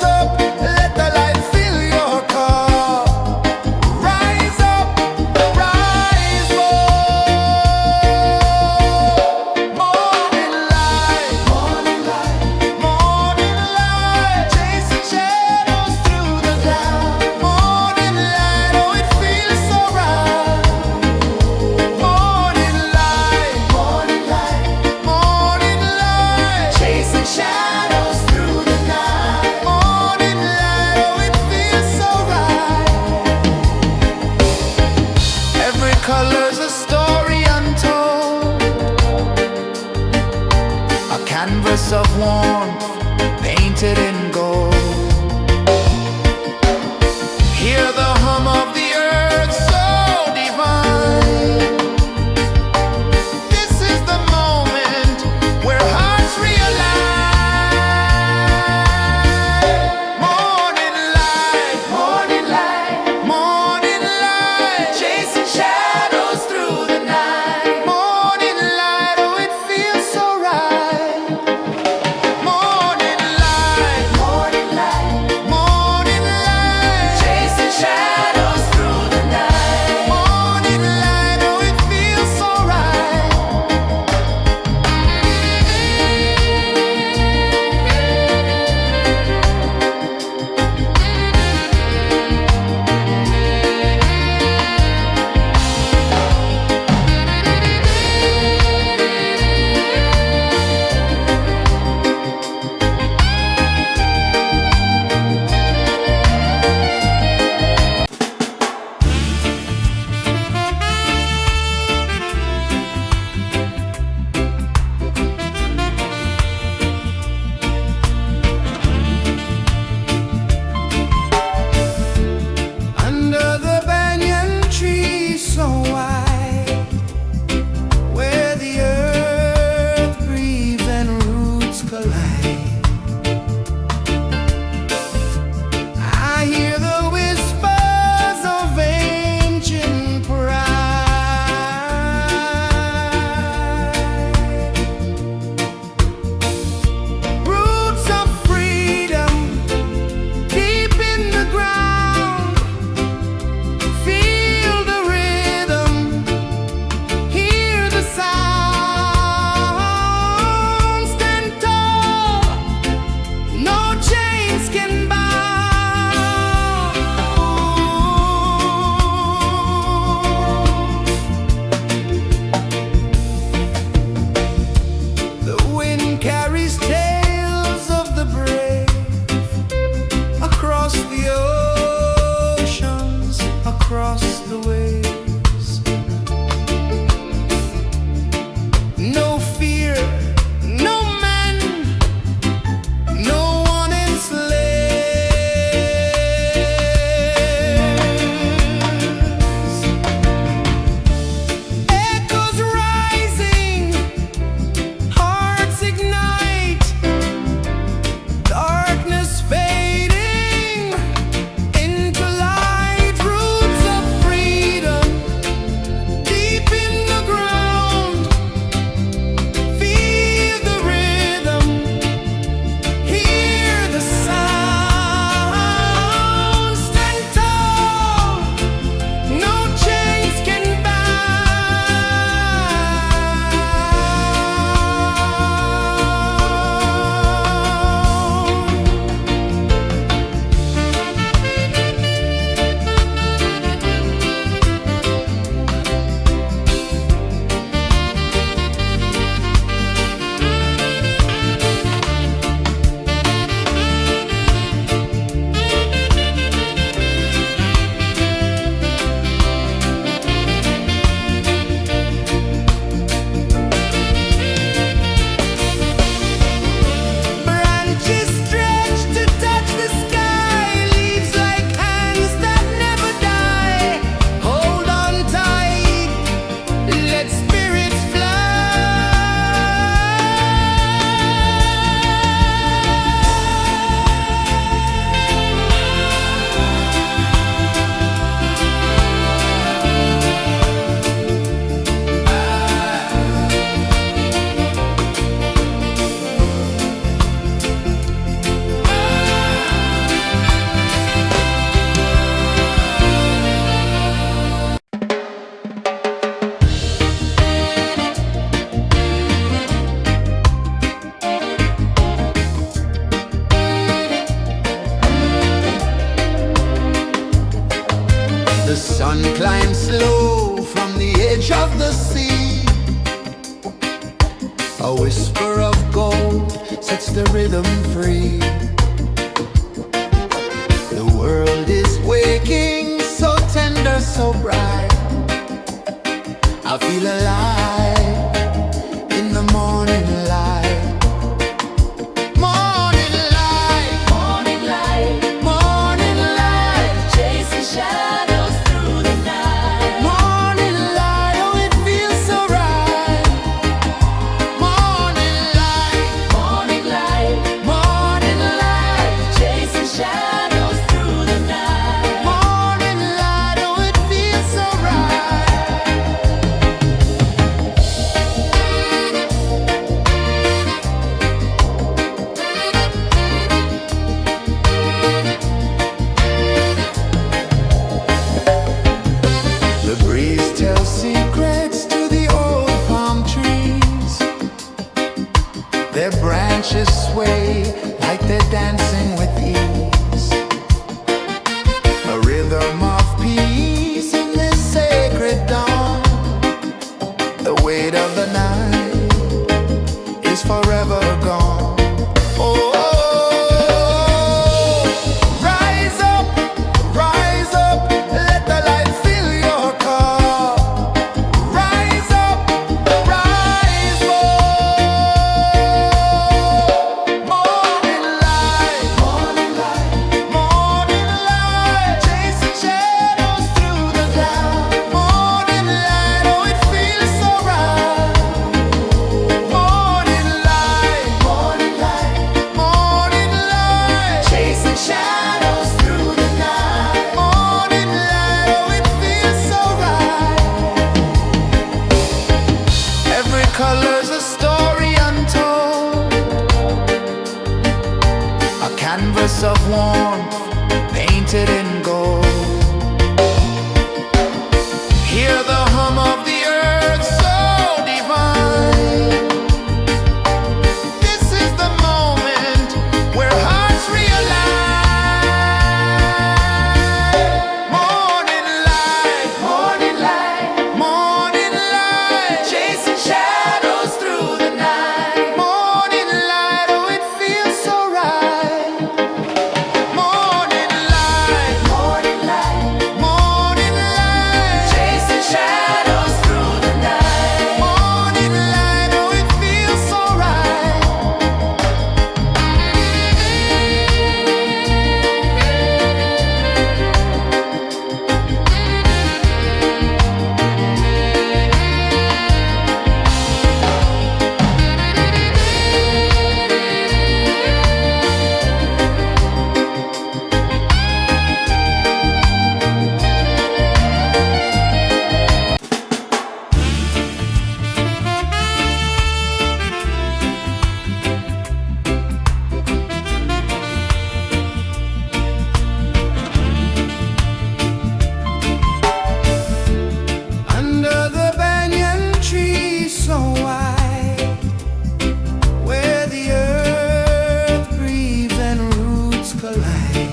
up, let the light fill your cup. Rise up, rise up. Morning light, morning light, chasing shadows through the cloud. Morning light, oh, it feels so right. Morning light, morning light, chasing shadows through the night. Morning light, oh, it feels so right. Every color's a story untold, a canvas of warmth painted in gold. Hear the hum of the earth so divine. This is the moment where hearts realign. Morning light, morning light, chasing shadows through the night. Morning light, oh, it feels so right. Morning light, edge of the sea. A whisper of gold sets the rhythm free. The world is waking, so tender, so bright. I feel alive in the morning light. Morning light, Morning light, morning light, chasing shadows through the night. morning light. Oh, it feels so right. Morning light, Morning light, morning light, chasing shadows through the night. morning light. Oh, it feels so right. The breeze tells secrets to the old palm trees. Their branches sway like they're dancing with ease. A rhythm of peace in this sacred dawn. The weight of the night is forever gone. Oh, rise up, let the light fill your cup. Rise up, rise up. Morning light, morning light, chasing shadows through the cloud. Morning light, oh, it feels so right. Morning light, morning light, chasing shadows through the night. Morning light, oh, it feels so right. Every color's a story untold, a canvas of warmth painted in gold. Hear the hum of the earth so divine. This is the moment where hearts realign. Morning light, morning light, chasing shadows through the night. Morning light, oh, it feels so right. Morning light, chasing shadows through the night. Morning light, oh, it feels so right. Under the banyan tree so wide, where the earth breathes and roots collide,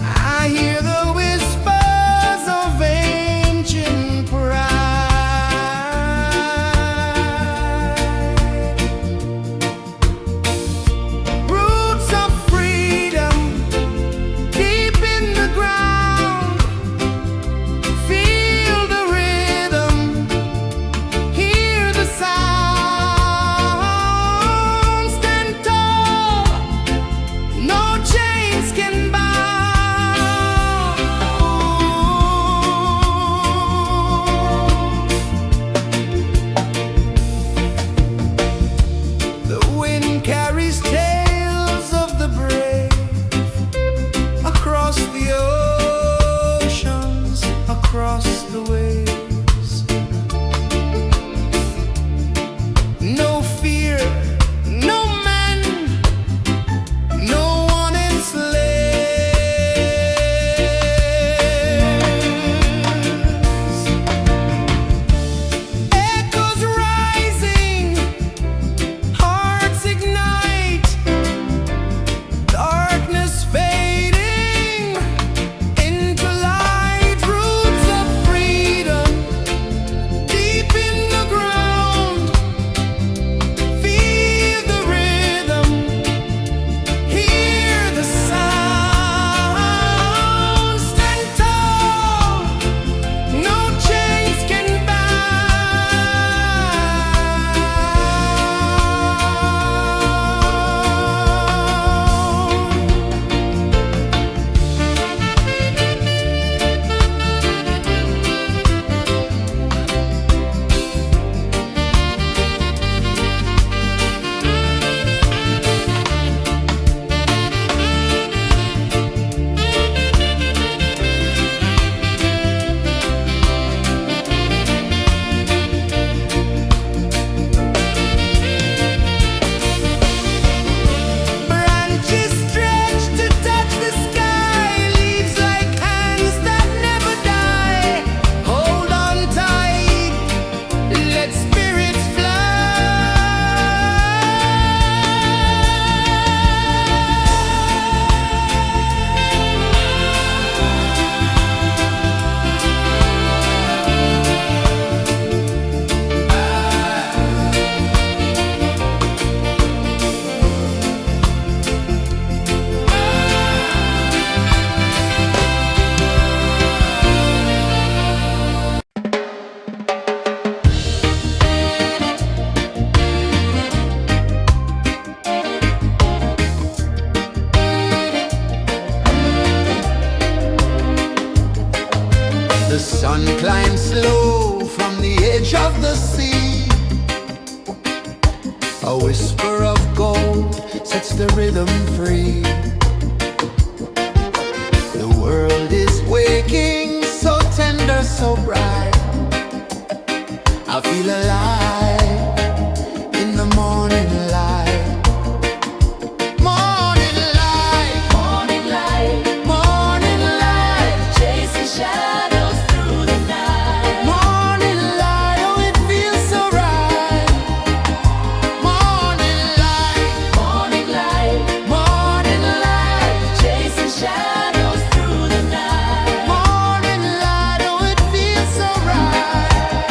I hear the whispers of ancient pride. Roots of freedom deep in the ground. Feel the rhythm, hear the sound. Stand tall, no chains can bound. The wind carries tales of the brave across the oceans, across the waves. No fear, no man, no one enslaves. Echoes rising, hearts ignite, darkness fading into light. Roots climb slow from the edge of the sea. A whisper of gold sets the rhythm free. The world is waking, so tender, so bright. I feel alive in the morning light. Morning light, Morning light, morning light, chasing shadows through the night. morning light, oh it feels so right. Morning light, Morning light, morning light, chasing shadows through the night. morning light, oh it feels so right.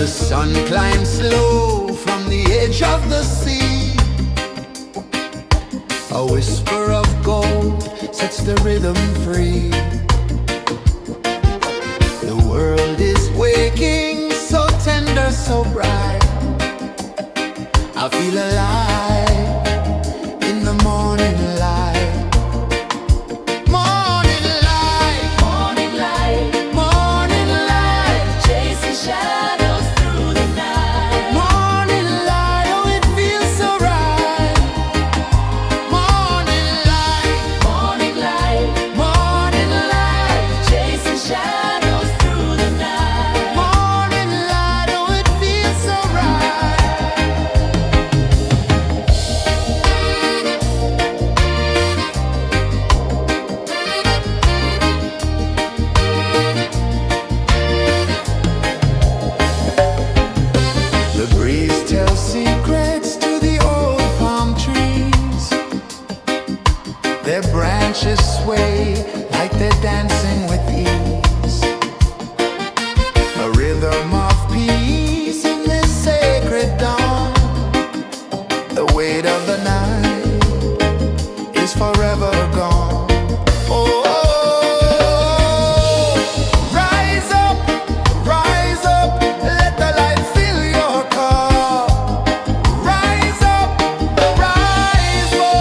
The sun climbs slow from the edge of the sea. A whisper of gold sets the rhythm free. The world is waking, so tender, so bright. I feel alive in the morning light. Morning light, Morning light, morning light, chasing shadows through the night. morning light, oh it feels so right. Morning light, Morning light, morning light, chasing shadows through the night. morning light, oh it feels so right. The breeze tells secrets to the old palm trees. Their branches sway like they're dancing with ease. A rhythm of peace in this sacred dawn. The weight of the night is forever gone. Oh, rise up, let the light fill your car. Rise up, rise up.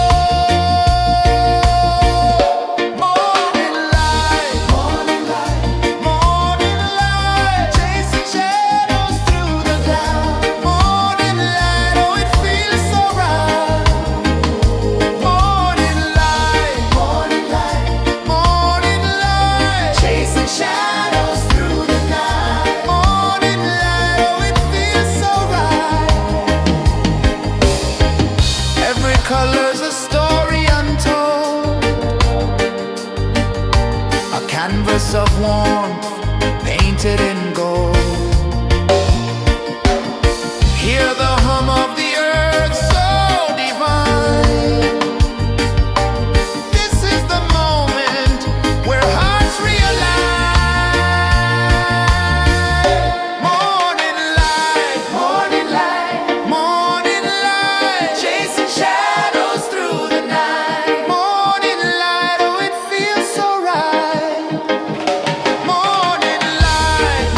Morning light, morning light, morning light, chasing shadows through the cloud. Morning light, oh it feels so right. Morning light, morning light, morning light, chasing shadows through the night. Morning light, oh it feels so right. Every color's a story untold, a canvas of warmth painted in gold. Hear the hum of the earth so divine. This is the moment where hearts realign. Morning light, morning light, morning light, chasing shadows through the night. Morning light, oh it feels so right. Morning light,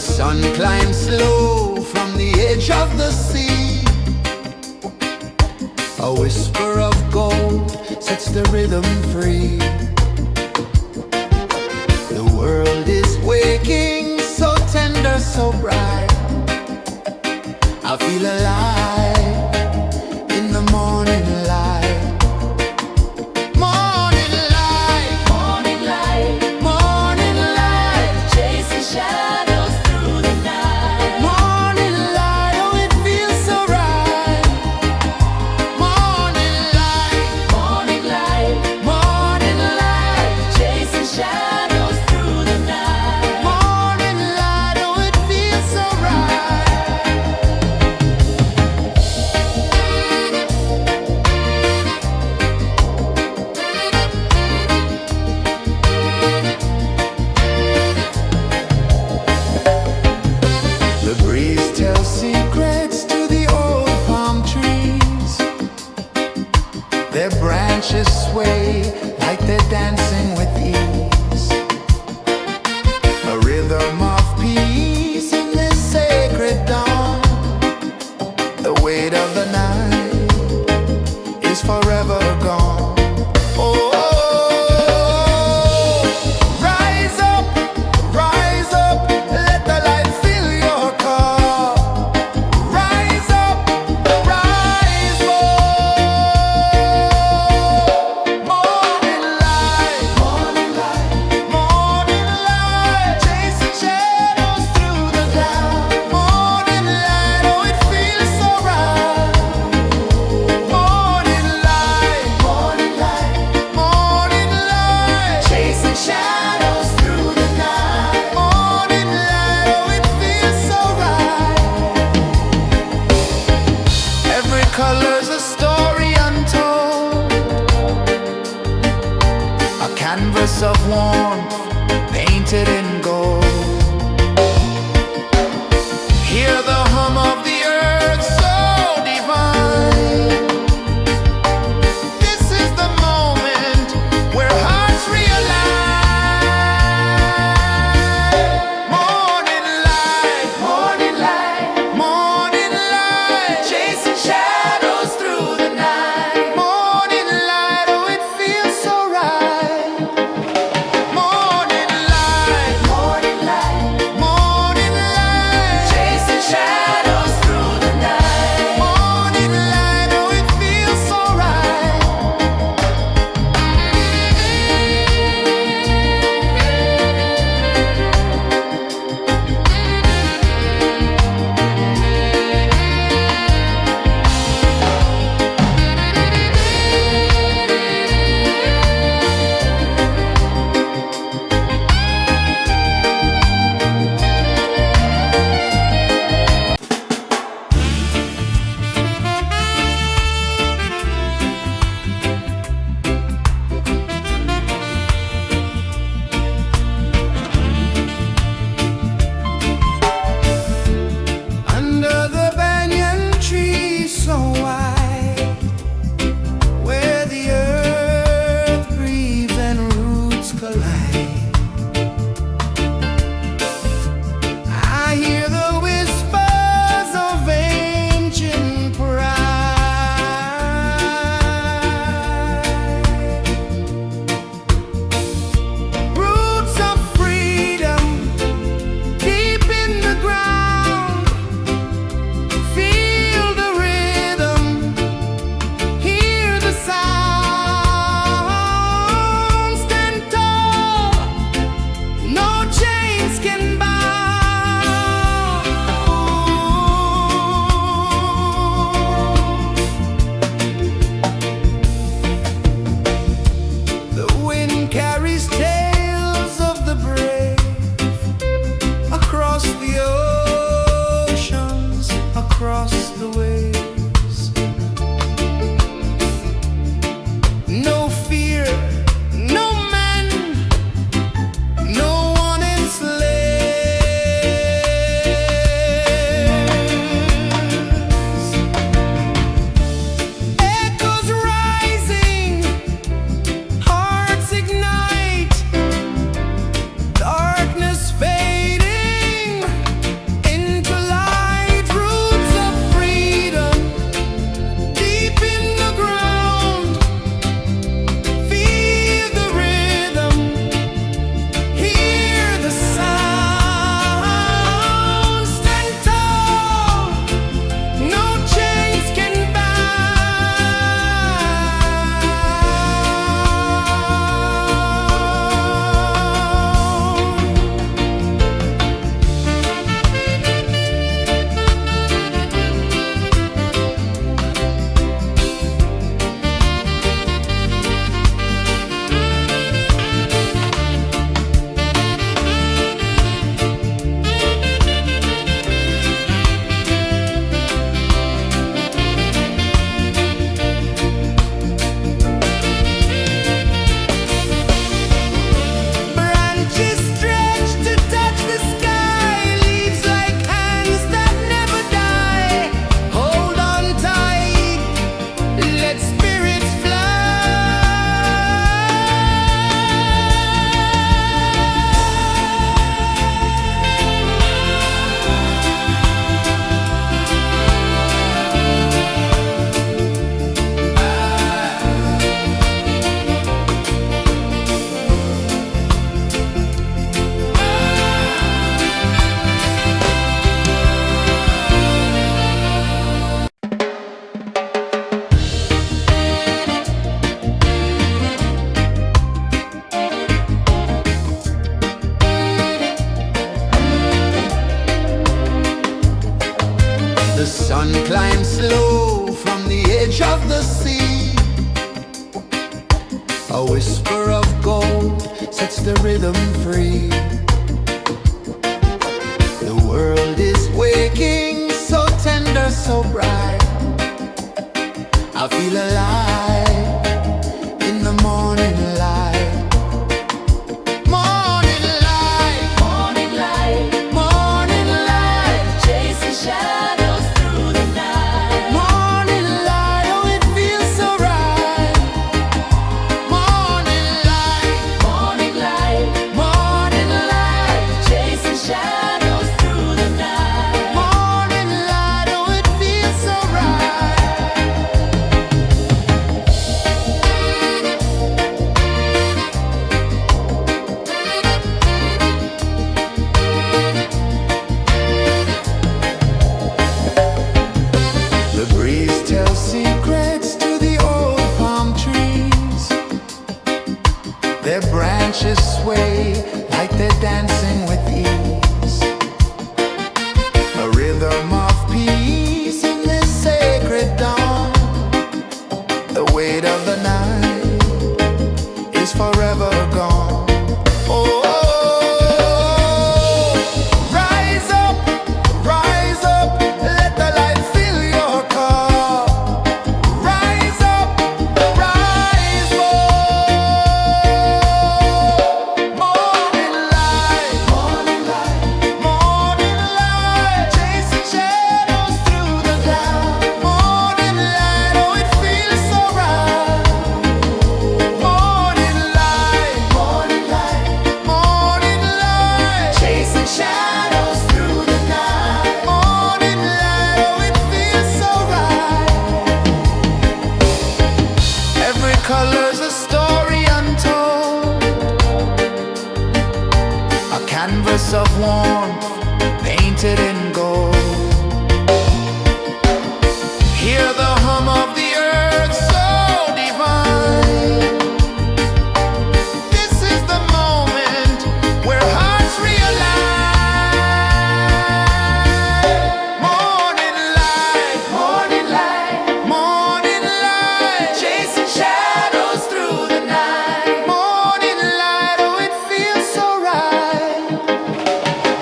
sun climbs slow from the edge of the sea. A whisper of gold sets the rhythm free. The world is waking, so tender, so bright. I feel alive in the morning light. Morning light, Morning light, morning light, chasing shadows through the night. morning light, oh it feels so right. Morning light, Morning light, morning light, chasing shadows through the night. morning light, oh it feels so right. The breeze tells secrets to the old palm trees. Their branches sway like they're dancing with ease. A rhythm of peace in this sacred dawn. The weight of the night is forever gone. Oh, rise up, let the light fill your car. Rise up, rise up. Morning light, morning light, morning light, chasing shadows through the cloud. Morning light, oh it feels so right. Morning light, morning light, morning light, chasing shadows through the night. Morning light, oh it feels so right. Every color's a story untold, a canvas of warmth painted in gold. Hear the hum of the earth so divine. This is the moment where hearts realign. Morning light, morning light, morning light, chasing shadows through the night. Morning light, oh it feels so right. Morning light, morning light. the sea. A whisper of gold sets the rhythm free. The world is waking, so tender, so bright. I feel alive in the morning light. Morning light, Morning light, morning light, chasing shadows through the night. morning light, oh it feels so right. Morning light, Morning light, morning light, chasing shadows through the night. morning light, oh it feels so right. The breeze tells secrets to the old palm trees. Their branches sway like they're dancing with ease. A rhythm of peace in this sacred dawn. The weight of the night is forever gone. Oh, rise up, let the light fill your cup. Rise up, rise up. Morning light, morning light, morning light, chasing shadows through the cloud. Morning light, oh it feels so right. Morning light, morning light, morning light, chasing shadows through the night. Morning light, oh it feels so right. Every color's a story untold, a canvas of warmth painted in gold. Hear the hum of the earth so divine. This is the moment where hearts realign. Morning light, morning light, morning light, chasing shadows through the night. Morning light, oh it feels so right.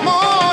Morning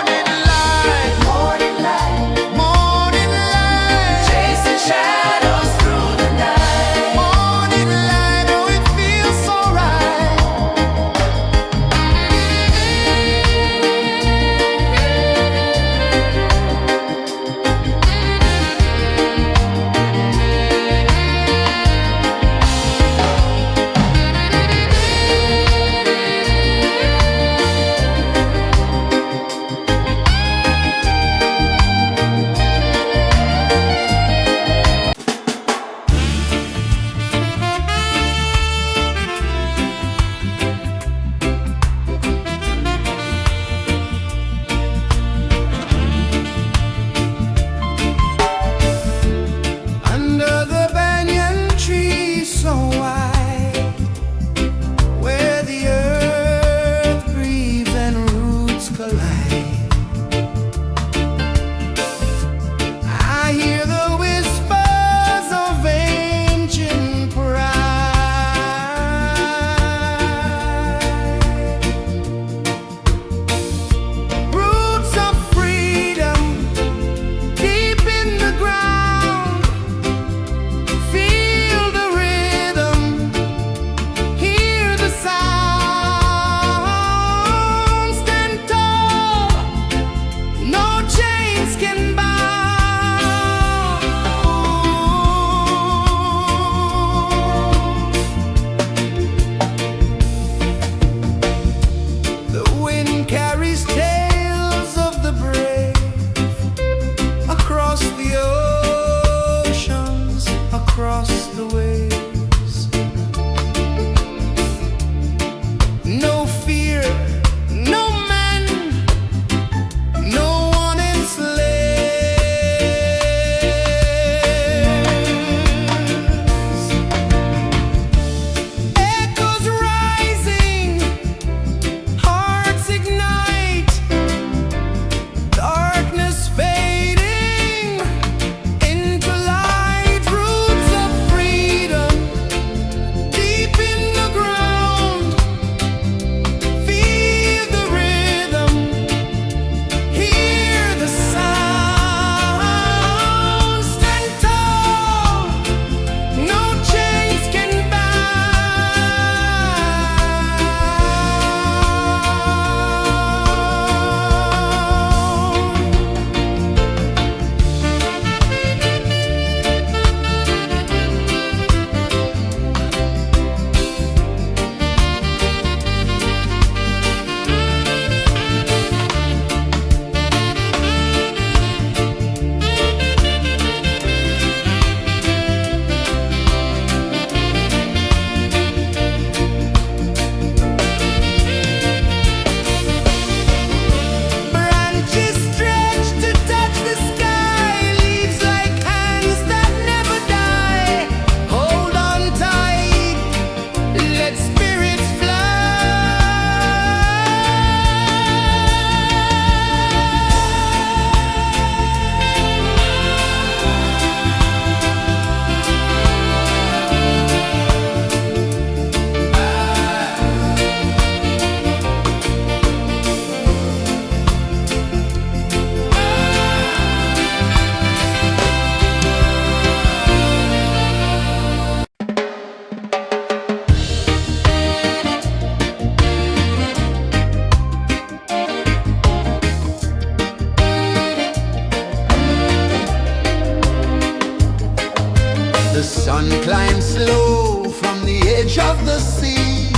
sun climbs slow from the edge of the sea.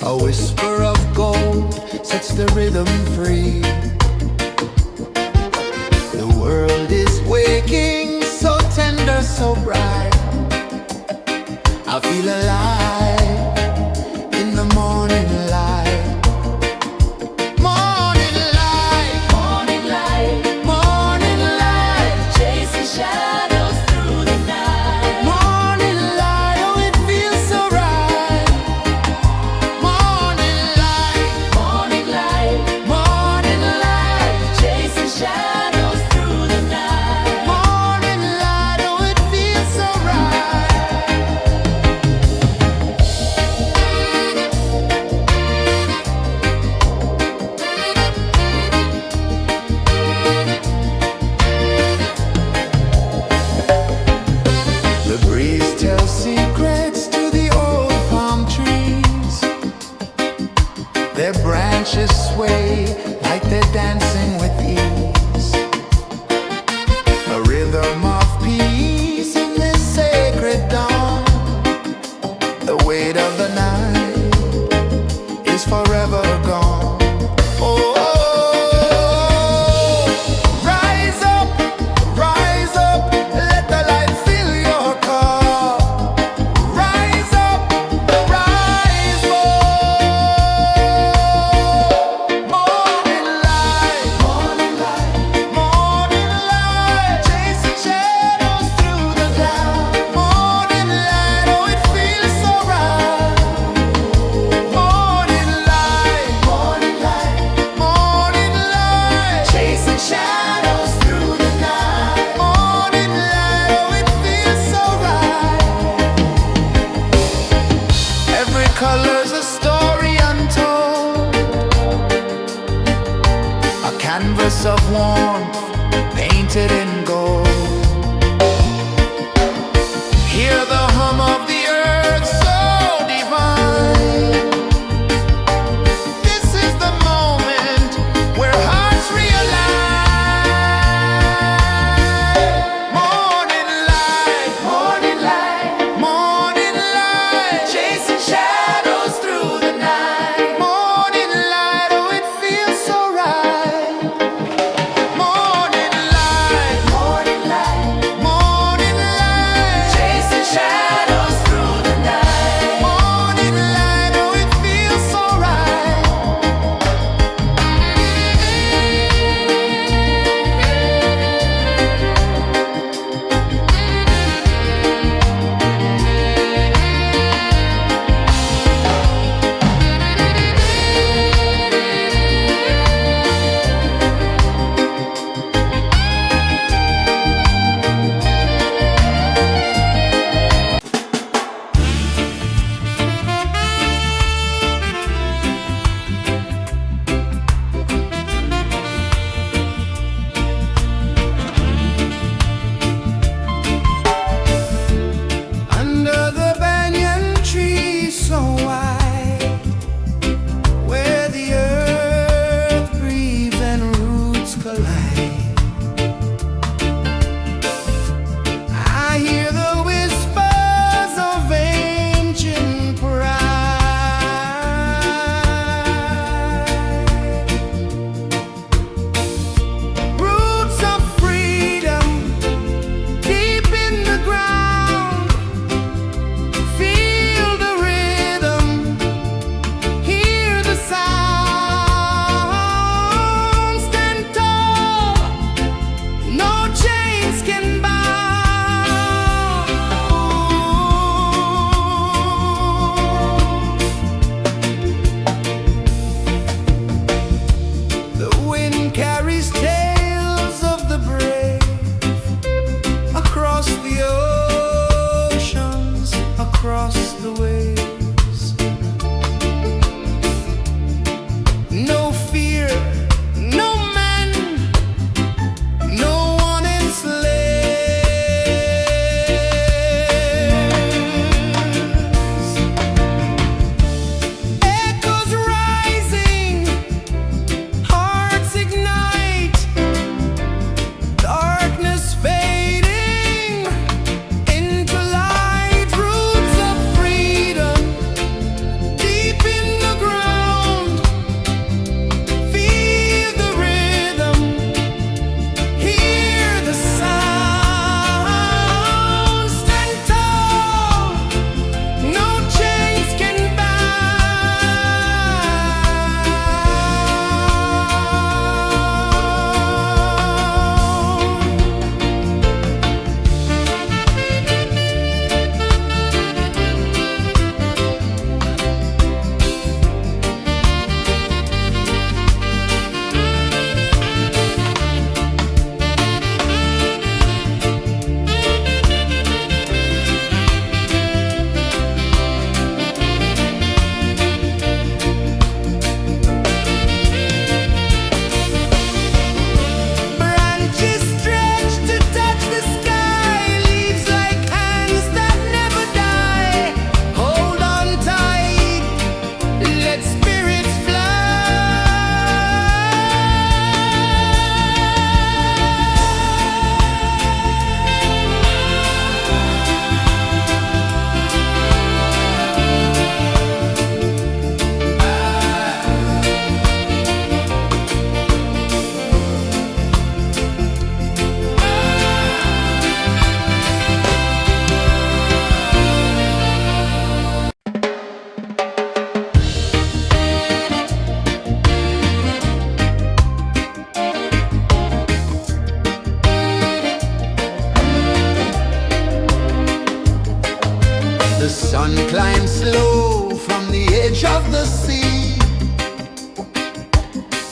A whisper of gold sets the rhythm free. The world is waking, so tender, so bright. I feel alive in the morning light. Morning light, Morning light, morning light, chasing shadows through the night. morning light, oh it feels so right. Morning light, Morning light, morning light, chasing shadows through the night. morning light, oh it feels so right. The breeze tells secrets to the old palm trees. Their branches sway like they're dancing with ease. A rhythm of peace in this sacred dawn. The weight of the night is forever gone. Oh, rise up, let the light fill your cup. Rise up, rise up. Morning light, morning light, morning light, chasing shadows through the cloud. Morning light, oh it feels so right. Morning light, morning light, morning light, chasing shadows through the night. Morning light, oh it feels so right. Every color's a story untold, a canvas of warmth painted in gold. Hear the hum of the earth so divine. This is the moment where hearts realign. Morning light, morning light, morning light, chasing shadows through the night. Morning light, oh it feels so right. Morning light, morning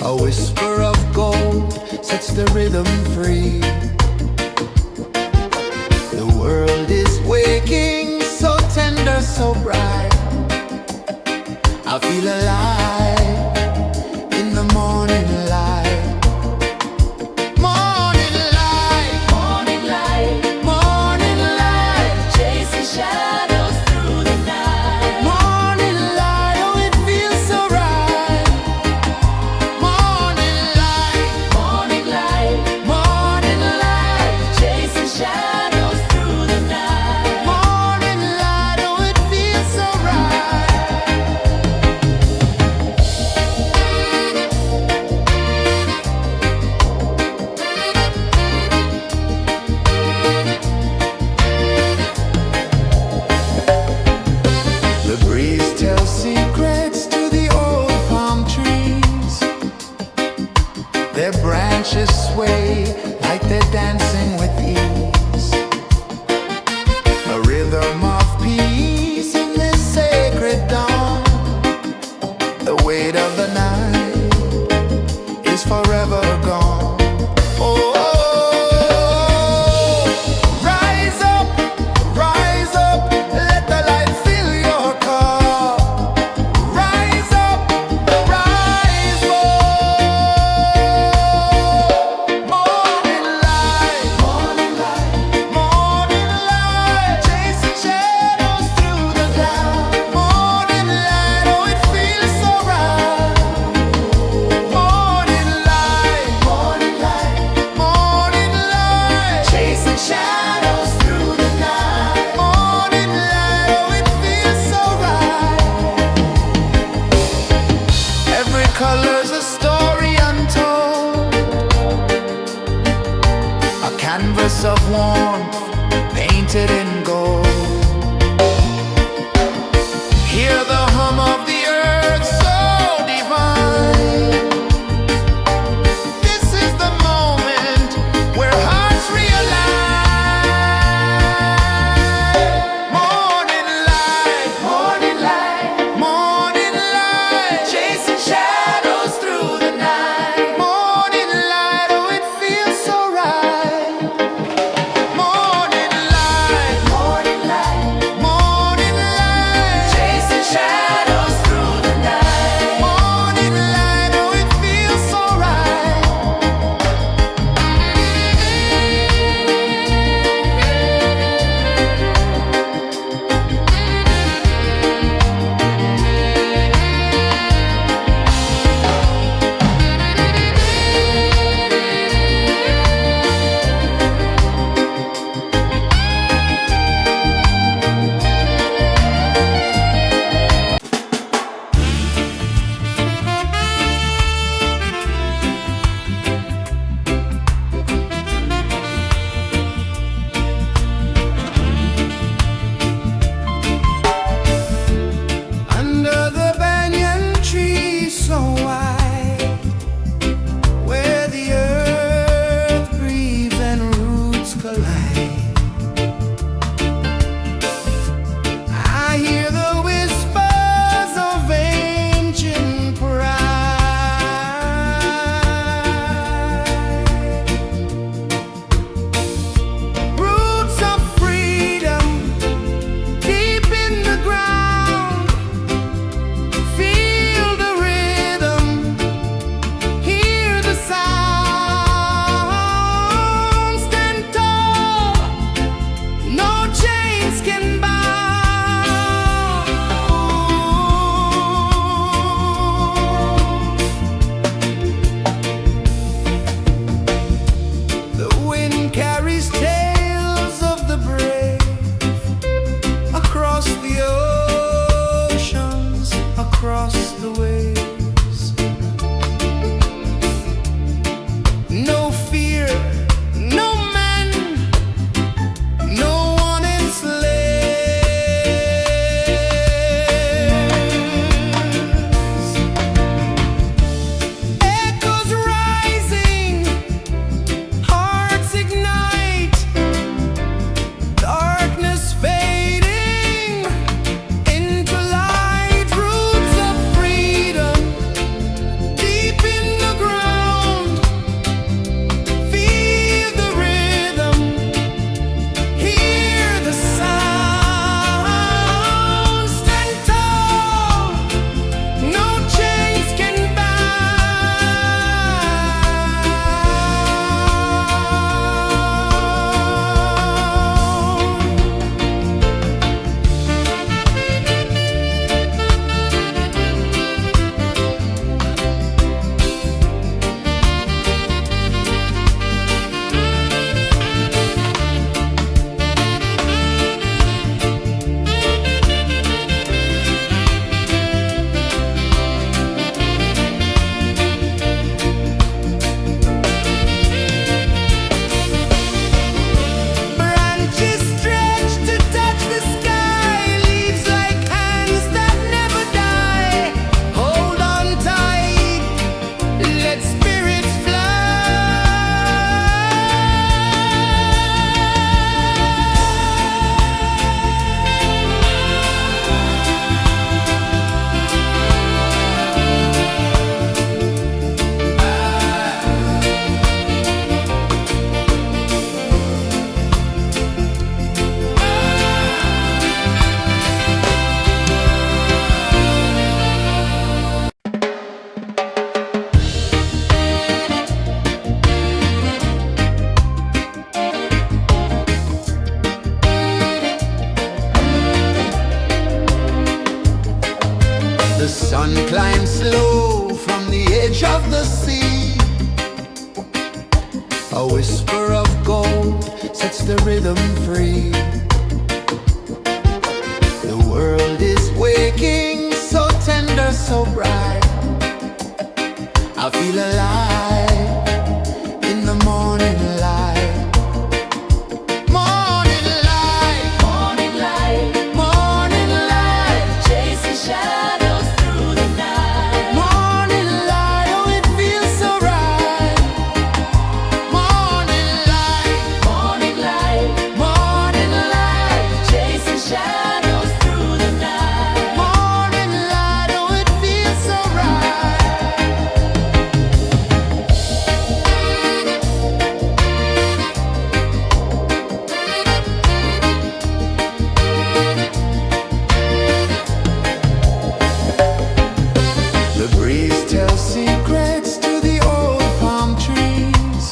A whisper of gold sets the rhythm free. The world is waking, so tender, so bright. I feel alive in the morning light. Morning light, Morning light, morning light, chasing shadows through the night. morning light. Oh, it feels so right. Morning light, Morning light, morning light, chasing shadows through the night. morning light. Oh, it feels so right. The breeze tells secrets to the old palm trees. Their branches sway like they're dancing with ease. A rhythm of peace in this sacred dawn. The weight of the night is forever gone. Oh, rise up, let the light fill your cup. Rise up, rise up. Morning light, morning light, morning light, chasing shadows through the cloud. Morning light, oh, it feels so right. Morning light, morning light, morning light, chasing shadows through the night. Morning light, oh, it feels so right. Every color's a story untold, a canvas of warmth painted in gold. Hear the hum of the earth so divine. This is the moment where hearts realign. Morning light, morning light, morning light, chasing shadows through the night. Morning light, oh, it feels so right. Morning light, Morning light, morning light, chasing shadows through the night. morning light, oh, it feels so right. Under the banyan tree so wide, where the earth breathes and roots collide, I hear the whispers of ancient pride. Roots of freedom deep in the ground. Feel the rhythm, hear the sound. Stand tall, no chains can bound. The wind carries tales of the brave across the oceans, across the waves. No fear, no man, no one enslaves. Echoes rising, hearts ignite, darkness fading into light. Roots of freedom climb slow from the edge of the sea. A whisper of gold sets the rhythm free. The world is waking, so tender, so bright. I feel alive in the morning light. Morning light, Morning light, morning light, chasing shadows through the night. morning light, oh it feels so right. Morning light, Morning light, morning light, chasing shadows through the night. morning light, oh it feels so right. The breeze tells secrets to the old palm trees.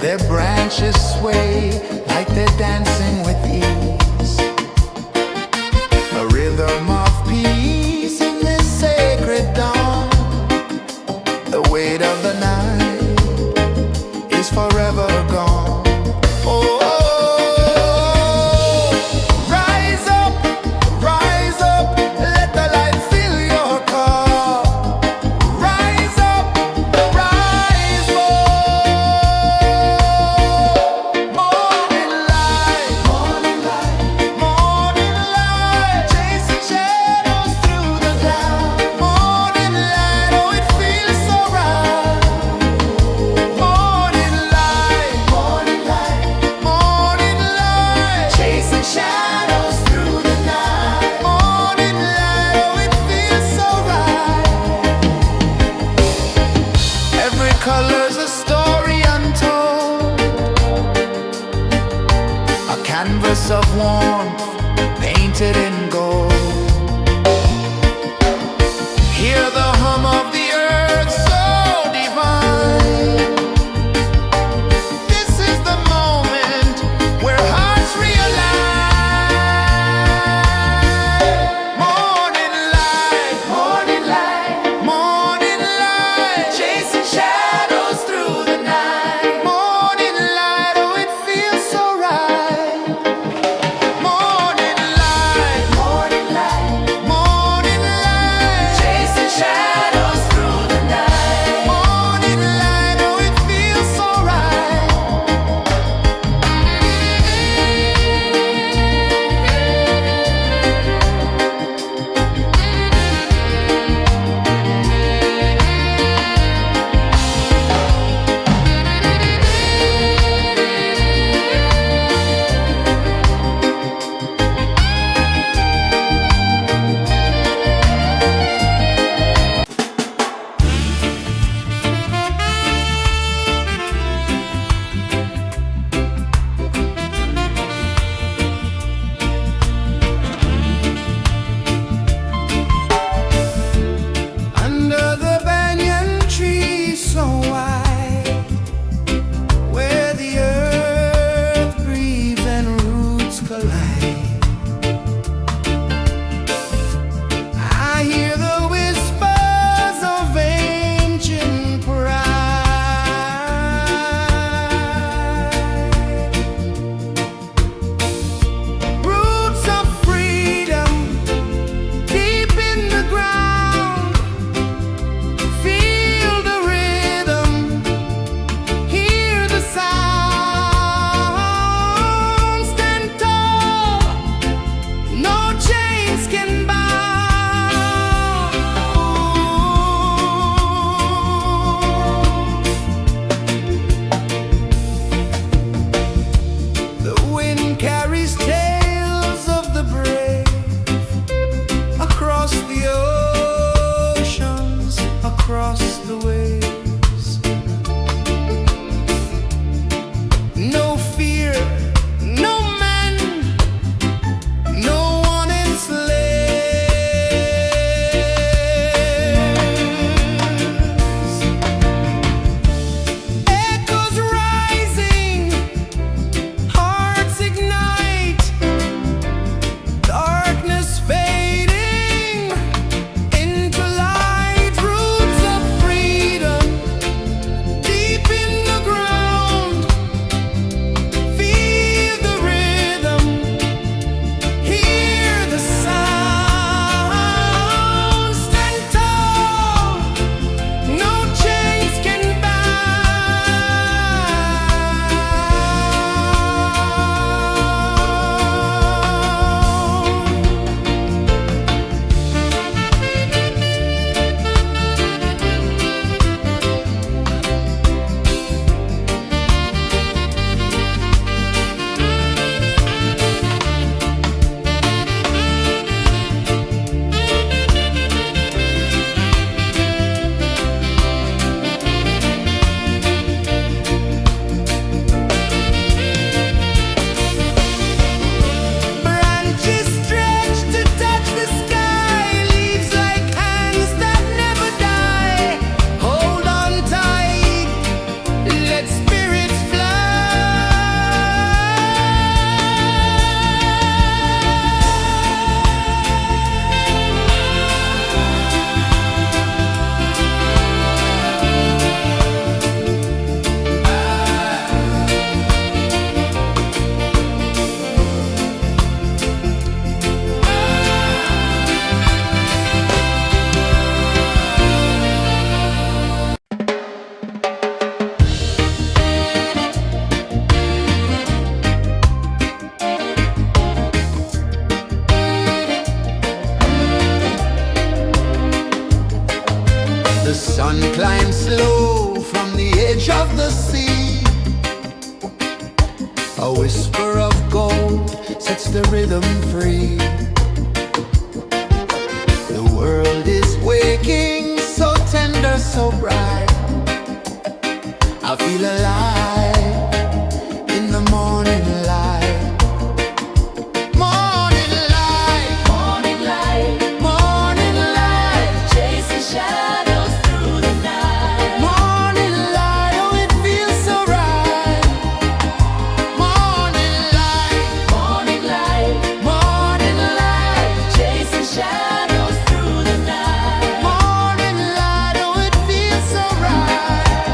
Their branches sway like they're dancing with ease. A rhythm of peace in this sacred dawn. The weight of the night is forever gone. Oh, rise up, let the light fill your cup. Rise up, rise up. Morning light, morning light, morning light, chasing shadows through the cloud. Morning light, oh it feels so right. Morning light, morning light, morning light, chasing shadows through the night. Morning light, oh it feels so right. Every color's a story untold, a canvas of warmth painted in gold. Hear the hum of the earth so divine. This is the moment where hearts realign. Morning light, morning light, morning light, chasing shadows through the night. Morning light, oh it feels so right. Morning light, morning light, morning light, chasing shadows through the night. Morning light, oh it feels so right. Under the banyan tree so wide, where the earth breathes and roots collide, I hear the whispers of ancient pride. Roots of freedom deep in the ground. Feel the rhythm, hear the sound. Stand tall, no chains can bound. The sun climbs slow from the edge of the sea. A whisper of gold sets the rhythm free. The world is waking, so tender, so bright. I feel alive in the morning light. Morning light, Morning light, morning light, chasing shadows through the night. morning light. Oh, it feels so right. Morning light, Morning light, morning light, chasing shadows through the night. morning light. Oh, it feels so right.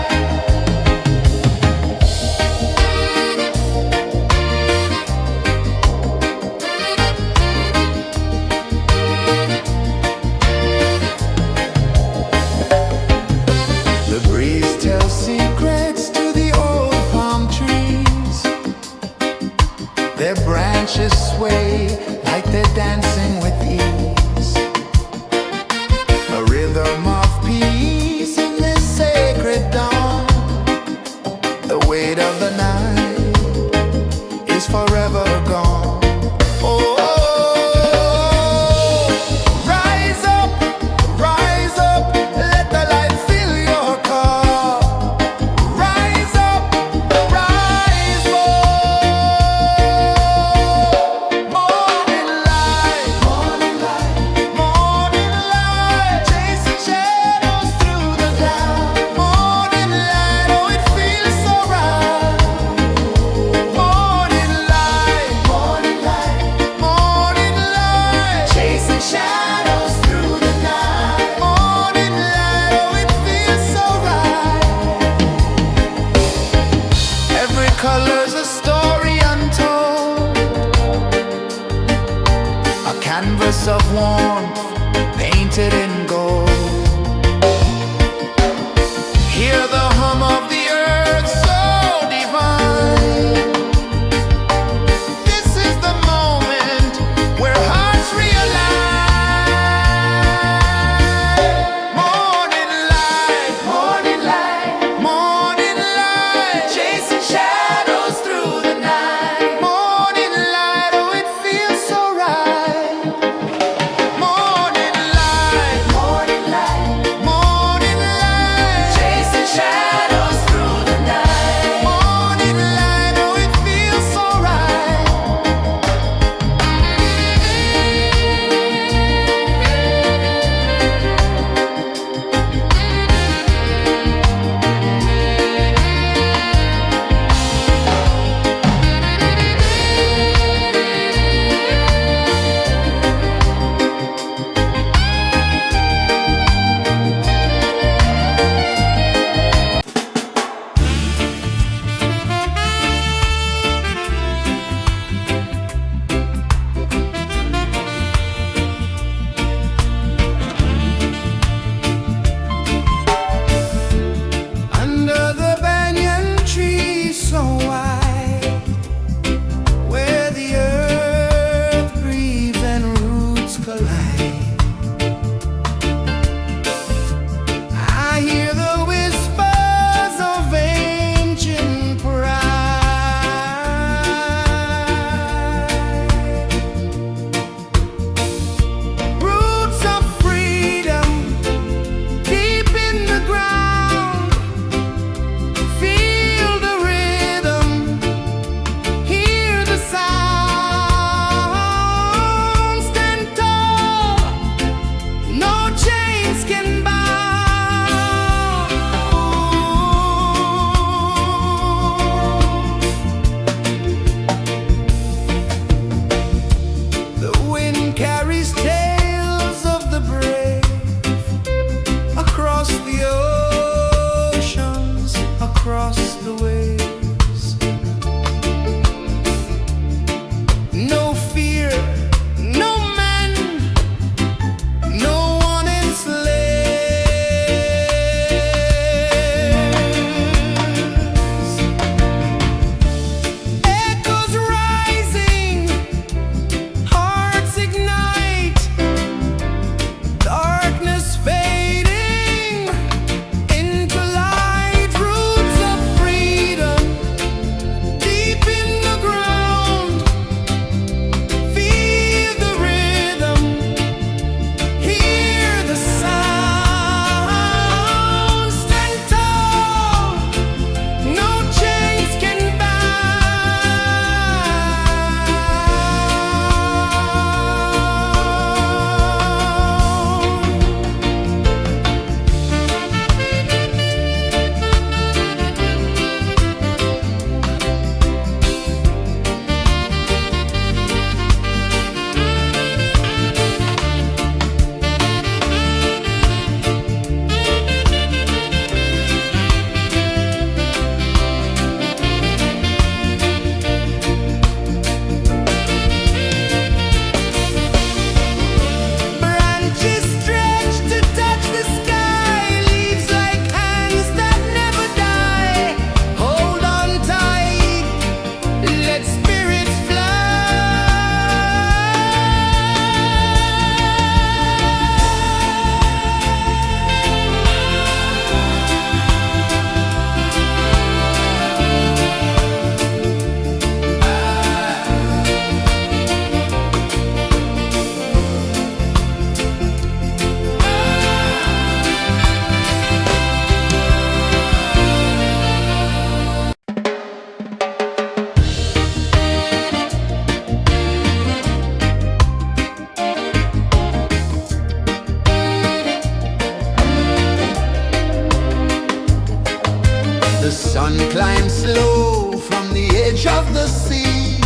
The sun climbs slow from the edge of the sea.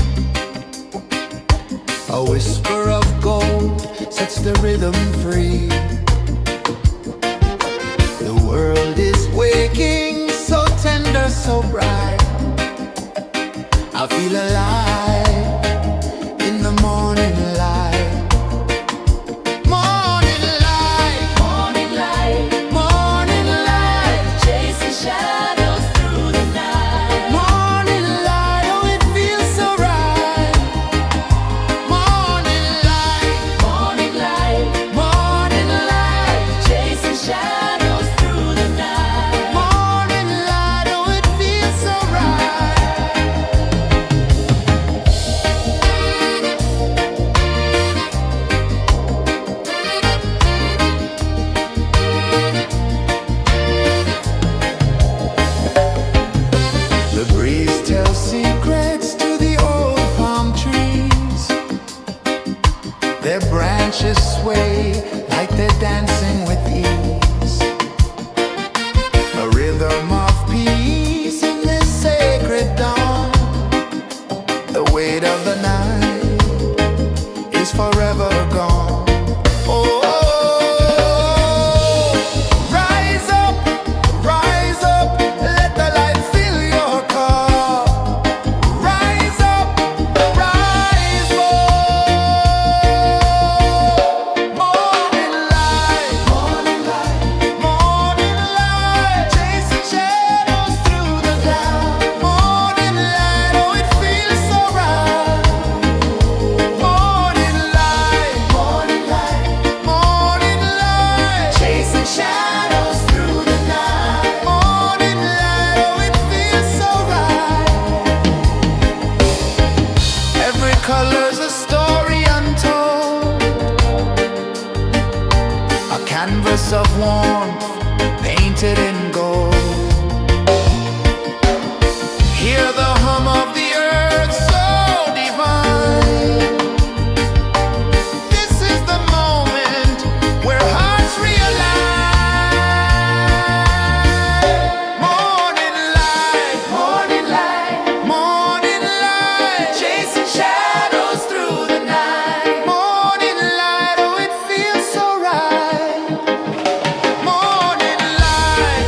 A whisper of gold sets the rhythm free. The world is waking, so tender, so bright. I feel alive in the morning light. Morning light, Morning light, morning light, chasing shadows through the night. morning light, oh it feels so right. Morning light, Morning light, morning light, chasing shadows through the night. morning light, oh it feels so right. The breeze tells secrets to the old palm trees. Their branches sway like they're dancing with ease. A rhythm of peace in this sacred dawn. The weight of the night is forever gone. Oh, rise up, let the light fill your cup. Rise up, rise up. Morning light, morning light, chasing shadows through the cloud. Morning light, oh it feels so right. Morning light, morning light, chasing shadows through the night. Morning light, oh it feels so right. Every color's a story untold, a canvas of warmth painted in gold. Hear the hum of the earth so divine. This is the moment where hearts realign. Morning light, morning light, chasing shadows through the night. Morning light, oh it feels so right. Morning light,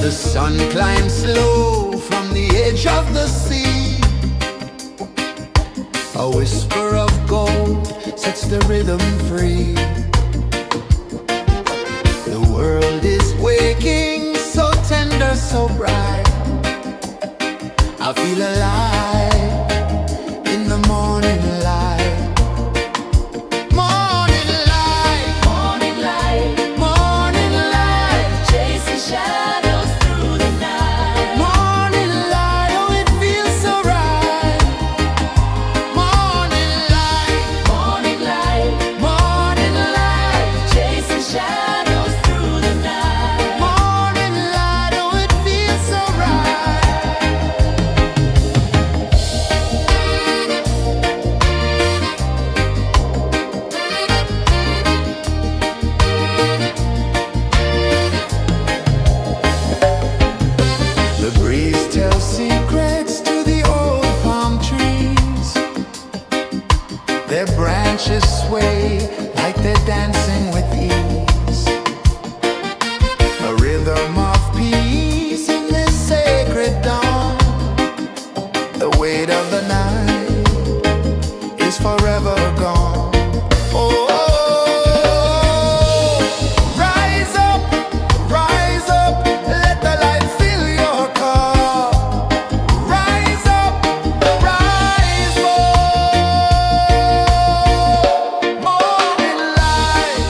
The sun climbs slow from the edge of the sea. A whisper of gold sets the rhythm free. The world is waking, so tender, so bright. I feel alive in the morning light. Morning light, Morning light, morning light, chasing shadows through the night. morning light, oh it feels so right. Morning light, Morning light, morning light, chasing shadows through the night. morning light, oh it feels so right. The breeze tells secrets to the old palm trees. Their branches sway like they're dancing with ease. A rhythm of peace in this sacred dawn. The weight of the night is forever gone. Oh, rise up, let the light fill your cup. Rise up, rise up. Morning light,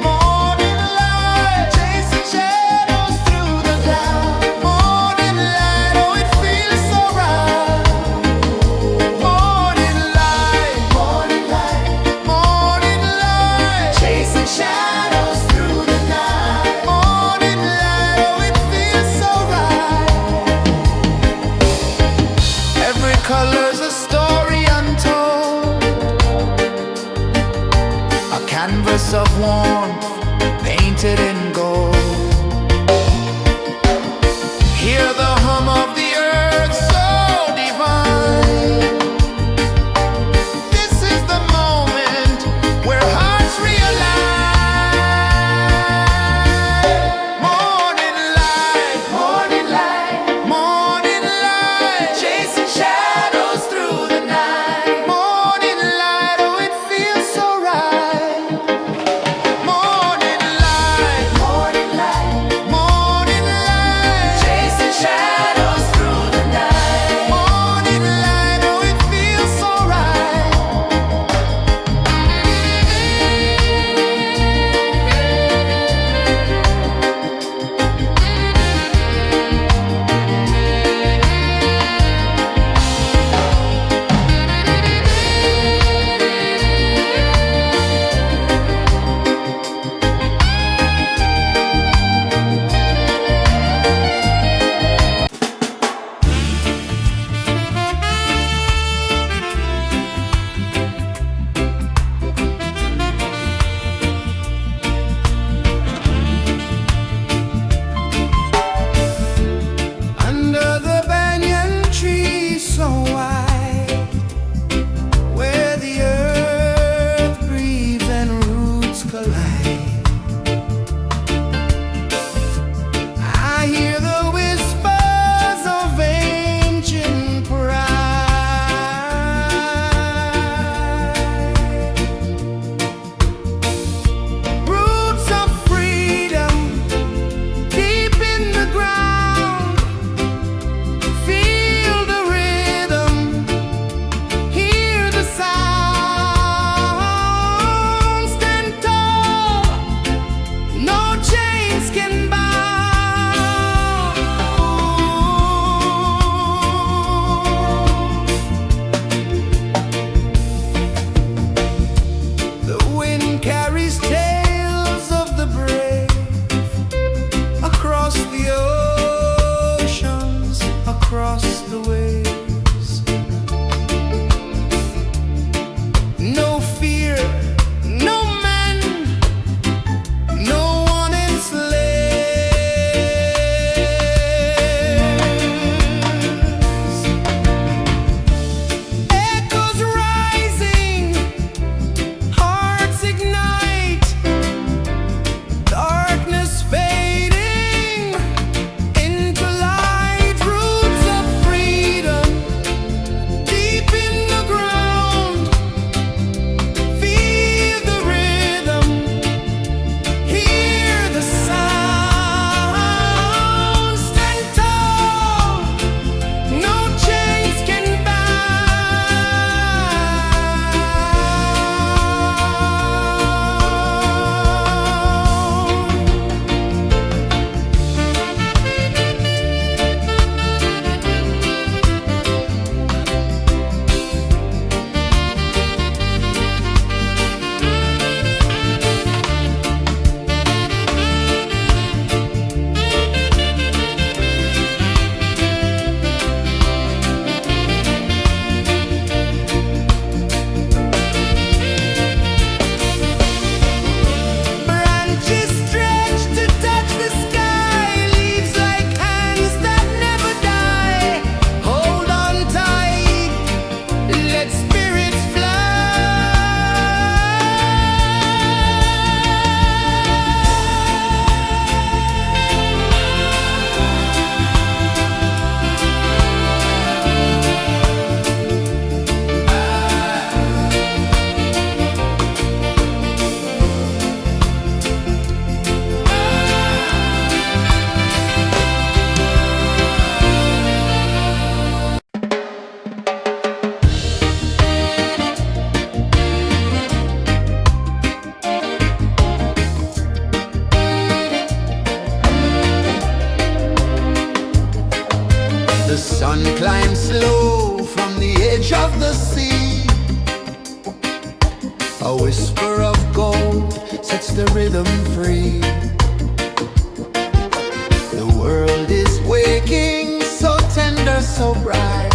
morning light, chasing shadows through the cloud. Morning light, oh it feels so right. Morning light, morning light, chasing shadows through the night. Morning light, oh it feels so right. Every color's a story untold, a canvas of warmth painted in gold. Hear the hum of the earth so divine. This is the moment where hearts realign. Morning light, morning light, chasing shadows through the night. Morning light, oh it feels so right. Morning A whisper of gold sets the rhythm free. The world is waking, so tender, so bright.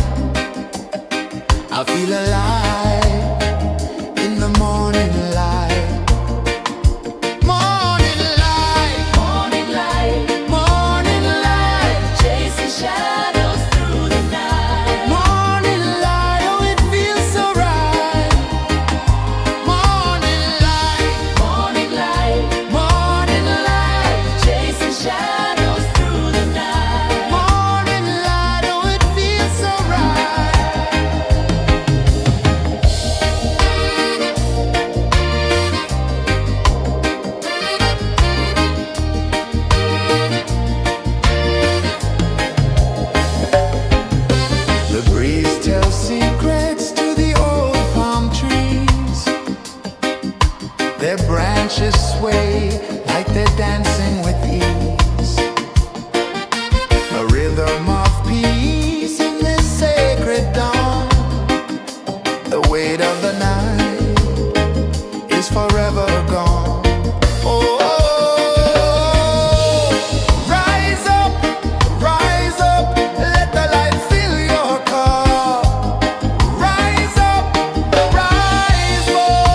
I feel alive in the morning light. Morning light, Morning light, morning light, chasing shadows through the night. morning light. Oh, it feels so right. Morning light, Morning light, morning light, chasing shadows through the night. morning light. Oh, it feels so right. The breeze tells secrets to the old palm trees. Their branches sway like they're dancing with ease. A rhythm of peace in this sacred dawn. The weight of the night is forever gone. Oh, rise up, let the light fill your cup. Rise up, rise up.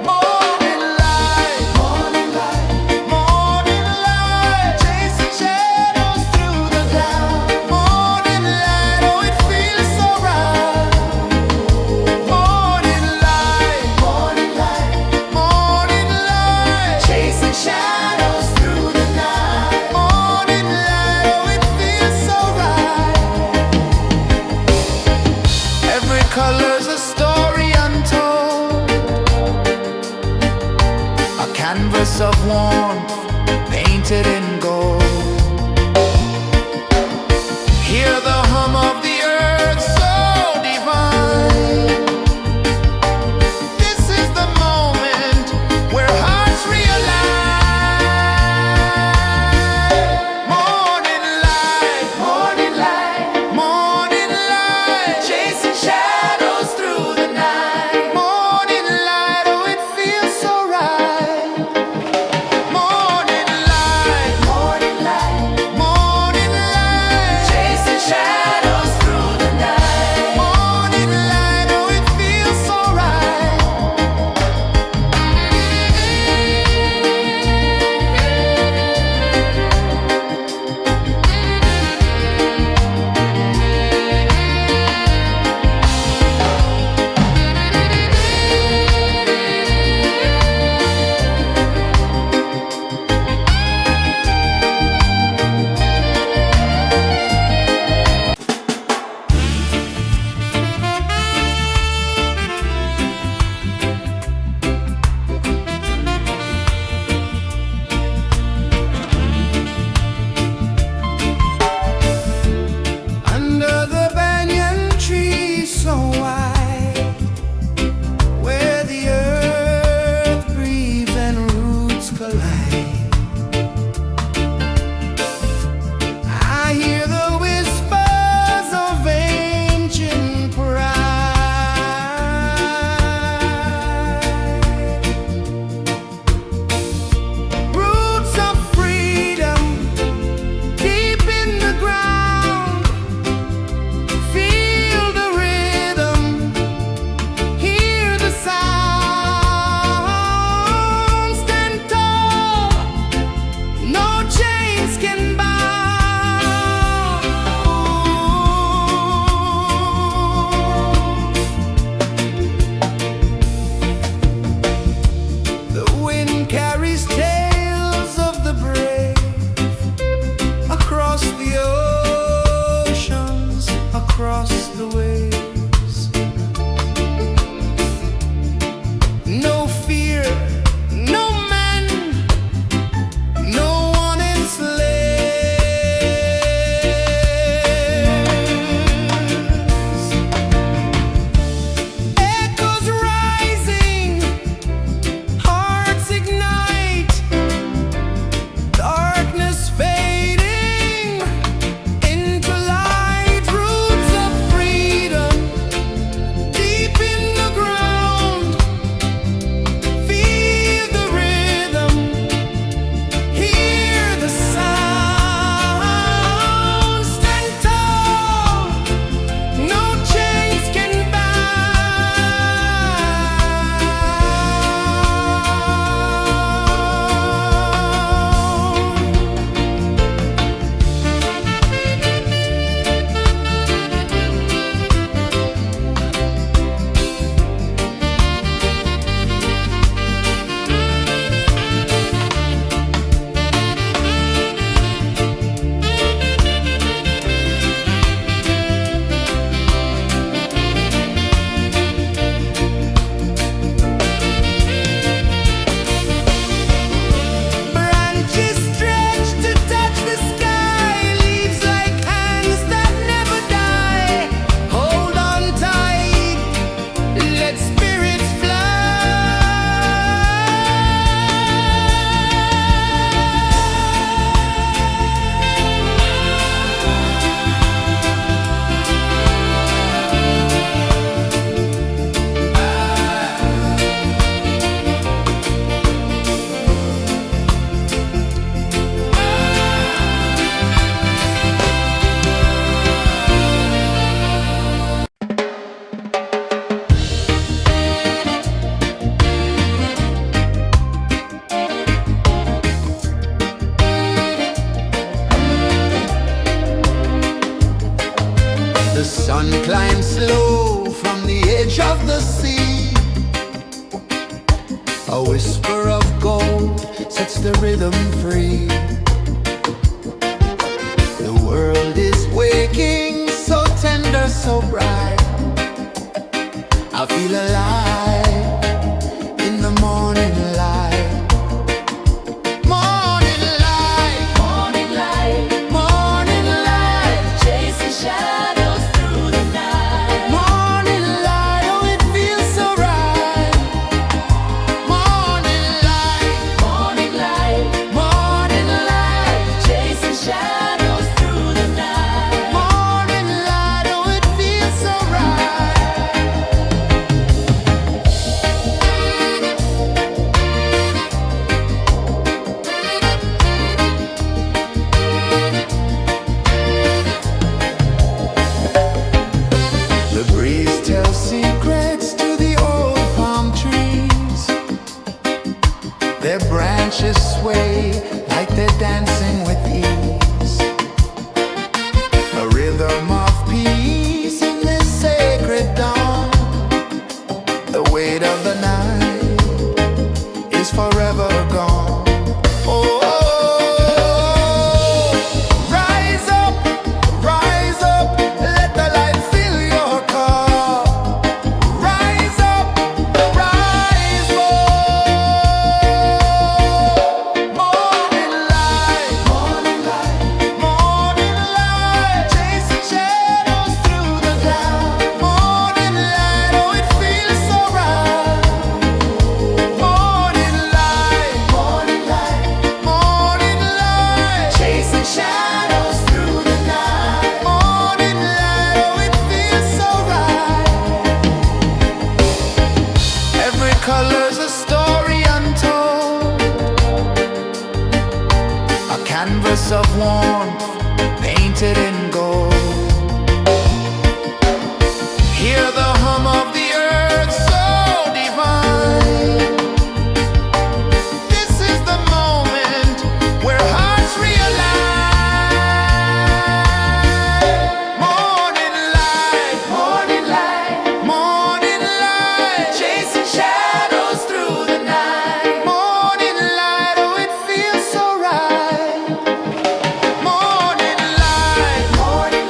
Morning light, morning light, chasing shadows through the cloud. Morning light, oh, it feels so right. Morning light, chasing shadows through the night. Morning light, oh, it feels so right. Every color's a story untold, a canvas of warmth painted in gold. Hear the hum of the earth so divine. This is the moment where hearts realign. Morning light, morning light, chasing shadows through the night. Morning light, oh, it feels so right. Morning of the sea. A whisper of gold sets the rhythm free. The world is waking, so tender, so bright. I feel alive in the morning light. Morning light, Morning light, morning light, chasing shadows through the night. morning light, oh it feels so right. Morning light, Morning light, morning light, chasing shadows through the night. morning light, oh it feels so right. The breeze tells secrets to the old palm trees. Their branches sway like they're dancing with ease. A rhythm of peace in this sacred dawn. The weight of the night is forever gone. Oh, rise up, let the light fill your car. Rise up, rise up. Morning light, morning light, morning light, chasing shadows through the cloud. Morning light, oh it feels so right. Morning light, morning light, morning light, chasing shadows through the night. Morning light, oh it feels so right. Every color's a story untold, a canvas of warmth painted in gold. Hear the hum of the earth so divine. This is the moment where hearts realign. Morning light, morning light, morning light, chasing shadows through the night. Morning light, oh it feels so right. Morning light, morning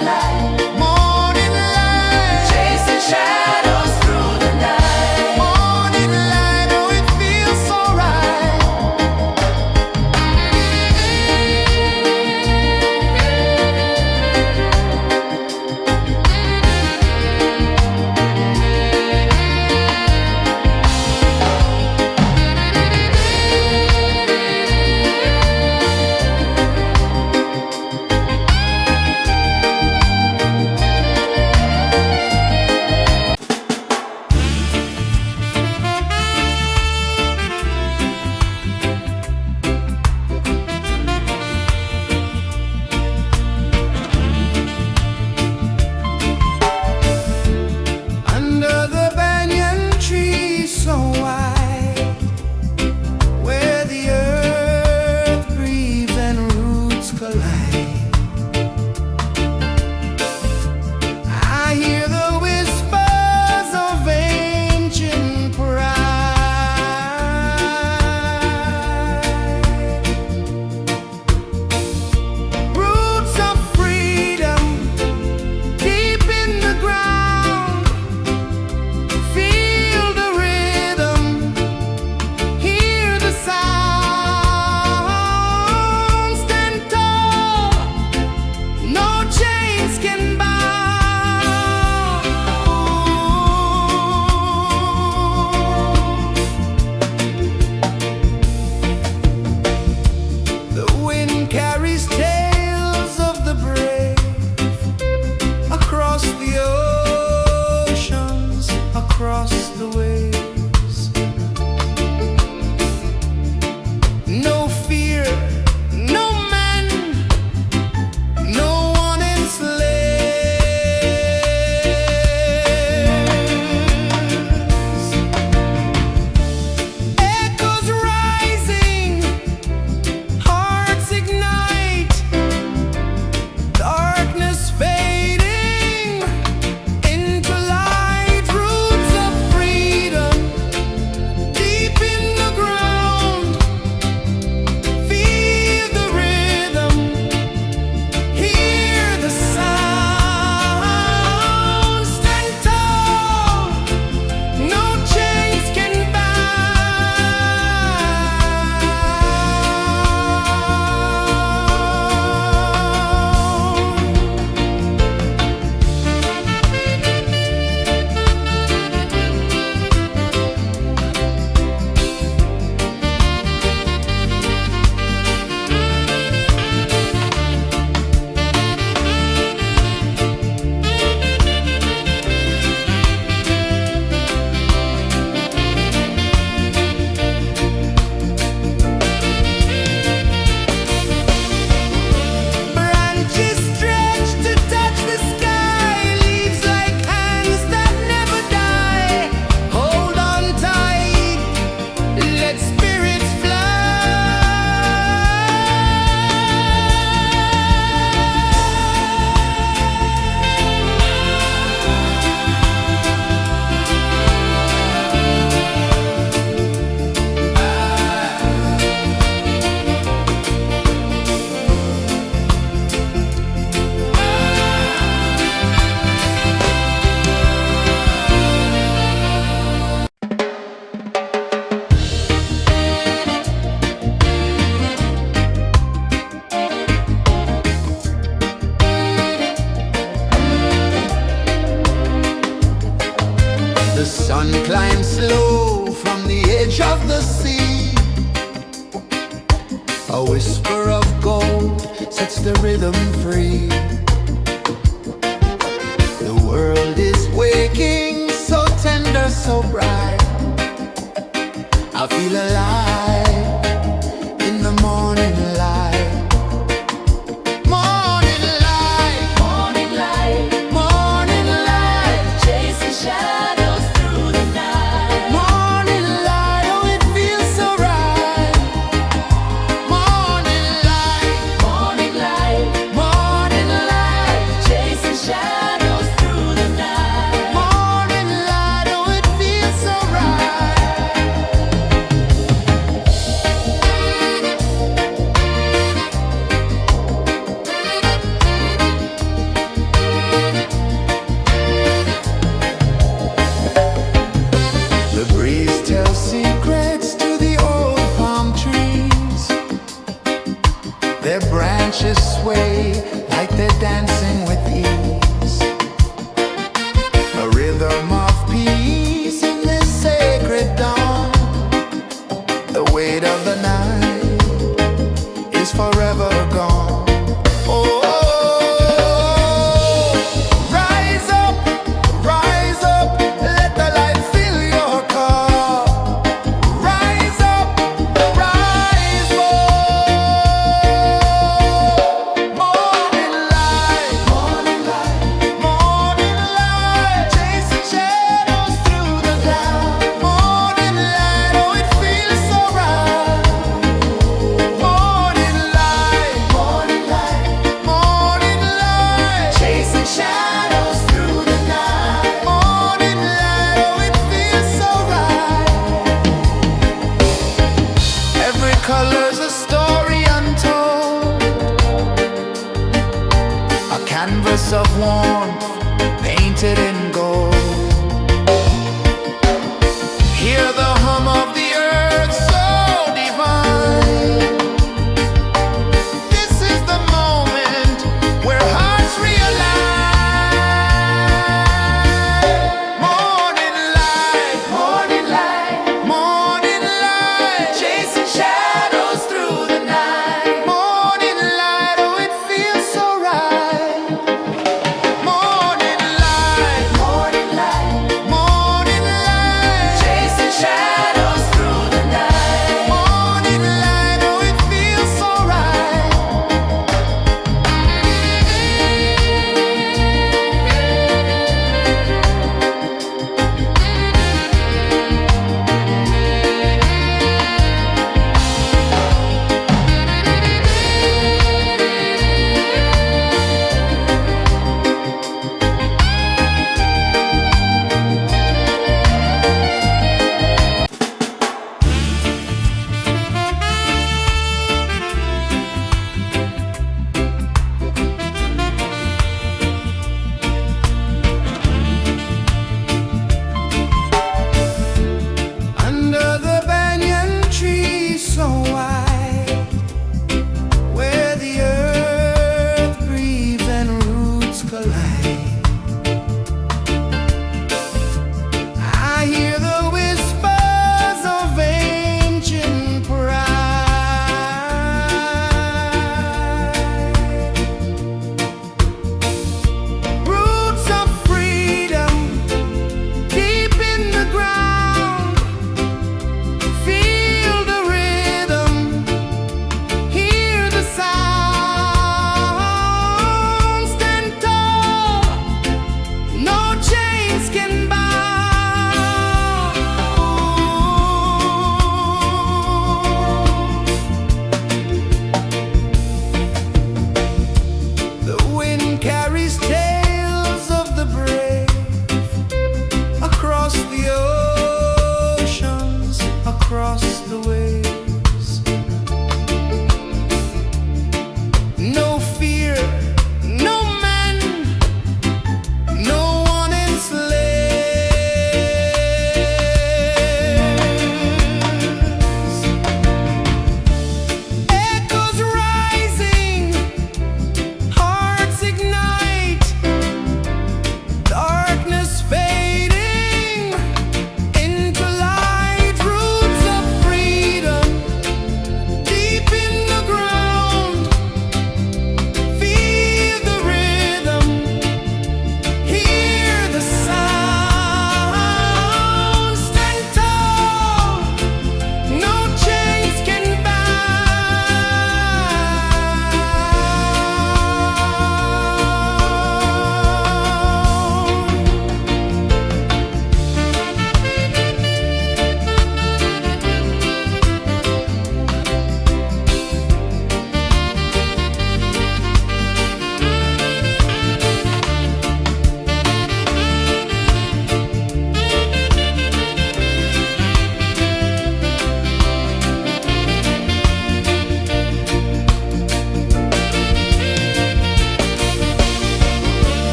sun climbs slow from the edge of the sea. A whisper of gold sets the rhythm free. The world is waking, so tender, so bright. I feel alive in the morning light. Morning light, Morning light, morning light, chasing shadows through the night. morning light, oh it feels so right. Morning light, Morning light, morning light, chasing shadows through the night. morning light, oh it feels so right.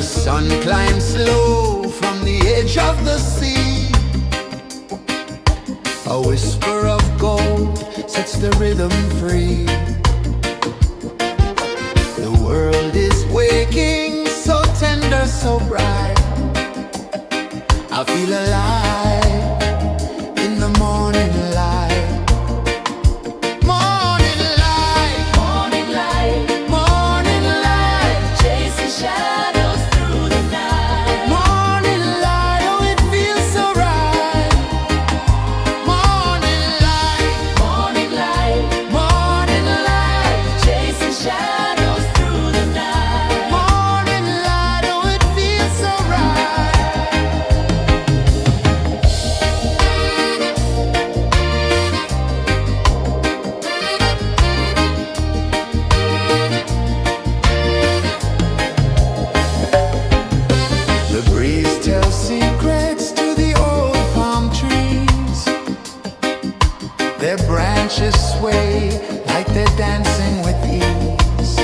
sun climbs slow from the edge of the sea. A whisper of gold sets the rhythm free. The world is waking, so tender, so bright. I feel alive in the morning light. Morning light, Morning light, morning light, chasing shadows through the night. morning light, oh it feels so right. Morning light, Morning light, morning light, chasing shadows through the night. morning light, oh it feels so right. The breeze tells secrets to the old palm trees. Their branches sway like they're dancing with ease.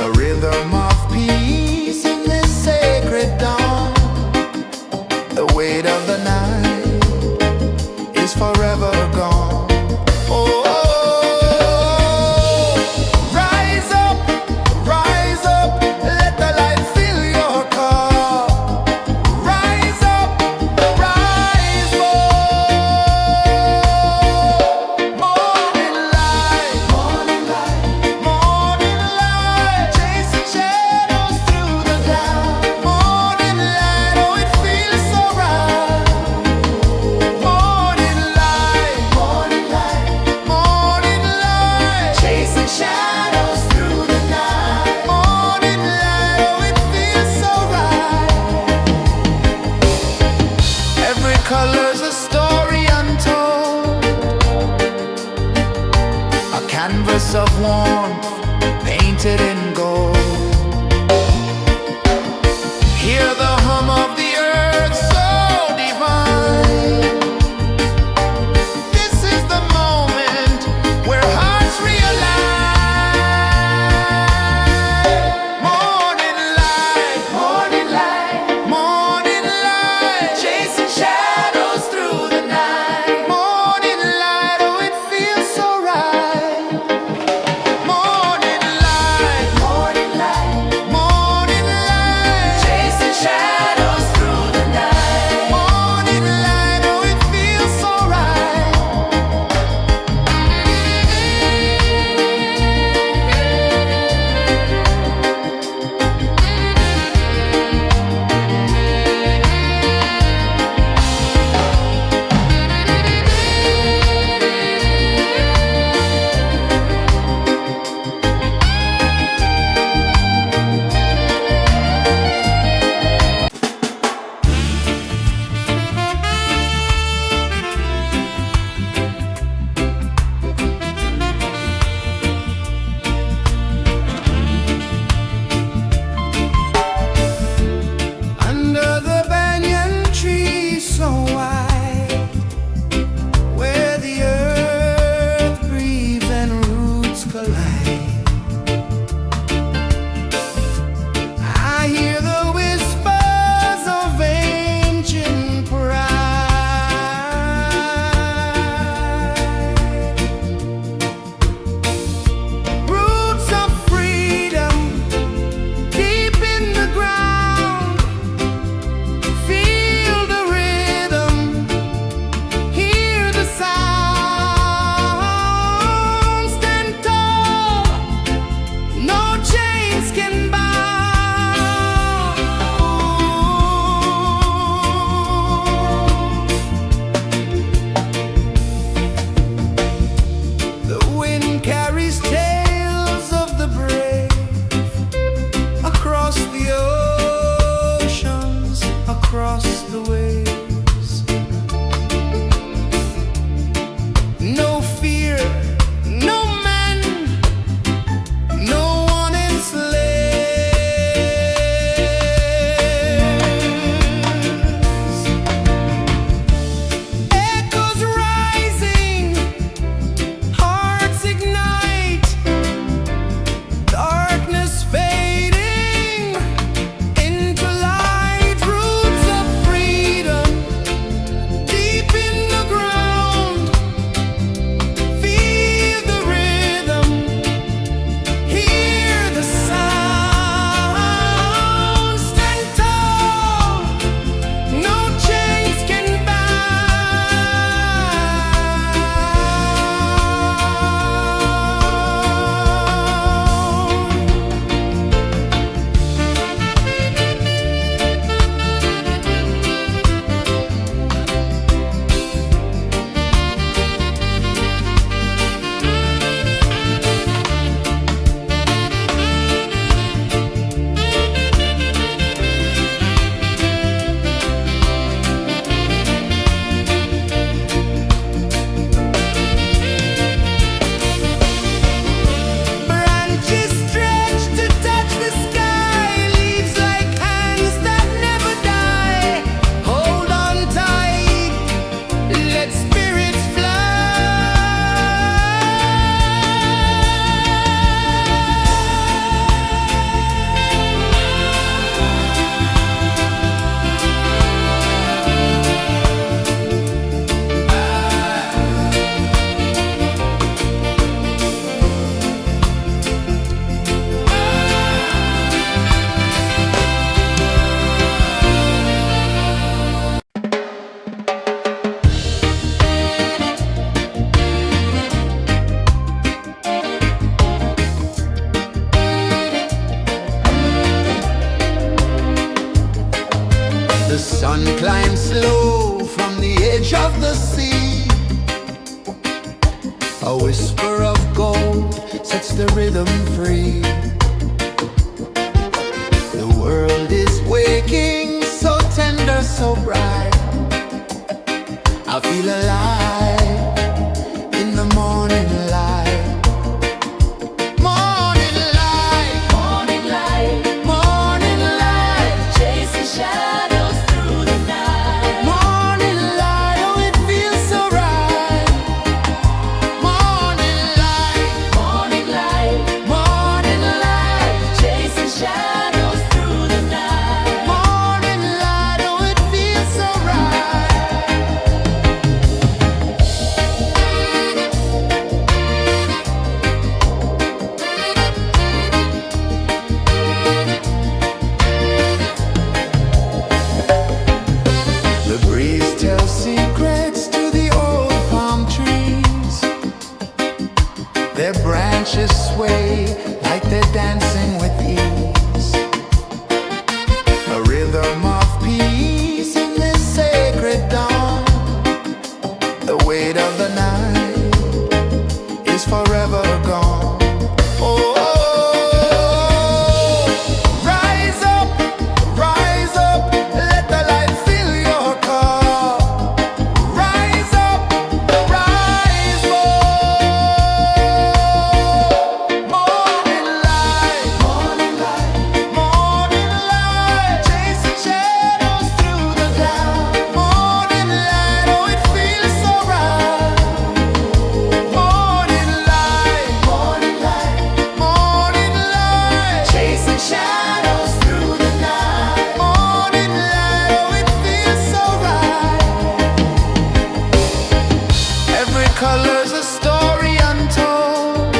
A rhythm of peace in this sacred dawn. The weight of the night is forever gone. Oh, rise up, let the light fill your car. Rise up, rise up. Morning light, morning light, morning light, chasing shadows through the dark. Morning light, oh it feels so right. Morning light, morning light, morning light, chasing shadows through the night. Morning light, oh it feels so right. Every color's a story untold, a canvas of warmth painted in gold. Hear the hum of the earth so divine. This is the moment where hearts realign. Morning light, morning light, morning light, chasing shadows through the night. Morning light, oh it feels so right. Morning light, morning light, morning light, chasing shadows through the night. Morning light, oh it feels so right. Under the banyan tree so wide, where the earth breathes and roots collide, I hear the whispers of ancient pride. Roots of freedom deep in the ground. Feel the rhythm, hear the sound. Stand tall, no chains can bound. The wind carries tales of the brave across the oceans, across the waves. No fear, no man, no one enslaved. sun climbs slow from the edge of the sea. A whisper of gold sets the rhythm free. The world is waking, so tender, so bright. I feel alive in the morning light. Morning light, Morning light, morning light, chasing shadows through the night. morning light, oh it feels so right. Morning light, Morning light, morning light, chasing shadows through the night. morning light, oh it feels so right. The breeze tells secrets to the old palm trees. Their branches sway like they're dancing with ease. A rhythm of peace in this sacred dawn. The weight of the night is forever gone. Oh, rise up, let the light fill your cup. Rise up, rise up. Morning light, morning light, morning light, chasing shadows through the cloud. Morning light, oh it feels so right. Morning light, morning light, morning light, chasing shadows through the night. Morning light, oh it feels so right. Every color's a story untold,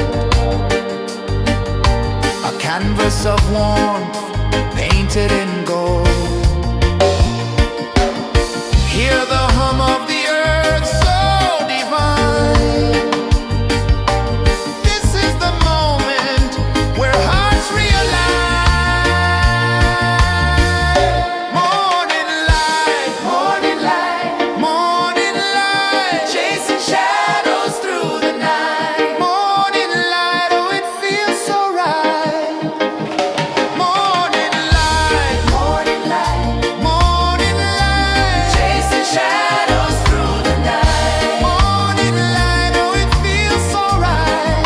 a canvas of warmth painted in gold. Hear the hum of the earth so divine. This is the moment where hearts realign. Morning light, morning light, morning light, chasing shadows through the night. Morning light, oh it feels so right. Morning light, Morning light, morning light, chasing shadows through the night. morning light, oh it feels so right.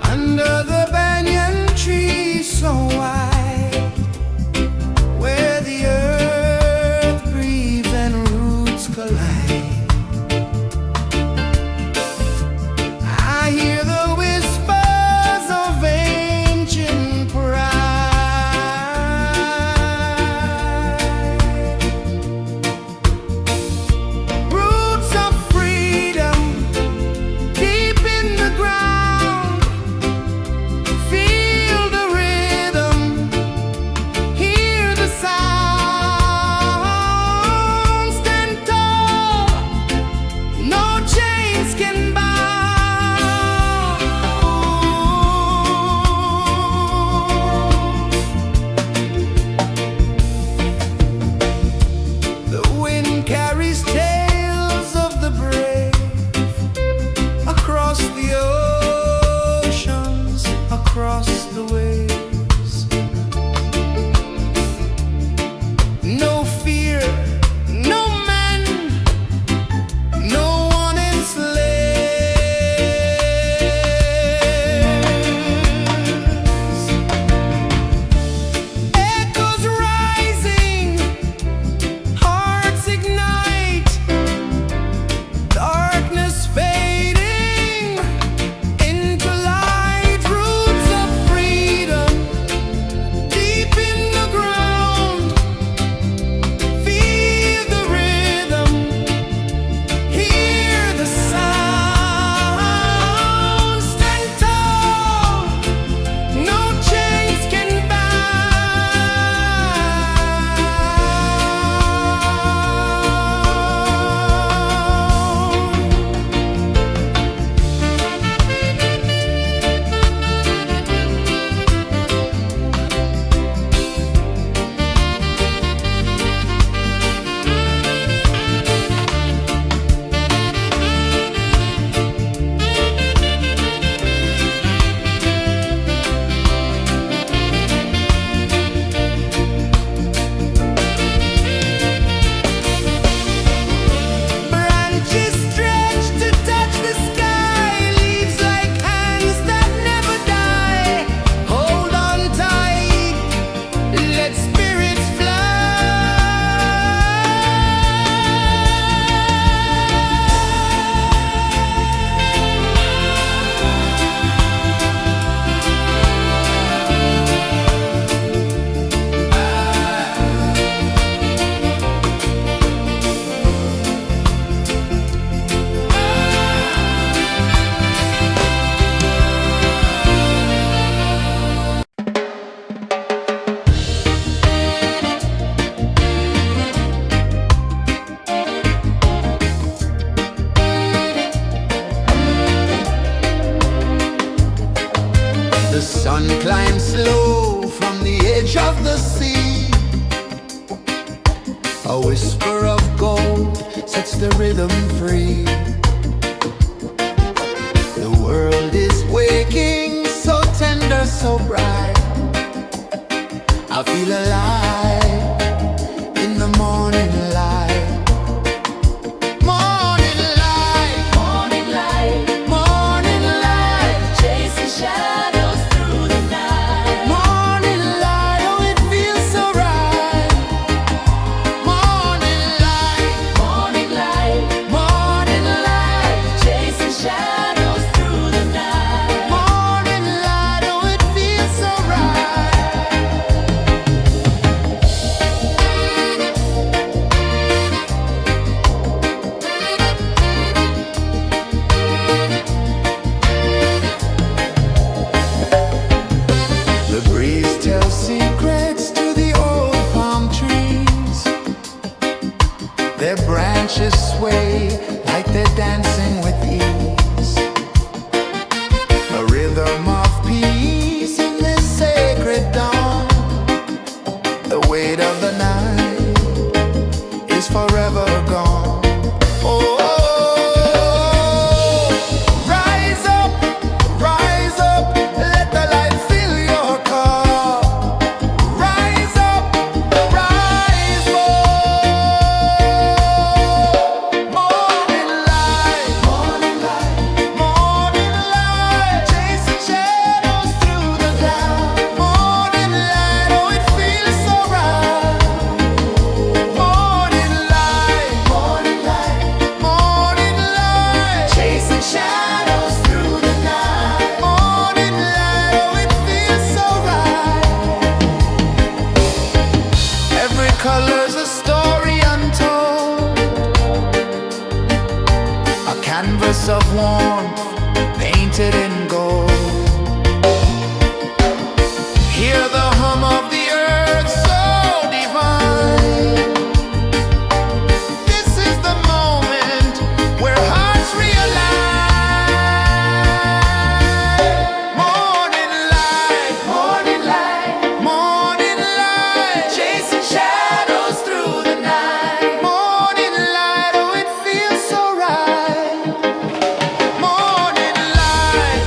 Under the banyan tree so wide, where the earth breathes and roots collide, I hear the whispers of ancient pride. Roots of freedom deep in the ground. Feel the rhythm, hear the sound. Stand tall, no chains can bound. The wind carries tales of the brave across the oceans, across the waves. No fear, no man, no one enslaves. Echoes rising, hearts ignite. sun climbs slow from the edge of the sea. A whisper of gold sets the rhythm free. The world is waking, so tender, so bright. I feel alive in the morning light. Morning light, Morning light, morning light, chasing shadows through the night. morning light, oh it feels so right. Morning light, Morning light, morning light, chasing shadows through the night. morning light, oh it feels so right. The breeze tells secrets to the old palm trees. Their branches sway like they're dancing with ease. A rhythm of peace in this sacred dawn. The weight of the night is forever gone. Oh, rise up, let the light fill your cup. Rise up, rise up. Morning light, morning light, morning light, chasing shadows through the cloud. Morning light, oh it feels so right. Morning light, morning light, morning light, chasing shadows through the night. Morning light, oh it feels so right. Every color's a story untold, a canvas of warmth painted in gold. Hear the hum of the earth so divine. This is the moment where hearts realign. Morning light, morning light, morning light, chasing shadows through the night. Morning light, oh it feels so right. Morning light,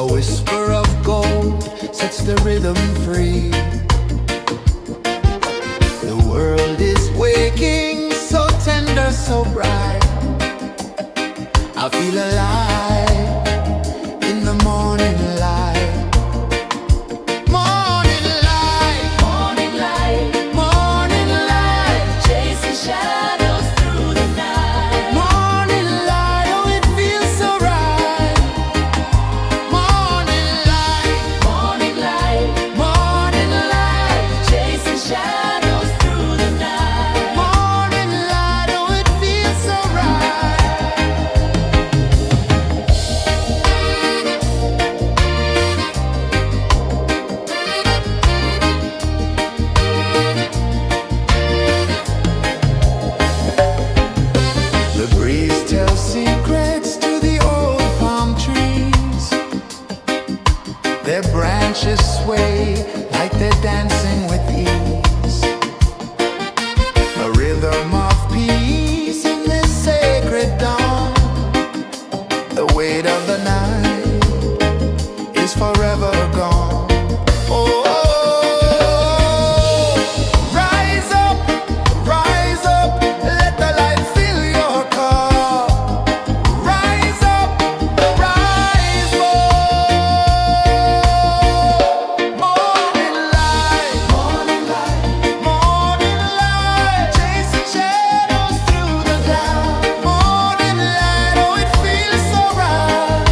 A whisper of gold sets the rhythm free. The world is waking, so tender, so bright. I feel alive in the morning light. Morning light, Morning light, morning light, chasing shadows through the night. morning light. Oh, it feels so right. Morning light, Morning light, morning light, chasing shadows through the night. morning light. Oh, it feels so right. The breeze tells secrets to the old palm trees. Their branches sway like they're dancing with ease. A rhythm of peace in this sacred dawn. The weight of the night is forever gone. Oh, rise up, let the light fill your cup. Rise up, rise up. Morning light, morning light, morning light, chasing shadows through the cloud. Morning light, oh, it feels so right.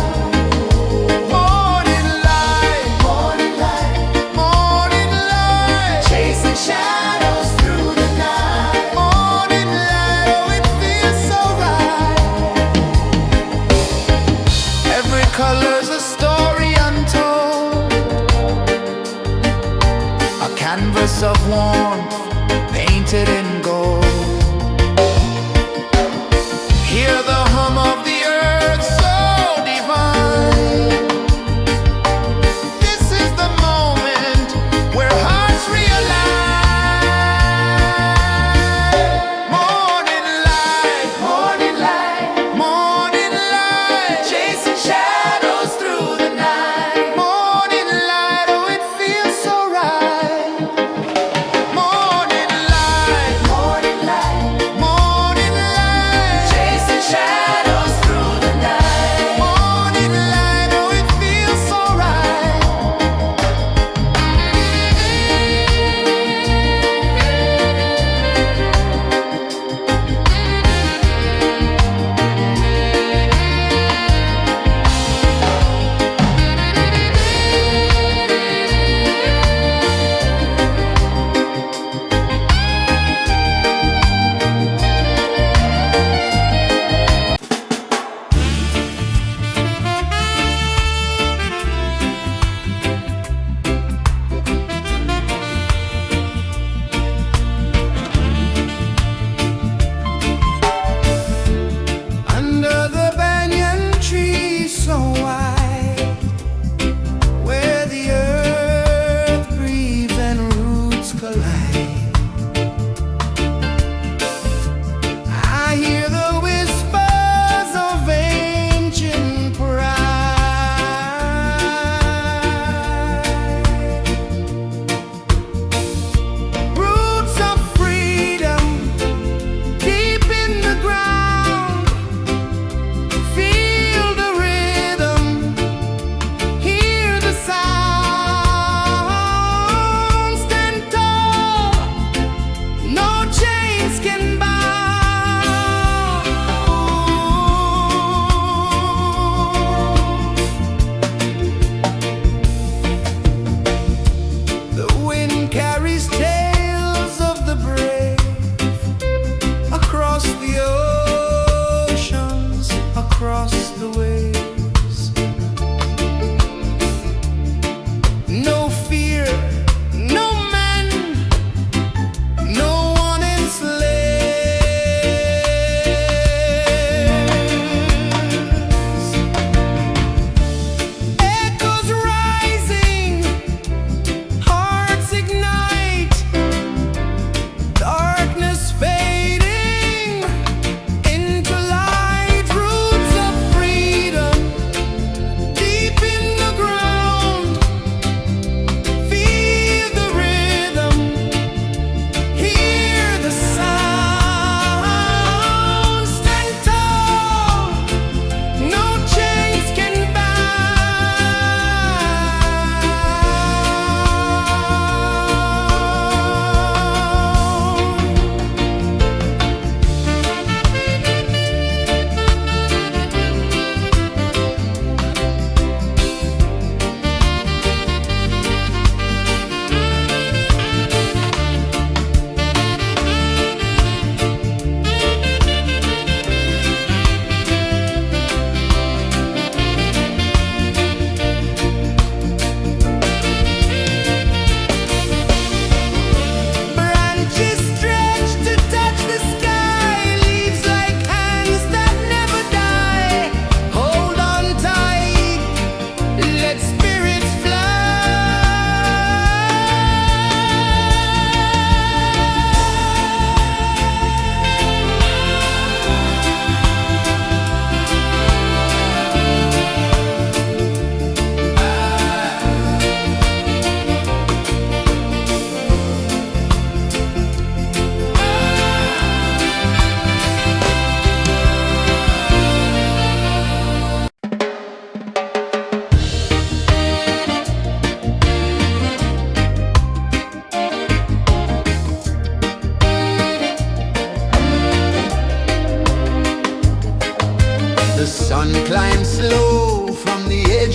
Morning light, morning light, morning light, chasing shadows through the night. Morning light, oh, it feels so right. Every color's a story untold, a canvas of warmth painted in gold. Hear the hum of the earth so divine. This is the moment where hearts realign. Morning light, morning light, morning light, chasing shadows through the night. Morning light, oh, it feels so right. Morning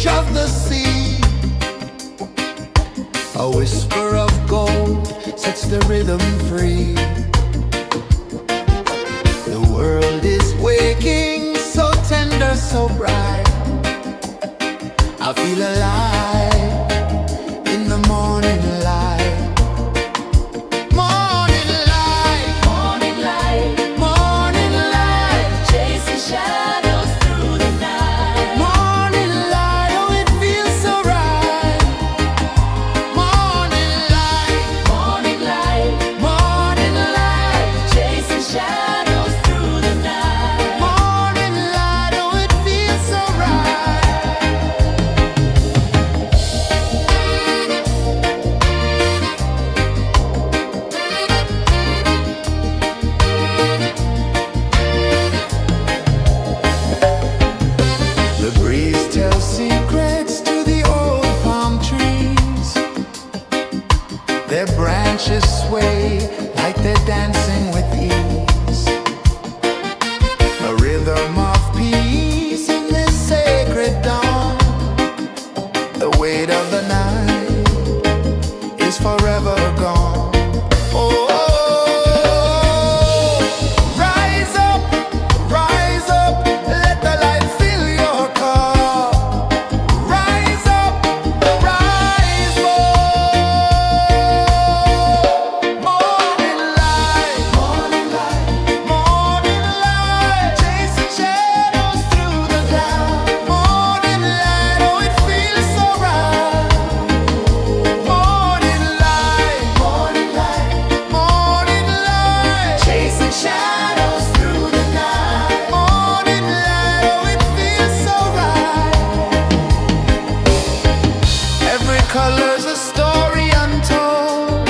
change of the sea. A whisper of gold sets the rhythm free. The world is waking, so tender, so bright. I feel alive in the morning light. Morning light, Morning light, morning light, chasing shadows through the night. morning light. Oh, it feels so right. Morning light, Morning light, morning light, chasing shadows through the night. morning light. Oh, it feels so right. The breeze tells secrets to the old palm trees. Their branches sway like they're dancing with ease. A rhythm of peace in this sacred dawn. The weight of the night is forever gone. Oh, rise up, let the light fill your cup. Rise up, rise up. Morning light, morning light, morning light, chasing shadows through the cloud. Morning light, oh, it feels so right. Morning light, morning light, morning light, chasing shadows through the night. Morning light, oh, it feels so right. Every color's a story untold,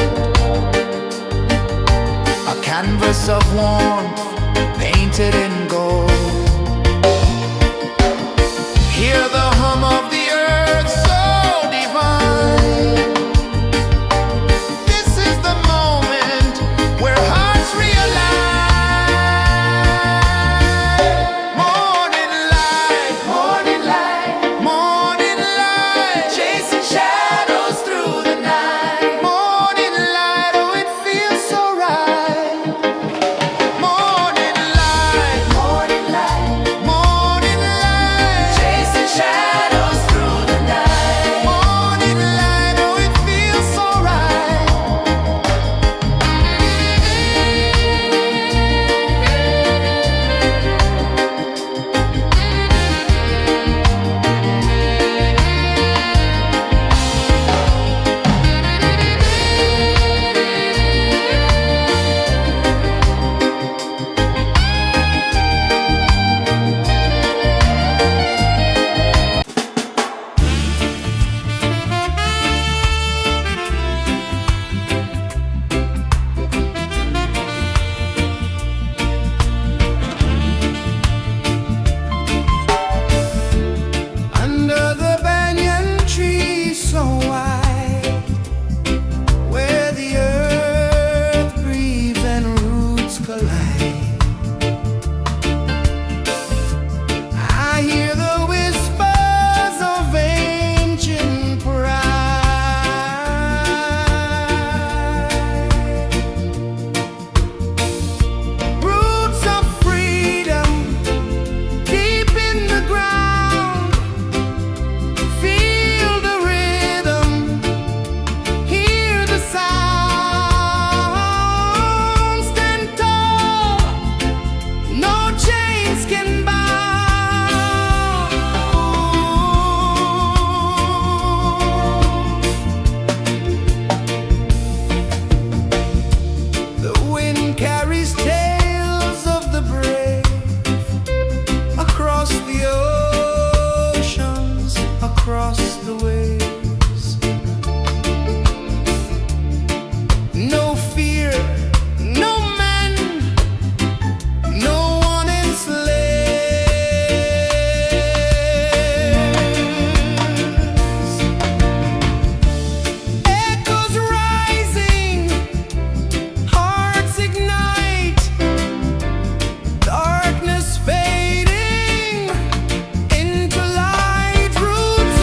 a canvas of warmth painted in gold. Hear the hum of the earth so divine. This is the moment where hearts realign. Morning light, morning light, morning light, chasing shadows through the night. Morning light, oh, it feels so right. Morning light, morning light, morning light, chasing shadows through the night. Morning light, oh, it feels so right. Under the banyan tree so wide, where the earth breathes and roots collide, I hear the whispers of ancient pride. Roots of freedom deep in the ground. Feel the rhythm, hear the sound. Stand tall, no chains can bound. The wind carries tales of the brave across the oceans, across the waves. No fear, no man, no one enslaves. Echoes rising, hearts ignite, darkness fading into light. Roots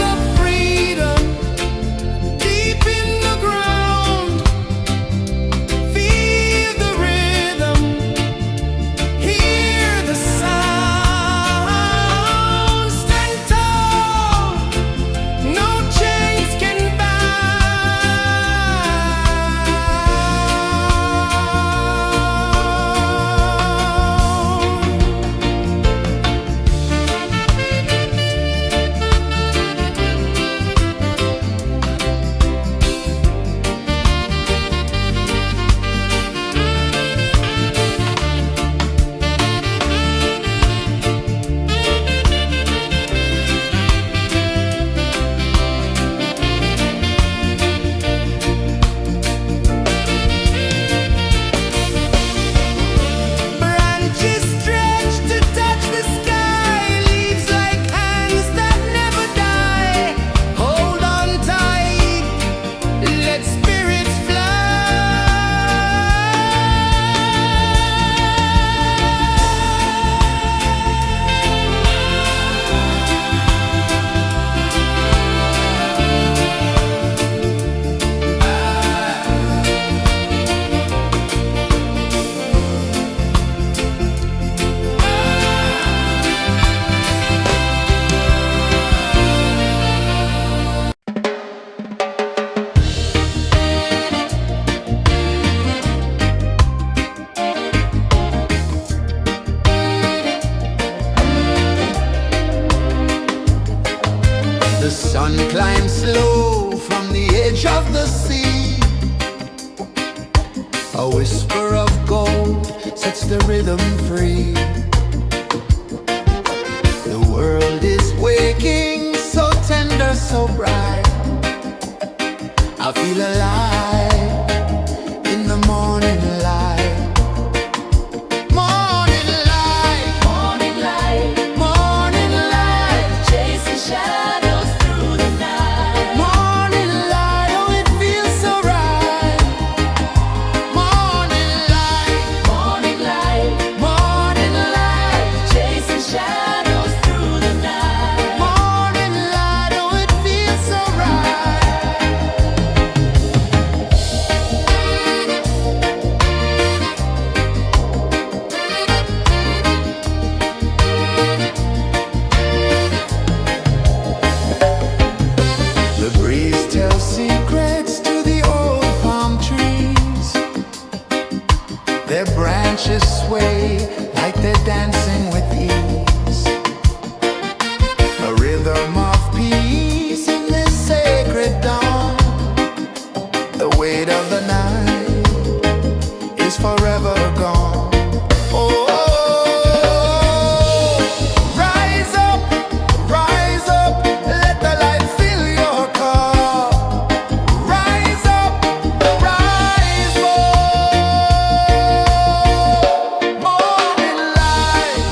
The sun climbs slow from the edge of the sea. A whisper of gold sets the rhythm free. The world is waking, so tender, so bright. I feel alive in the morning light. Morning light, Morning light, morning light, chasing shadows through the night. morning light. Oh, it feels so right. Morning light, Morning light, morning light, chasing shadows through the night. morning light. Oh, it feels so right. The breeze tells secrets to the old palm trees. Their branches sway like they're dancing with ease. A rhythm of peace in this sacred dawn. The weight of the night is forever gone. Oh, rise up, let the light fill your cup. Rise up, rise more. Morning light,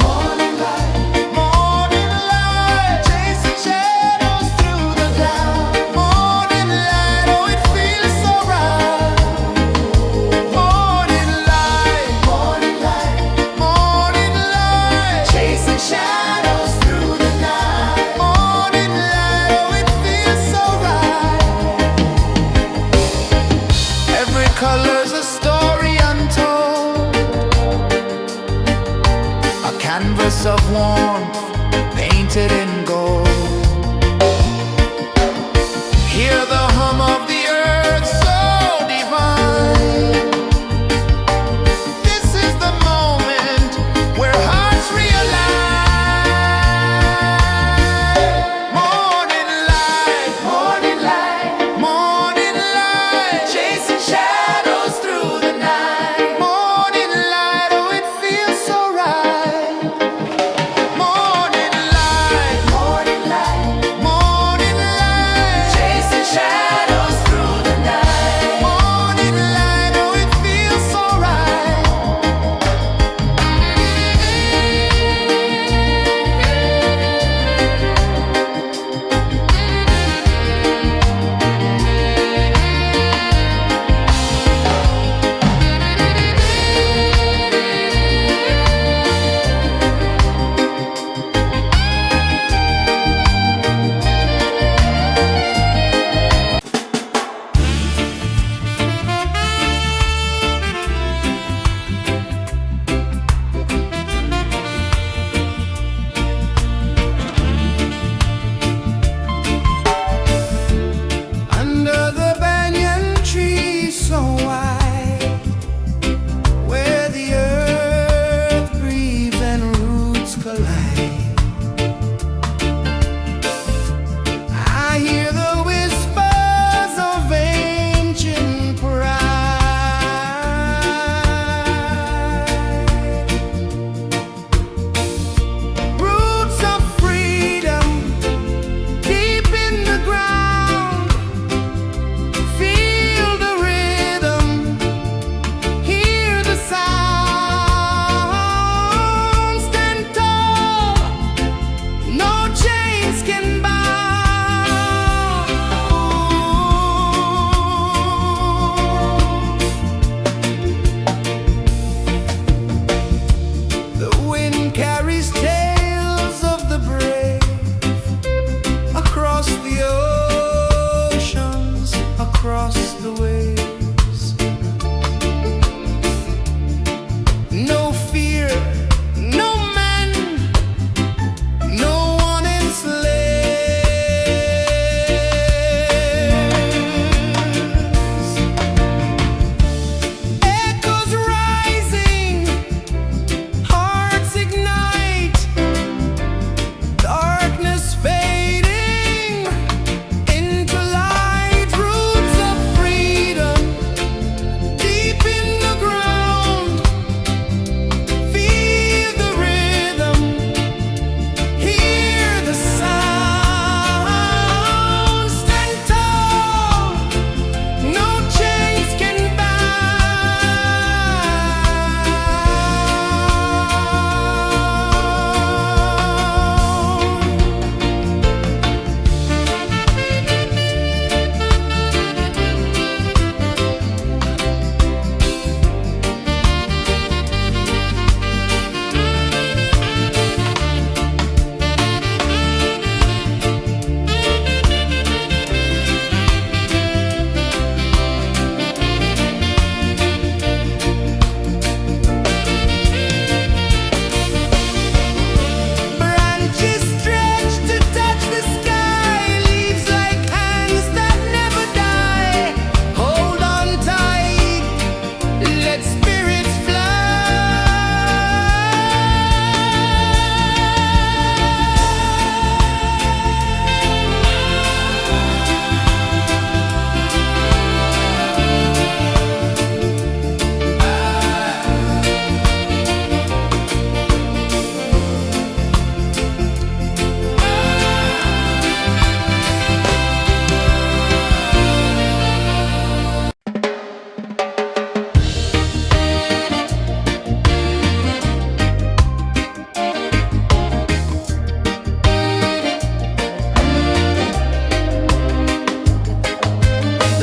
morning light, chasing shadows through the cloud. Morning light, oh, it feels so right. Morning light, morning light, chasing shadows through the night. Morning light, oh, it feels so right. Every color's a story untold, a canvas of warmth painted in gold. Hear the hum of the earth so divine. This is the moment where hearts realign. Morning light, morning light, chasing shadows through the night. Morning light, oh, it feels so right. Morning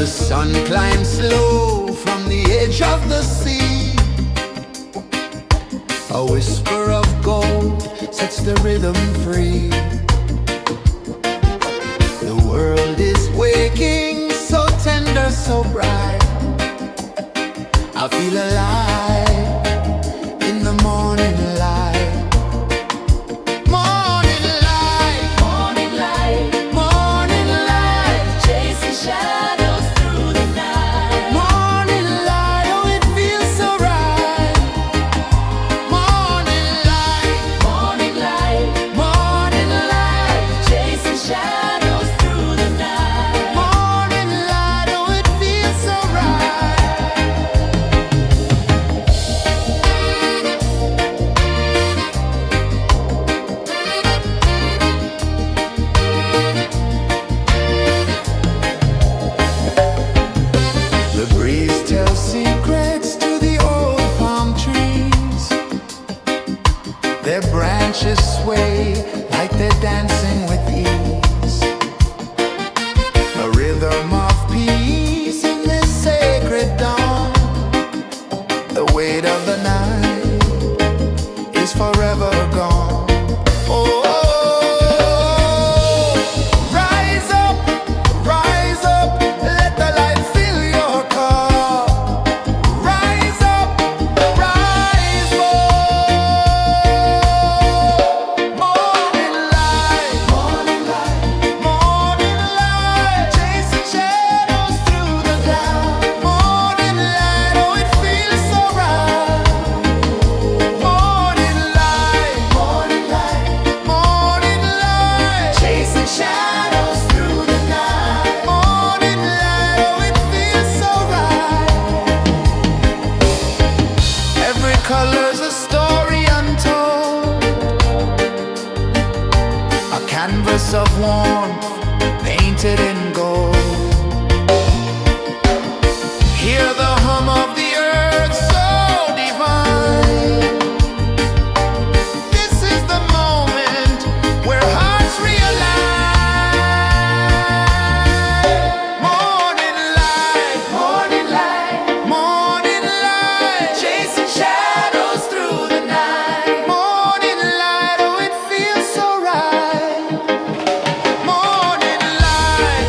The sun climbs slow from the edge of the sea. A whisper of gold sets the rhythm free. The world is waking, so tender, so bright. I feel alive in the morning light. Morning light, Morning light, morning light, chasing shadows through the night. morning light, oh it feels so right. Morning light, Morning light, morning light, chasing shadows through the night. morning light, oh it feels so right. The breeze tells secrets to the old palm trees. Their branches sway like they're dancing with ease. A rhythm of peace in this sacred dawn. The weight of the night is forever gone. Oh, rise up, let the light fill your cup. Rise up, rise up. Morning light, morning light, chasing shadows through the cloud. Morning light, oh it feels so right. Morning light, morning light, chasing shadows through the night. Morning light, oh it feels so right. Every color's a story untold, a canvas of warmth painted in gold. Hear the hum of the earth so divine. This is the moment where hearts realign. Morning light, morning light, chasing shadows through the night. Morning light, oh it feels so right. Morning light,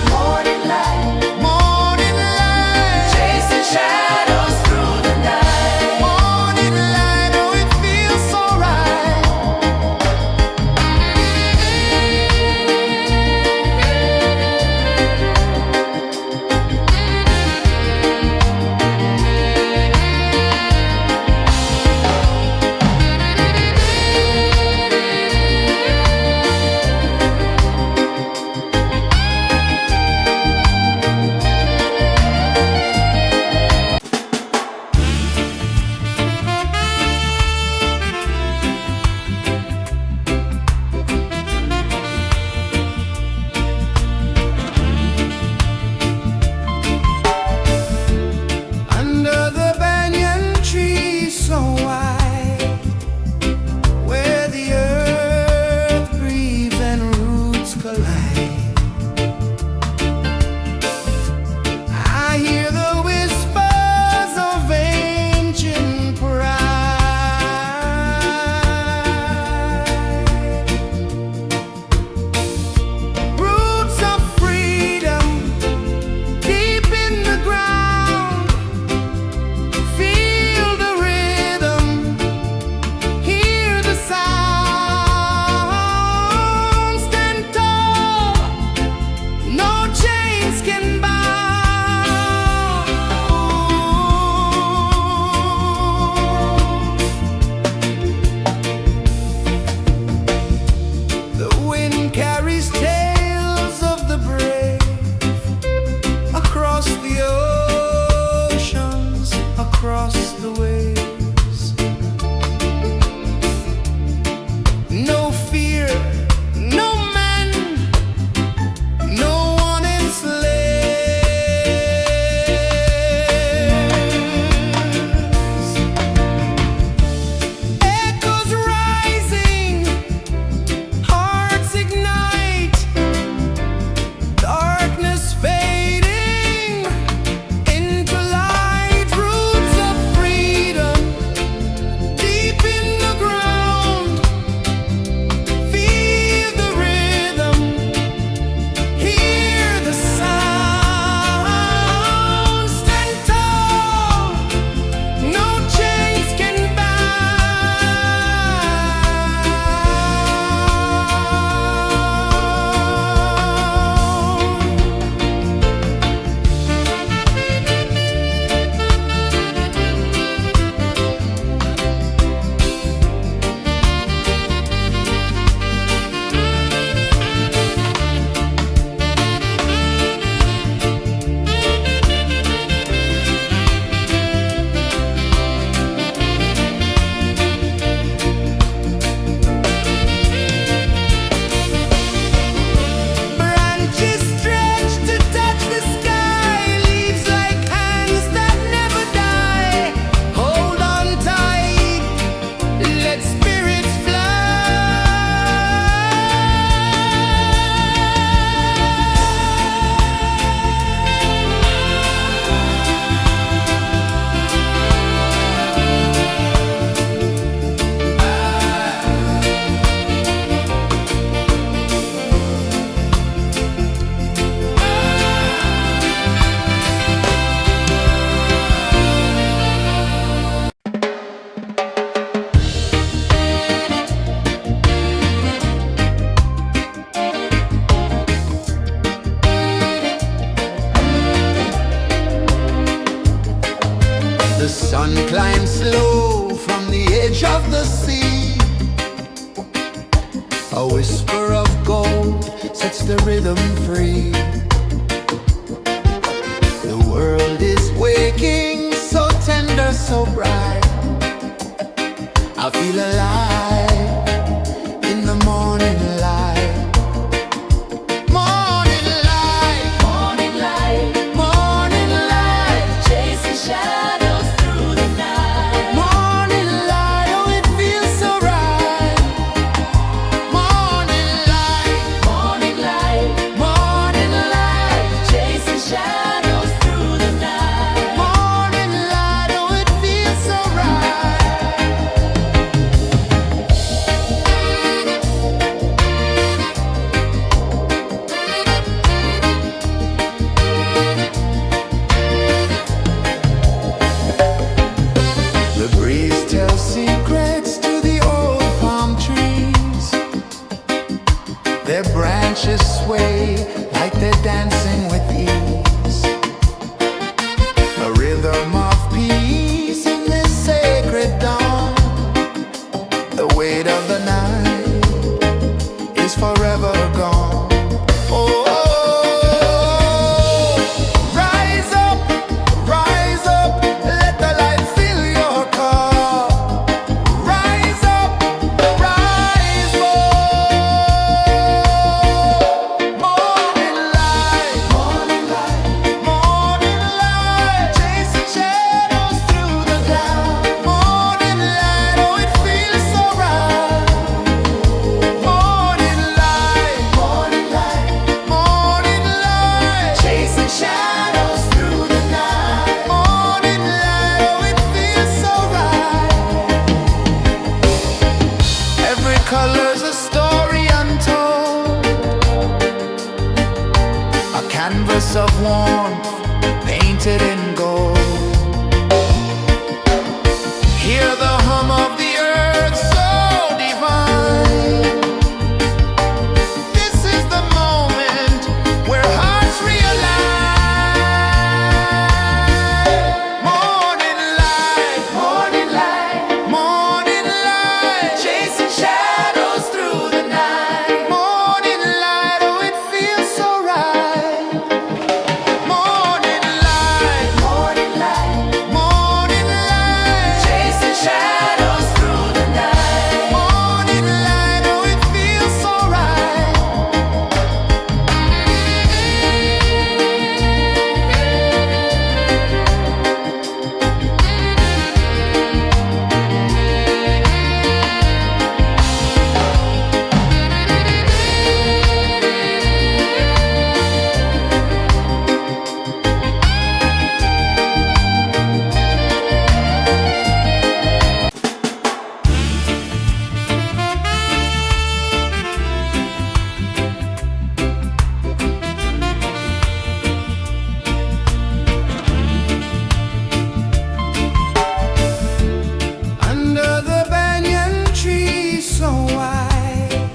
sun climbs slow from the edge of the sea. A whisper of gold sets the rhythm free. The world is waking, so tender, so bright. I feel alive in the morning light. Morning light, Morning light, morning light, chasing shadows through the night. morning light, oh it feels so right. Morning light, Morning light, morning light, chasing shadows through the night. morning light, oh it feels so right. The breeze tells secrets to the old palm trees. Their branches sway like they're dancing with ease. A rhythm of peace in this sacred dawn. The weight of the night is forever gone. Oh, rise up, let the light fill your cup. Rise up, rise up. Morning light, morning light, morning light, chasing shadows through the cloud. Morning light, oh it feels so right. Morning light, morning light, morning light, chasing shadows through the night. Morning light, oh it feels so right. Every color's a story untold, a canvas of warmth painted in gold. Hear the hum of the earth so divine. This is the moment where hearts realign. Morning light, morning light, morning light, chasing shadows through the night. Morning light, oh it feels so right. Morning light, morning light, morning light, chasing shadows through the night. Morning light, oh it feels so right. Under the banyan tree so wide,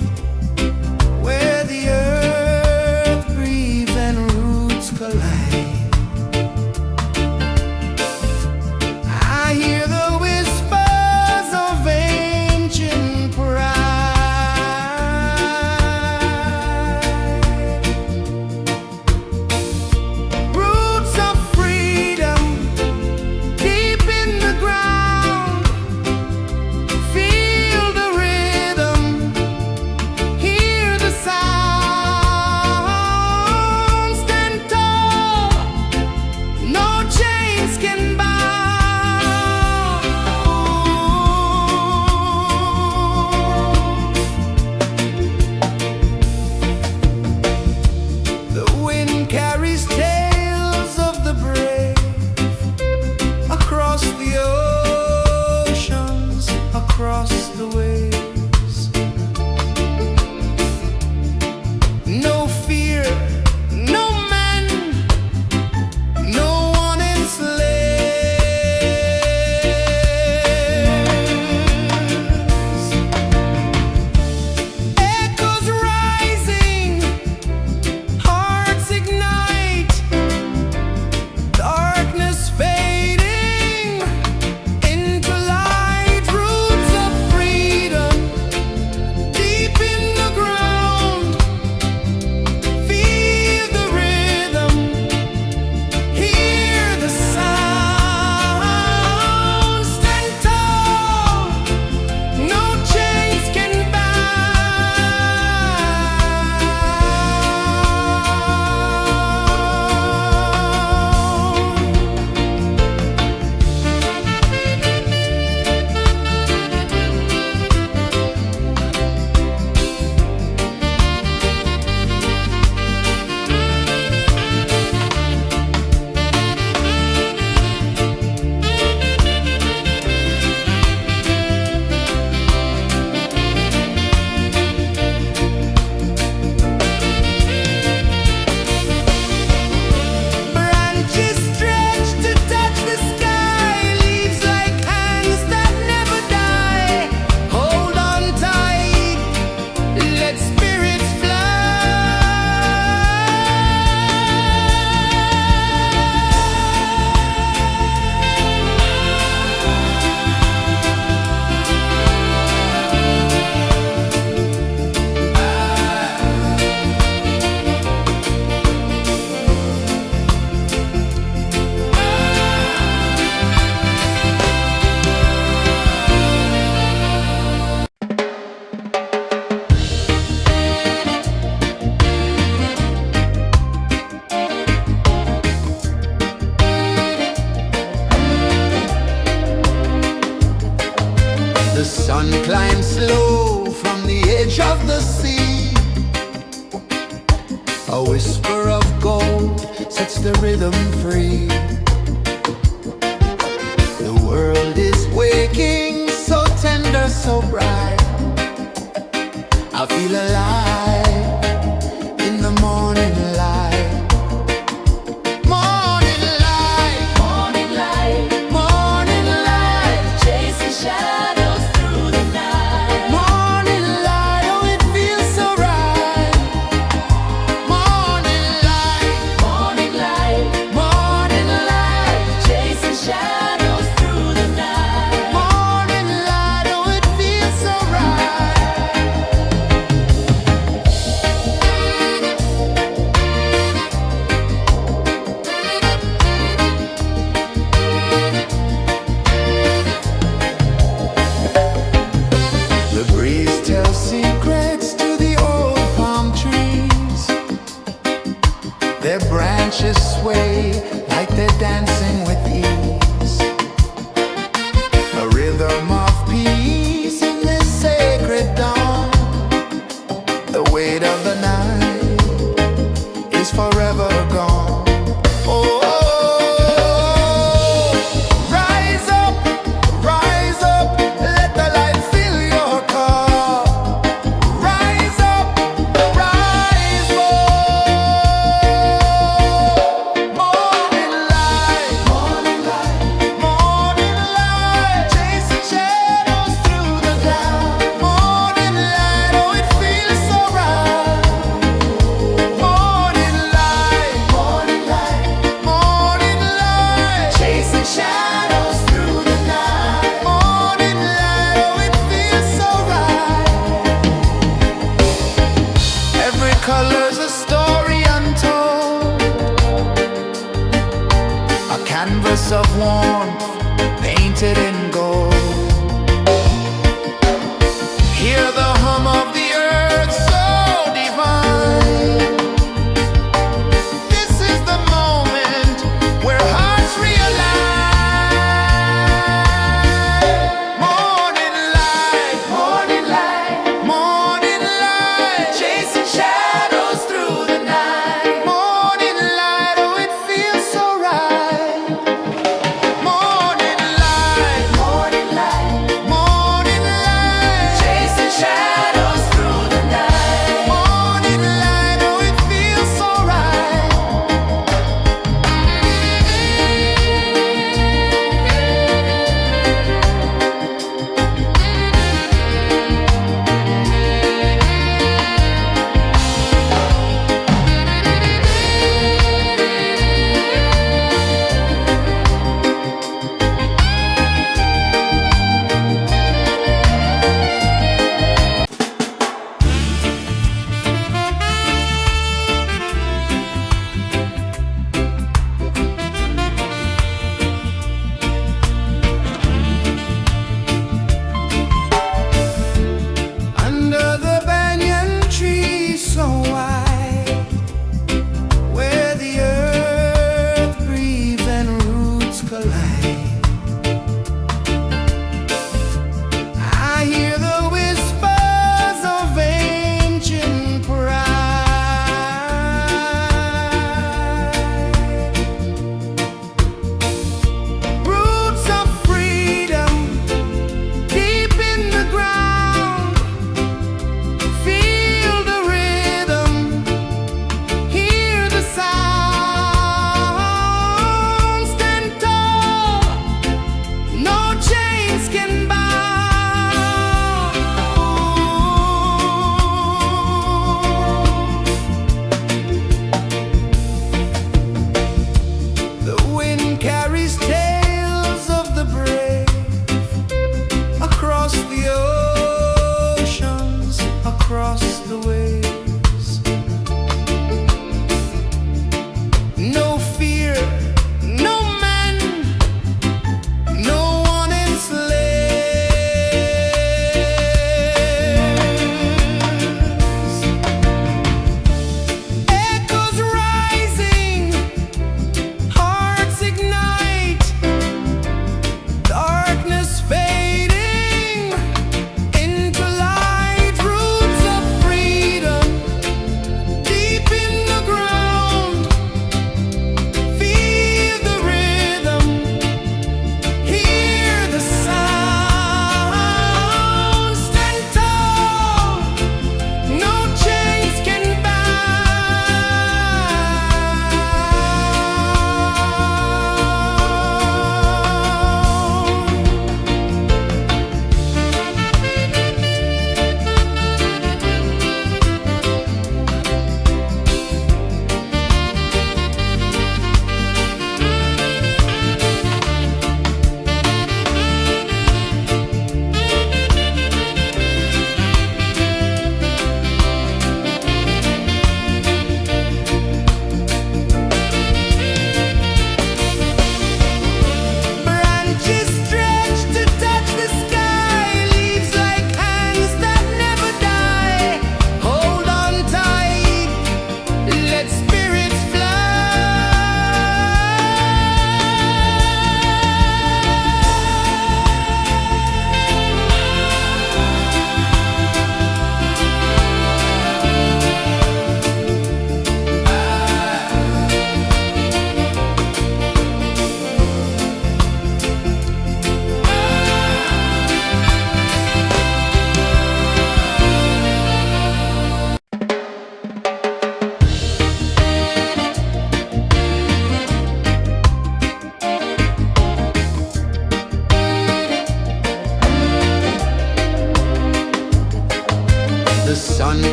where the earth breathes and roots collide, I hear the whispers of ancient pride. Roots of freedom deep in the ground. Feel the rhythm, hear the sound. Stand tall, no chains can bound. The wind carries tales of the brave across the oceans, across the waves. No fear, no man, no one enslaves. Echoes rising, hearts ignite. sun climbs slow from the edge of the sea. A whisper of gold sets the rhythm free. The world is waking, so tender, so bright. I feel alive in the morning light. Morning light, Morning light, morning light, chasing shadows through the night. morning light, oh it feels so right. Morning light, Morning light, morning light, chasing shadows through the night. morning light, oh it feels so right. The breeze tells secrets to the old palm trees. Their branches sway like they're dancing with ease. A rhythm of peace in this sacred dawn. The weight of the night is forever gone. Oh, rise up, let the light fill your cup. Rise up, rise up. Morning light, morning light, morning light, chasing shadows through the cloud. Morning light, oh it feels so right. Morning light, morning light, morning light, chasing shadows through the night. Morning light, oh it feels so right. Every color's a story untold, a canvas of warmth painted in gold. Hear the hum of the earth so divine. This is the moment where hearts realign. Morning light, morning light, morning light, chasing shadows through the night. Morning light, oh it feels so right. Morning light, morning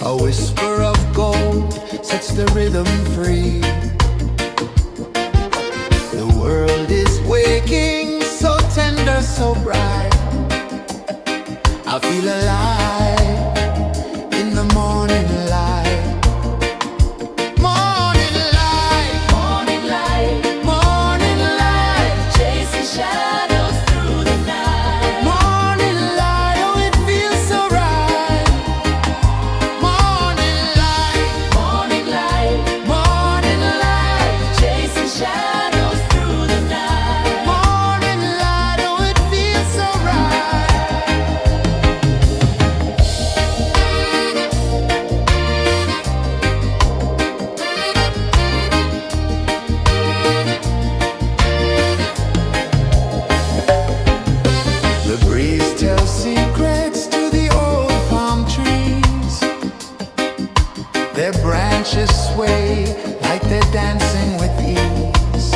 A whisper of gold sets the rhythm free. The world is waking, so tender, so bright. I feel alive in the morning light. Morning light, Morning light, morning light, chasing shadows through the night. morning light, oh it feels so right. Morning light, Morning light, morning light, chasing shadows through the night. morning light, oh it feels so right. The breeze tells secrets to the old palm trees. Their branches sway like they're dancing with ease.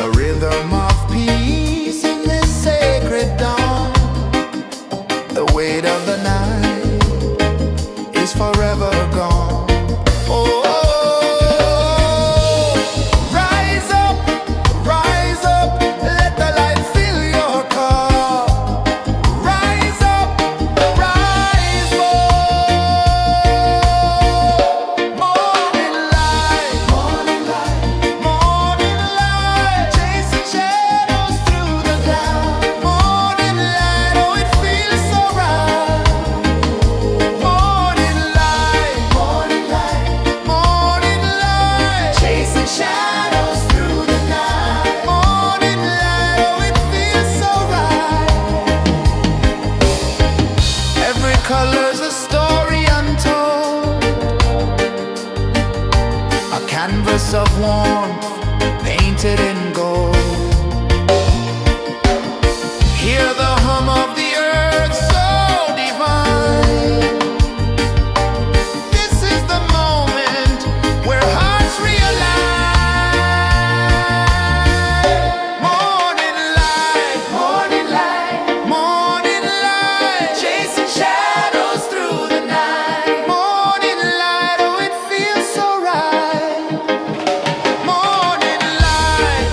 A rhythm of peace in this sacred dawn. The weight of the night is forever gone. Oh, rise up, let the light fill your cup. Rise up, rise up. Morning light, morning light, morning light, chasing shadows through the cloud. Morning light, oh it feels so right. Morning light, morning light, morning light, chasing shadows through the night. Morning light, oh it feels so right. Every color's a story untold, a canvas of warmth painted in gold. Hear the hum of the earth so divine. This is the moment where hearts realign. Morning light, morning light, morning light, chasing shadows through the night. Morning light, oh it feels so right. Morning light,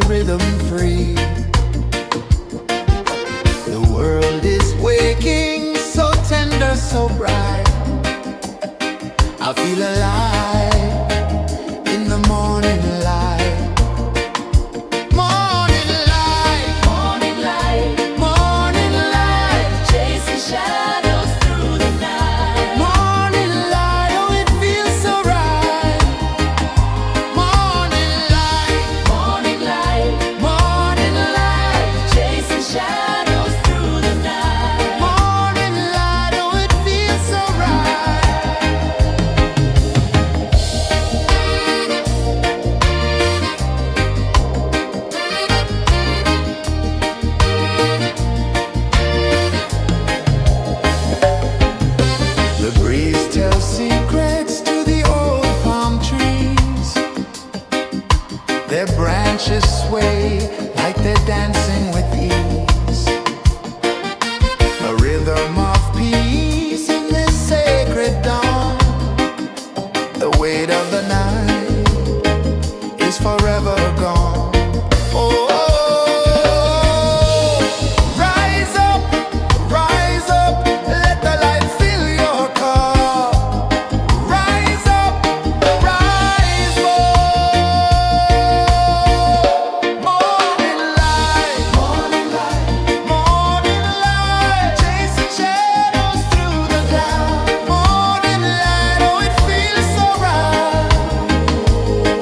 rhythm free. The world is waking, so tender, so bright. I feel alive in the morning light. Morning light, Morning light, morning light, chasing shadows through the night. morning light. Oh, it feels so right. Morning light, Morning light, morning light, chasing shadows through the night. morning light. Oh, it feels so right. The breeze tells secrets to the old palm trees. Their branches sway like they're dancing with ease. A rhythm of peace in this sacred dawn. The weight of the night is forever gone. Oh, rise up, let the light fill your car. Rise up, rise more. Morning light, morning light, morning light, chasing shadows through the cloud. Morning light, oh, it feels so right.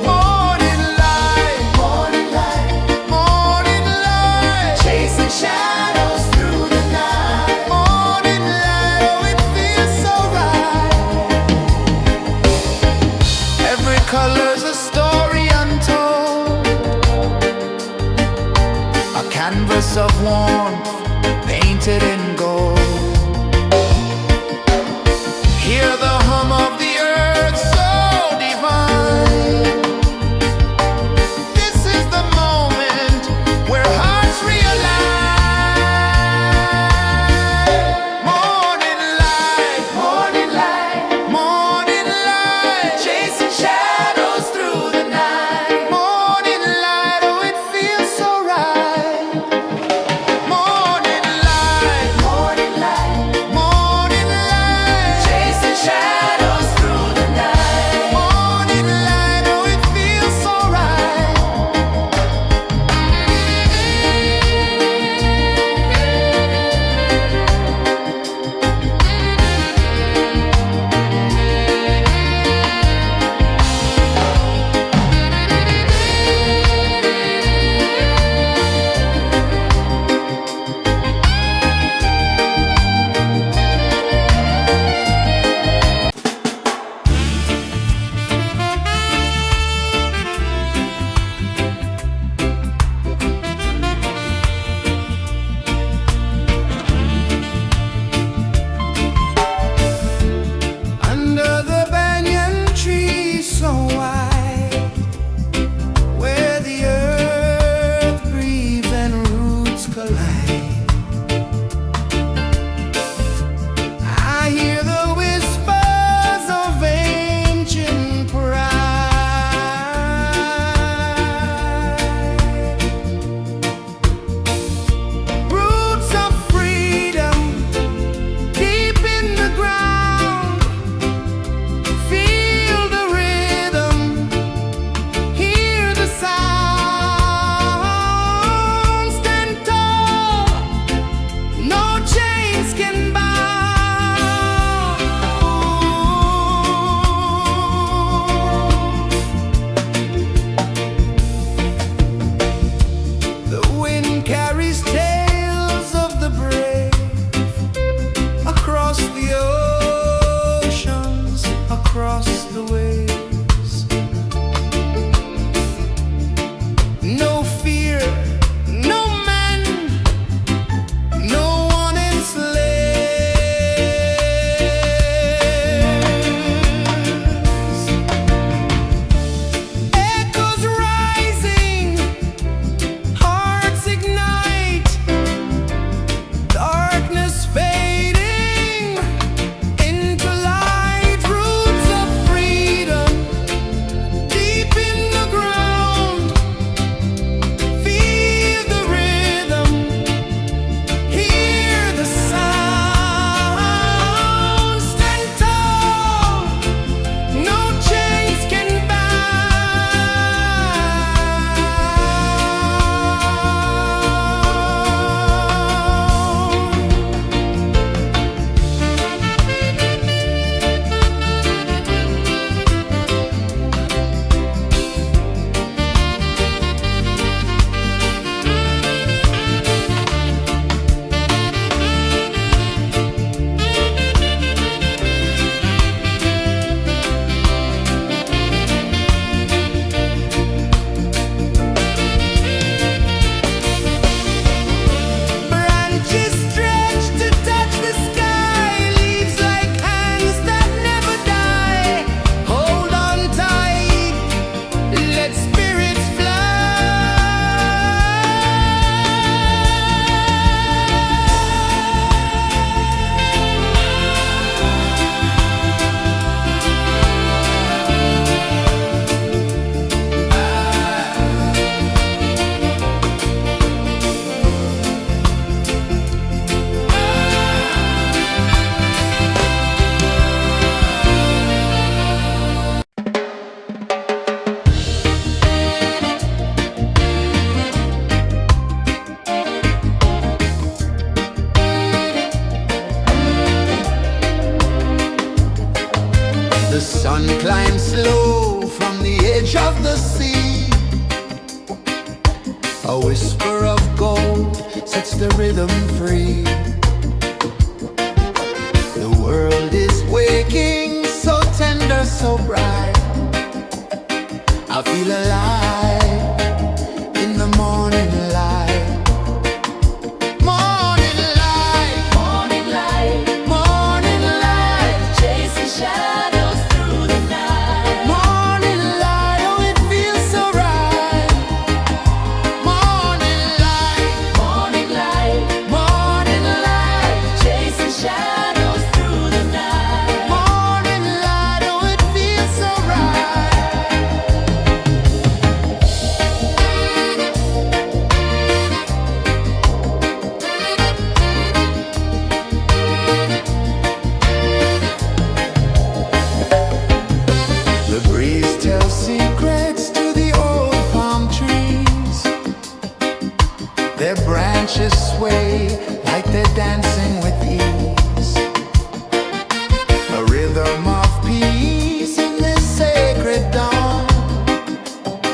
Morning light, morning light, morning light, chasing shadows through the night. Morning light, oh, it feels so right. Every color's a story untold, a canvas of warmth painted in gold. Hear the hum of the earth so divine. This is the moment where hearts realign. Morning light, morning light, morning light, chasing shadows through the night. Morning light, oh, it feels so right. Morning climb slow from the edge of the sea. A whisper of gold sets the rhythm free. The world is waking, so tender, so bright. I feel alive in the morning light. Morning light, Morning light, morning light, chasing shadows through the night. morning light, oh it feels so right. Morning light, Morning light, morning light, chasing shadows through the night. morning light, oh it feels so right. The breeze tells secrets to the old palm trees. Their branches sway like they're dancing with ease. A rhythm of peace in this sacred dawn.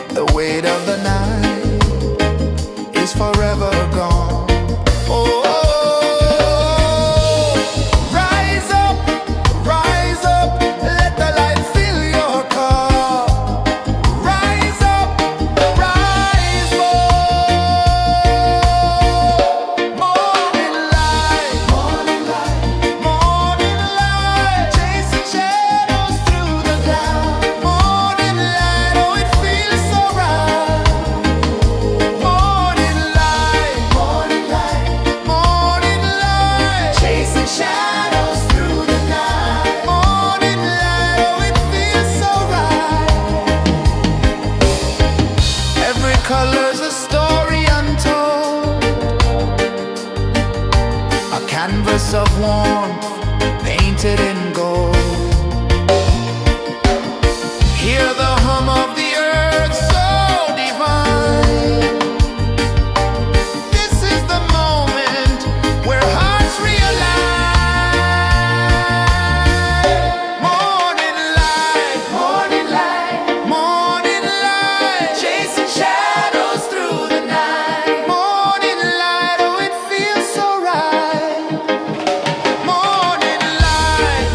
The weight of the night is forever gone. Oh, rise up, let the light fill your cup. Rise up, rise more. Morning light, morning light, morning light, chasing shadows through the cloud. Morning light, oh it feels so right. Morning light, morning light, morning light, chasing shadows through the night. Morning light, oh it feels so right. Every color's a story untold, a canvas of warmth painted in gold. Hear the hum of the earth so divine. This is the moment where hearts realign. Morning light, morning light, morning light, chasing shadows through the night. Morning light, oh it feels so right. Morning light,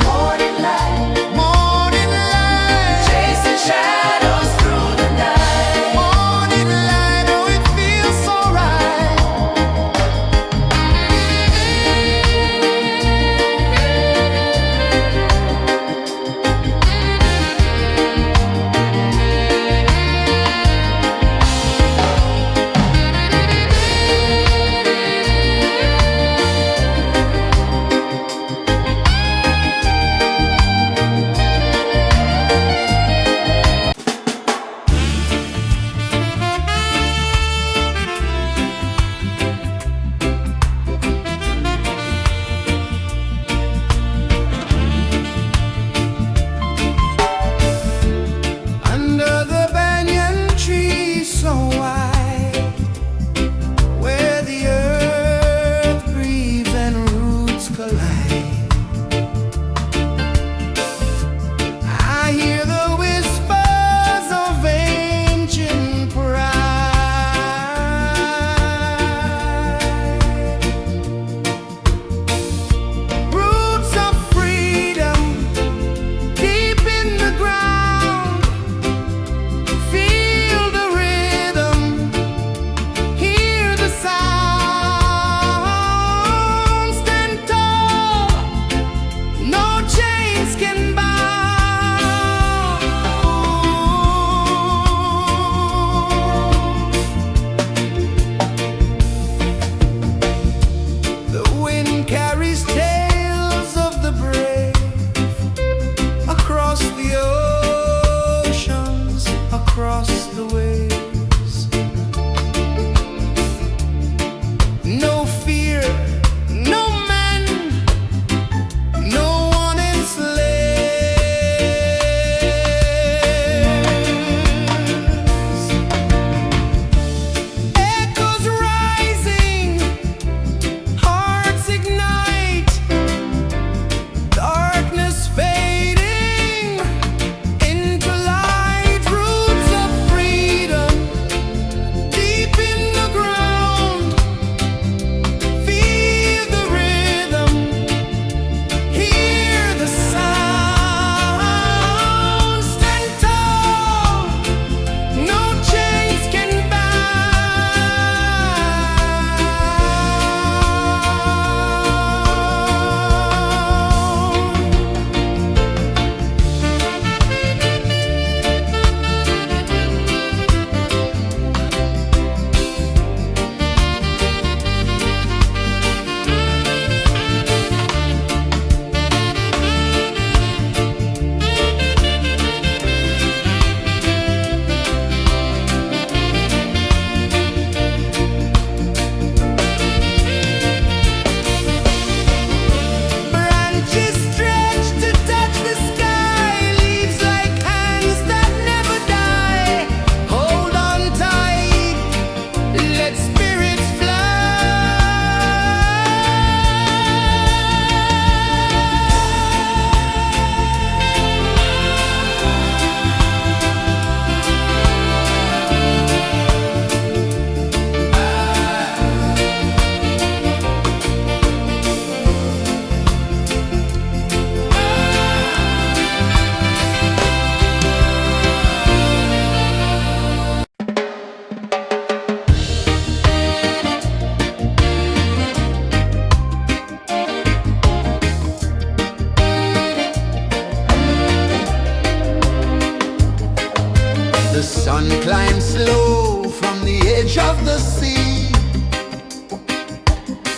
The sun climbs slow from the edge of the sea.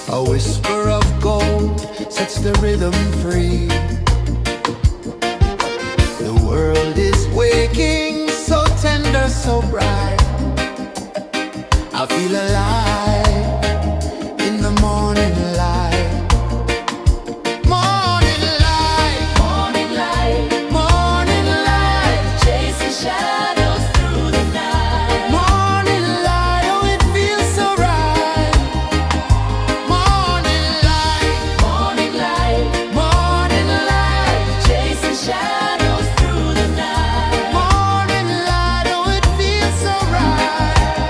A whisper of gold sets the rhythm free. The world is waking, so tender, so bright. I feel alive in the morning light. Morning light, Morning light, morning light, chasing shadows through the night. morning light, oh it feels so right. Morning light, Morning light, morning light, chasing shadows through the night. morning light, oh it feels so right.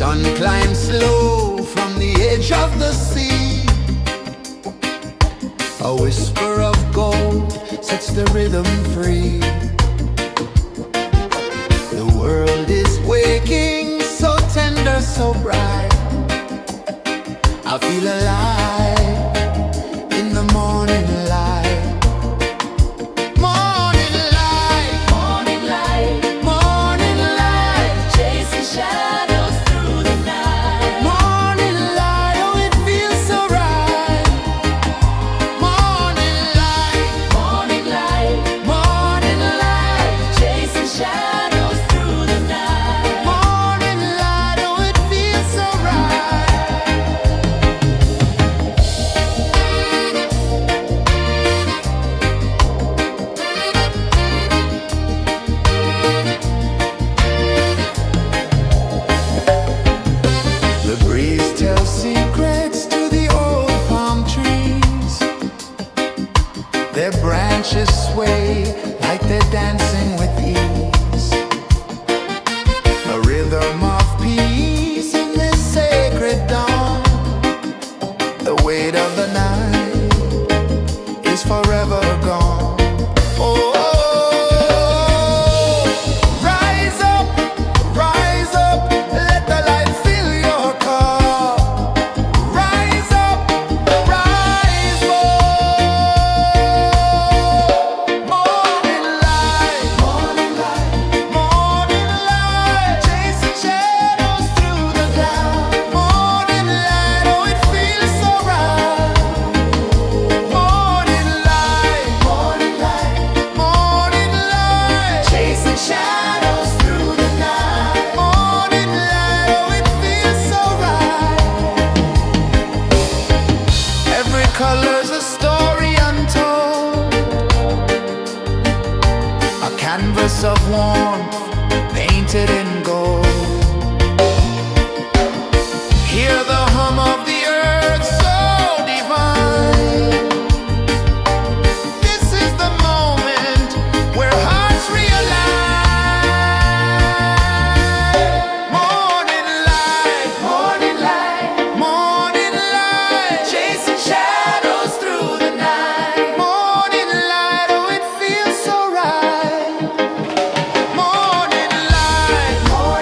sun climbs slow from the edge of the sea. A whisper of gold sets the rhythm free. The world is waking, so tender, so bright. I feel alive in the morning light. Morning light, Morning light, morning light, chasing shadows through the night. morning light, oh it feels so right. Morning light, Morning light, morning light, chasing shadows through the night. morning light, oh it feels so right. The breeze tells secrets to the old palm trees. Their branches sway like they're dancing with ease. A rhythm of peace in this sacred dawn. The weight of the night is forever gone. Oh, rise up, let the light fill your cup. Rise up, rise up. Morning light, morning light, morning light, chasing shadows through the cloud. Morning light, oh it feels so right. Morning light, morning light, morning light, chasing shadows through the night. Morning light, oh it feels so right. Every color's a story untold, a canvas of warmth painted in gold. Hear the hum of the earth so divine. This is the moment where hearts realign. Morning light, morning light, morning light, chasing shadows through the night. Morning light, oh it feels so right. Morning light, morning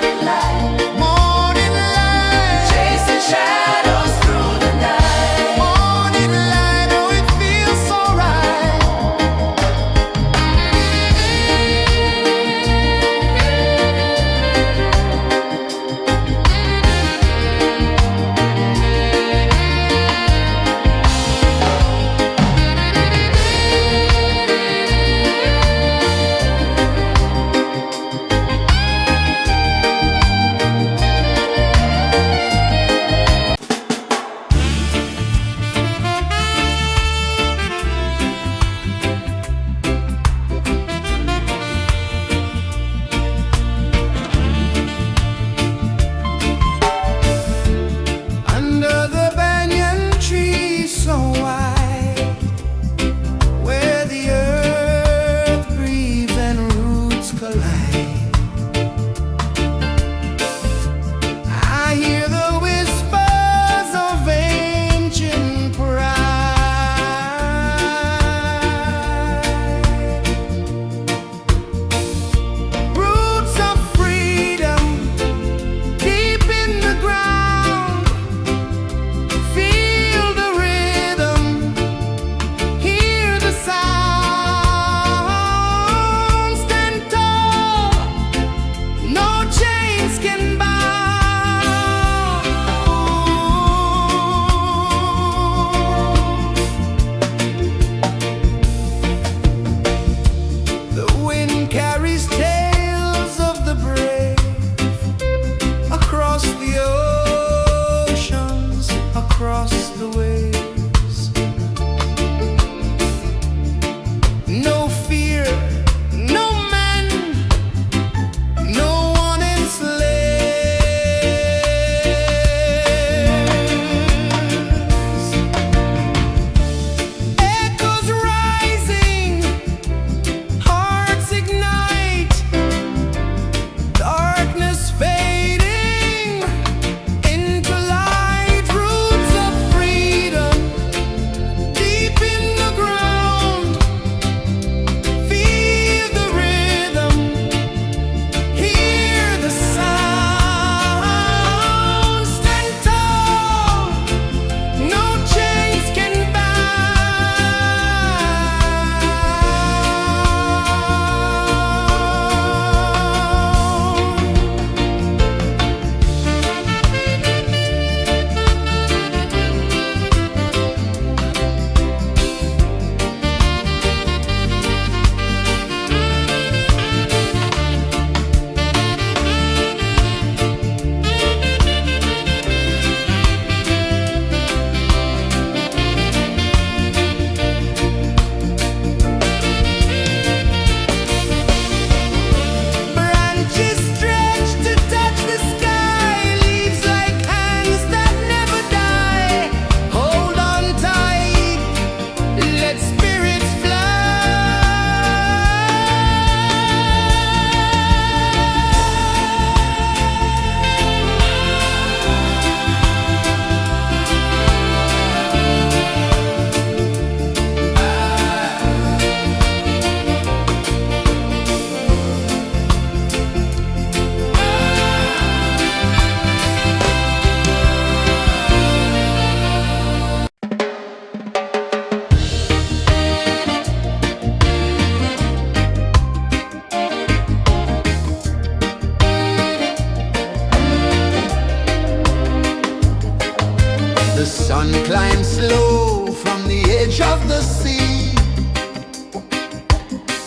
Sun climbs slow from the edge of the sea.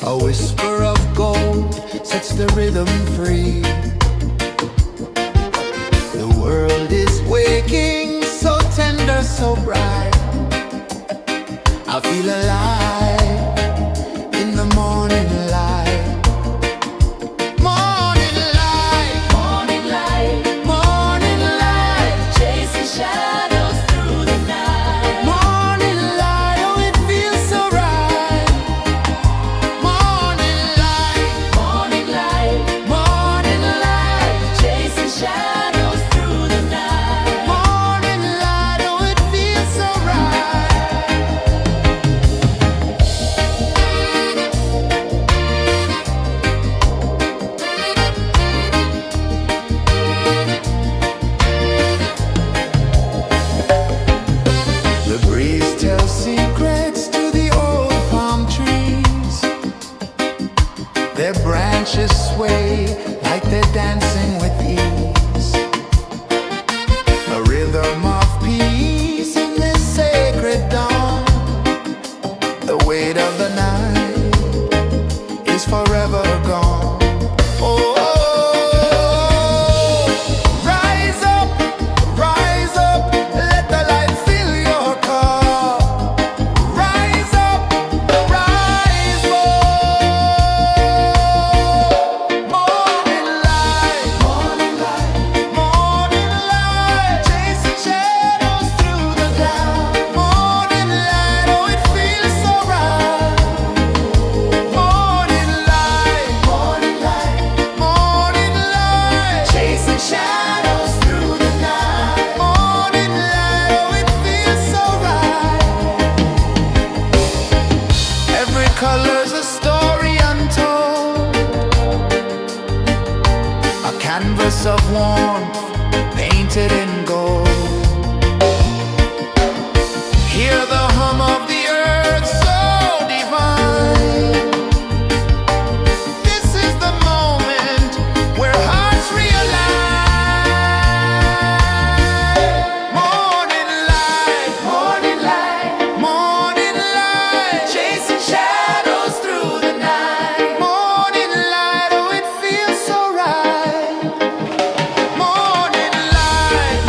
A whisper of gold sets the rhythm free. The world is waking, so tender, so bright. I feel alive in the morning light. Morning light, Morning light, morning light, chasing shadows through the night. morning light, oh it feels so right. Morning light, Morning light, morning light, chasing shadows through the night. morning light, oh it feels so right. The breeze tells secrets to the old palm trees. Their branches sway like they're dancing with ease. A rhythm of peace in this sacred dawn. The weight of the night is forever gone. Oh, rise up, let the light fill your cup. Rise up, rise up. Morning light, morning light, chasing shadows through the cloud. Morning light, oh it feels so right. Morning light, chasing shadows through the night. Morning light, oh it feels so right. Every color's a story untold, a canvas of warmth painted in gold. Hear the hum of the earth so divine. This is the moment where hearts realign. Morning light, morning light, chasing shadows through the night. Morning light, oh it feels so right. Morning light,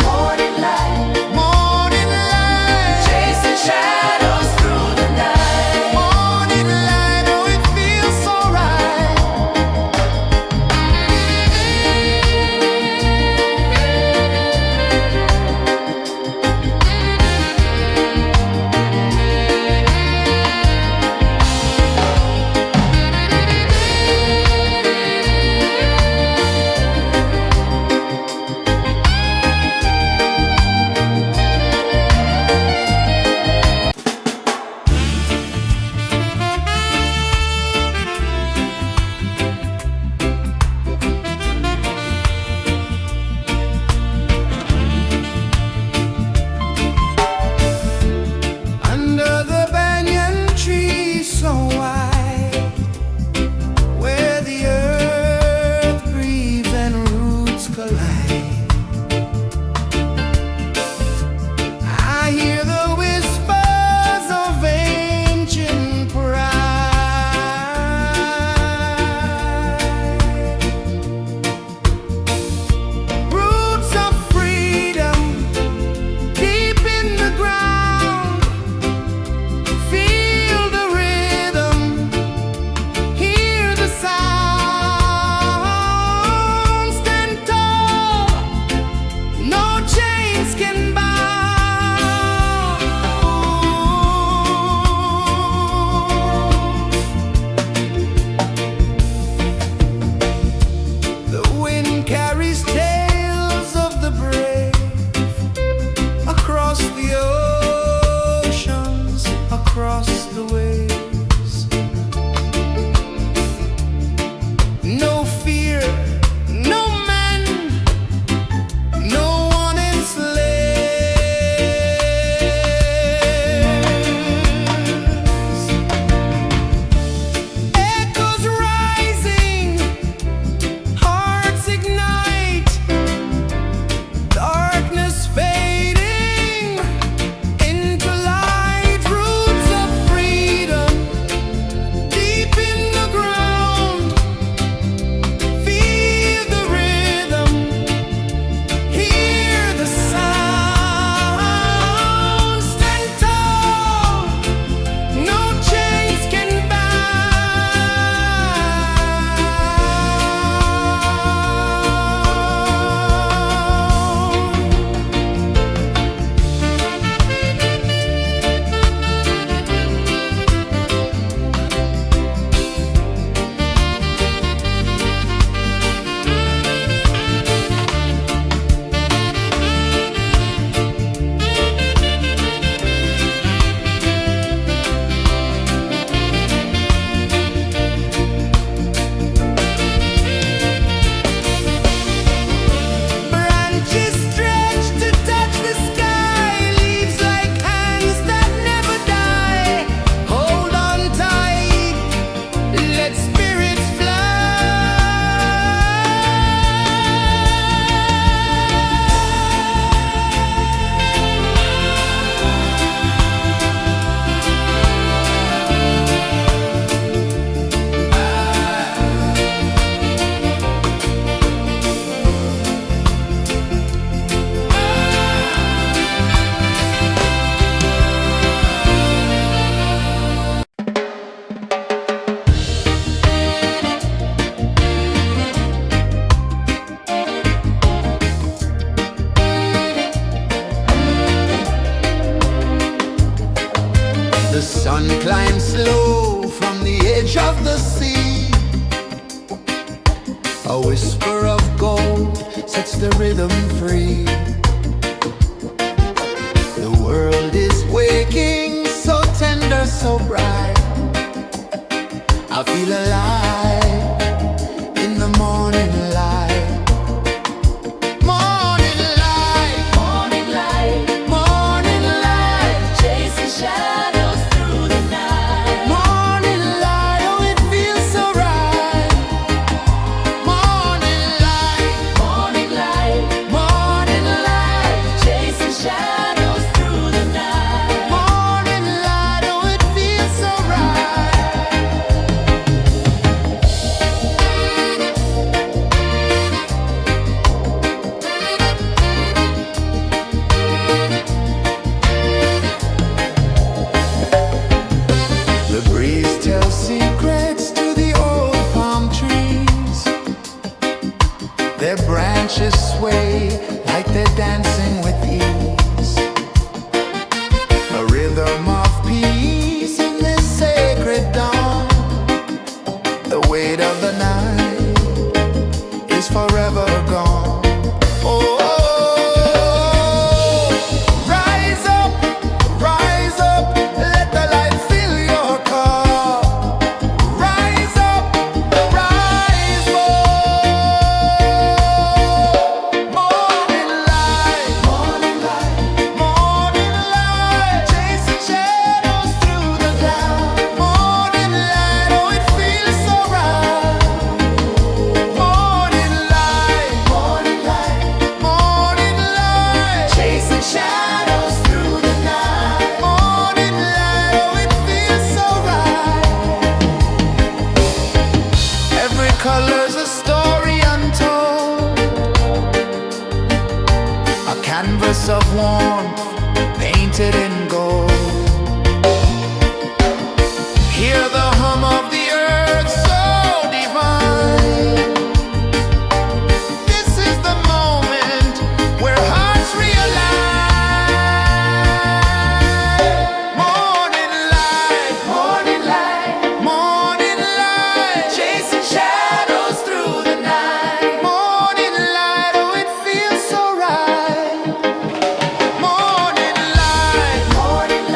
A whisper of gold sets the rhythm free. The world is waking, so tender, so bright. I feel alive in the morning light. Morning light, Morning light, morning light, chasing shadows through the night. morning light. Oh, it feels so right. Morning light, Morning light, morning light, chasing shadows through the night. morning light. Oh, it feels so right. The breeze tells secrets to the old palm trees. Their branches sway like they're dancing with ease. A rhythm of peace in this sacred dawn. The weight of the night is forever gone. Oh, rise up, let the light fill your cup. Rise up, rise more. Morning light, morning light, chasing shadows through the cloud. Morning light, oh, it feels so right. Morning light, morning light, chasing shadows through the night. Morning light, oh, it feels so right. Every color's a story untold, a canvas of warmth painted in gold. Hear the hum of the earth so divine. This is the moment where hearts realign. Morning light, morning light, chasing shadows through the night. Morning light, oh, it feels so right. Morning light, morning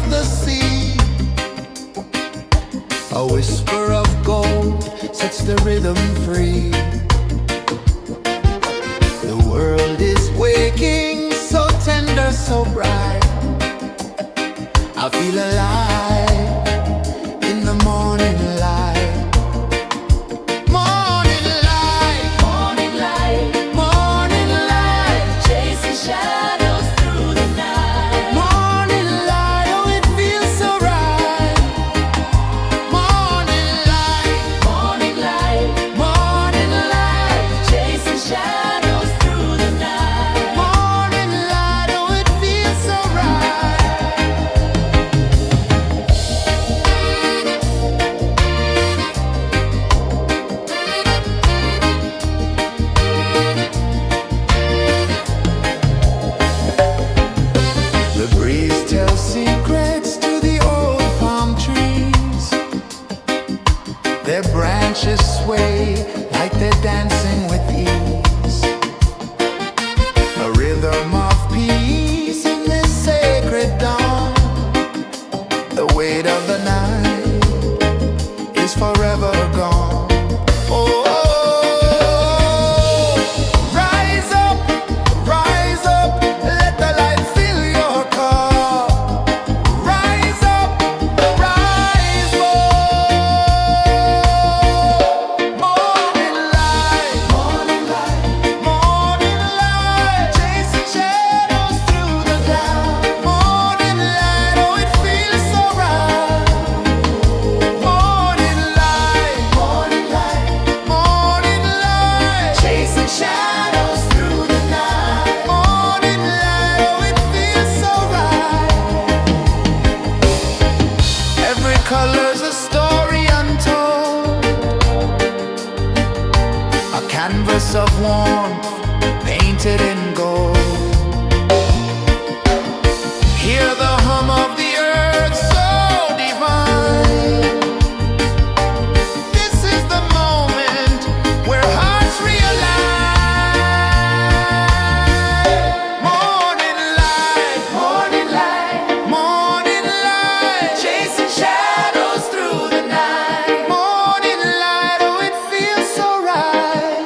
of the sea. A whisper of gold sets the rhythm free. The world is waking, so tender, so bright. I feel alive in the morning light. Morning light, Morning light, morning light, chasing shadows through the night. morning light, oh it feels so right. Morning light, Morning light, morning light, chasing shadows through the night. morning light, oh it feels so right. The breeze tells secrets to the old palm trees. Their branches sway like they're dancing with ease. A rhythm of peace in this sacred dawn. The weight of the night is forever gone. Oh, rise up, let the light fill your cup. Rise up, rise up. Morning light, morning light, morning light, chasing shadows through the cloud. Morning light, oh it feels so right. Morning light, morning light, morning light, chasing shadows through the night. Morning light, oh it feels so right. Every color's a story untold, a canvas of warmth painted in gold. Hear the hum of the earth so divine. This is the moment where hearts realign. Morning light, morning light, morning light, chasing shadows through the night. Morning light, oh it feels so right.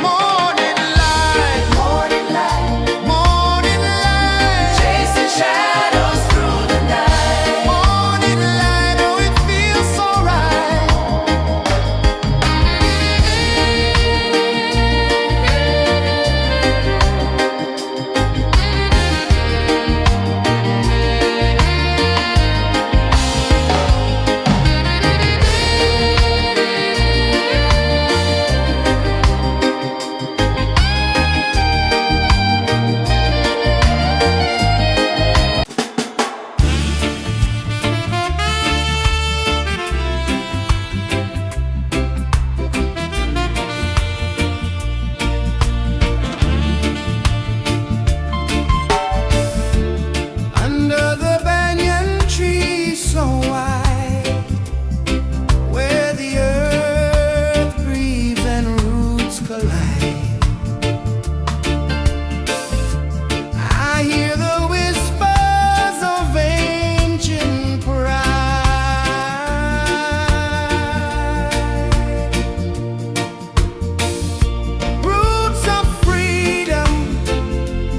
Morning light, morning light, morning light, chasing shadows through the night. Morning light, oh it feels so right. Under the banyan tree so wide, where the earth breathes and roots collide, I hear the whispers of ancient pride. Roots of freedom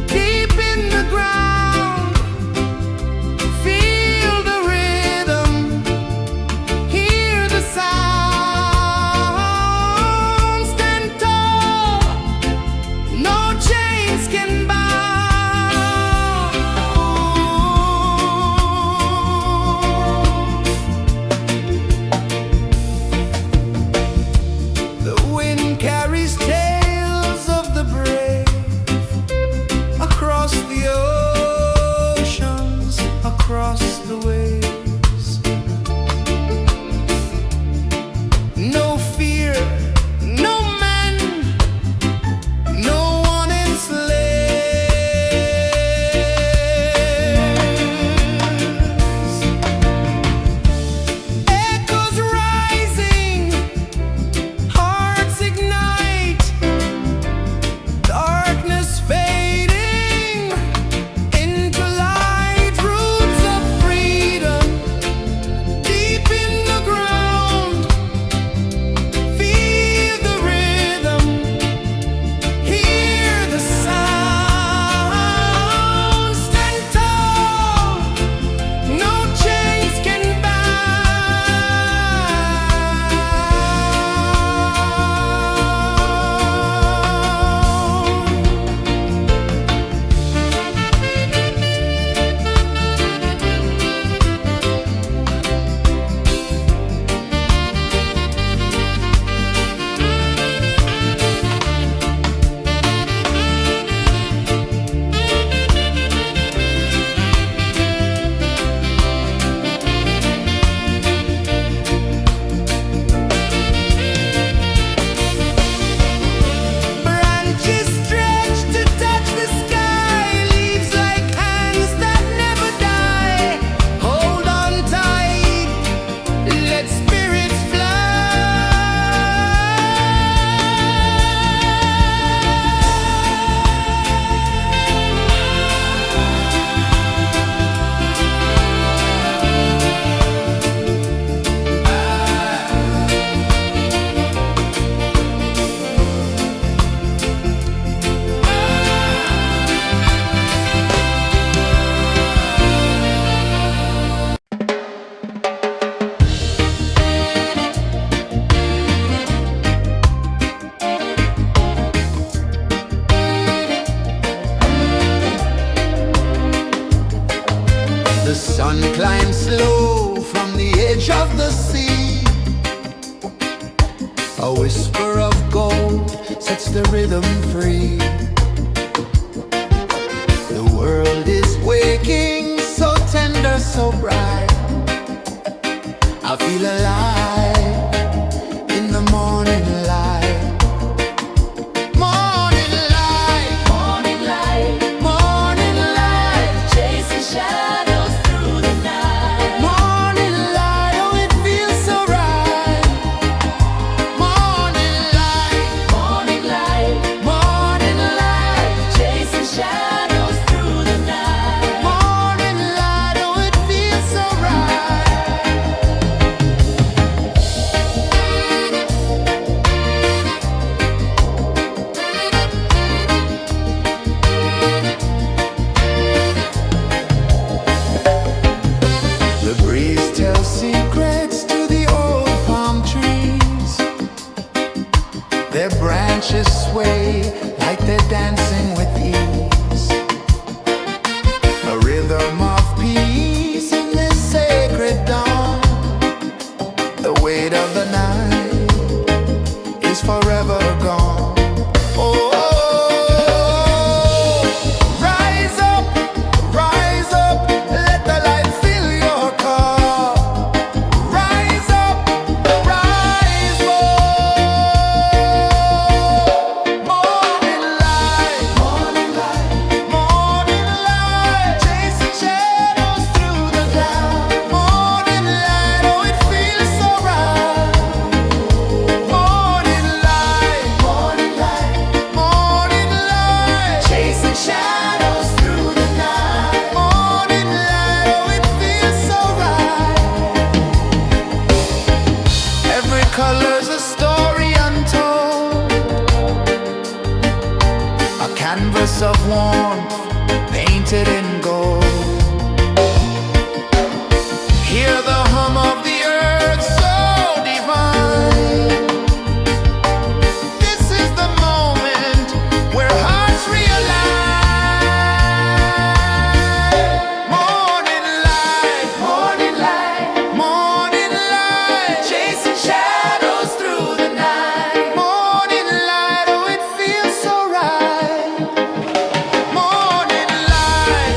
deep in the ground. Feel the rhythm, hear the sound. Stand tall, no chains can bound. The wind carries tales of the brave across the oceans, across the waves. No fear, no man, no one enslaves. Echoes rising, hearts ignite, darkness fading into light. Roots of sun climbs slow from the edge of the sea. A whisper of gold sets the rhythm free. The world is waking, so tender, so bright. I feel alive in the morning light. Morning light, Morning light, morning light, chasing shadows through the night. morning light, oh it feels so right. Morning light, Morning light, morning light, chasing shadows through the night. morning light, oh it feels so right. The breeze tells secrets to the old palm trees. Their branches sway like they're dancing with ease. A rhythm of peace in this sacred dawn. The weight of the night is forever gone. Oh, rise up, let the light fill your cup. Rise up, rise up. Morning light, morning light, morning light, chasing shadows through the cloud. Morning light, oh it feels so right. Morning light, morning light, morning light, chasing shadows through the night. Morning light, oh it feels so right. Every color's a story untold, a canvas of warmth painted in gold. Hear the hum of the earth so divine. This is the moment where hearts realign. Morning light, morning light, morning light, chasing shadows through the night. Morning light, oh it feels so right. Morning light,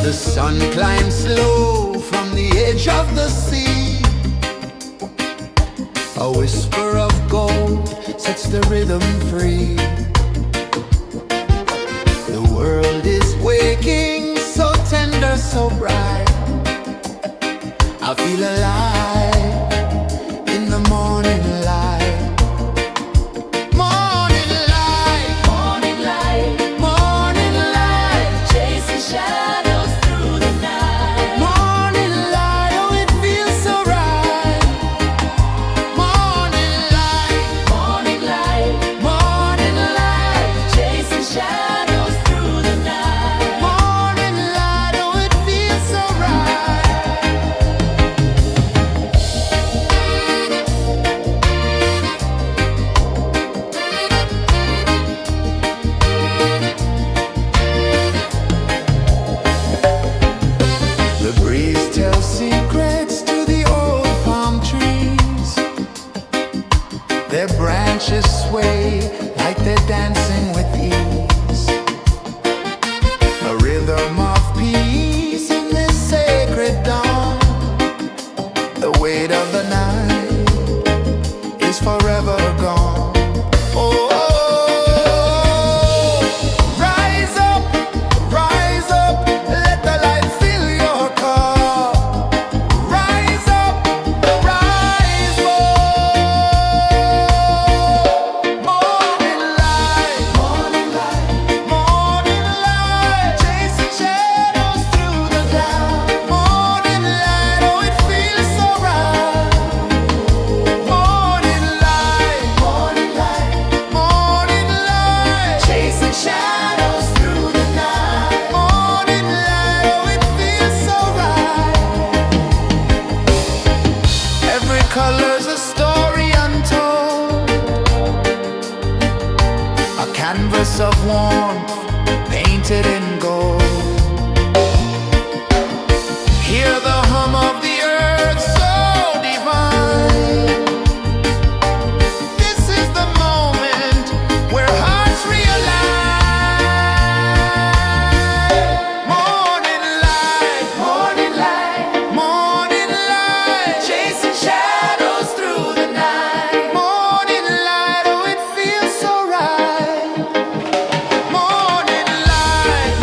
The sun climbs slow from the edge of the sea. A whisper of gold sets the rhythm free. The world is waking, so tender, so bright. I feel alive in the morning light. Morning light, Morning light, morning light, chasing shadows through the night. morning light, oh it feels so right. Morning light, Morning light, morning light, chasing shadows through the night. morning light, oh it feels so right. The breeze tells secrets to the old palm trees. Their branches sway like they're dancing with ease. A rhythm of peace in this sacred dawn. The weight of the night is forever gone. Oh, rise up, let the light fill your cup. Rise up, rise up. Morning light, morning light, morning light, chasing shadows through the cloud. Morning light, oh it feels so right. Morning light, morning light, morning light, chasing shadows through the night. Morning light, oh it feels so right. Every color's a story untold, a canvas of warmth painted in gold. Hear the hum of the earth so divine. This is the moment where hearts realign. Morning light, morning light, morning light, chasing shadows through the night. Morning light, oh it feels so right. Morning light,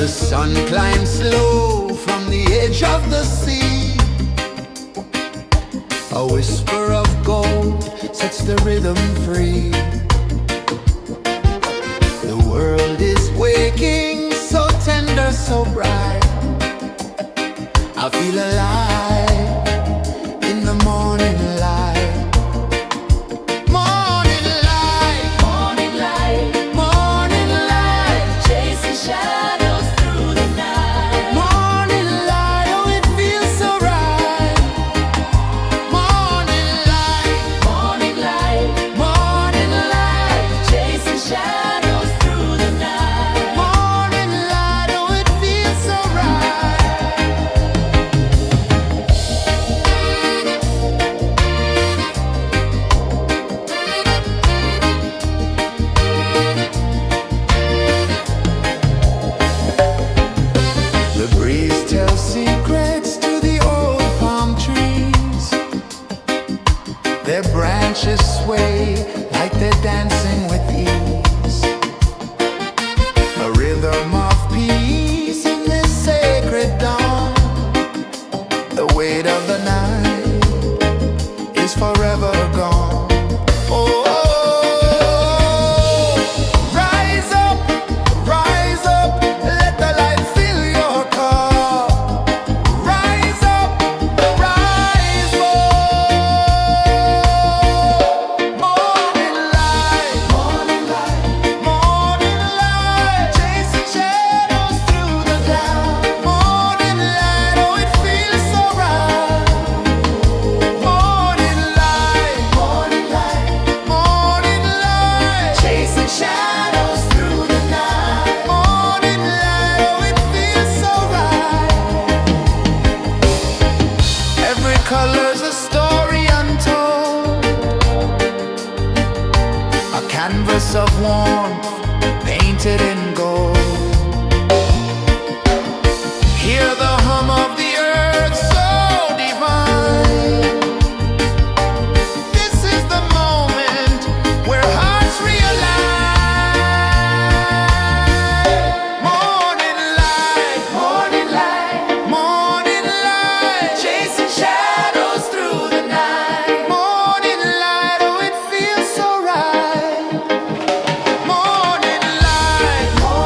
The sun climbs slow from the edge of the sea. A whisper of gold sets the rhythm free. The world is waking, so tender, so bright. I feel alive in the morning light. Morning light, Morning light, morning light, chasing shadows through the night. morning light, oh it feels so right. Morning light, Morning light, morning light, chasing shadows through the night. morning light, oh it feels so right. The breeze tells secrets to the old palm trees. Their branches sway like they're dancing with ease. A rhythm of peace in this sacred dawn. The weight of the night is forever gone. Oh, rise up, let the light fill your car. Rise up, rise up. Morning light, morning light, morning light, chasing shadows through the cloud. Morning light, oh it feels so right. Morning light, morning light, morning light, chasing shadows through the night. Morning light, oh it feels so right. Every color's a story untold, a canvas of warmth painted in gold. Hear the hum of the earth so divine. This is the moment where hearts realign. Morning light, morning light, morning light, chasing shadows through the night. Morning light, oh it feels so right. Morning light, morning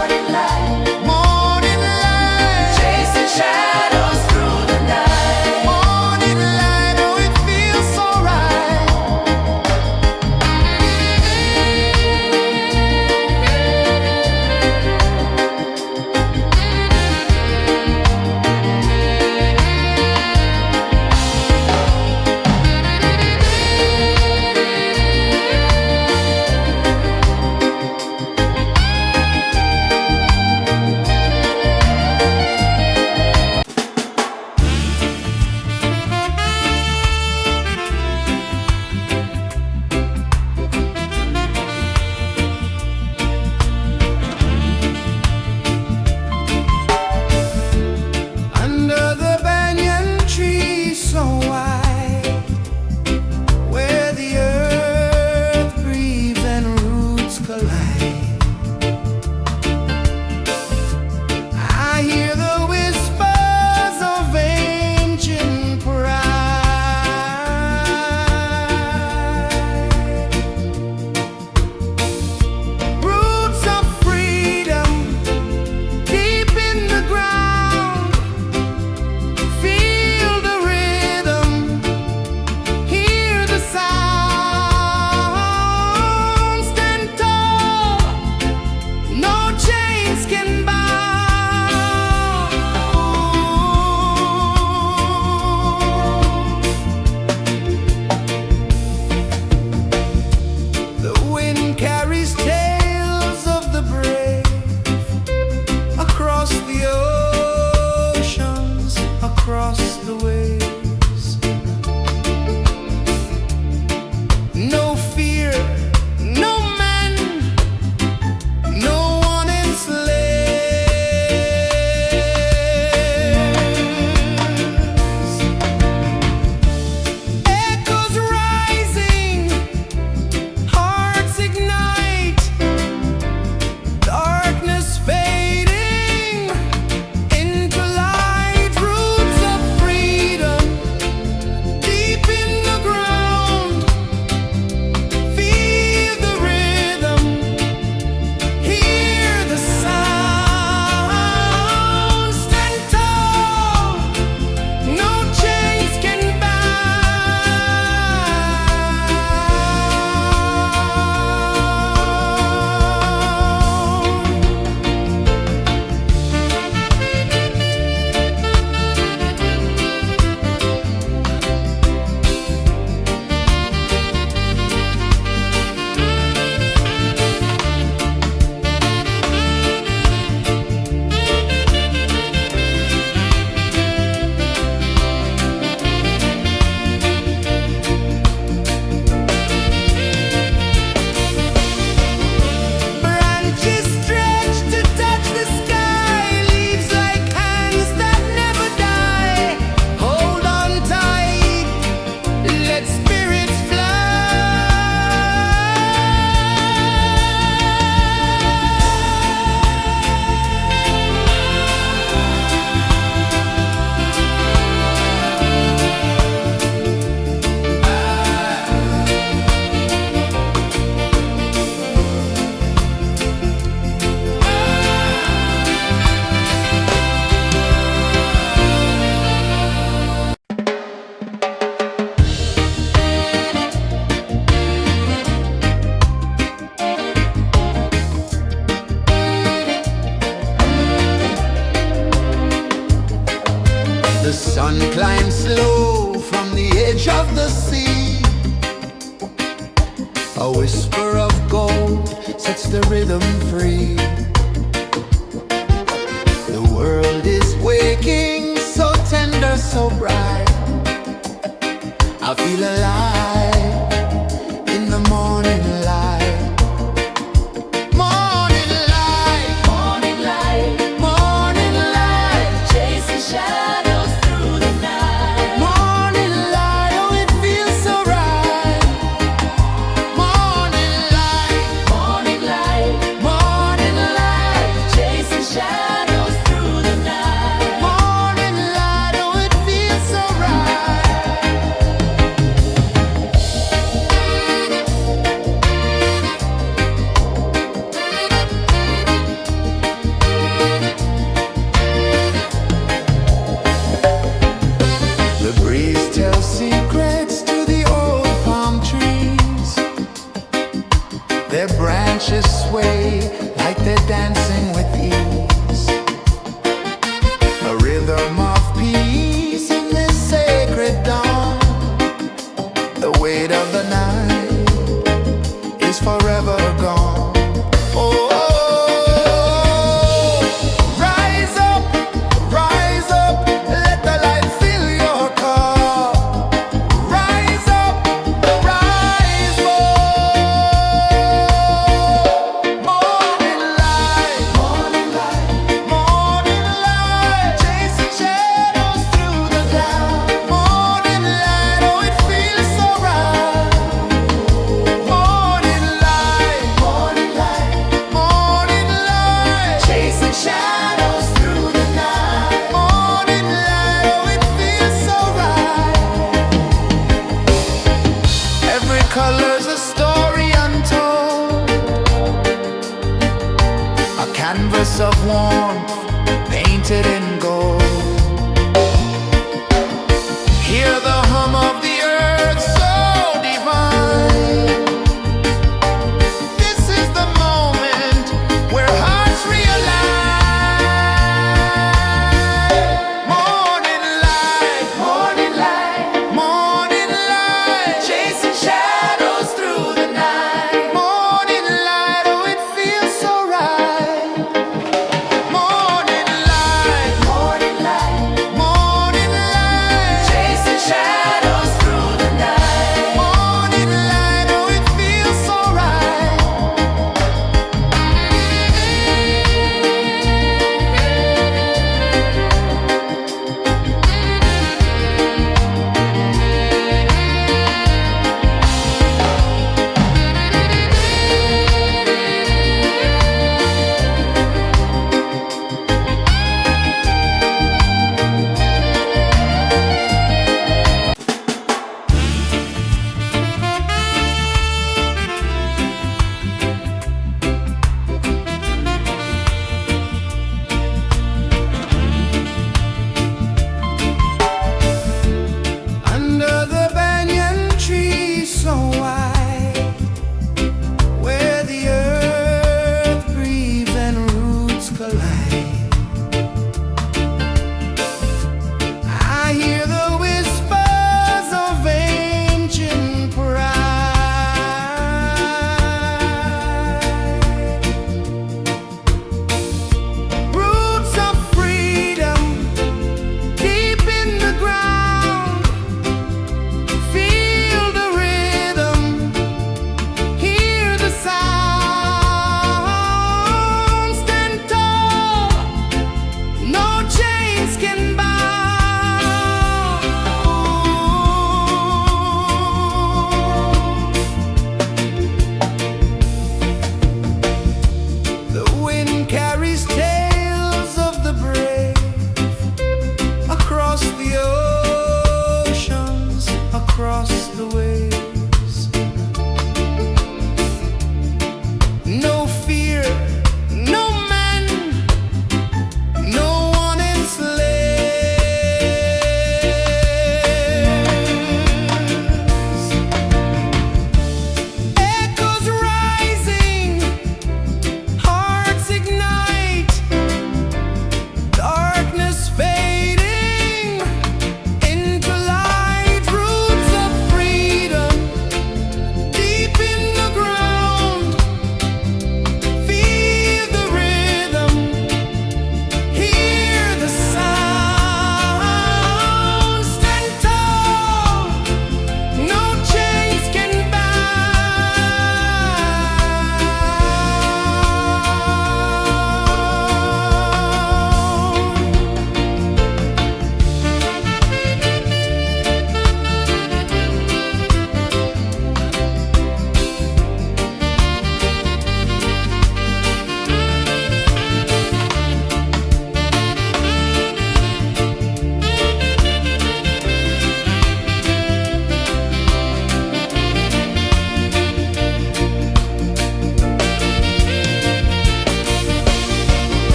sun climbs slow from the edge of the sea. A whisper of gold sets the rhythm free. The world is waking, so tender, so bright. I feel alive in the morning light. Morning light, Morning light, morning light, chasing shadows through the night. morning light, oh it feels so right. Morning light, Morning light, morning light, chasing shadows through the night. morning light, oh it feels so right. The breeze tells secrets to the old palm trees. Their branches sway like they're dancing with ease. A rhythm of peace in this sacred dawn. The weight of the night is forever gone. Oh, rise up, let the light fill your cup. Rise up, rise up. Morning light, morning light, morning light, chasing shadows through the cloud. Morning light, oh it feels so right. Morning light, morning light, morning light, chasing shadows through the night. Morning light, oh it feels so right. Every color's a story untold, a canvas of warmth painted in gold. Hear the hum of the earth so divine. This is the moment where hearts realign. Morning light, morning light, morning light, chasing shadows through the night. Morning light, oh it feels so right. Morning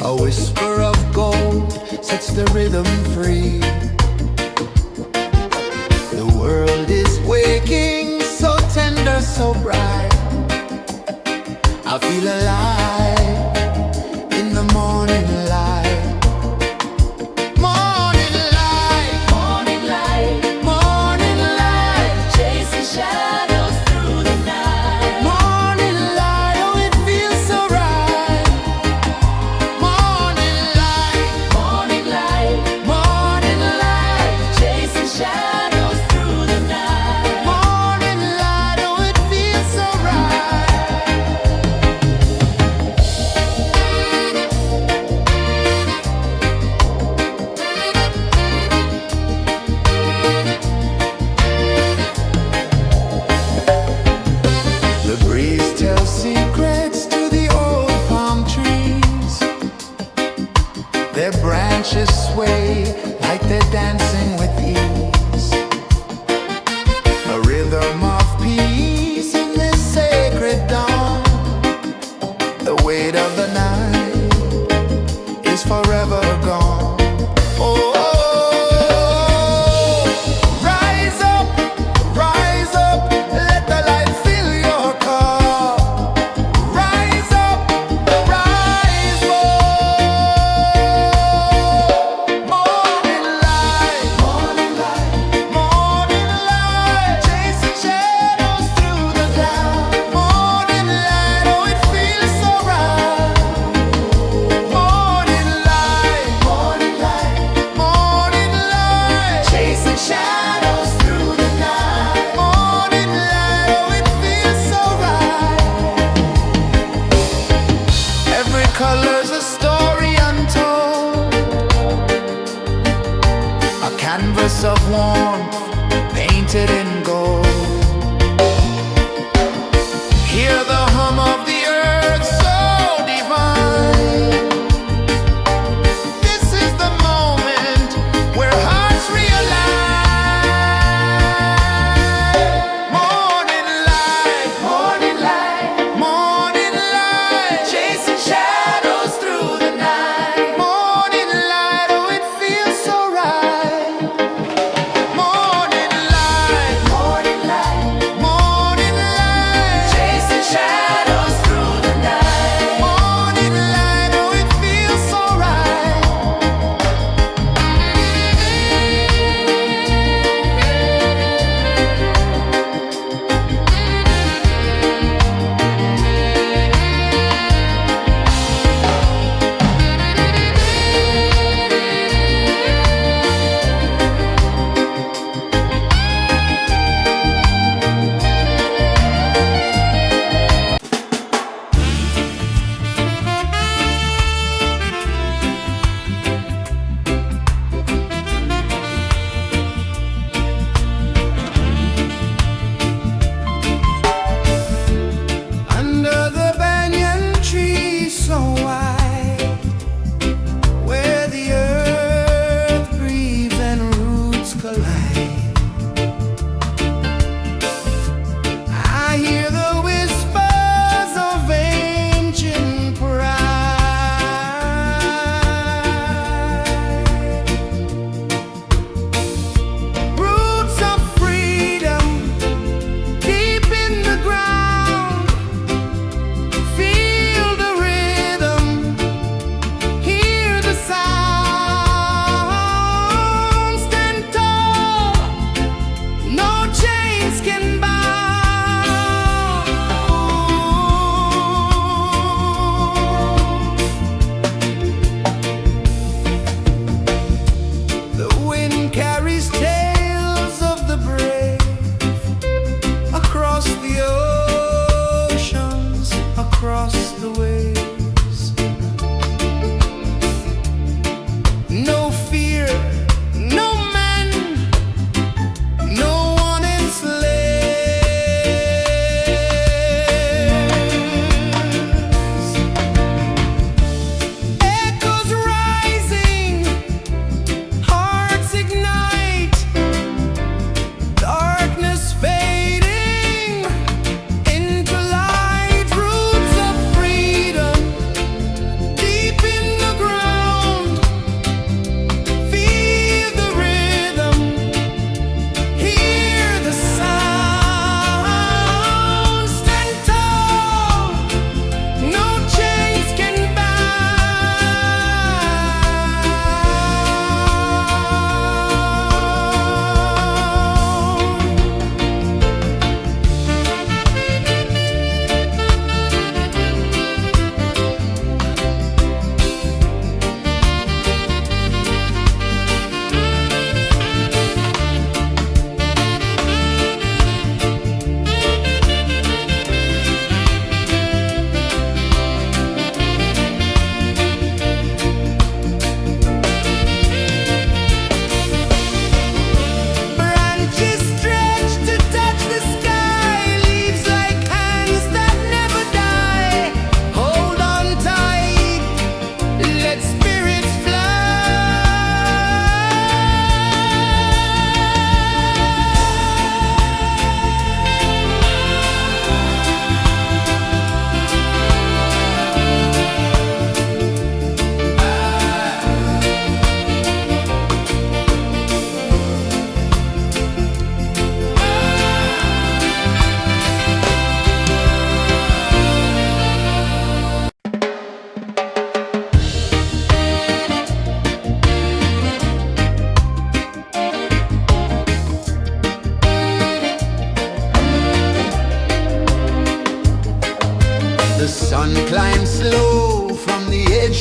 A whisper of gold sets the rhythm free. The world is waking, so tender, so bright. I feel alive in the morning light. Morning light, Morning light, morning light, chasing shadows through the night. morning light, oh it feels so right. Morning light, Morning light, morning light, chasing shadows through the night. morning light, oh it feels so right. The breeze tells secrets to the old palm trees. Their branches sway like they're dancing with ease. A rhythm of peace in this sacred dawn. The weight of the night is forever gone. Oh, rise up, let the light fill your cup. Rise up, rise up. Morning light, morning light, morning light, chasing shadows through the cloud. Morning light, oh it feels so right. Morning light, morning light, morning light, chasing shadows through the night. Morning light, oh it feels so right. Every color's a story untold, a canvas of warmth painted in gold. Hear the hum of the earth so divine. This is the moment where hearts realign. Morning light, morning light, morning light, chasing shadows through the night. Morning light, oh it feels so right. Morning light, morning light, morning light, chasing shadows.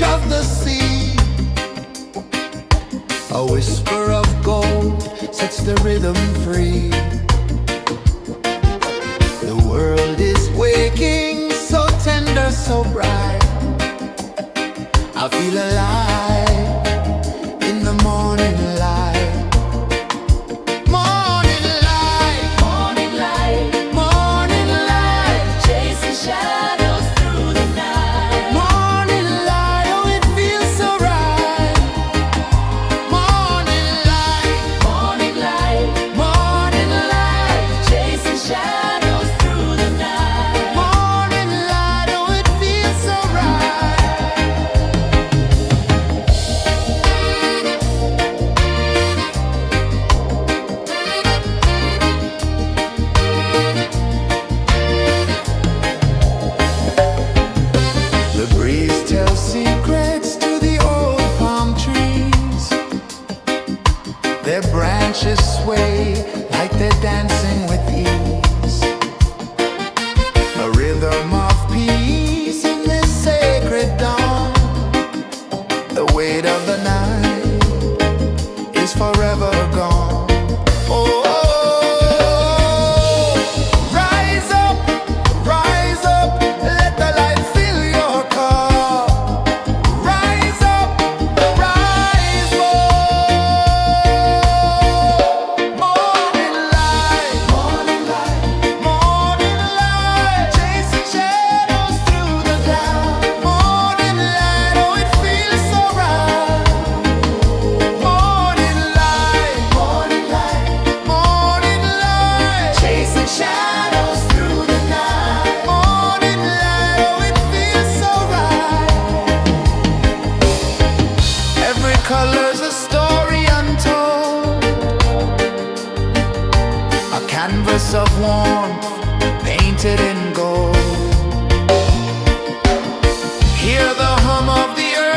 edge of the sea. A whisper of gold sets the rhythm free. The world is waking, so tender, so bright. I feel alive in the morning light. Morning light, Morning light, morning light, chasing shadows through the night. morning light, oh it feels so right. Morning light, Morning light, morning light, chasing shadows through the night. morning light, oh it feels so right. The breeze tells secrets to the old palm trees. Their branches sway like they're dancing with ease. A rhythm of peace in this sacred dawn. The weight of the night is forever gone. Oh, rise up, let the light fill your cup. Rise up, rise up. Morning light, morning light, morning light, chasing shadows through the cloud. Morning light, oh it feels so right. Morning light, morning light, morning light, chasing shadows through the night. Morning light, oh it feels so right. Every color's a story untold, a canvas of warmth